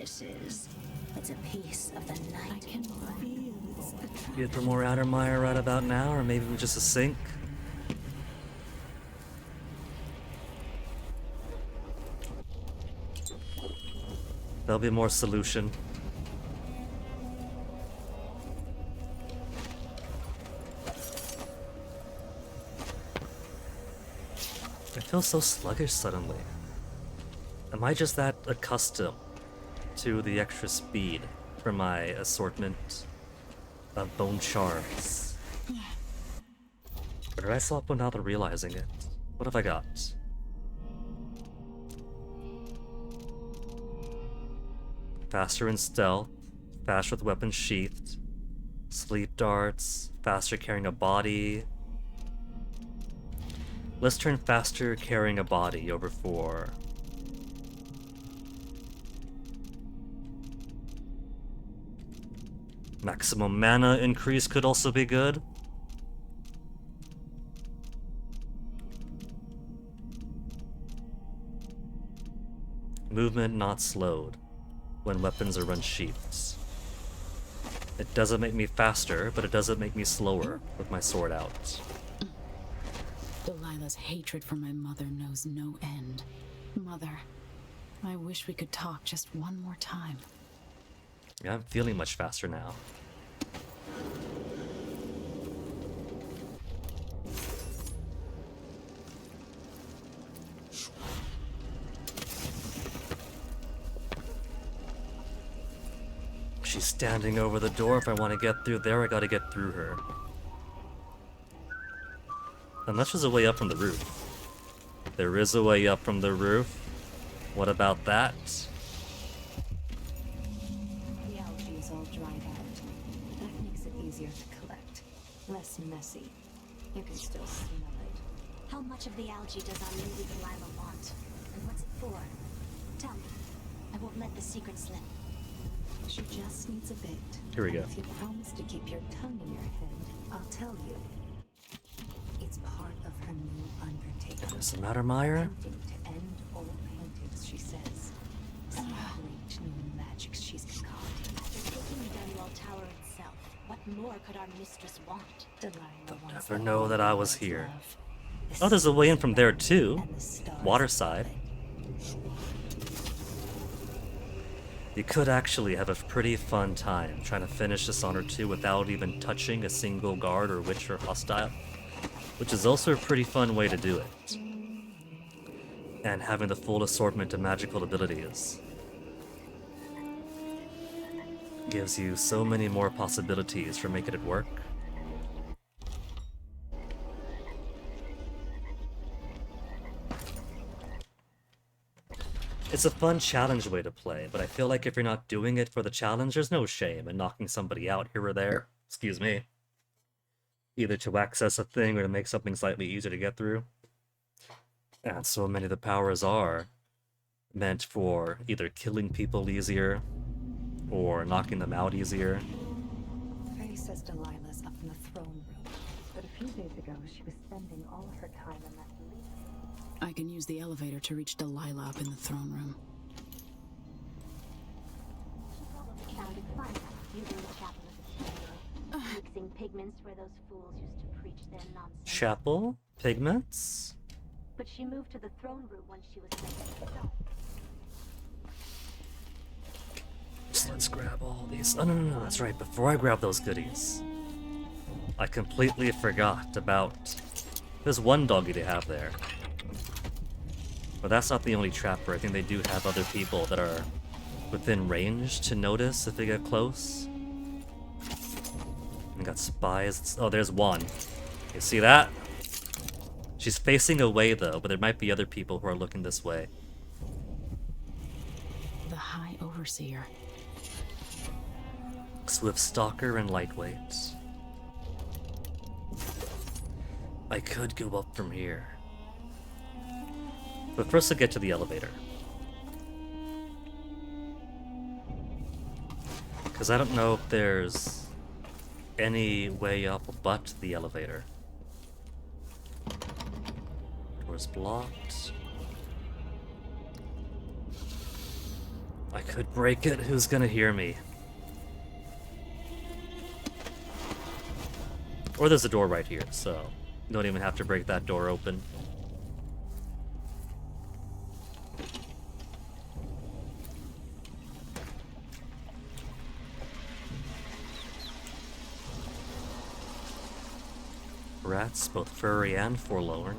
Q: this is. It's a piece of the night. I can
T: feel its attraction.
B: Get for more Outermire right about now, or maybe just a sink. There'll be more solution. I feel so sluggish suddenly. Am I just that accustomed to the extra speed from my assortment of bone shards? Or did I slop without realizing it? What have I got? Faster in stealth, faster with weapons sheathed, sleep darts, faster carrying a body. Let's turn faster carrying a body over for maximum mana increase could also be good. Movement not slowed when weapons are unsheathed. It doesn't make me faster, but it doesn't make me slower with my sword out.
P: Delilah's hatred for my mother knows no end. Mother, I wish we could talk just one more time.
B: Yeah, I'm feeling much faster now. She's standing over the door. If I want to get through there, I gotta get through her. Unless there's a way up from the roof. There is a way up from the roof. What about that?
C: The algae is all dried out. That makes it easier to collect. Less messy. You can still smell it.
Q: How much of the algae does our lady Delilah want? And what's it for? Tell me. I won't let the secret slip.
C: She just needs a bit.
B: Here we go.
C: If you promise to keep your tongue in your head, I'll tell you. It's part of her new undertaking.
B: Does it matter, Meyer?
C: Attempting to end old paintings, she says. Some great new magics she's concocted.
Q: After taking Dunwall Tower itself, what more could our mistress want?
C: Delilah wants
B: Never know that I was here. Oh, there's a way in from there too. Waterside. You could actually have a pretty fun time trying to finish Dishonored 2 without even touching a single guard or witch or hostile, which is also a pretty fun way to do it. And having the full assortment of magical abilities gives you so many more possibilities for making it work. It's a fun challenge way to play, but I feel like if you're not doing it for the challenge, there's no shame in knocking somebody out here or there. Excuse me. Either to access a thing or to make something slightly easier to get through. And so many of the powers are meant for either killing people easier or knocking them out easier.
C: Faye says Delilah's up in the throne room, but a few days ago she was spending all her time in that leaf.
P: I can use the elevator to reach Delilah up in the throne room.
Q: She probably found it fun using the chapel as a studio, mixing pigments where those fools used to preach their nonsense.
B: Chapel? Pigments?
Q: But she moved to the throne room when she was 7.
B: So let's grab all these. Oh, no, that's right. Before I grab those goodies, I completely forgot about... There's one doggy they have there. But that's not the only trapper. I think they do have other people that are within range to notice if they get close. And got spies. Oh, there's one. You see that? She's facing away though, but there might be other people who are looking this way.
P: The High Overseer.
B: Swift Stalker and Lightweight. I could go up from here. But first I'll get to the elevator. Because I don't know if there's any way up but the elevator. Door's blocked. I could break it. Who's gonna hear me? Or there's a door right here, so don't even have to break that door open. Rats, both furry and forlorn.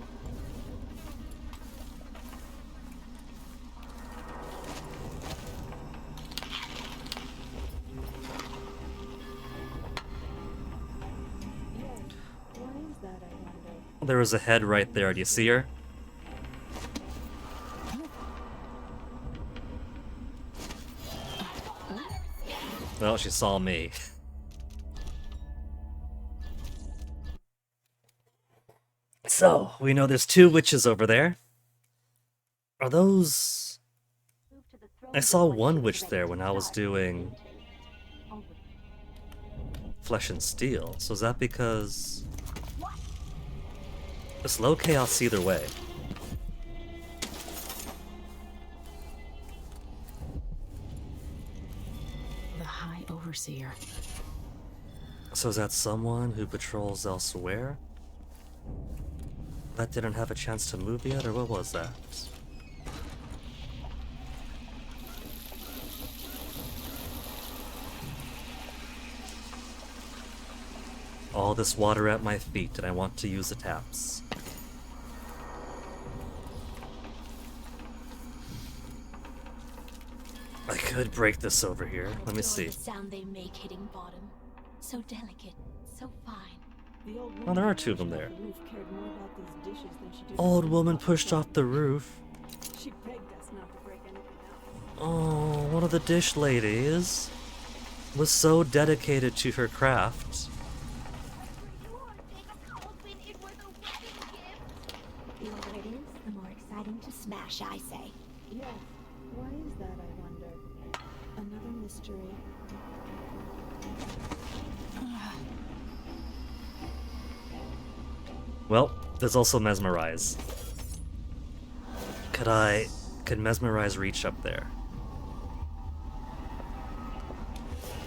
B: There was a head right there. Do you see her? Well, she saw me. So, we know there's 2 witches over there. Are those... I saw one witch there when I was doing Flesh and Steel. So is that because... It's low chaos either way.
L: The High Overseer.
B: So is that someone who patrols elsewhere? That didn't have a chance to move yet, or what was that? All this water at my feet, and I want to use the taps. I could break this over here. Let me see.
Q: The sound they make hitting bottom. So delicate, so fine.
B: Oh, there are 2 of them there. Old woman pushed off the roof.
F: She begged us not to break anything else.
B: Oh, one of the dish ladies was so dedicated to her craft.
Q: The older it is, the more exciting to smash, I say.
F: Yes. Why is that, I wonder? Another mystery.
B: Well, there's also Mesmerize. Could Mesmerize reach up there?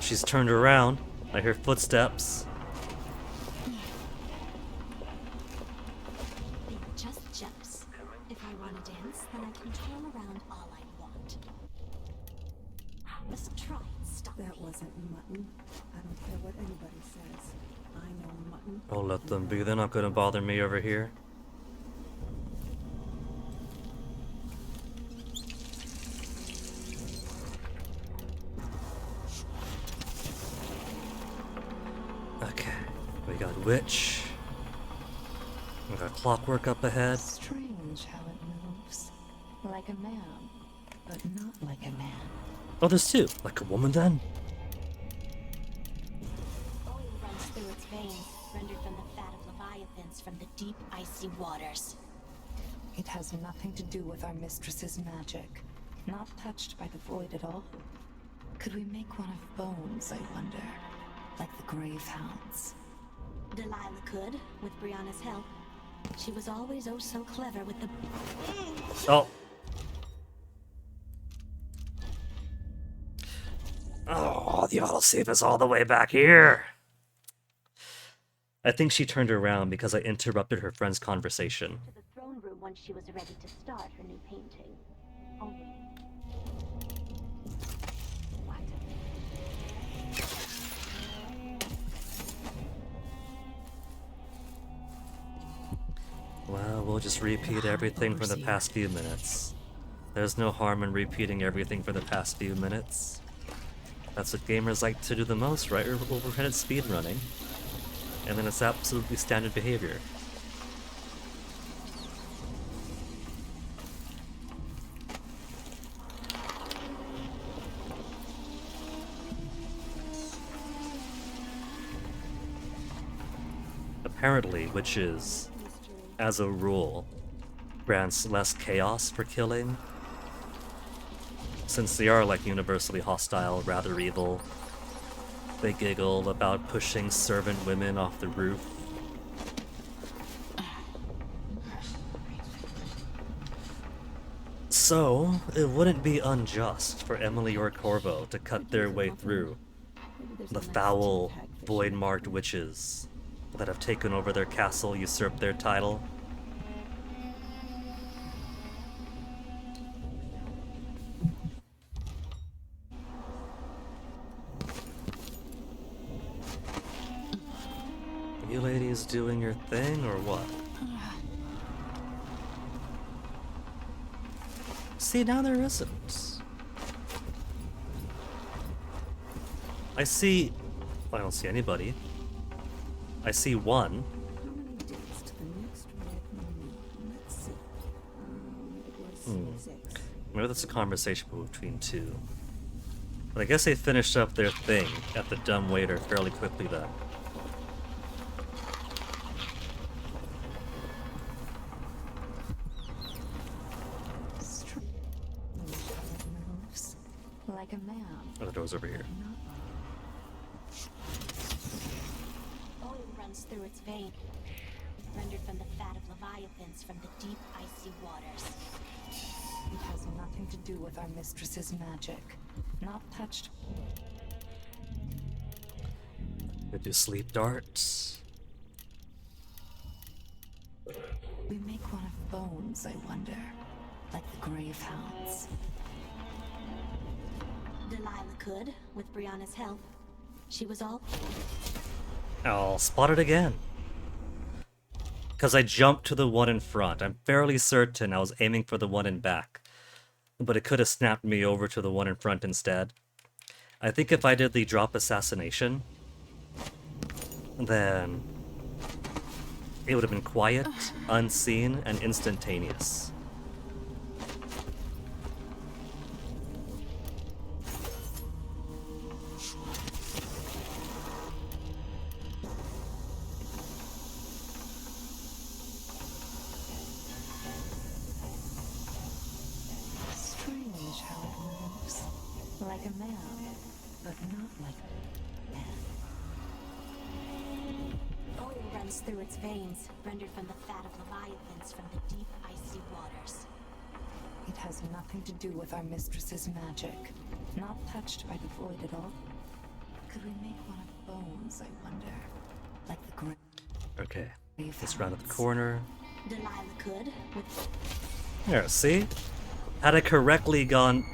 B: She's turned around. I hear footsteps.
Q: It just jumps. If I want to dance, then I can turn around all I want. Let's try and stop.
F: That wasn't mutton. I don't care what anybody says. I know mutton.
B: I'll let them be. They're not gonna bother me over here. Okay, we got Witch. We got Clockwork up ahead.
C: Strange how it moves. Like a man, but not like a man.
B: Oh, there's 2. Like a woman then?
Q: Oil runs through its veins, rendered from the fat of leviathans from the deep, icy waters.
C: It has nothing to do with our mistress's magic. Not touched by the void at all. Could we make one of bones, I wonder? Like the grave hounds.
Q: Delilah could, with Brianna's help. She was always oh so clever with the...
B: Oh. Oh, the autosave is all the way back here. I think she turned around because I interrupted her friend's conversation.
Q: To the throne room once she was ready to start her new painting. Only... What?
B: Well, we'll just repeat everything from the past few minutes. There's no harm in repeating everything for the past few minutes. That's what gamers like to do the most, right? Overheaded speedrunning. And then it's absolutely standard behavior. Apparently, witches, as a rule, grants less chaos for killing, since they are like universally hostile, rather evil. They giggle about pushing servant women off the roof. So, it wouldn't be unjust for Emily or Corvo to cut their way through the foul, void-marked witches that have taken over their castle, usurped their title. You ladies doing your thing, or what? See, now there isn't. I don't see anybody. I see one.
F: How many days to the next red moon? Let's see. It was 6.
B: Maybe that's a conversation between two. But I guess they finished up their thing at the dumb waiter fairly quickly then.
C: Moves like a man.
B: Oh, the door's over here.
Q: Oil runs through its vein, rendered from the fat of leviathans from the deep, icy waters.
C: It has nothing to do with our mistress's magic. Not touched.
B: We do sleep darts.
C: We make one of bones, I wonder. Like the grave hounds.
Q: Delilah could, with Brianna's help. She was all...
B: I'll spot it again. Because I jumped to the one in front. I'm fairly certain I was aiming for the one in back. But it could have snapped me over to the one in front instead. I think if I did the drop assassination, then it would have been quiet, unseen, and instantaneous.
C: Strange how it moves. Like a man, but not like a man.
Q: Oil runs through its veins, rendered from the fat of leviathans from the deep, icy waters.
C: It has nothing to do with our mistress's magic. Not touched by the void at all. Could we make one of bones, I wonder? Like the grave.
B: Okay, let's round up the corner.
Q: Delilah could, with...
B: There, see? Had I correctly gone...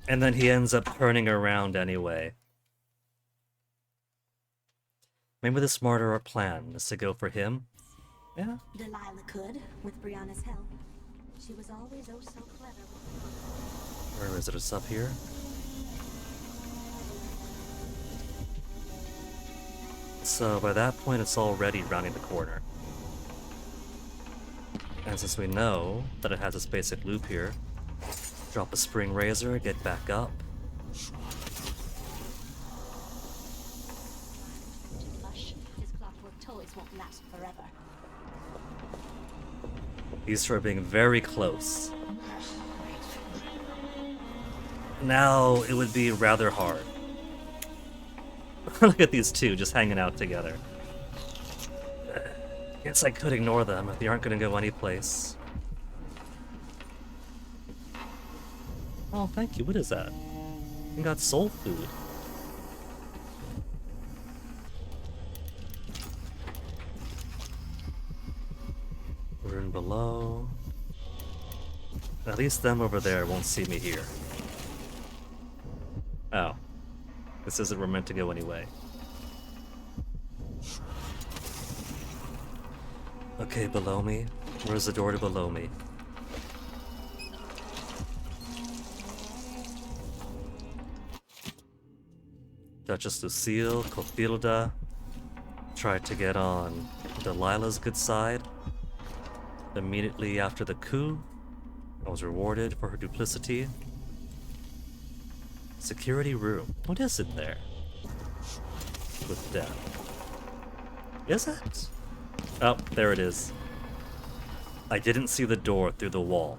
B: And then he ends up turning around anyway. Maybe the smarter plan is to go for him? Yeah?
Q: Delilah could, with Brianna's help. She was always oh so clever with...
B: Where is it? It's up here? So by that point it's already rounding the corner. And since we know that it has this basic loop here, drop a spring razor, get back up.
Q: Lush, his clockwork toys won't last forever.
B: These two are being very close. Now it would be rather hard. Look at these two just hanging out together. Guess I could ignore them if they aren't going to go anyplace. Oh, thank you. What is that? We got soul food. Rune below. At least them over there won't see me here. Oh. This isn't where we're meant to go anyway. Okay, below me. Where's the door to below me? Duchess Lucille, Clotilda tried to get on Delilah's good side. Immediately after the coup, I was rewarded for her duplicity. Security room. What is it there? With death. Is it? Oh, there it is. I didn't see the door through the wall.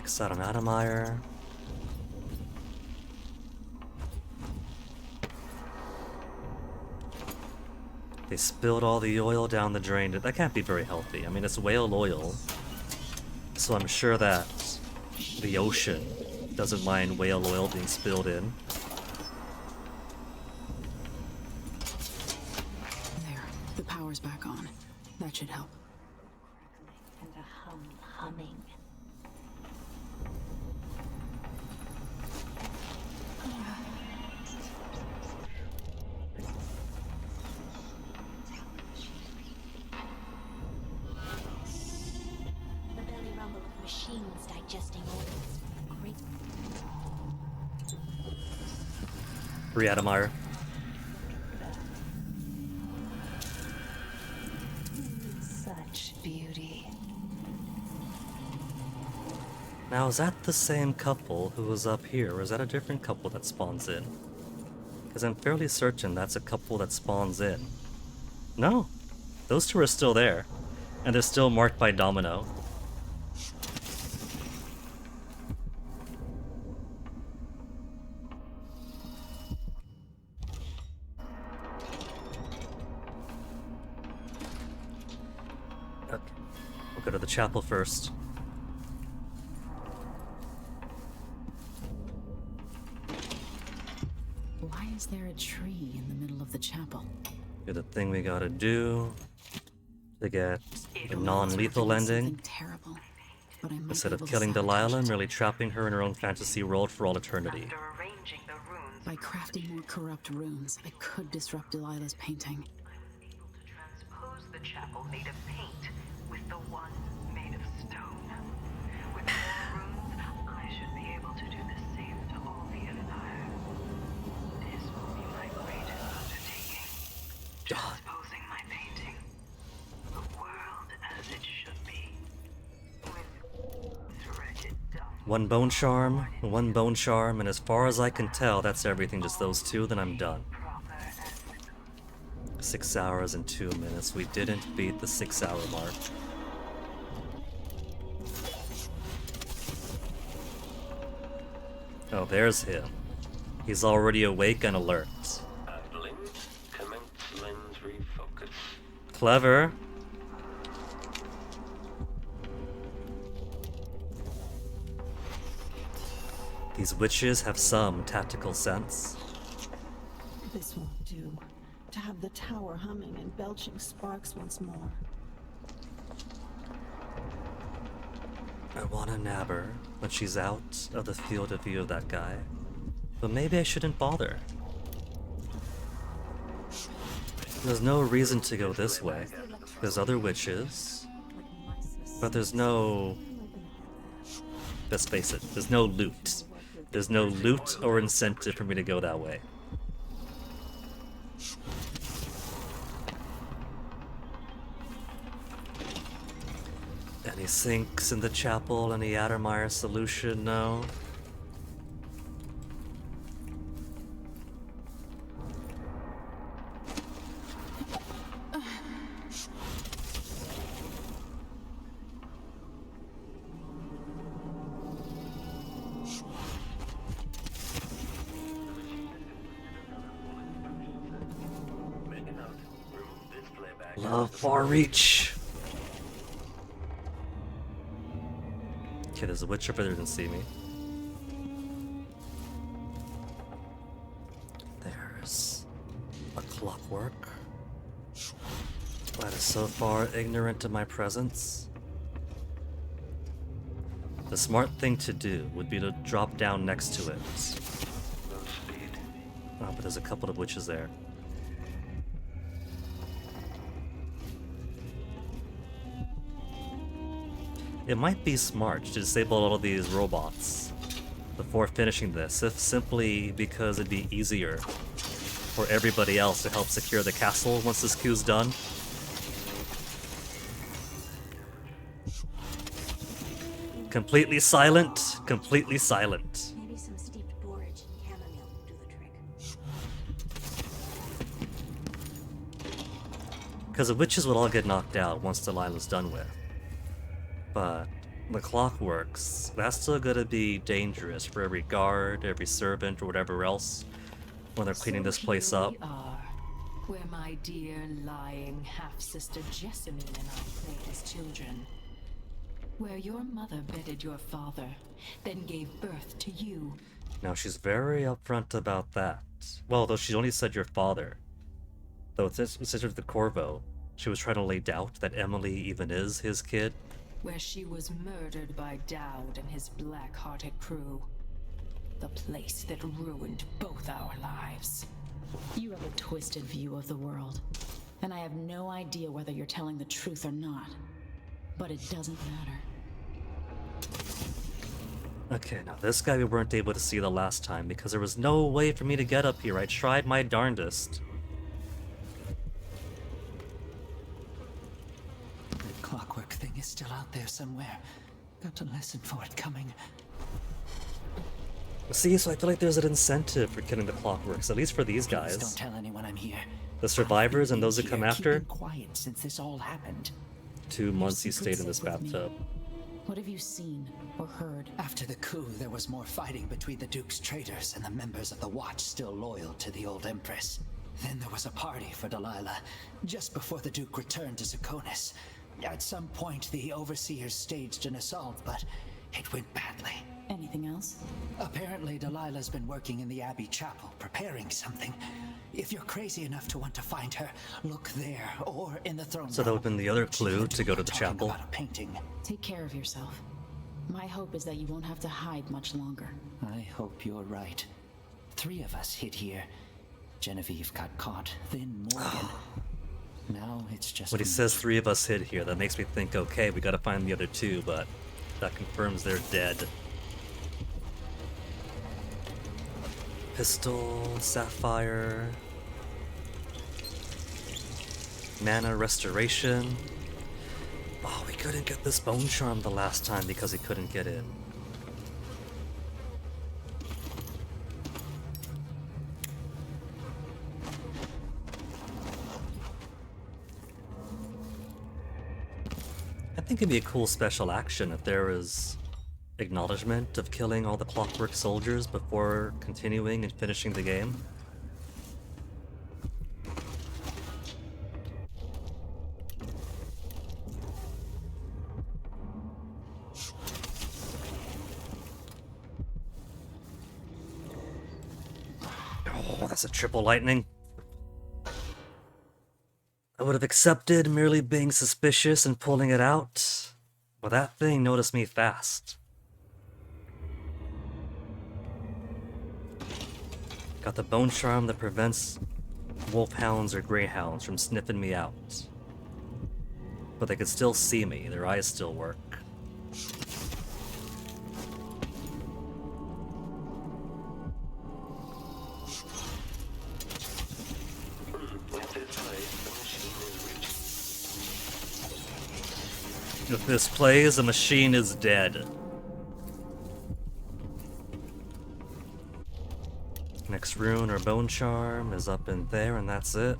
B: Max out on Adamire. They spilled all the oil down the drain. That can't be very healthy. I mean, it's whale oil. So I'm sure that the ocean doesn't mind whale oil being spilled in.
P: There, the power's back on. That should help.
Q: And a humming. The belly rumble of machines digesting orders. Great.
B: Free Adamire.
Q: Such beauty.
B: Now, is that the same couple who was up here, or is that a different couple that spawns in? Because I'm fairly certain that's a couple that spawns in. No, those two are still there, and they're still marked by Domino. Okay, we'll go to the chapel first.
P: Why is there a tree in the middle of the chapel?
B: Do the thing we gotta do to get a non-lethal ending.
P: Terrible, but I might
B: Instead
P: be
B: of
P: able to
B: killing
P: salvage
B: Delilah,
P: it.
B: merely trapping her in her own fantasy world for all eternity.
P: By crafting more corrupt runes, I could disrupt Delilah's painting.
M: Transpose the chapel made of paint with the one made of stone. With more runes, I should be able to do the same to all the Empire. This will be my greatest undertaking. Transposing my painting. The world as it should be. With threaded dung.
B: One bone charm, and as far as I can tell, that's everything, just those two, then I'm done. 6 hours and 2 minutes. We didn't beat the 6-hour mark. Oh, there's him. He's already awake and alert.
I: Handling. Commence lens refocus.
B: Clever. These witches have some tactical sense.
F: This won't do. To have the tower humming and belching sparks once more.
B: I want to nab her when she's out of the field of view of that guy. But maybe I shouldn't bother. There's no reason to go this way. There's other witches. But there's no... Let's face it, there's no loot. There's no loot or incentive for me to go that way. Any sinks in the chapel? Any Adamire solution? No. Love far reach. Okay, there's a witch over there who can see me. There's a clockwork that is so far ignorant of my presence. The smart thing to do would be to drop down next to it. Oh, but there's a couple of witches there. It might be smart to disable all of these robots before finishing this, if simply because it'd be easier for everybody else to help secure the castle once this queue's done. Completely silent, completely silent.
Q: Maybe some steeped borage and chamomile will do the trick.
B: Because the witches would all get knocked out once Delilah's done with. But the clock works, that's still gonna be dangerous for every guard, every servant, or whatever else when they're cleaning this place
M: here
B: up.
M: we are, where my dear lying half-sister Jessamine and I played as children. Where your mother bedded your father, then gave birth to you.
B: Now she's very upfront about that. Well, though she only said your father. Though it's sister the Corvo, she was trying to lay doubt that Emily even is his kid.
M: Where she was murdered by Dowd and his black-hearted crew. The place that ruined both our lives.
P: You have a twisted view of the world, and I have no idea whether you're telling the truth or not. But it doesn't matter.
B: Okay, now this guy we weren't able to see the last time because there was no way for me to get up here. I tried my darndest.
J: The clockwork thing is still out there somewhere. Got to listen for it coming.
B: See, so I feel like there's an incentive for killing the clockworks, at least for these
J: Please
B: guys.
J: don't tell anyone I'm here.
B: The survivors and those that come after.
J: Keeping quiet since this all happened.
B: 2 months he stayed in this bathtub.
P: What have you seen or heard?
J: After the coup, there was more fighting between the Duke's traitors and the members of the Watch still loyal to the old Empress. Then there was a party for Delilah, just before the Duke returned to Zakonis. At some point, the Overseers staged an assault, but it went badly.
P: Anything else?
J: Apparently, Delilah's been working in the Abbey Chapel, preparing something. If you're crazy enough to want to find her, look there, or in the throne room.
B: So that would have been the other clue to go to the chapel.
J: About a painting.
P: Take care of yourself. My hope is that you won't have to hide much longer.
J: I hope you're right. 3 of us hid here. Genevieve got caught, then Morgan. Now it's just
B: When he says 3 of us hid here, that makes me think, okay, we gotta find the other 2, but that confirms they're dead. Pistol, sapphire, mana restoration. Oh, we couldn't get this bone charm the last time because he couldn't get in. I think it'd be a cool special action if there was acknowledgement of killing all the clockwork soldiers before continuing and finishing the game. Oh, that's a triple lightning. I would have accepted merely being suspicious and pulling it out, but that thing noticed me fast. Got the bone charm that prevents wolfhounds or greyhounds from sniffing me out. But they could still see me, their eyes still work. If this plays, the machine is dead. Next rune or bone charm is up in there, and that's it.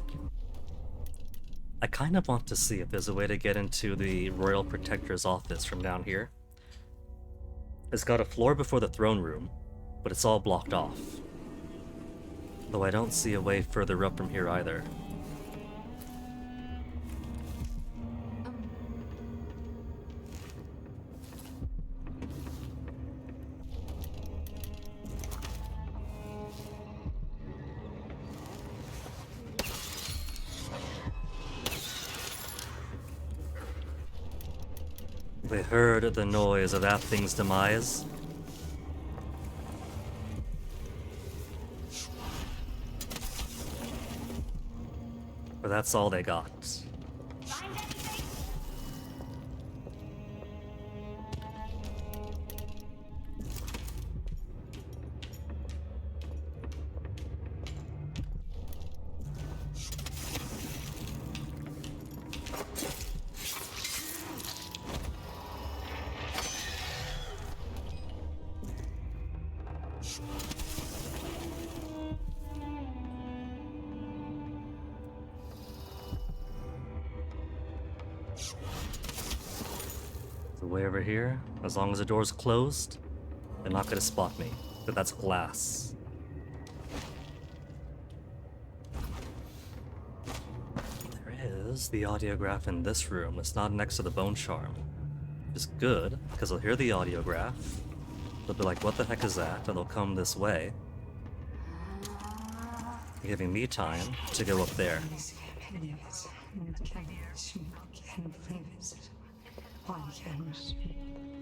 B: I kind of want to see if there's a way to get into the Royal Protector's office from down here. It's got a floor before the throne room, but it's all blocked off. Though I don't see a way further up from here either. They heard the noise of that thing's demise. But that's all they got. way over here. As long as the door's closed, they're not gonna spot me. But that's glass. There is the audiograph in this room. It's not next to the bone charm. Which is good, because they'll hear the audiograph. They'll be like, what the heck is that? And they'll come this way. Giving me time to go up there.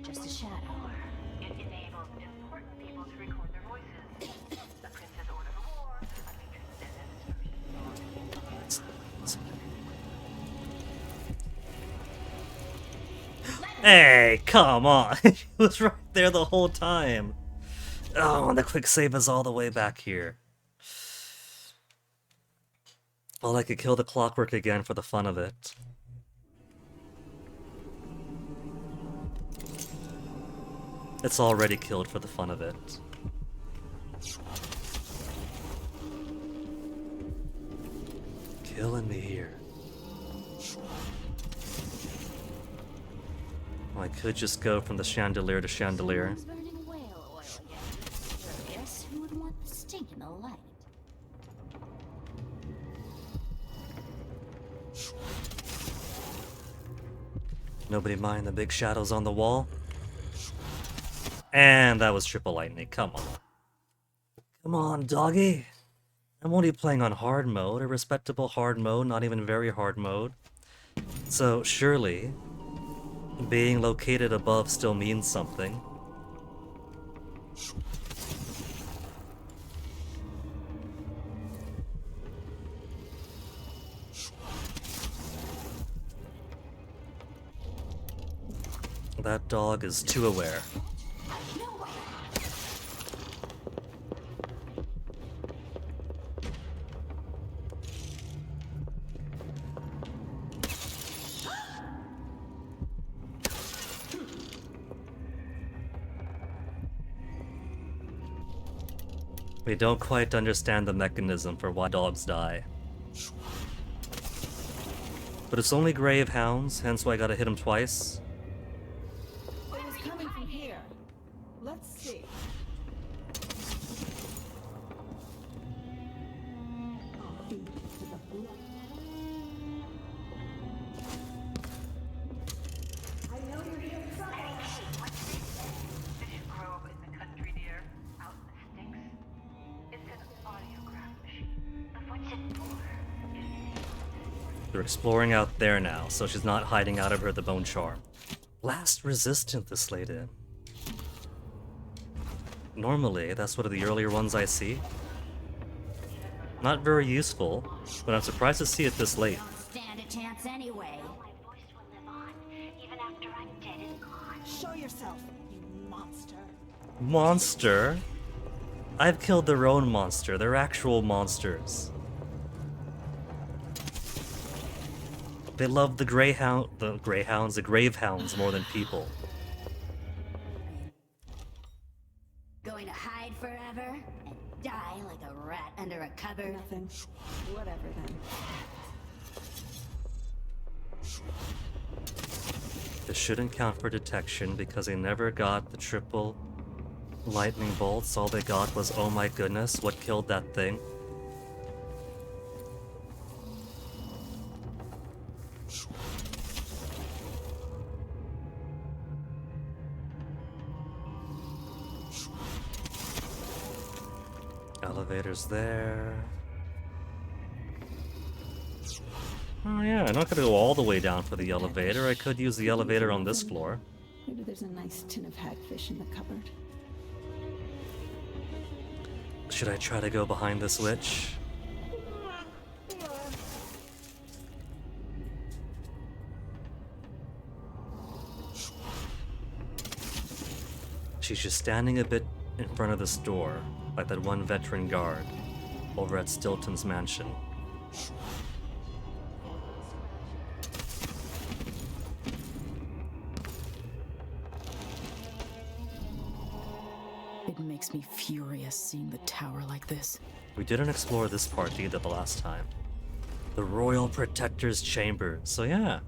Q: Just a shadow. It enables important people to record their voices. The princess ordered a war.
B: Hey, come on! He was right there the whole time. Oh, and the quick save is all the way back here. Well, I could kill the clockwork again for the fun of it. It's already killed for the fun of it. Killing me here. I could just go from the chandelier to chandelier.
Q: Burning whale oil again. Curious who would want the stink in the light.
B: Nobody mind the big shadows on the wall? And that was triple lightning. Come on. Come on, doggy. I'm only playing on hard mode, a respectable hard mode, not even very hard mode. So surely, being located above still means something. That dog is too aware. We don't quite understand the mechanism for why dogs die. But it's only grave hounds, hence why I gotta hit them twice.
F: It was coming from here. Let's see. I know you're here for something.
Q: Fish grove in the country, dear. Out in the sticks. It's an audiograph machine. But what's it for?
B: They're exploring out there now, so she's not hiding out of her the bone charm. Blast resistant this late in. Normally, that's one of the earlier ones I see. Not very useful, but I'm surprised to see it this late.
Q: Stand a chance anyway. My voice will live on, even after I'm dead and gone.
F: Show yourself, you monster.
B: Monster? I've killed their own monster. They're actual monsters. They love the gravehounds more than people.
Q: Going to hide forever and die like a rat under a cupboard?
F: Nothing. Whatever then.
B: This shouldn't count for detection because they never got the triple lightning bolts. All they got was, oh my goodness, what killed that thing? Elevator's there. Oh yeah, I'm not gonna go all the way down for the elevator. I could use the elevator on this floor.
F: Maybe there's a nice tin of hagfish in the cupboard.
B: Should I try to go behind this witch? She's just standing a bit in front of this door, like that one veteran guard over at Stilton's mansion.
P: It makes me furious seeing the tower like this.
B: We didn't explore this part either the last time. The Royal Protector's Chamber, so yeah.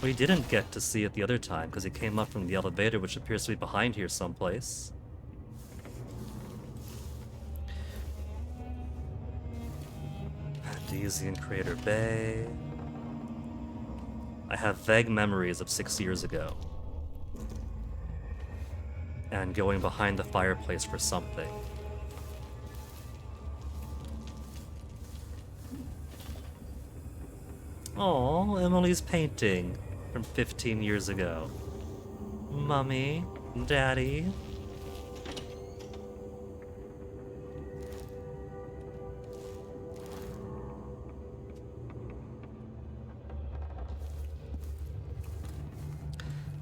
B: We didn't get to see it the other time because he came up from the elevator, which appears to be behind here someplace. Andesian Crater Bay. I have vague memories of 6 years ago. And going behind the fireplace for something. Oh, Emily's painting from 15 years ago. Mummy, Daddy.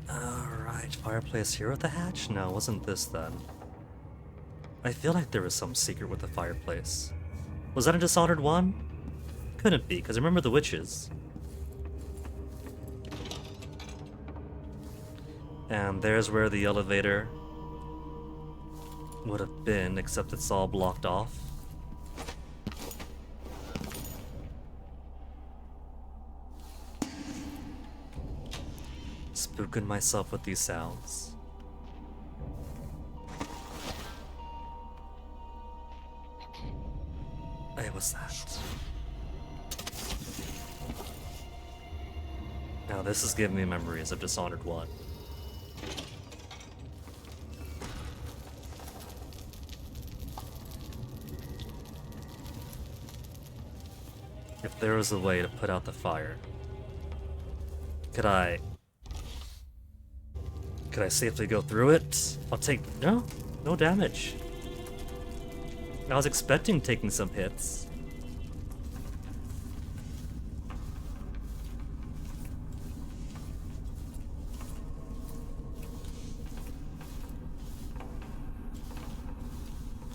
B: Alright, fireplace here with the hatch? No, wasn't this then. I feel like there was some secret with the fireplace. Was that a Dishonored 1? Couldn't be, because I remember the witches. And there's where the elevator would have been, except it's all blocked off. Spooking myself with these sounds. Hey, what's that? Now this is giving me memories of Dishonored 1. If there was a way to put out the fire, could I safely go through it? I'll take... no damage. I was expecting taking some hits.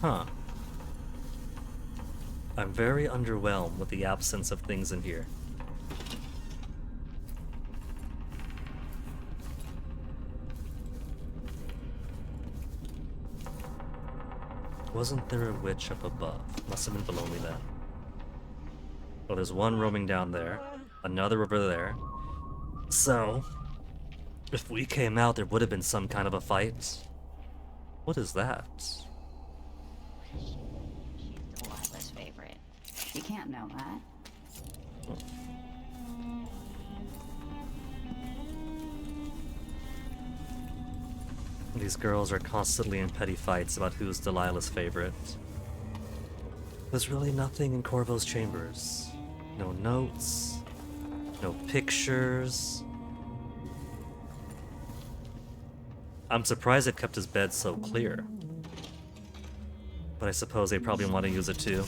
B: Huh. I'm very underwhelmed with the absence of things in here. Wasn't there a witch up above? Must have been below me then. Oh, there's one roaming down there, another over there. So, if we came out, there would have been some kind of a fight. What is that?
A: Delilah's favorite. You can't know that.
B: These girls are constantly in petty fights about who's Delilah's favorite. There's really nothing in Corvo's chambers. No notes, no pictures. I'm surprised it kept his bed so clear. But I suppose they probably want to use it too.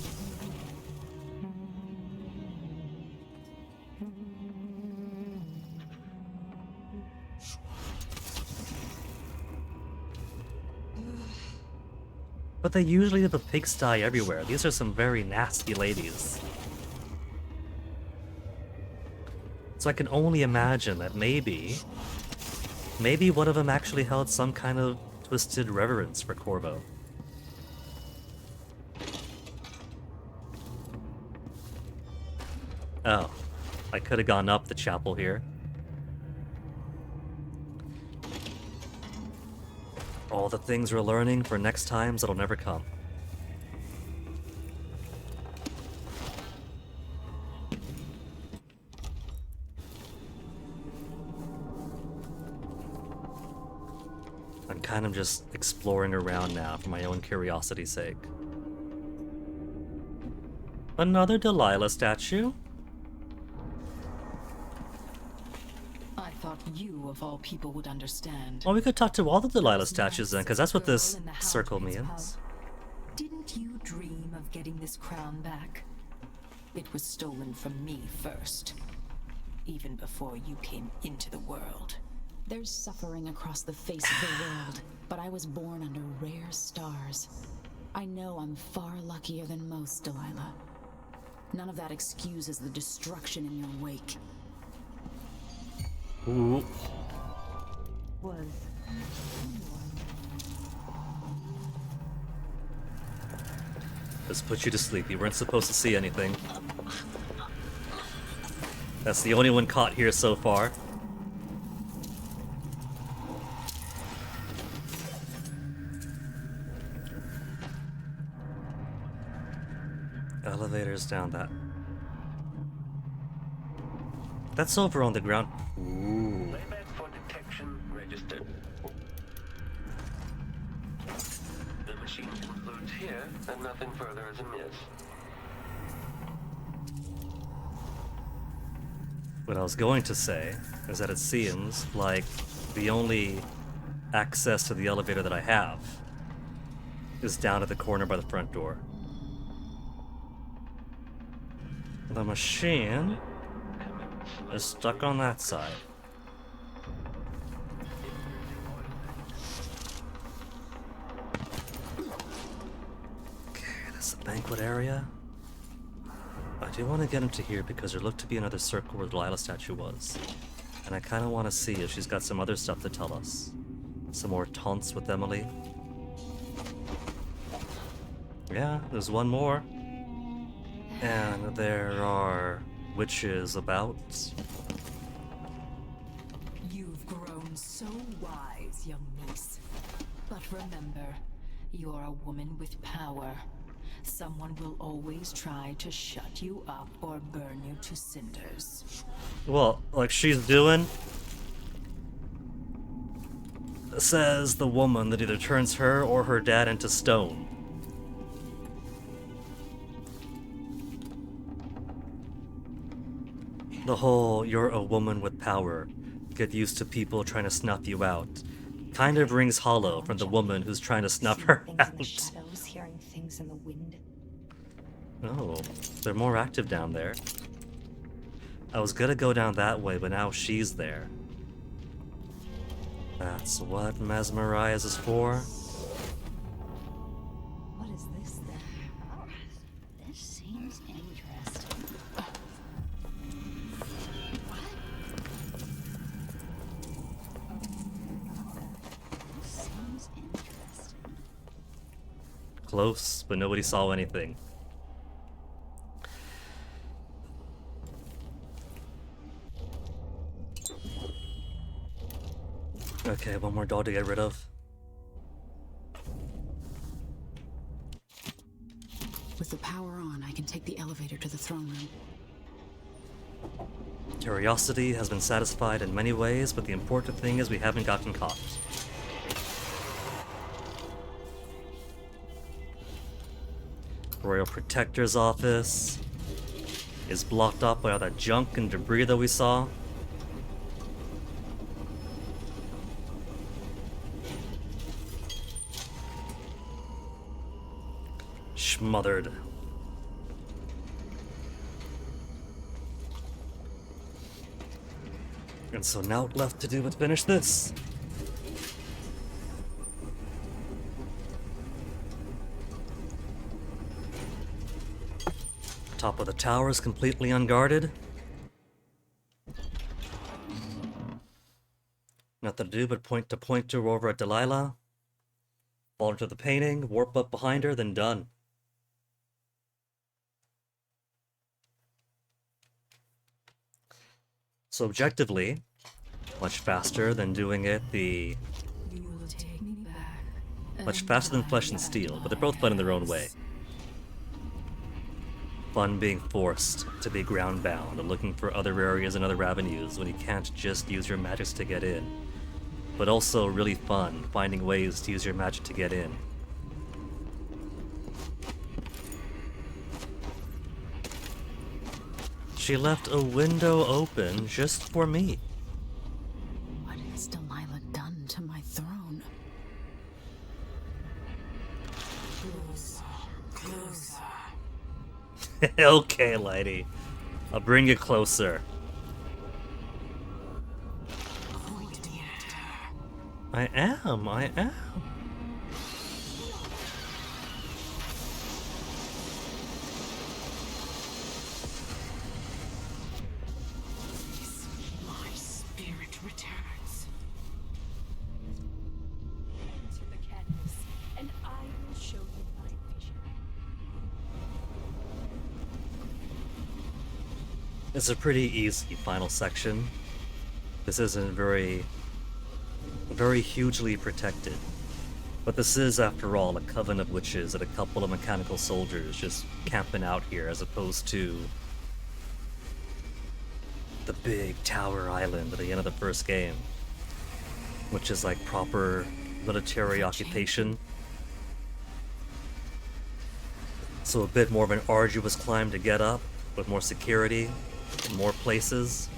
B: But they usually have a pigsty everywhere. These are some very nasty ladies. So I can only imagine that maybe one of them actually held some kind of twisted reverence for Corvo. Oh, I could have gone up the chapel here. All the things we're learning for next times that'll never come. I'm kind of just exploring around now for my own curiosity's sake. Another Delilah statue?
L: I thought you, of all people, would understand.
B: Well, we could talk to all the Delilah statues then, because that's what this circle means.
M: Didn't you dream of getting this crown back? It was stolen from me first, even before you came into the world.
P: There's suffering across the face of the world, but I was born under rare stars. I know I'm far luckier than most, Delilah. None of that excuses the destruction in your wake.
B: Ooh. Let's put you to sleep. You weren't supposed to see anything. That's the only one caught here so far. Elevators down that. That's over on the ground. Ooh.
I: Playback for detection registered. The machine concludes here that nothing further is amiss.
B: What I was going to say is that it seems like the only access to the elevator that I have is down at the corner by the front door. The machine is stuck on that side. Okay, that's the banquet area. I do want to get into here because there looked to be another circle where the Delilah statue was. And I kind of want to see if she's got some other stuff to tell us. Some more taunts with Emily. Yeah, there's one more. And there are witches about.
M: You've grown so wise, young niece. But remember, you're a woman with power. Someone will always try to shut you up or burn you to cinders.
B: Well, like she's doing, says the woman that either turns her or her dad into stone. The whole "you're a woman with power, get used to people trying to snuff you out" kind of rings hollow from the woman who's trying to snuff her out.
C: Hearing things in the wind.
B: Oh, they're more active down there. I was gonna go down that way, but now she's there. That's what Mesmerize is for?
A: What is this then? Oh, this seems interesting. What? This seems interesting.
B: Close, but nobody saw anything. Okay, one more doll to get rid of.
P: With the power on, I can take the elevator to the throne room.
B: Curiosity has been satisfied in many ways, but the important thing is we haven't gotten caught. Royal Protector's office is blocked off by all that junk and debris that we saw. Smothered. And so now what's left to do but finish this. Top of the tower is completely unguarded. Nothing to do but point to over at Delilah. Fall into the painting, warp up behind her, then done. So objectively, much faster than doing it much faster than Flesh and Steel, but they're both fun in their own way. Fun being forced to be ground bound and looking for other areas and other avenues when you can't just use your magics to get in. But also really fun finding ways to use your magic to get in. She left a window open just for me.
P: What has Delilah done to my throne?
M: Closer.
B: Okay, lady. I'll bring you closer. I am.
M: My spirit returns. To the canvas, and I will show you my vision.
B: It's a pretty easy final section. This isn't very hugely protected. But this is, after all, a coven of witches and a couple of mechanical soldiers just camping out here, as opposed to the big tower island at the end of the first game, which is like proper military occupation. So a bit more of an arduous climb to get up, with more security, more places.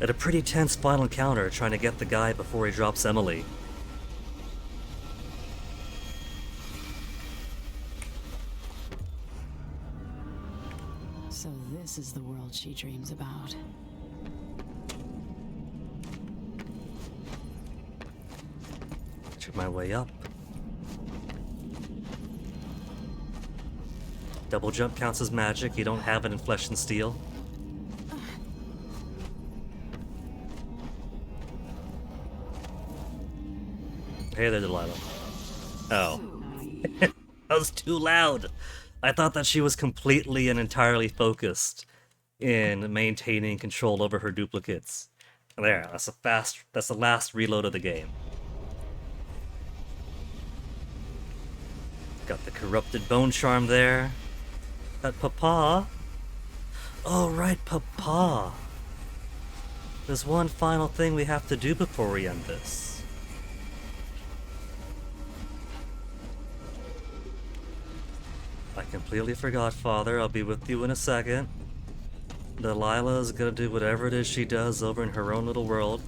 B: And a pretty tense final encounter trying to get the guy before he drops Emily.
P: So this is the world she dreams about.
B: Check my way up. Double jump counts as magic. You don't have it in Flesh and Steel. Hey there, Delilah. Oh. That was too loud. I thought that she was completely and entirely focused in maintaining control over her duplicates. There, that's the last reload of the game. Got the corrupted bone charm there. That Papa. Oh, right, Papa. There's one final thing we have to do before we end this. I completely forgot, Father. I'll be with you in a second. Delilah is gonna do whatever it is she does over in her own little world.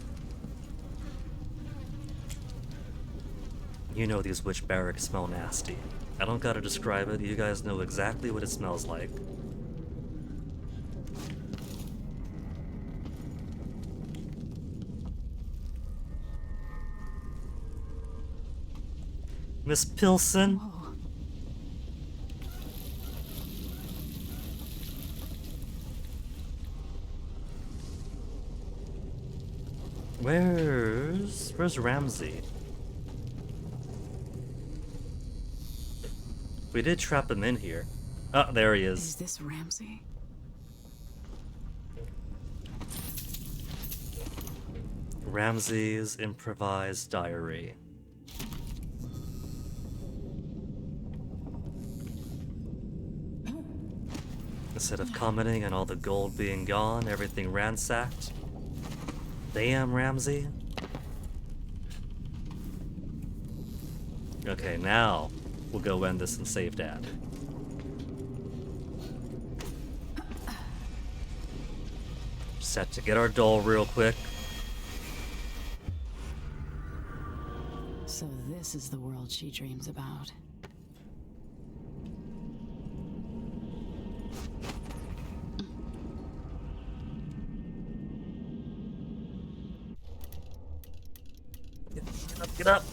B: You know these witch barracks smell nasty. I don't gotta describe it. You guys know exactly what it smells like. Miss Pilson? Where's Ramsey? We did trap him in here. Oh, there he is.
P: Is this Ramsey?
B: Ramsey's improvised diary. Instead of commenting on all the gold being gone, everything ransacked. Damn, Ramsey. Okay, now we'll go end this and save Dad. Set to get our doll real quick.
P: So this is the world she dreams about.
B: Get up, get up.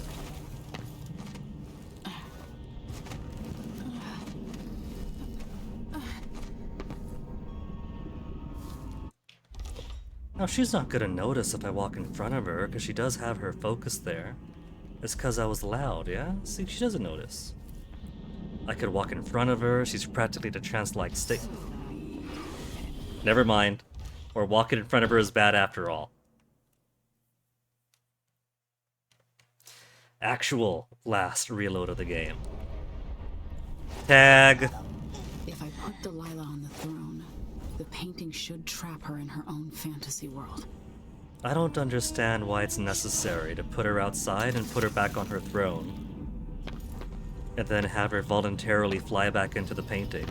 B: Now, she's not gonna notice if I walk in front of her, because she does have her focus there. It's because I was loud, yeah? See, she doesn't notice. I could walk in front of her, she's practically the trance-like state. Never mind. Or walking in front of her is bad after all. Actual last reload of the game. Tag!
P: If I put Delilah on the throne, the painting should trap her in her own fantasy world.
B: I don't understand why it's necessary to put her outside and put her back on her throne, and then have her voluntarily fly back into the painting.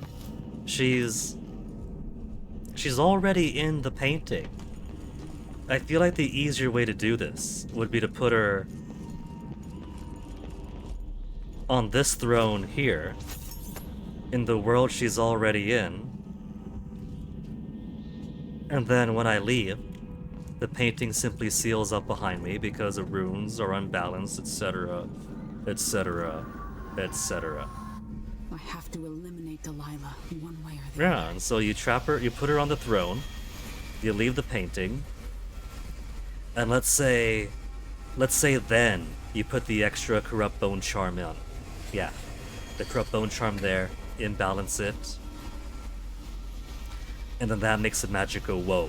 B: She's already in the painting. I feel like the easier way to do this would be to put her on this throne here, in the world she's already in, and then when I leave, the painting simply seals up behind me because the runes are unbalanced, etc., etc., etc.
P: I have to eliminate Delilah one way or the
B: Yeah, and so you trap her, you put her on the throne, you leave the painting, and let's say then you put the extra corrupt bone charm in. Yeah, the corrupt bone charm there, imbalance it, and then that makes the magic go whoa.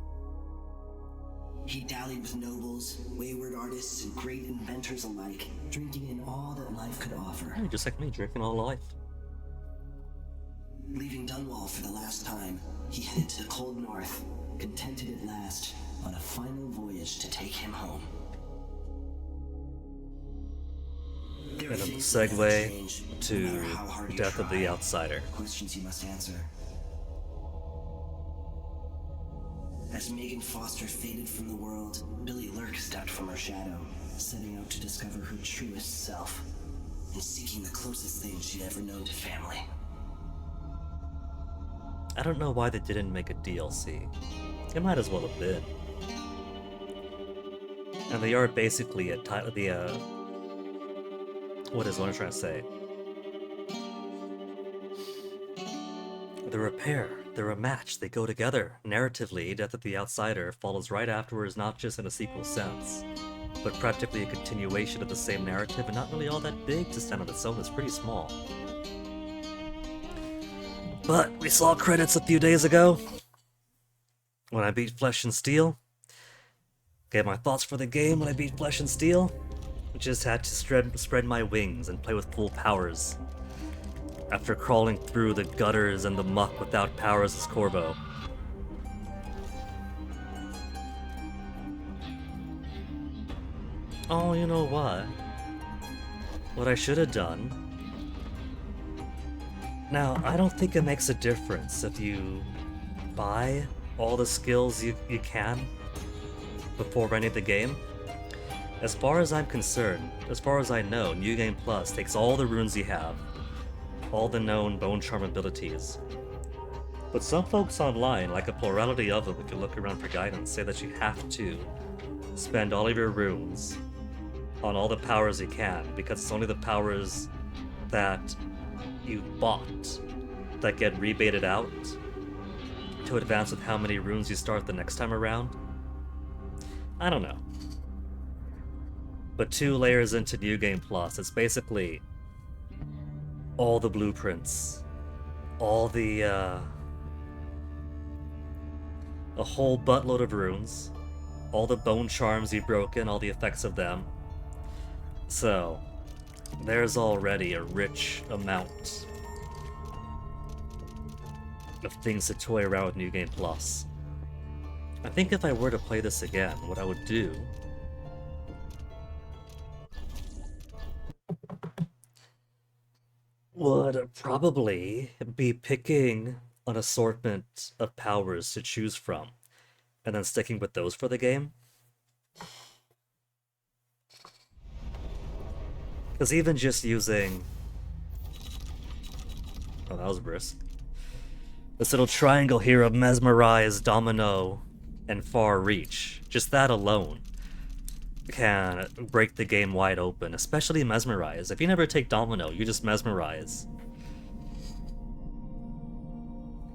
D: He dallied with nobles, wayward artists, and great inventors alike, drinking in all that life could offer.
B: Yeah, just like me, drinking all life.
D: Leaving Dunwall for the last time, he headed to the cold north, contented at last on a final voyage to take him home.
B: And a segue to Death of the Outsider.
D: Questions you must answer. As Megan Foster faded from the world, Billy Lurk stepped from her shadow, setting out to discover her truest self, and seeking the closest thing she'd ever known to family.
B: I don't know why they didn't make a DLC. It might as well have been. And they are basically what I'm trying to say? They're a pair, they're a match, they go together. Narratively, Death of the Outsider follows right afterwards, not just in a sequel sense, but practically a continuation of the same narrative, and not really all that big to stand on its own. It's pretty small. But we saw credits a few days ago when I beat Flesh and Steel. Gave my thoughts for the game when I beat Flesh and Steel. Just had to spread my wings and play with full powers. After crawling through the gutters and the muck without powers as Corvo. Oh, you know what? What I should have done. Now, I don't think it makes a difference if you buy all the skills you can before running the game. As far as I'm concerned, as far as I know, New Game Plus takes all the runes you have, all the known Bone Charm abilities. But some folks online, like a plurality of them if you look around for guidance, say that you have to spend all of your runes on all the powers you can, because it's only the powers that you bought that get rebated out to advance with how many runes you start the next time around. I don't know. But 2 layers into New Game Plus, it's basically all the blueprints, all the, a whole buttload of runes, all the bone charms you've broken, all the effects of them. So, there's already a rich amount of things to toy around with New Game Plus. I think if I were to play this again, what I would do would probably be picking an assortment of powers to choose from, and then sticking with those for the game. Because even just using... Oh, that was brisk. This little triangle here of Mesmerize, Domino, and Far Reach, just that alone can break the game wide open, especially Mesmerize. If you never take Domino, you just Mesmerize.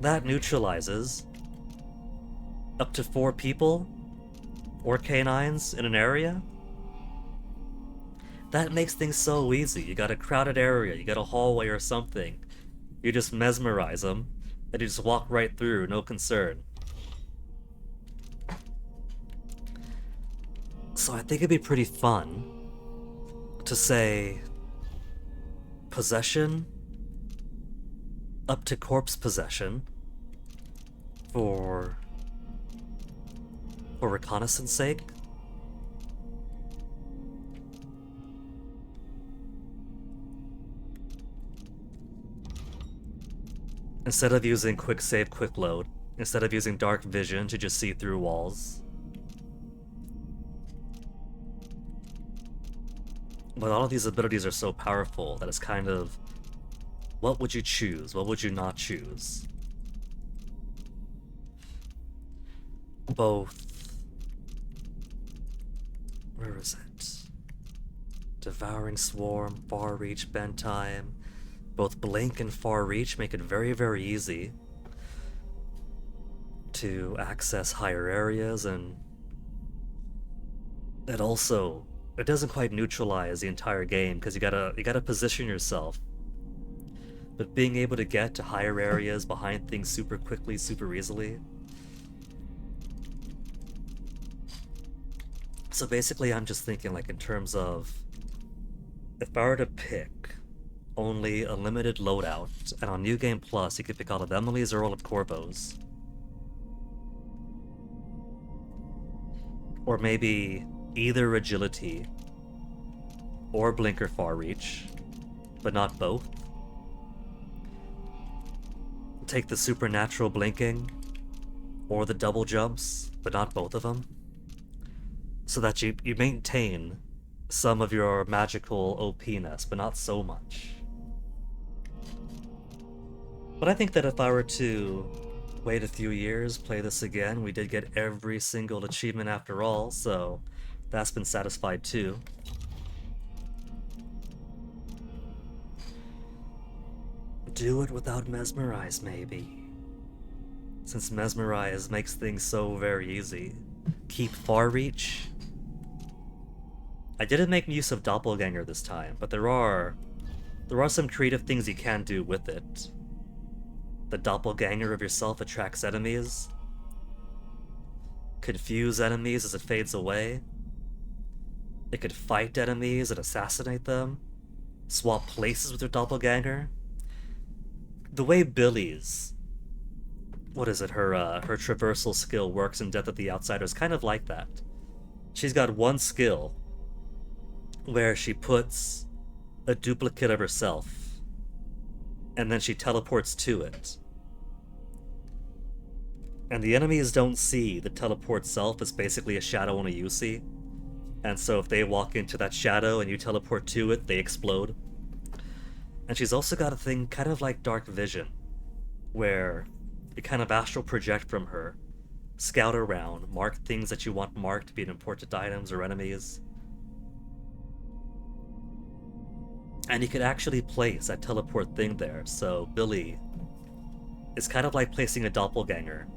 B: That neutralizes up to 4 people or canines in an area. That makes things so easy. You got a crowded area, you got a hallway or something. You just mesmerize them, and you just walk right through, no concern. So I think it'd be pretty fun to say possession up to corpse possession for reconnaissance sake. Instead of using quick save, quick load, instead of using dark vision to just see through walls. But all of these abilities are so powerful that it's kind of, what would you choose? What would you not choose? Both. Where is it? Devouring Swarm, Far Reach, Bend Time. Both Blink and Far Reach make it very, very easy to access higher areas, and it doesn't quite neutralize the entire game because you gotta position yourself. But being able to get to higher areas behind things super quickly, super easily, So basically I'm just thinking like in terms of if I were to pick only a limited loadout, and on New Game Plus you could pick all of Emily's or all of Corvo's. Or maybe either Agility or Blinker Far Reach, but not both. Take the Supernatural Blinking or the double jumps, but not both of them. So that you maintain some of your magical OP-ness, but not so much. But I think that if I were to wait a few years, play this again, we did get every single achievement after all, so that's been satisfied too. Do it without Mesmerize, maybe. Since Mesmerize makes things so very easy. Keep Far Reach. I didn't make use of Doppelganger this time, but there are some creative things you can do with it. The Doppelganger of yourself attracts enemies. Confuse enemies as it fades away. It could fight enemies and assassinate them. Swap places with your Doppelganger. The way Billy's, what is it, her traversal skill works in Death of the Outsider is kind of like that. She's got one skill where she puts a duplicate of herself and then she teleports to it. And the enemies don't see the teleport self as basically a shadow only you see. And so if they walk into that shadow and you teleport to it, they explode. And she's also got a thing kind of like Dark Vision, where you kind of astral project from her, scout around, mark things that you want marked, be it important items or enemies. And you could actually place that teleport thing there, so Billy is kind of like placing a doppelganger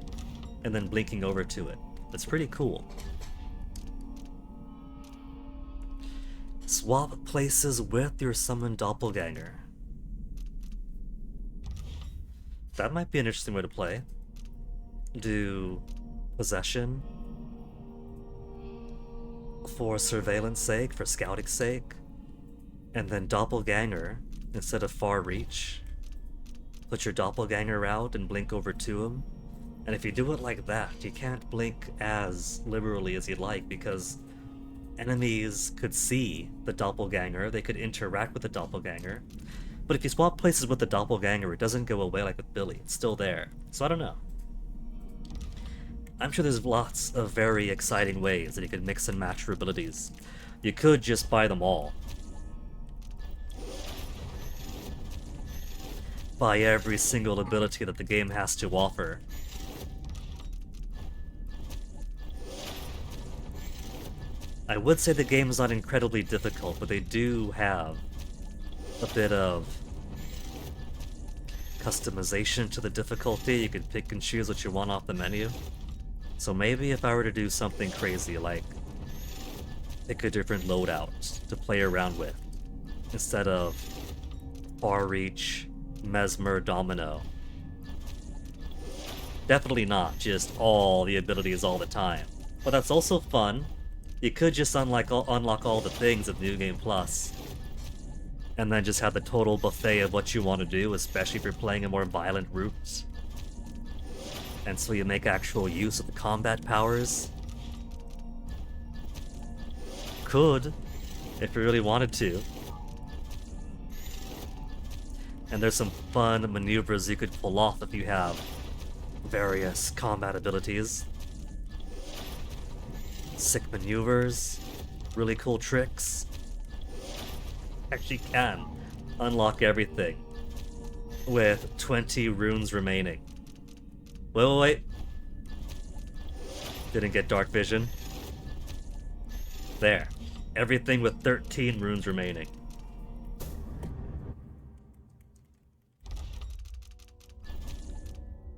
B: and then blinking over to it. It's pretty cool. Swap places with your summoned doppelganger. That might be an interesting way to play. Do possession for surveillance sake, for scouting sake, and then doppelganger instead of far reach. Put your doppelganger out and blink over to him. And if you do it like that, you can't blink as liberally as you'd like because enemies could see the doppelganger, they could interact with the doppelganger. But if you swap places with the doppelganger, it doesn't go away like with Billy. It's still there. So I don't know. I'm sure there's lots of very exciting ways that you could mix and match your abilities. You could just buy them all. Buy every single ability that the game has to offer. I would say the game is not incredibly difficult, but they do have a bit of customization to the difficulty. You can pick and choose what you want off the menu. So maybe if I were to do something crazy like pick a different loadout to play around with instead of far reach, mesmer, domino. Definitely not just all the abilities all the time. But that's also fun. You could just unlock all the things of New Game Plus. And then just have the total buffet of what you want to do, especially if you're playing a more violent route. And so you make actual use of the combat powers. Could, if you really wanted to. And there's some fun maneuvers you could pull off if you have various combat abilities. Sick maneuvers, really cool tricks. Actually can unlock everything with 20 runes remaining. Wait. Didn't get dark vision. There. Everything with 13 runes remaining.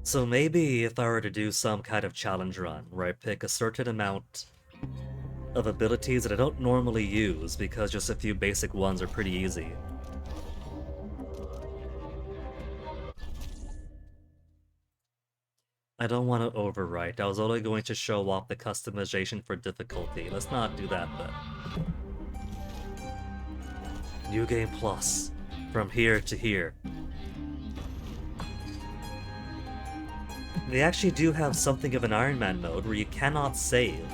B: So maybe if I were to do some kind of challenge run where I pick a certain amount of abilities that I don't normally use because just a few basic ones are pretty easy. I don't want to overwrite. I was only going to show off the customization for difficulty. Let's not do that then. New Game Plus. From here to here. They actually do have something of an Iron Man mode where you cannot save.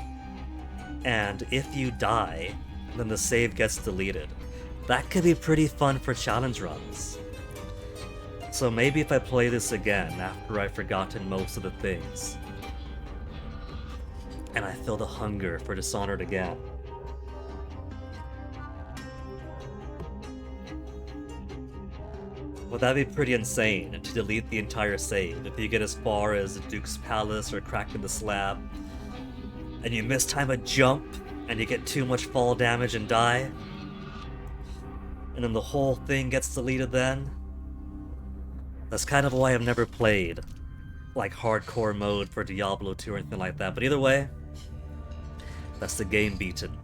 B: And if you die, then the save gets deleted. That could be pretty fun for challenge runs. So maybe if I play this again after I've forgotten most of the things, and I feel the hunger for Dishonored again, well, that'd be pretty insane to delete the entire save. If you get as far as Duke's Palace or cracking the slab, and you mistime a jump, and you get too much fall damage and die, and then the whole thing gets deleted then. That's kind of why I've never played, like, hardcore mode for Diablo 2 or anything like that. But either way, that's the game beaten.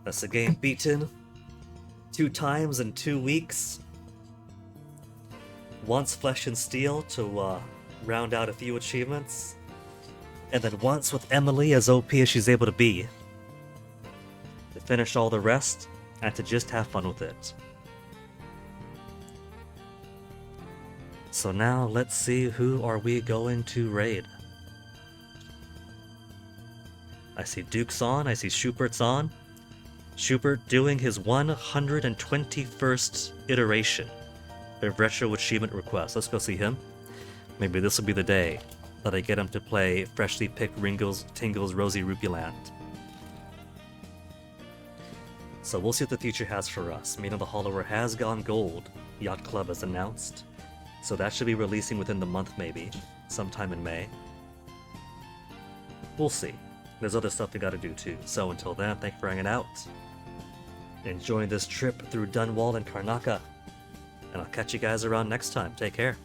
B: That's the game beaten 2 times in 2 weeks. Once Flesh and Steel to round out a few achievements, and then once with Emily as OP as she's able to be, to finish all the rest, and to just have fun with it. So now let's see, who are we going to raid? I see Duke's on, I see Schubert's on. Schubert doing his 121st iteration of Retro Achievement Request. Let's go see him. Maybe this will be the day that I get him to play freshly picked Tingle's Rosy Rupee Land. So we'll see what the future has for us. Meaning the Hollower has gone gold, Yacht Club has announced. So that should be releasing within the month maybe, sometime in May. We'll see. There's other stuff we gotta do too. So until then, thank you for hanging out. Enjoying this trip through Dunwall and Karnaca. And I'll catch you guys around next time. Take care.